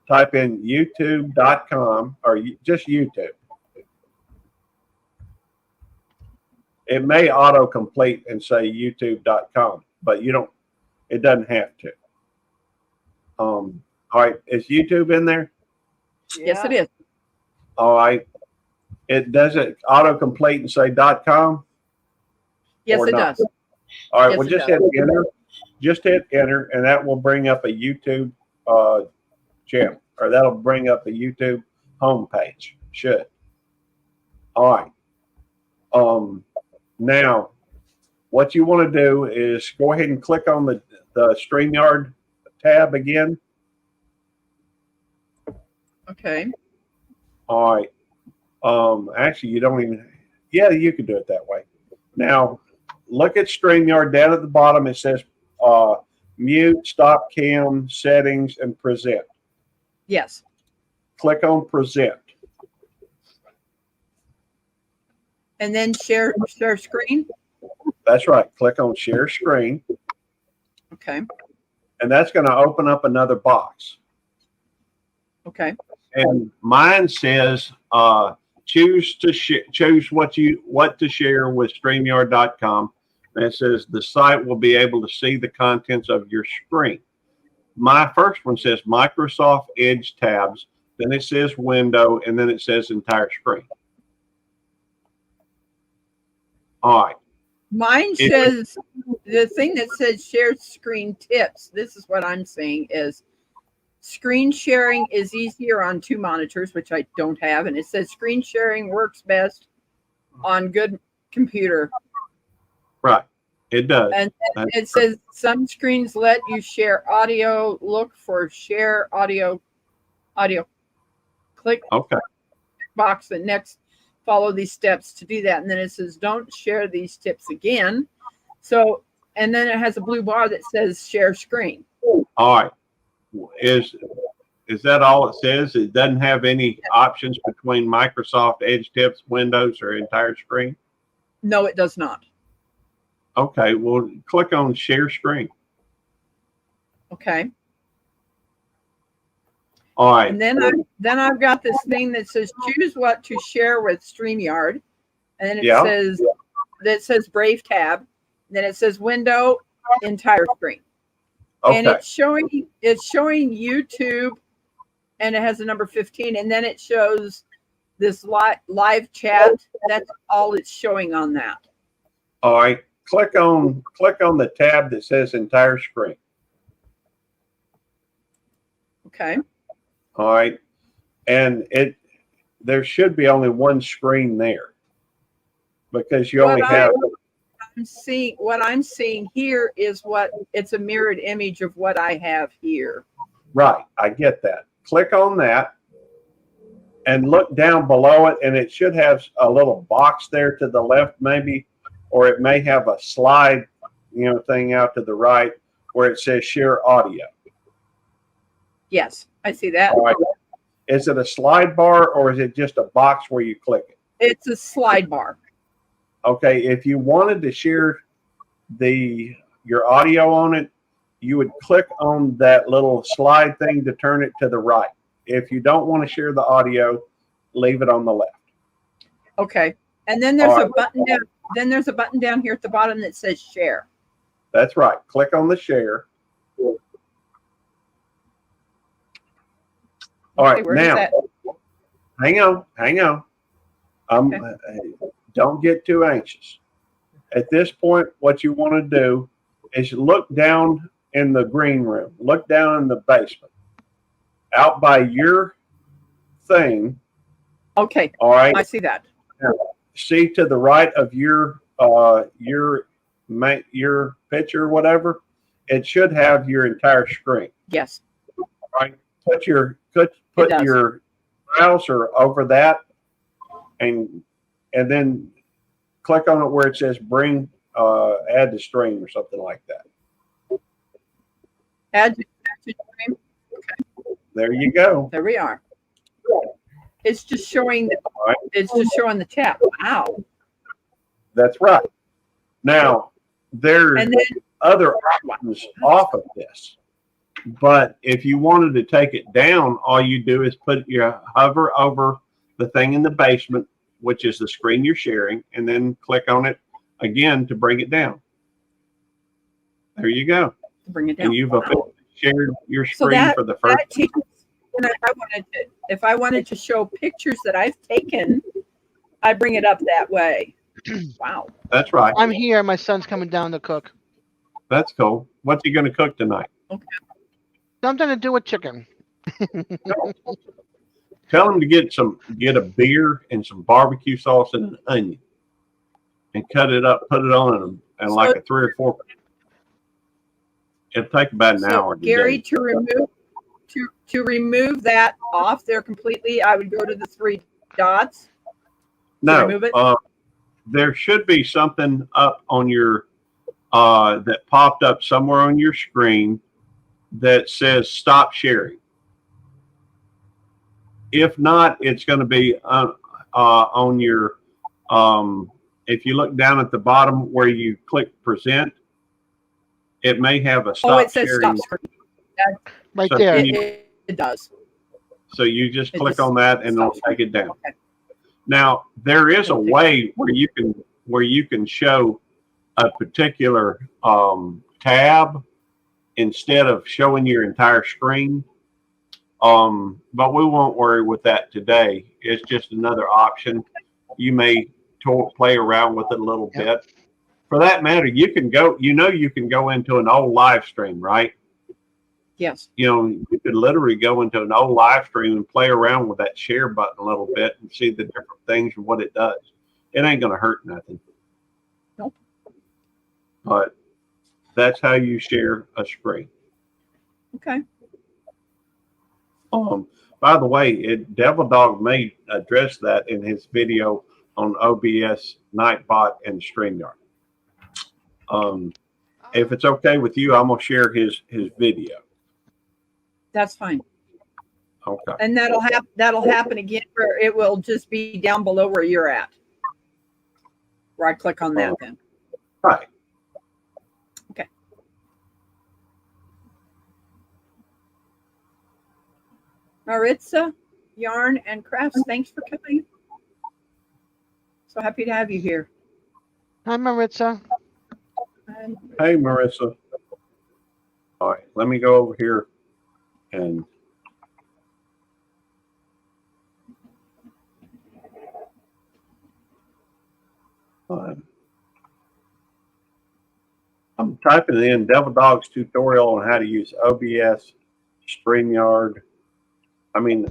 Type in youtube.com or just YouTube. It may autocomplete and say youtube.com, but it doesn't have to. All right, is YouTube in there? Yes, it is. All right. Does it autocomplete and say .com? Yes, it does. All right, Yes, well, it just does. hit enter. Just hit enter, and that will bring up a YouTube channel, or that'll bring up a YouTube homepage. Should. All right. Now, what you want to do is go ahead and click on the StreamYard tab again. Okay. All right. Actually, you don't even. Yeah, you can do it that way. Now, look at StreamYard down at the bottom. It says mute, stop cam, settings, and present. Yes. Click on present. And then share screen. That's right. Click on share screen. Okay. And that's going to open up another box. Okay. And mine says choose what to share with StreamYard.com. And it says the site will be able to see the contents of your screen. My first one says Microsoft Edge tabs. Then it says window, and then it says entire screen. All right. Mine If- says the thing that says share screen tips. This is what I'm saying is screen sharing is easier on 2 monitors, which I don't have. And it says screen sharing works best on good computer. Right. It does. And it says some screens let you share audio. Look for share audio. Click Okay. box and next follow these steps to do that. And then it says don't share these tips again. So, and then it has a blue bar that says share screen. All right. Is that all it says? It doesn't have any options between Microsoft Edge tips, Windows, or entire screen? No, it does not. Okay. Well, click on share screen. Okay. All right. And then I've got this thing that says choose what to share with StreamYard. And then it says Brave tab. And then it says window entire screen. Okay. And it's showing YouTube, and it has the number 15, and then it shows this live chat. That's all it's showing on that. All right. Click on the tab that says entire screen. Okay. All right. And there should be only one screen there because you only have. What I'm seeing here is it's a mirrored image of what I have here. Right. I get that. Click on that and look down below it, and it should have a little box there to the left, maybe, or it may have a slide, thing out to the right where it says share audio. Yes, I see that. All right. Is it a slide bar or is it just a box where you click it? It's a slide bar. Okay, if you wanted to share your audio on it, you would click on that little slide thing to turn it to the right. If you don't want to share the audio, leave it on the left. Okay. And then there's All a right. button down. Then there's a button down here at the bottom that says share. That's right. Click on the share. All right, where is now that? hang on. Don't get too anxious. At this point, what you want to do is look down in the green room, look down in the basement, out by your thing. Okay. All right. I see that. See to the right of your picture, whatever. It should have your entire screen. Yes. All right. Put your does. browser over that, and then click on it where it says bring add to stream or something like that. Add to stream. There you go. There we are. It's just showing. All right. It's just showing the chat. Wow. That's right. Now there's And then other options off of this. But if you wanted to take it down, all you do is hover over the thing in the basement, which is the screen you're sharing, and then click on it again to bring it down. There you go. bring it down. And you've officially shared your So screen for the first. that teaches, and if I wanted to show pictures that I've taken, I bring it up that way. Wow. That's right. I'm here. My son's coming down to cook. That's cool. What's he going to cook tonight? Something to do with chicken. Tell him to get a beer and some barbecue sauce and an onion, and cut it up, put it on and like a 3 or 4. It'll take about an hour. Gary, to remove that off there completely, I would go to the 3 dots. No, remove it? There should be something up on your that popped up somewhere on your screen that says stop sharing. If not, it's going to be on your if you look down at the bottom where you click present, it may have a stop it says sharing. stop sharing. Right So there. It does. So you just It click just on that and it'll stops take it down. Okay. Now there is a way where you can show a particular tab instead of showing your entire screen. But we won't worry with that today. It's just another option. You may play around with it a little Yep. bit. For that matter, you can go into an old live stream, right? Yes. You could literally go into an old live stream and play around with that share button a little bit and see the different things and what it does. It ain't going to hurt nothing. Nope. But that's how you share a screen. Okay. By the way, Devil Dog may address that in his video on OBS, Nightbot, and StreamYard. If it's okay with you, I'm gonna share his video. That's fine. Okay. And that'll happen again where it will just be down below where you're at. Where I click on that then. Right. Okay. Maritza, Yarn and Crafts, thanks for coming. So happy to have you here. Hi, Maritza. And Hey, Marissa. All right, let me go over here and I'm typing in Devil Dog's tutorial on how to use OBS, StreamYard. I mean,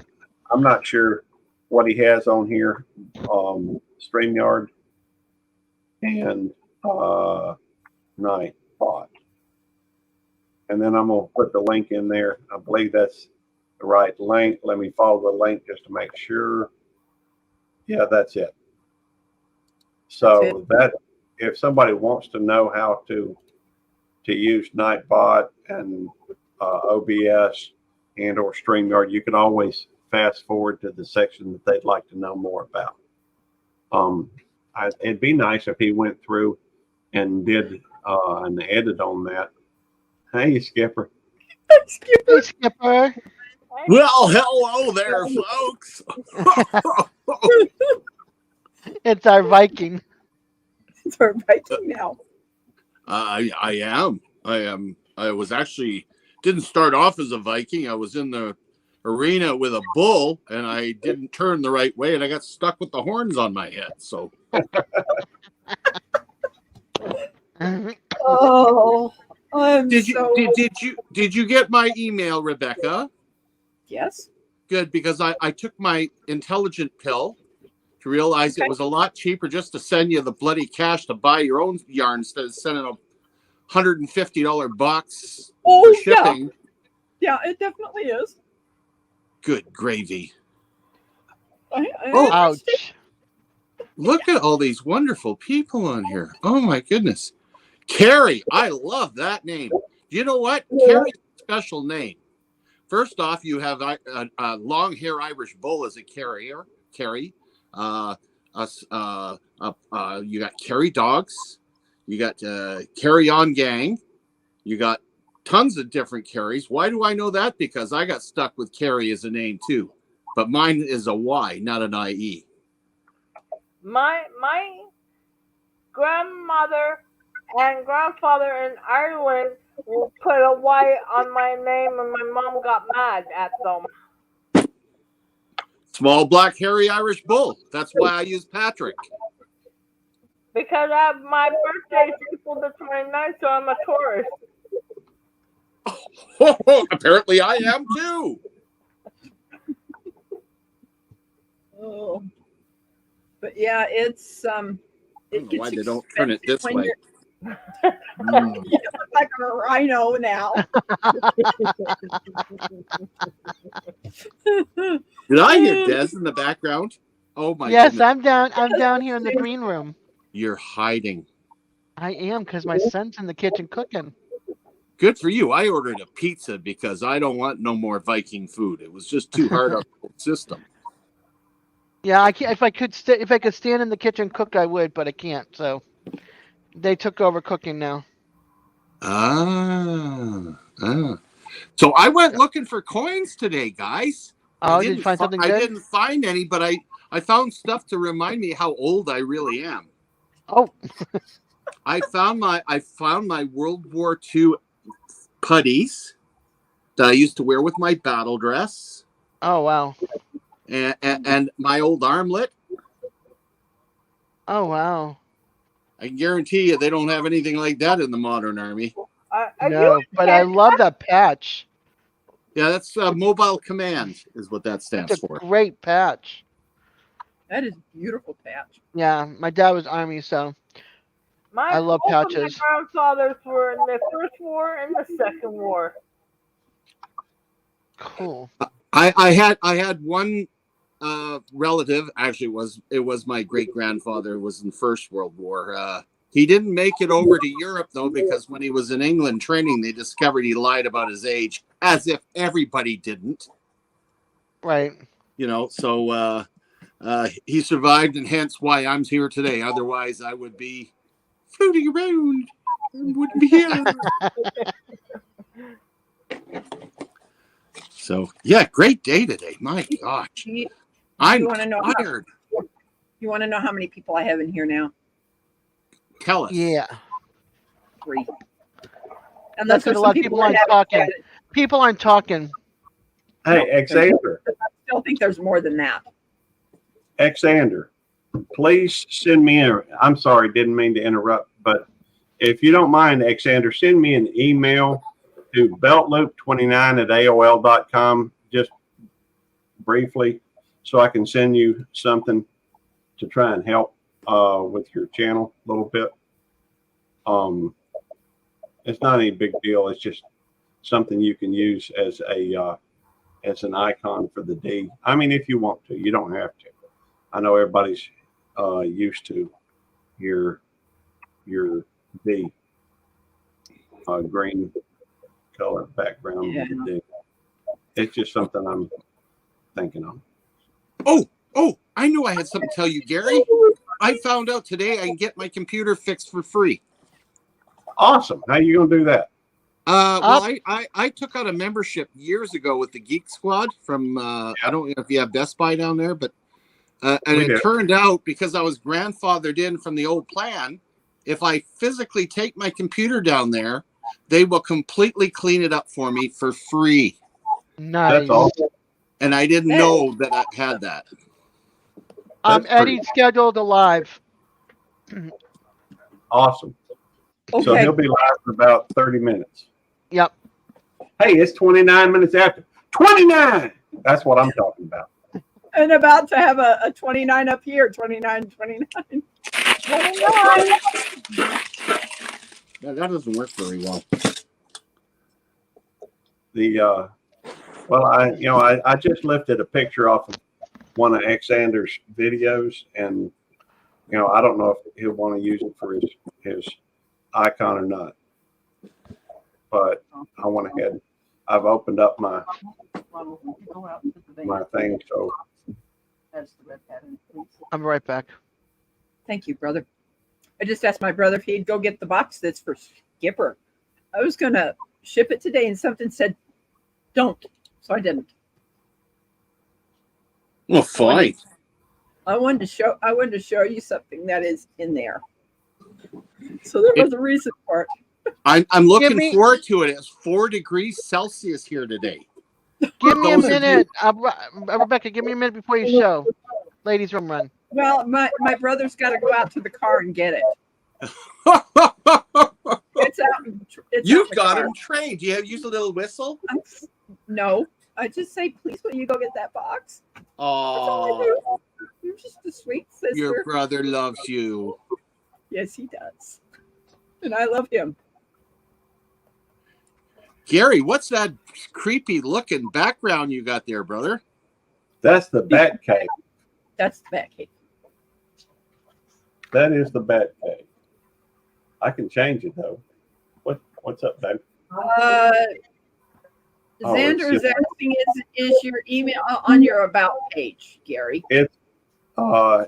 I'm not sure what he has on here. StreamYard and Nightbot. And then I'm going to put the link in there. I believe that's the right link. Let me follow the link just to make sure. Yeah, that's it. So that if somebody wants to know how to use Nightbot and OBS and or StreamYard, you can always fast forward to the section that they'd like to know more about. It'd be nice if he went through and did an edit on that. Hey, Skipper. Hey, Skipper. Well, hello there, folks. It's our Viking. it's our Viking now. I am. I was actually didn't start off as a Viking. I was in the arena with a bull, and I didn't turn the right way, and I got stuck with the horns on my head. So. Oh, Did you get my email, Rebecca? Yes. Good, because I took my intelligent pill to realize it was a lot cheaper just to send you the bloody cash to buy your own yarn instead of sending a $150 box for shipping. Yeah, it definitely is. Good gravy. Ouch. Look at all these wonderful people on here. Oh my goodness. Carrie, I love that name. You know what? Carrie's a special name. First off, you have a long hair Irish bull as a carrier. Carrie. You got Carrie dogs. You got Carry On Gang. You got tons of different Carries. Why do I know that? Because I got stuck with Carrie as a name too. But mine is a Y, not an IE. My grandmother and grandfather in Ireland put a Y on my name, and my mom got mad at them. Small black hairy Irish bull. That's why I use Patrick. Because my birthday is April the 29th, so I'm a Taurus. Apparently I am too. Oh. But yeah, it's I don't know why they don't turn it expensive this when way. You look like a rhino now. Did I hear Des in the background? Oh my Yes, goodness. I'm down here in the green room. You're hiding. I am, because my son's in the kitchen cooking. Good for you. I ordered a pizza because I don't want no more Viking food. It was just too hard on the system. Yeah, I can't. If I could stand in the kitchen and cook, I would, but I can't. So they took over cooking now. So I went looking for coins today, guys. Oh, did you find something good? I didn't find any, but I found stuff to remind me how old I really am. Oh. I found my World War II putties that I used to wear with my battle dress. Oh, wow. And my old armlet. Oh wow. I can guarantee you they don't have anything like that in the modern army. No, but I love that patch. Yeah, that's mobile command is what that That's stands a for. great patch. That is a beautiful patch. Yeah, my dad was Army, so I love Both of patches. my grandfathers were in the First War and the Second War. Cool. I had one relative. Actually, it was my great grandfather. Was in First World War. He didn't make it over to Europe though, because when he was in England training, they discovered he lied about his age, as if everybody didn't. Right. You know, so he survived, and hence why I'm here today. Otherwise, I would be floating around and wouldn't be here. So yeah, great day today. My gosh, I'm tired. You want to know how many people I have in here now? Tell us. Yeah. 3. That's because a lot of people aren't talking. People aren't talking. Hey, Xander. I still think there's more than that. Xander, please send me I'm sorry, didn't mean to interrupt, but if you don't mind, Xander, send me an email to beltloop29@aol.com, just briefly, so I can send you something to try and help with your channel a little bit. It's not any big deal. It's just something you can use as an icon for the D. I mean, if you want to, you don't have to. I know everybody's used to your D green color background. Yeah. With the D. It's just something I'm thinking of. Oh, I knew I had something to tell you, Gary. I found out today I can get my computer fixed for free. Awesome. How are you going to do that? Well, I took out a membership years ago with the Geek Squad from, I don't know if you have Best Buy down there, but, and it turned out because I was grandfathered in from the old plan, if I physically take my computer down there, they will completely clean it up for me for free. Nice. That's awesome. And I didn't know that I had that. Eddie's scheduled a live. Awesome. Okay. So he'll be live for about 30 minutes. Yep. Hey, it's 29 minutes after. 29! That's what I'm talking about. And about to have a 29 up here. 29, 29. 29. Yeah, that doesn't work very well. Well, I just lifted a picture off of one of Xander's videos, and I don't know if he'll want to use it for his icon or not. But I went ahead. I've opened up my thing, so I'm right back. Thank you, brother. I just asked my brother if he'd go get the box that's for Skipper. I was gonna ship it today, and something said, "Don't," so I didn't. Well, fine. I wanted to show you something that is in there. So there was a reason for it. I'm looking forward to it. It's 4 degrees Celsius here today. Give me a minute. Rebecca, give me a minute before you show. Ladies room run. Well, my brother's got to go out to the car and get it. It's out. You've got him trained. Do you use a little whistle? No. I just say, please, will you go get that box? Oh, You're just a sweet sister. your brother loves you. Yes, he does. And I love him. Gary, what's that creepy looking background you got there, brother? that's the bat cave. That's the bat cave. That is the bat cave. I can change it though. What's up, babe? Xander is asking, is your email on your about page, Gary? It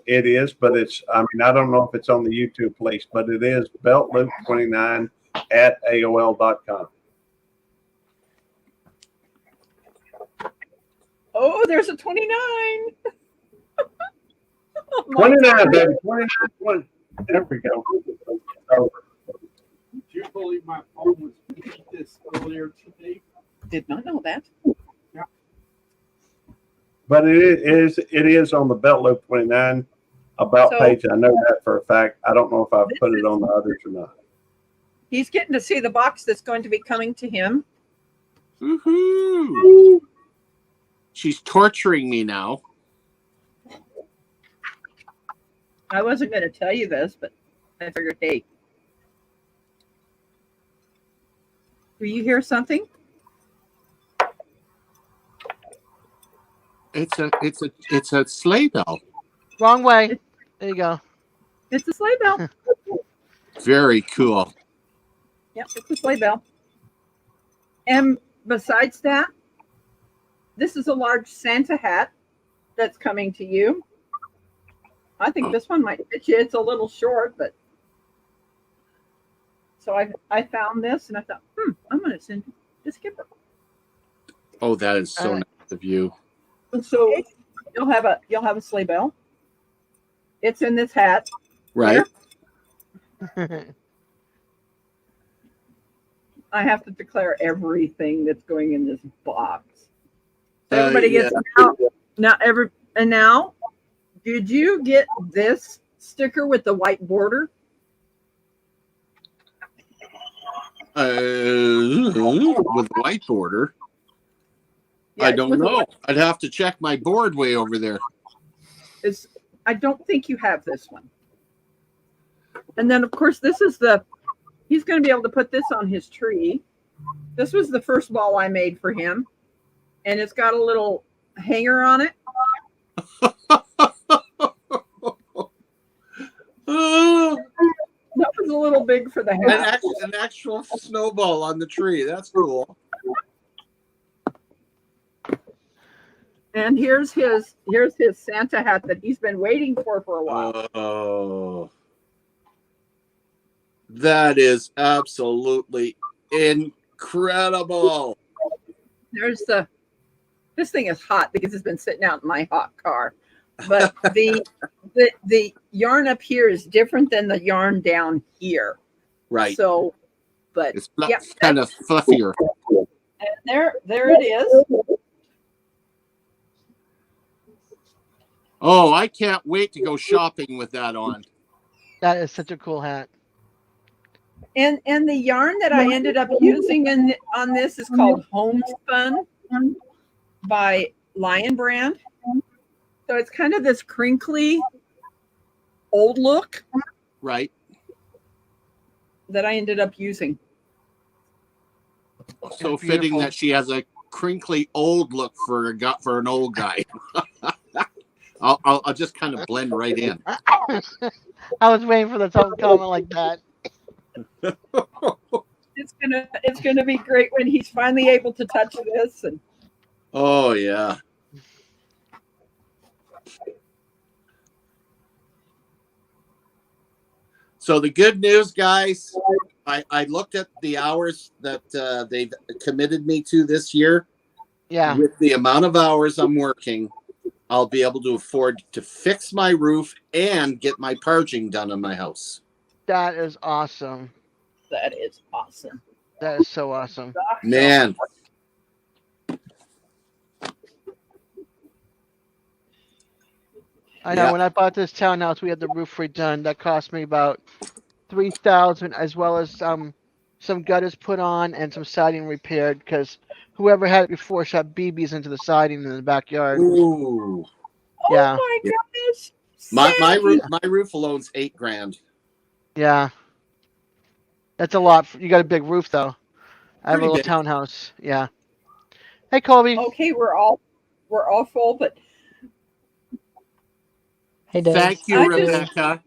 is, but I don't know if it's on the YouTube place, but it is beltloop29@aol.com. Oh, there's a 29. 29, baby. 29, 20. There we go. Do you believe my phone was beat this earlier today? Did not know that. But it is on the Belt Loop 29 About So- page, I know that for a fact. I don't know if I've This put it is- on the others or not. He's getting to see the box that's going to be coming to him. Woohoo! She's torturing me now. I wasn't going to tell you this, but I figured, hey, do you hear something? It's a sleigh bell. Wrong way. There you go. It's a sleigh bell. Very cool. Yep, it's a sleigh bell. And besides that, this is a large Santa hat that's coming to you. I think this one might fit you. It's a little short, but so I found this and I thought, I'm going to send it to Skipper. Oh, that is so Alright. nice of you. So you'll have a sleigh bell. It's in this hat. Right? I have to declare everything that's going in this box. So everybody gets now. Did you get this sticker with the white border? With a white border. Yeah, I don't with the know. white- I'd have to check my board way over there. I don't think you have this one. And then, of course, he's going to be able to put this on his tree. This was the first ball I made for him. And it's got a little hanger on it. Oh, That was a little big for the hat. an actual snowball on the tree. That's cool. And here's his Santa hat that he's been waiting for a while. Oh, that is absolutely incredible. This thing is hot because it's been sitting out in my hot car. But the yarn up here is different than the yarn down here. Right. So, but It's yeah, kind of fluffier. and there it is. Oh, I can't wait to go shopping with that on. That is such a cool hat. And the yarn that I ended up using on this is called Homespun by Lion Brand. So it's kind of this crinkly old look Right. that I ended up using. So Beautiful. fitting that she has a crinkly old look for an old guy. I'll just kind of blend right in. I was waiting for the comment like that. It's gonna be great when he's finally able to touch this. And Oh yeah. So the good news, guys, I looked at the hours that they've committed me to this year. Yeah. With the amount of hours I'm working, I'll be able to afford to fix my roof and get my parging done on my house. That is awesome. that is awesome. That is so awesome. Man, I know Yeah. when I bought this townhouse, we had the roof redone. That cost me about $3,000, as well as some gutters put on and some siding repaired because whoever had it before shot BBs into the siding in the backyard. ooh, Yeah. Oh my goodness. my Sandy. roof alone's $8,000. Yeah. That's a lot. You got a big roof though. I have a Pretty little big. townhouse. Yeah. Hey Colby. Okay, we're all full, but Hey, Dave. Thank you, I just- Rebecca.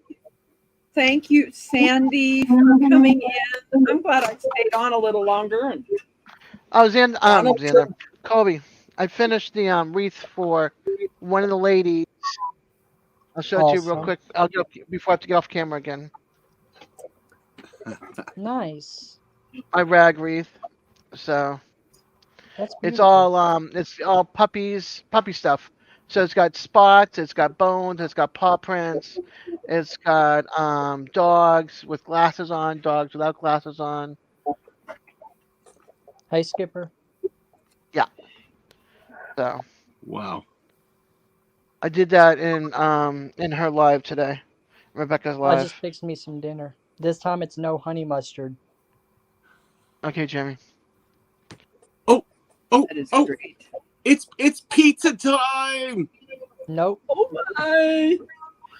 thank you, Sandy, for coming in. I'm glad I stayed on a little longer. And Oh, Donald Xander. Colby. I finished the wreath for one of the ladies. I'll show it to you real Awesome. quick. I'll go before I have to get off camera again. Nice. My rag wreath. So That's it's beautiful. all puppy stuff. So it's got spots, it's got bones, it's got paw prints, it's got dogs with glasses on, dogs without glasses on. Hey, Skipper. So Wow. I did that in her live today. Rebecca's I live. just fixed me some dinner. This time it's no honey mustard. Okay, Jamie. Oh, That is oh! great. It's pizza time. Nope. Oh my!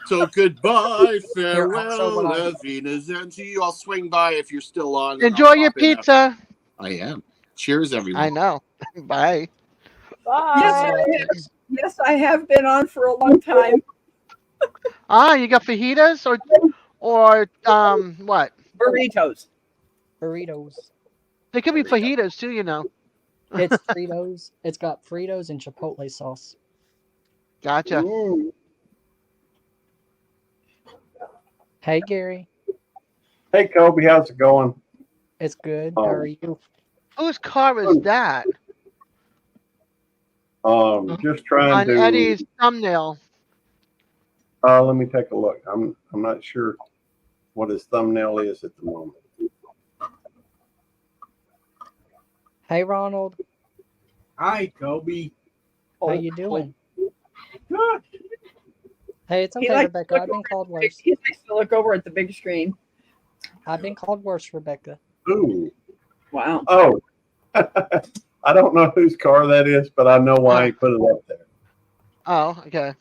So goodbye, Here, I'll show what farewell, I Levinas, and see you. I'll swing by if you're still on. and Enjoy I'll your pop in after. pizza. I am. Cheers, everyone. I know. Bye. Yes, Bye. yes, I have been on for a long time. You got fajitas or what? Burritos. burritos. They could be fajitas too, you know. It's Fritos. It's got Fritos and Chipotle sauce. Gotcha. Ooh. Hey Gary, Hey, Kobe, how's it going? it's good. How are you? Whose car is that? Just trying On to. Eddie's thumbnail. Let me take a look. I'm not sure what his thumbnail is at the moment. Hey Ronald, Hi, Kobe. how you doing? Good. Hey, it's He okay, likes to Rebecca. look I've been over at called the big- worse. He likes to look over at the big screen. I've been called worse, Rebecca. Ooh. Wow. Oh. I don't know whose car that is, but I know why he put it up there. Oh, okay.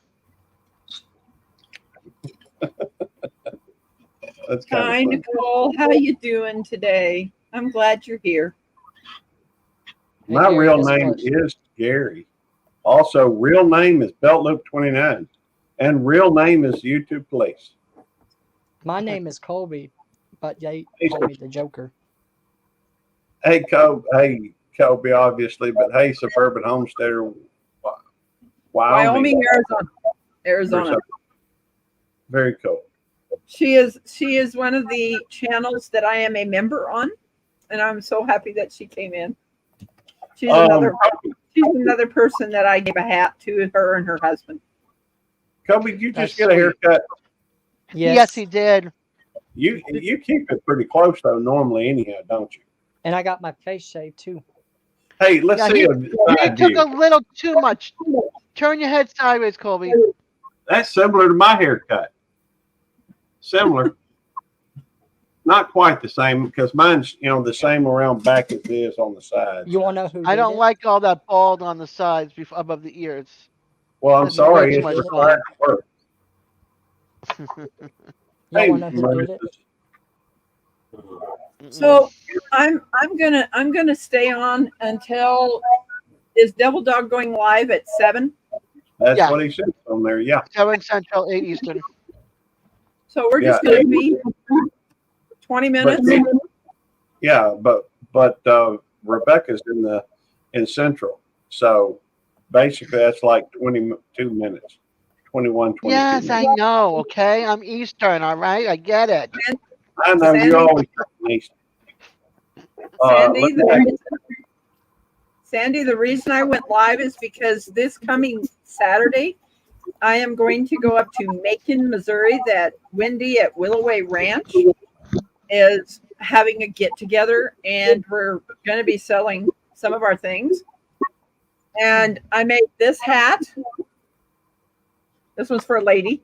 That's kind Hi, of fun. Nicole. How you doing today? I'm glad you're here. Hey, My Gary, real guess name what? is Gary. Also, real name is Beltloop29. And real name is YouTube Police. My name is Colby, but they call me the Joker. Hey, Kobe, obviously, but hey, Suburban Homesteader, Wyoming, Arizona. Very cool. She is one of the channels that I am a member on, and I'm so happy that she came in. She's another person that I gave a hat to, her and her husband. Kobe, did you That's just get a haircut? Yes, he did. You keep it pretty close though, normally anyhow, don't you? And I got my face shaved too. Hey, let's Yeah, see he a side took view. a little too much. Turn your head sideways, Colby. That's similar to my haircut. Similar. Not quite the same because mine's the same around back as it is on the sides. You want to know who I did don't it? like all that bald on the sides above the ears. Well, I'm That's sorry, way it's too much required work. Y'all Hey, want to know who did it? So I'm gonna stay on until is Devil Dog going live at 7? That's Yeah. what he said on there. Yeah. 7 Central, 8 Eastern. So we're just gonna be 20 minutes. Yeah, but Rebecca's in Central, so basically that's like 22 minutes, 21, 22 Yes, minutes. I know. Okay, I'm Eastern. All right, I get it. I know Sandy- you always nice. Sandy, the reason I went live is because this coming Saturday, I am going to go up to Macon, Missouri. That Wendy at Willoway Ranch is having a get together, and we're going to be selling some of our things. And I made this hat. This one's for a lady,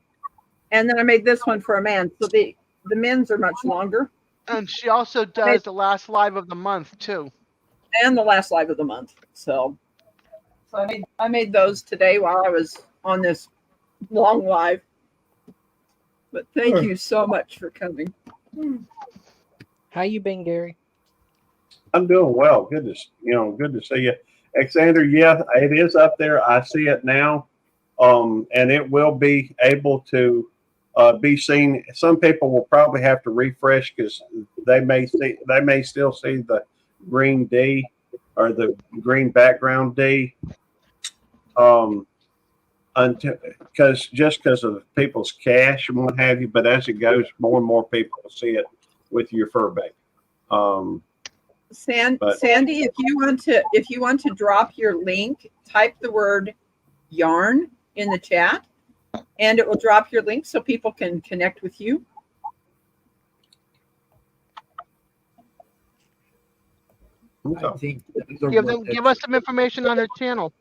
and then I made this one for a man. So the men's are much longer, And she also does the last live of the month too. and the last live of the month. So I made those today while I was on this long live. But thank you so much for coming. How you been, Gary? I'm doing well. Good to see you, Alexander. Yeah, it is up there. I see it now, and it will be able to be seen. Some people will probably have to refresh because they may still see the green D or the green background D. Because of people's cash and what have you, but as it goes, more and more people will see it with your fur baby. Sandy, if you want to drop your link, type the word yarn in the chat, and it will drop your link so people can connect with you. I think Give us some information on her channel.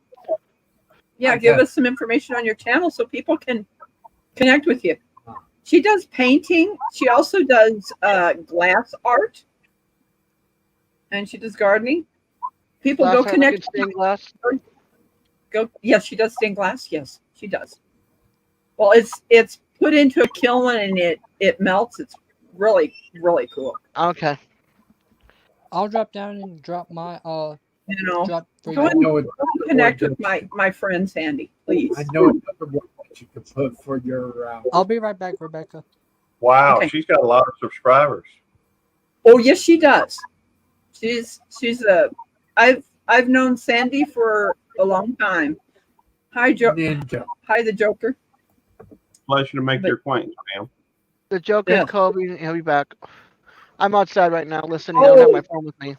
Yeah, I give guess. us some information on your channel so people can connect with you. She does painting. She also does glass art, and she does gardening. People Glass go art, like connect. in stained glass. Go. Yes, she does stained glass. Yes, she does. Well, it's put into a kiln and it melts. It's really cool. Okay. I'll drop down and drop my You know, drop for go I and know it. connect with my friend Sandy, please. I know another one that you could put for your. I'll be right back, Rebecca. Wow, Okay. she's got a lot of subscribers. Oh yes, she does. She's a. I've known Sandy for a long time. Hi, Ninja. Hi, the Joker. Pleasure to make But- your acquaintance, ma'am. The Joker Yeah. and Kobe, he'll be back. I'm outside right now listening. I don't have my phone with me.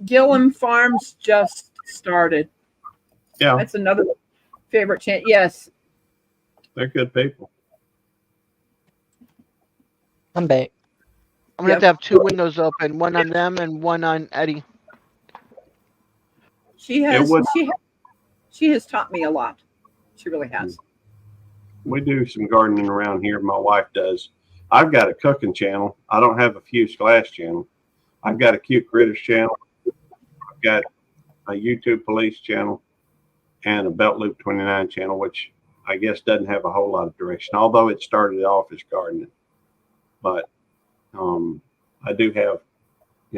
Gillum Farms just started. Yeah, That's another favorite chant. Yes. they're good people. I'm back. I'm gonna have to have two windows open, one on them and one on Eddie. She has would- she has taught me a lot. She really has. We do some gardening around here. My wife does. I've got a cooking channel. I don't have a Fuse Glass channel. I've got a Cute Critters channel. I've got a YouTube Police channel and a Belt Loop 29 channel, which I guess doesn't have a whole lot of direction, although it started off as gardening. But I do have,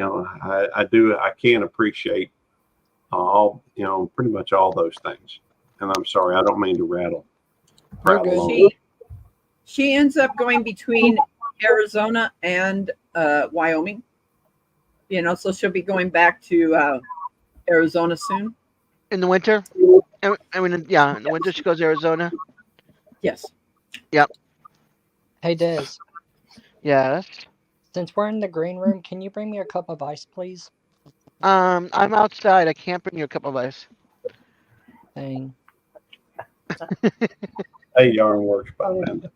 I can appreciate all, pretty much all those things. And I'm sorry, I don't mean to rattle We're good. on. She ends up going between Arizona and Wyoming. So she'll be going back to Arizona soon. In the winter? I mean, yeah, in the winter she goes to Arizona. Yes. Hey Des, Yes. since we're in the green room, can you bring me a cup of ice, please? I'm outside. I can't bring you a cup of ice. Dang. Hey, yarn works by Linda.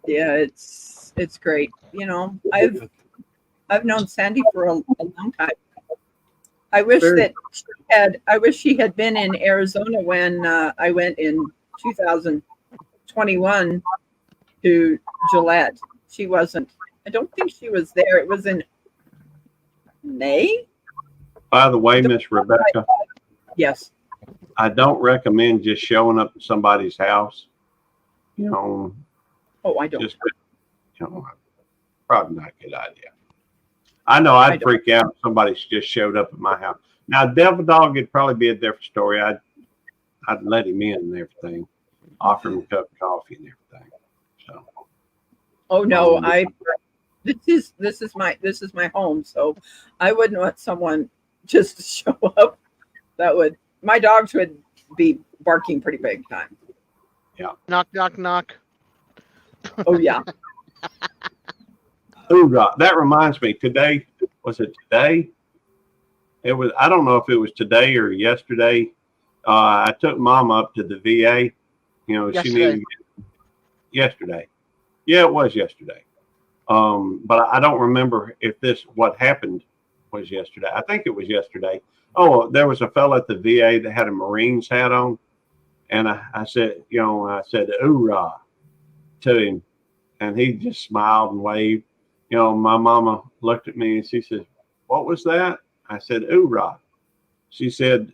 Yeah, it's great. I've known Sandy for a long time. I wish she had been in Arizona when I went in 2021 to Gillette. She wasn't. I don't think she was there. It was in May. By the way, Miss Rebecca, Yes. I don't recommend just showing up at somebody's house. Oh, I don't. Just, probably not a good idea. I know I'd don't. freak out if somebody just showed up at my house. Now, Devil Dog would probably be a different story. I'd let him in and everything, offer him a cup of coffee and everything. So, Oh no, this is my home, so I wouldn't want someone just to show up. My dogs would be barking pretty big time. Knock, knock, knock. Oh yeah. hoorah. That reminds me, today, was it today? It was, I don't know if it was today or yesterday. I took Mom up to the VA. She needed yesterday. Yeah, it was yesterday. But I don't remember if what happened was yesterday. I think it was yesterday. Oh, there was a fellow at the VA that had a Marines hat on. And I said, hoorah to him. And he just smiled and waved. My mama looked at me and she said, "What was that?" I said, "Hoorah." She said,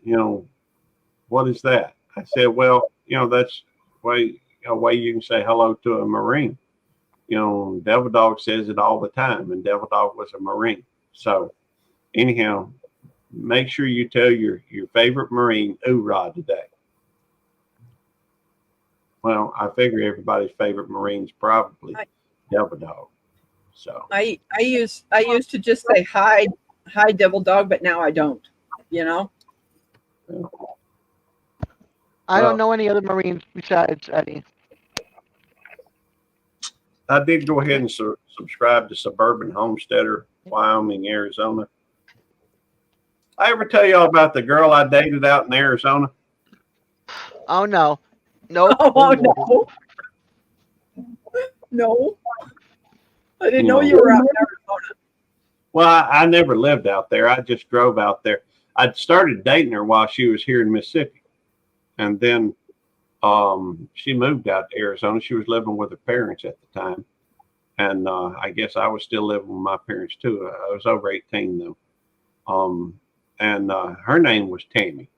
"What is that?" I said, "Well, that's a way you can say hello to a Marine. Devil Dog says it all the time, and Devil Dog was a Marine. So anyhow, make sure you tell your favorite Marine hoorah today." Well, I figure everybody's favorite Marine's probably Devil Dog. So I used to just say hi Devil Dog, but now I don't. I don't know any other Marines besides Eddie. I did go ahead and subscribe to Suburban Homesteader, Wyoming, Arizona. I ever tell y'all about the girl I dated out in Arizona? Oh no. Nope. Oh no. No. I didn't know you were out in Arizona. Well, I never lived out there. I just drove out there. I'd started dating her while she was here in Mississippi. And then she moved out to Arizona. She was living with her parents at the time. And I guess I was still living with my parents too. I was over 18 though. And her name was Tammy.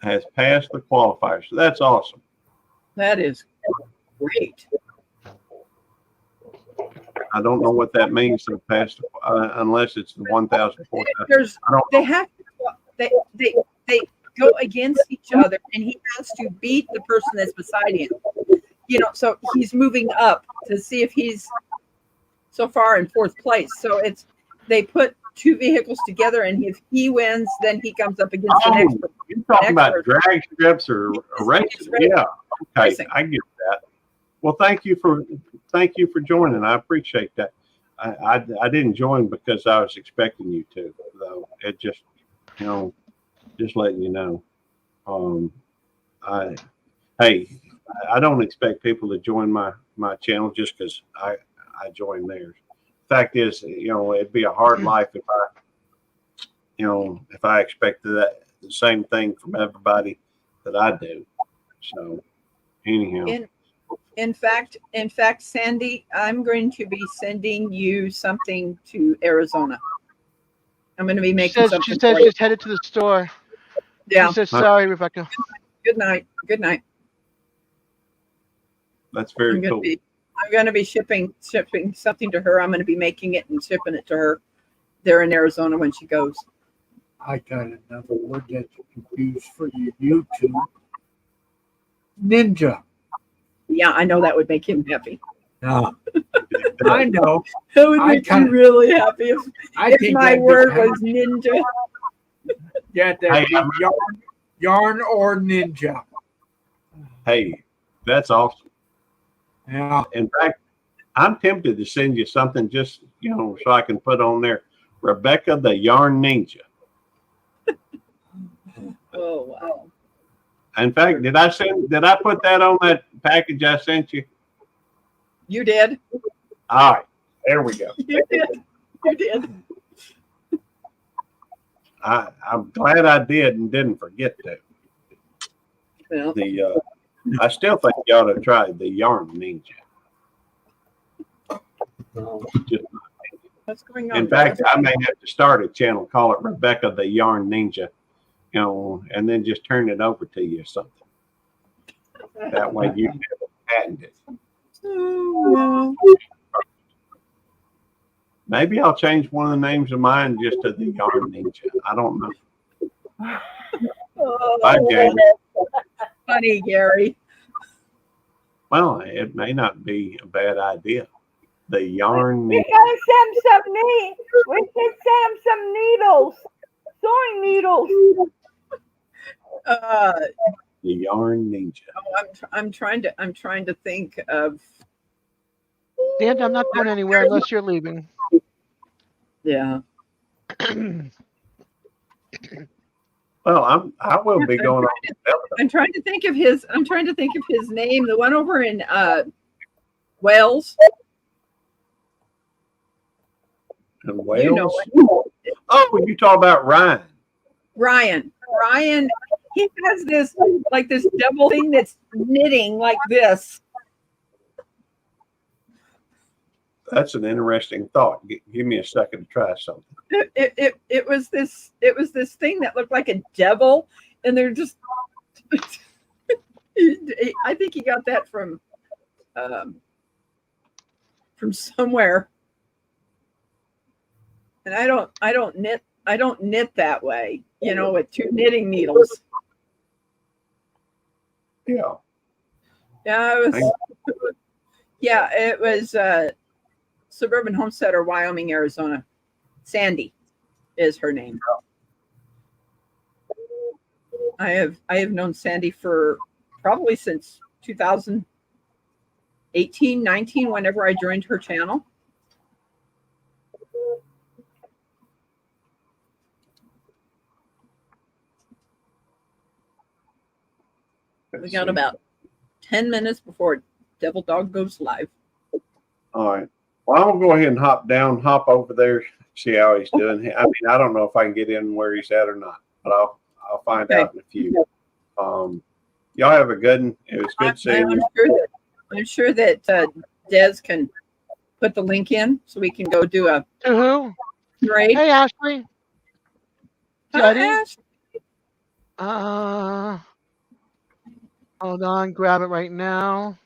Has passed the qualifier. So that's awesome. That is great. I don't know what that means to pass, unless it's the 1,000, 4,000. There's, I don't they know. have they go against each other, and he has to beat the person that's beside him. You know, so he's moving up to see if he's so far in fourth place. So it's they put two vehicles together, and if he wins, then he comes up against the next person. You're talking about Next drag strips or racing? Yeah, okay, Racing. I get that. Well, thank you for joining. I appreciate that. I didn't join because I was expecting you to, though. It just, you know, just letting you know. I don't expect people to join my channel just because I joined theirs. Fact is, you know, it'd be a hard life if I expected the same thing from everybody that I do. So anyhow. In fact, Sandy, I'm going to be sending you something to Arizona. I'm going to be making She something. says for you. she's headed to the store. Yeah. She says, sorry, Rebecca. Good night. Good night. That's very cool. I'm going to be shipping something to her. I'm going to be making it and shipping it to her there in Arizona when she goes. I got another word that's confused for you YouTube. Ninja. Yeah, I know that would make him happy. No. I know. That would make you really happy if my that word depends. was ninja. Yeah, that yarn or ninja. Hey, that's awesome. Yeah. In fact, I'm tempted to send you something just, you know, so I can put on there, Rebecca the Yarn Ninja. Oh, wow. In fact, did I put that on that package I sent you? You did. All right, there we go. You did. You did. I'm glad I did and didn't forget to. Well, I still think you ought to try the Yarn Ninja. Just, what's going on? in fact, I may have to start a channel, call it Rebecca the Yarn Ninja, you know, and then just turn it over to you or something. That way you can patent it. Oh, Maybe I'll change one of the names of mine just to the Yarn Ninja. I don't know. well. Bye, Jamie. Funny, Gary. Well, it may not be a bad idea. The Yarn We Ninja. gotta send him some We should send him some needles, sewing needles. The Yarn Ninja. I'm trying to think of. Dan, I'm not going anywhere unless you're leaving. Yeah. Well, I will be going on. I'm trying to think of his name. The one over in Wales. In Wales. You know it. Oh, you talk about Ryan. Ryan, he has this double thing that's knitting like this. That's an interesting thought. Give me a second to try something. It was this thing that looked like a devil, and they're just. I think he got that from somewhere. And I don't knit that way, you know, with two knitting needles. Yeah. Yeah, it was Suburban Homesteader, Wyoming, Arizona. Sandy is her name. I have known Sandy for probably since 2018, 19, whenever I joined her channel. We got about 10 minutes before Devil Dog goes live. All right. Well, I'm gonna go ahead and hop over there, see how he's doing. I mean, I don't know if I can get in where he's at or not, but I'll find Okay. out in a few. Y'all have a good one. It was good seeing you. I'm sure that Des can put the link in so we can go do a To who? trade. Hey, Ashley. Hi, Daddy. Ash. Hold on. Grab it right now.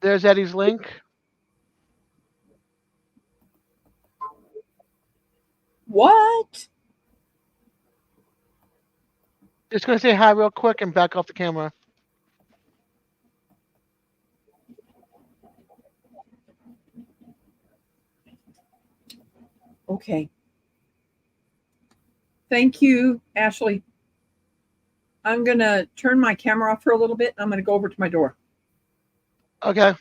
There's Eddie's link. What? Just gonna say hi real quick and back off the camera. Okay. Thank you, Ashley. I'm going to turn my camera off for a little bit. I'm going to go over to my door. Okay.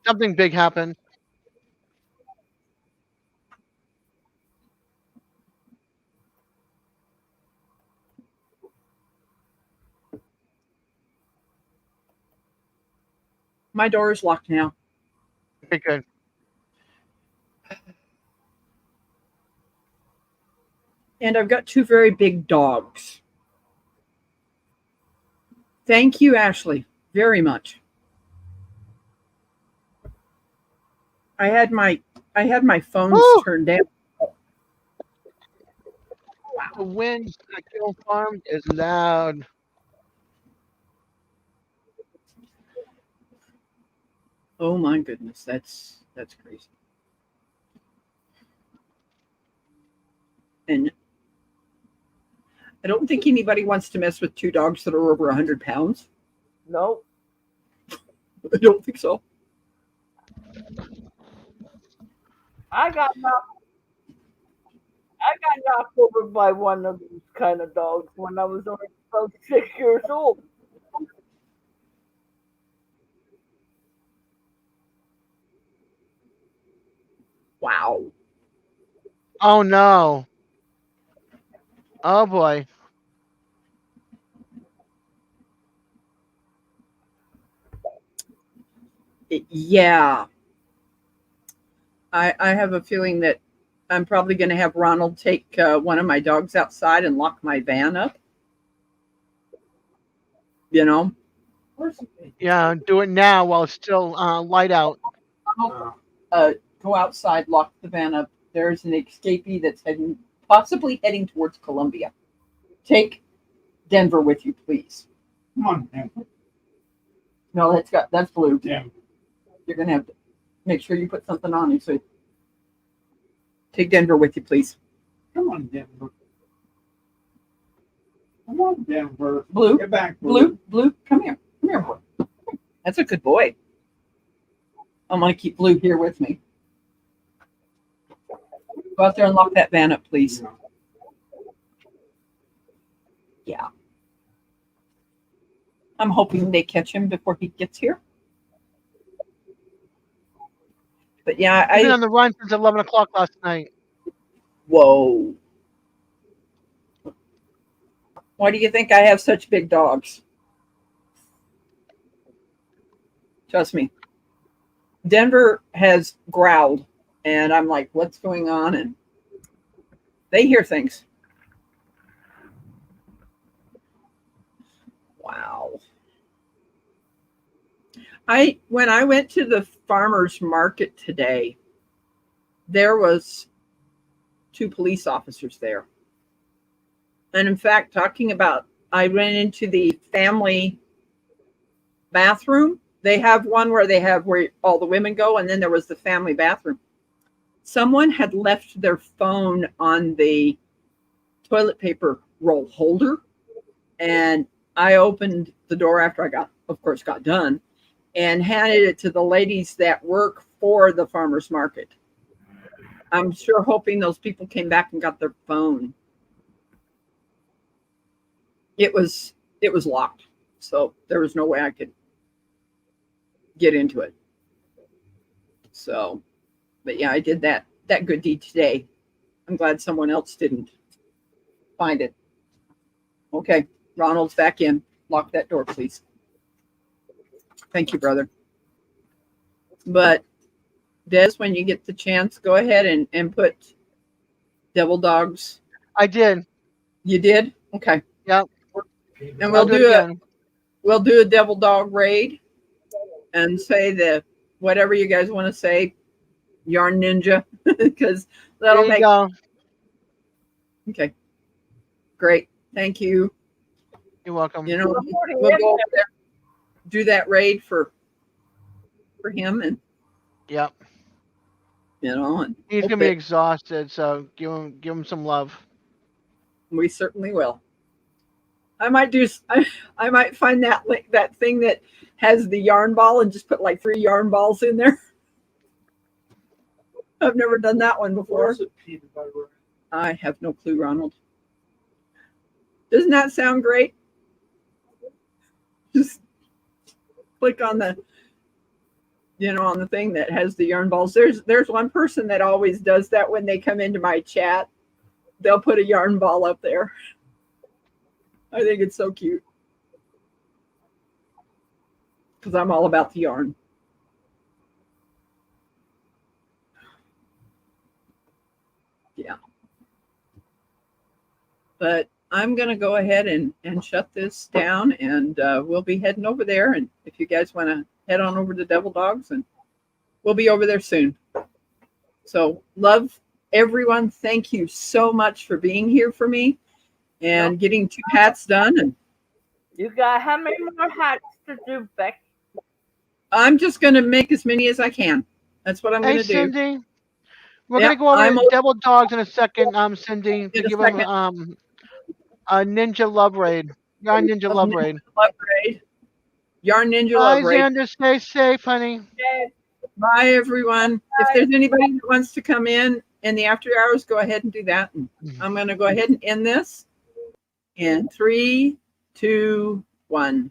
Something big happened. My door is locked now. Okay, good. And I've got two very big dogs. Thank you, Ashley, very much. I had my phones Woo! turned down. The wind at Kill Farm is loud. Oh my goodness, that's crazy. And I don't think anybody wants to mess with two dogs that are over 100 pounds. Nope. I don't think so. I got knocked over by one of these kind of dogs when I was only about 6 years old. Wow. Oh no. Oh boy. Yeah. I have a feeling that I'm probably going to have Ronald take one of my dogs outside and lock my van up. You know? Yeah, do it now while it's still light out. Go outside, lock the van up. There's an escapee that's possibly heading towards Columbia. Take Denver with you, please. Come on, Denver. No, that's blue. Denver. You're going to have to make sure you put something on him. So take Denver with you, please. Come on, Denver. Come on, Denver. Blue. Get back, Blue, come here. Come here, boy. That's a good boy. I'm going to keep Blue here with me. Go out there and lock that van up, please. Yeah. I'm hoping they catch him before he gets here. But yeah, I've been on the run since 11 o'clock last night. Whoa. Why do you think I have such big dogs? Trust me. Denver has growled, and I'm like, what's going on? And they hear things. Wow. When I went to the farmer's market today, there was 2 police officers there. And in fact, I ran into the family bathroom. They have one where all the women go, and then there was the family bathroom. Someone had left their phone on the toilet paper roll holder, and I opened the door after I got done, and handed it to the ladies that work for the farmer's market. I'm sure hoping those people came back and got their phone. It was locked, so there was no way I could get into it. So, but yeah, I did that good deed today. I'm glad someone else didn't find it. Okay, Ronald's back in. Lock that door, please. Thank you, brother. But Des, when you get the chance, go ahead and put Devil Dogs. I did. You did? Okay. Yep. And I'll we'll do it do again. we'll do a Devil Dog raid and say the whatever you guys want to say, Yarn Ninja, because that'll There you make. go. Okay. Great. Thank you. You're welcome. You know, we'll go over there, do that raid for him, and Yep. you know, and He's hope gonna be that exhausted, so give him some love. we certainly will. I might do. I might find that thing that has the yarn ball and just put like 3 yarn balls in there. I've never done that one before. I have no clue, Ronald. Doesn't that sound great? Just click on the, on the thing that has the yarn balls. There's one person that always does that when they come into my chat. They'll put a yarn ball up there. I think it's so cute. Because I'm all about the yarn. Yeah. But I'm going to go ahead and shut this down, and we'll be heading over there. And if you guys want to head on over to Devil Dogs, and we'll be over there soon. So love everyone. Thank you so much for being here for me and getting 2 hats done. And You got how many more hats to do, Becky? I'm just going to make as many as I can. That's what I'm going to do. Cindy, we're Yeah, gonna go over I'm to Devil Dogs in a second. Cindy, to In a give second. him a Ninja Love Raid. Yarn Ninja Love Raid. Love Raid. Yarn Ninja Bye, Love Raid. Xander. Stay safe, honey. Bye, everyone. If there's anybody that wants to come in the after hours, go ahead and do that. And I'm going to go ahead and end this in 3, 2, 1.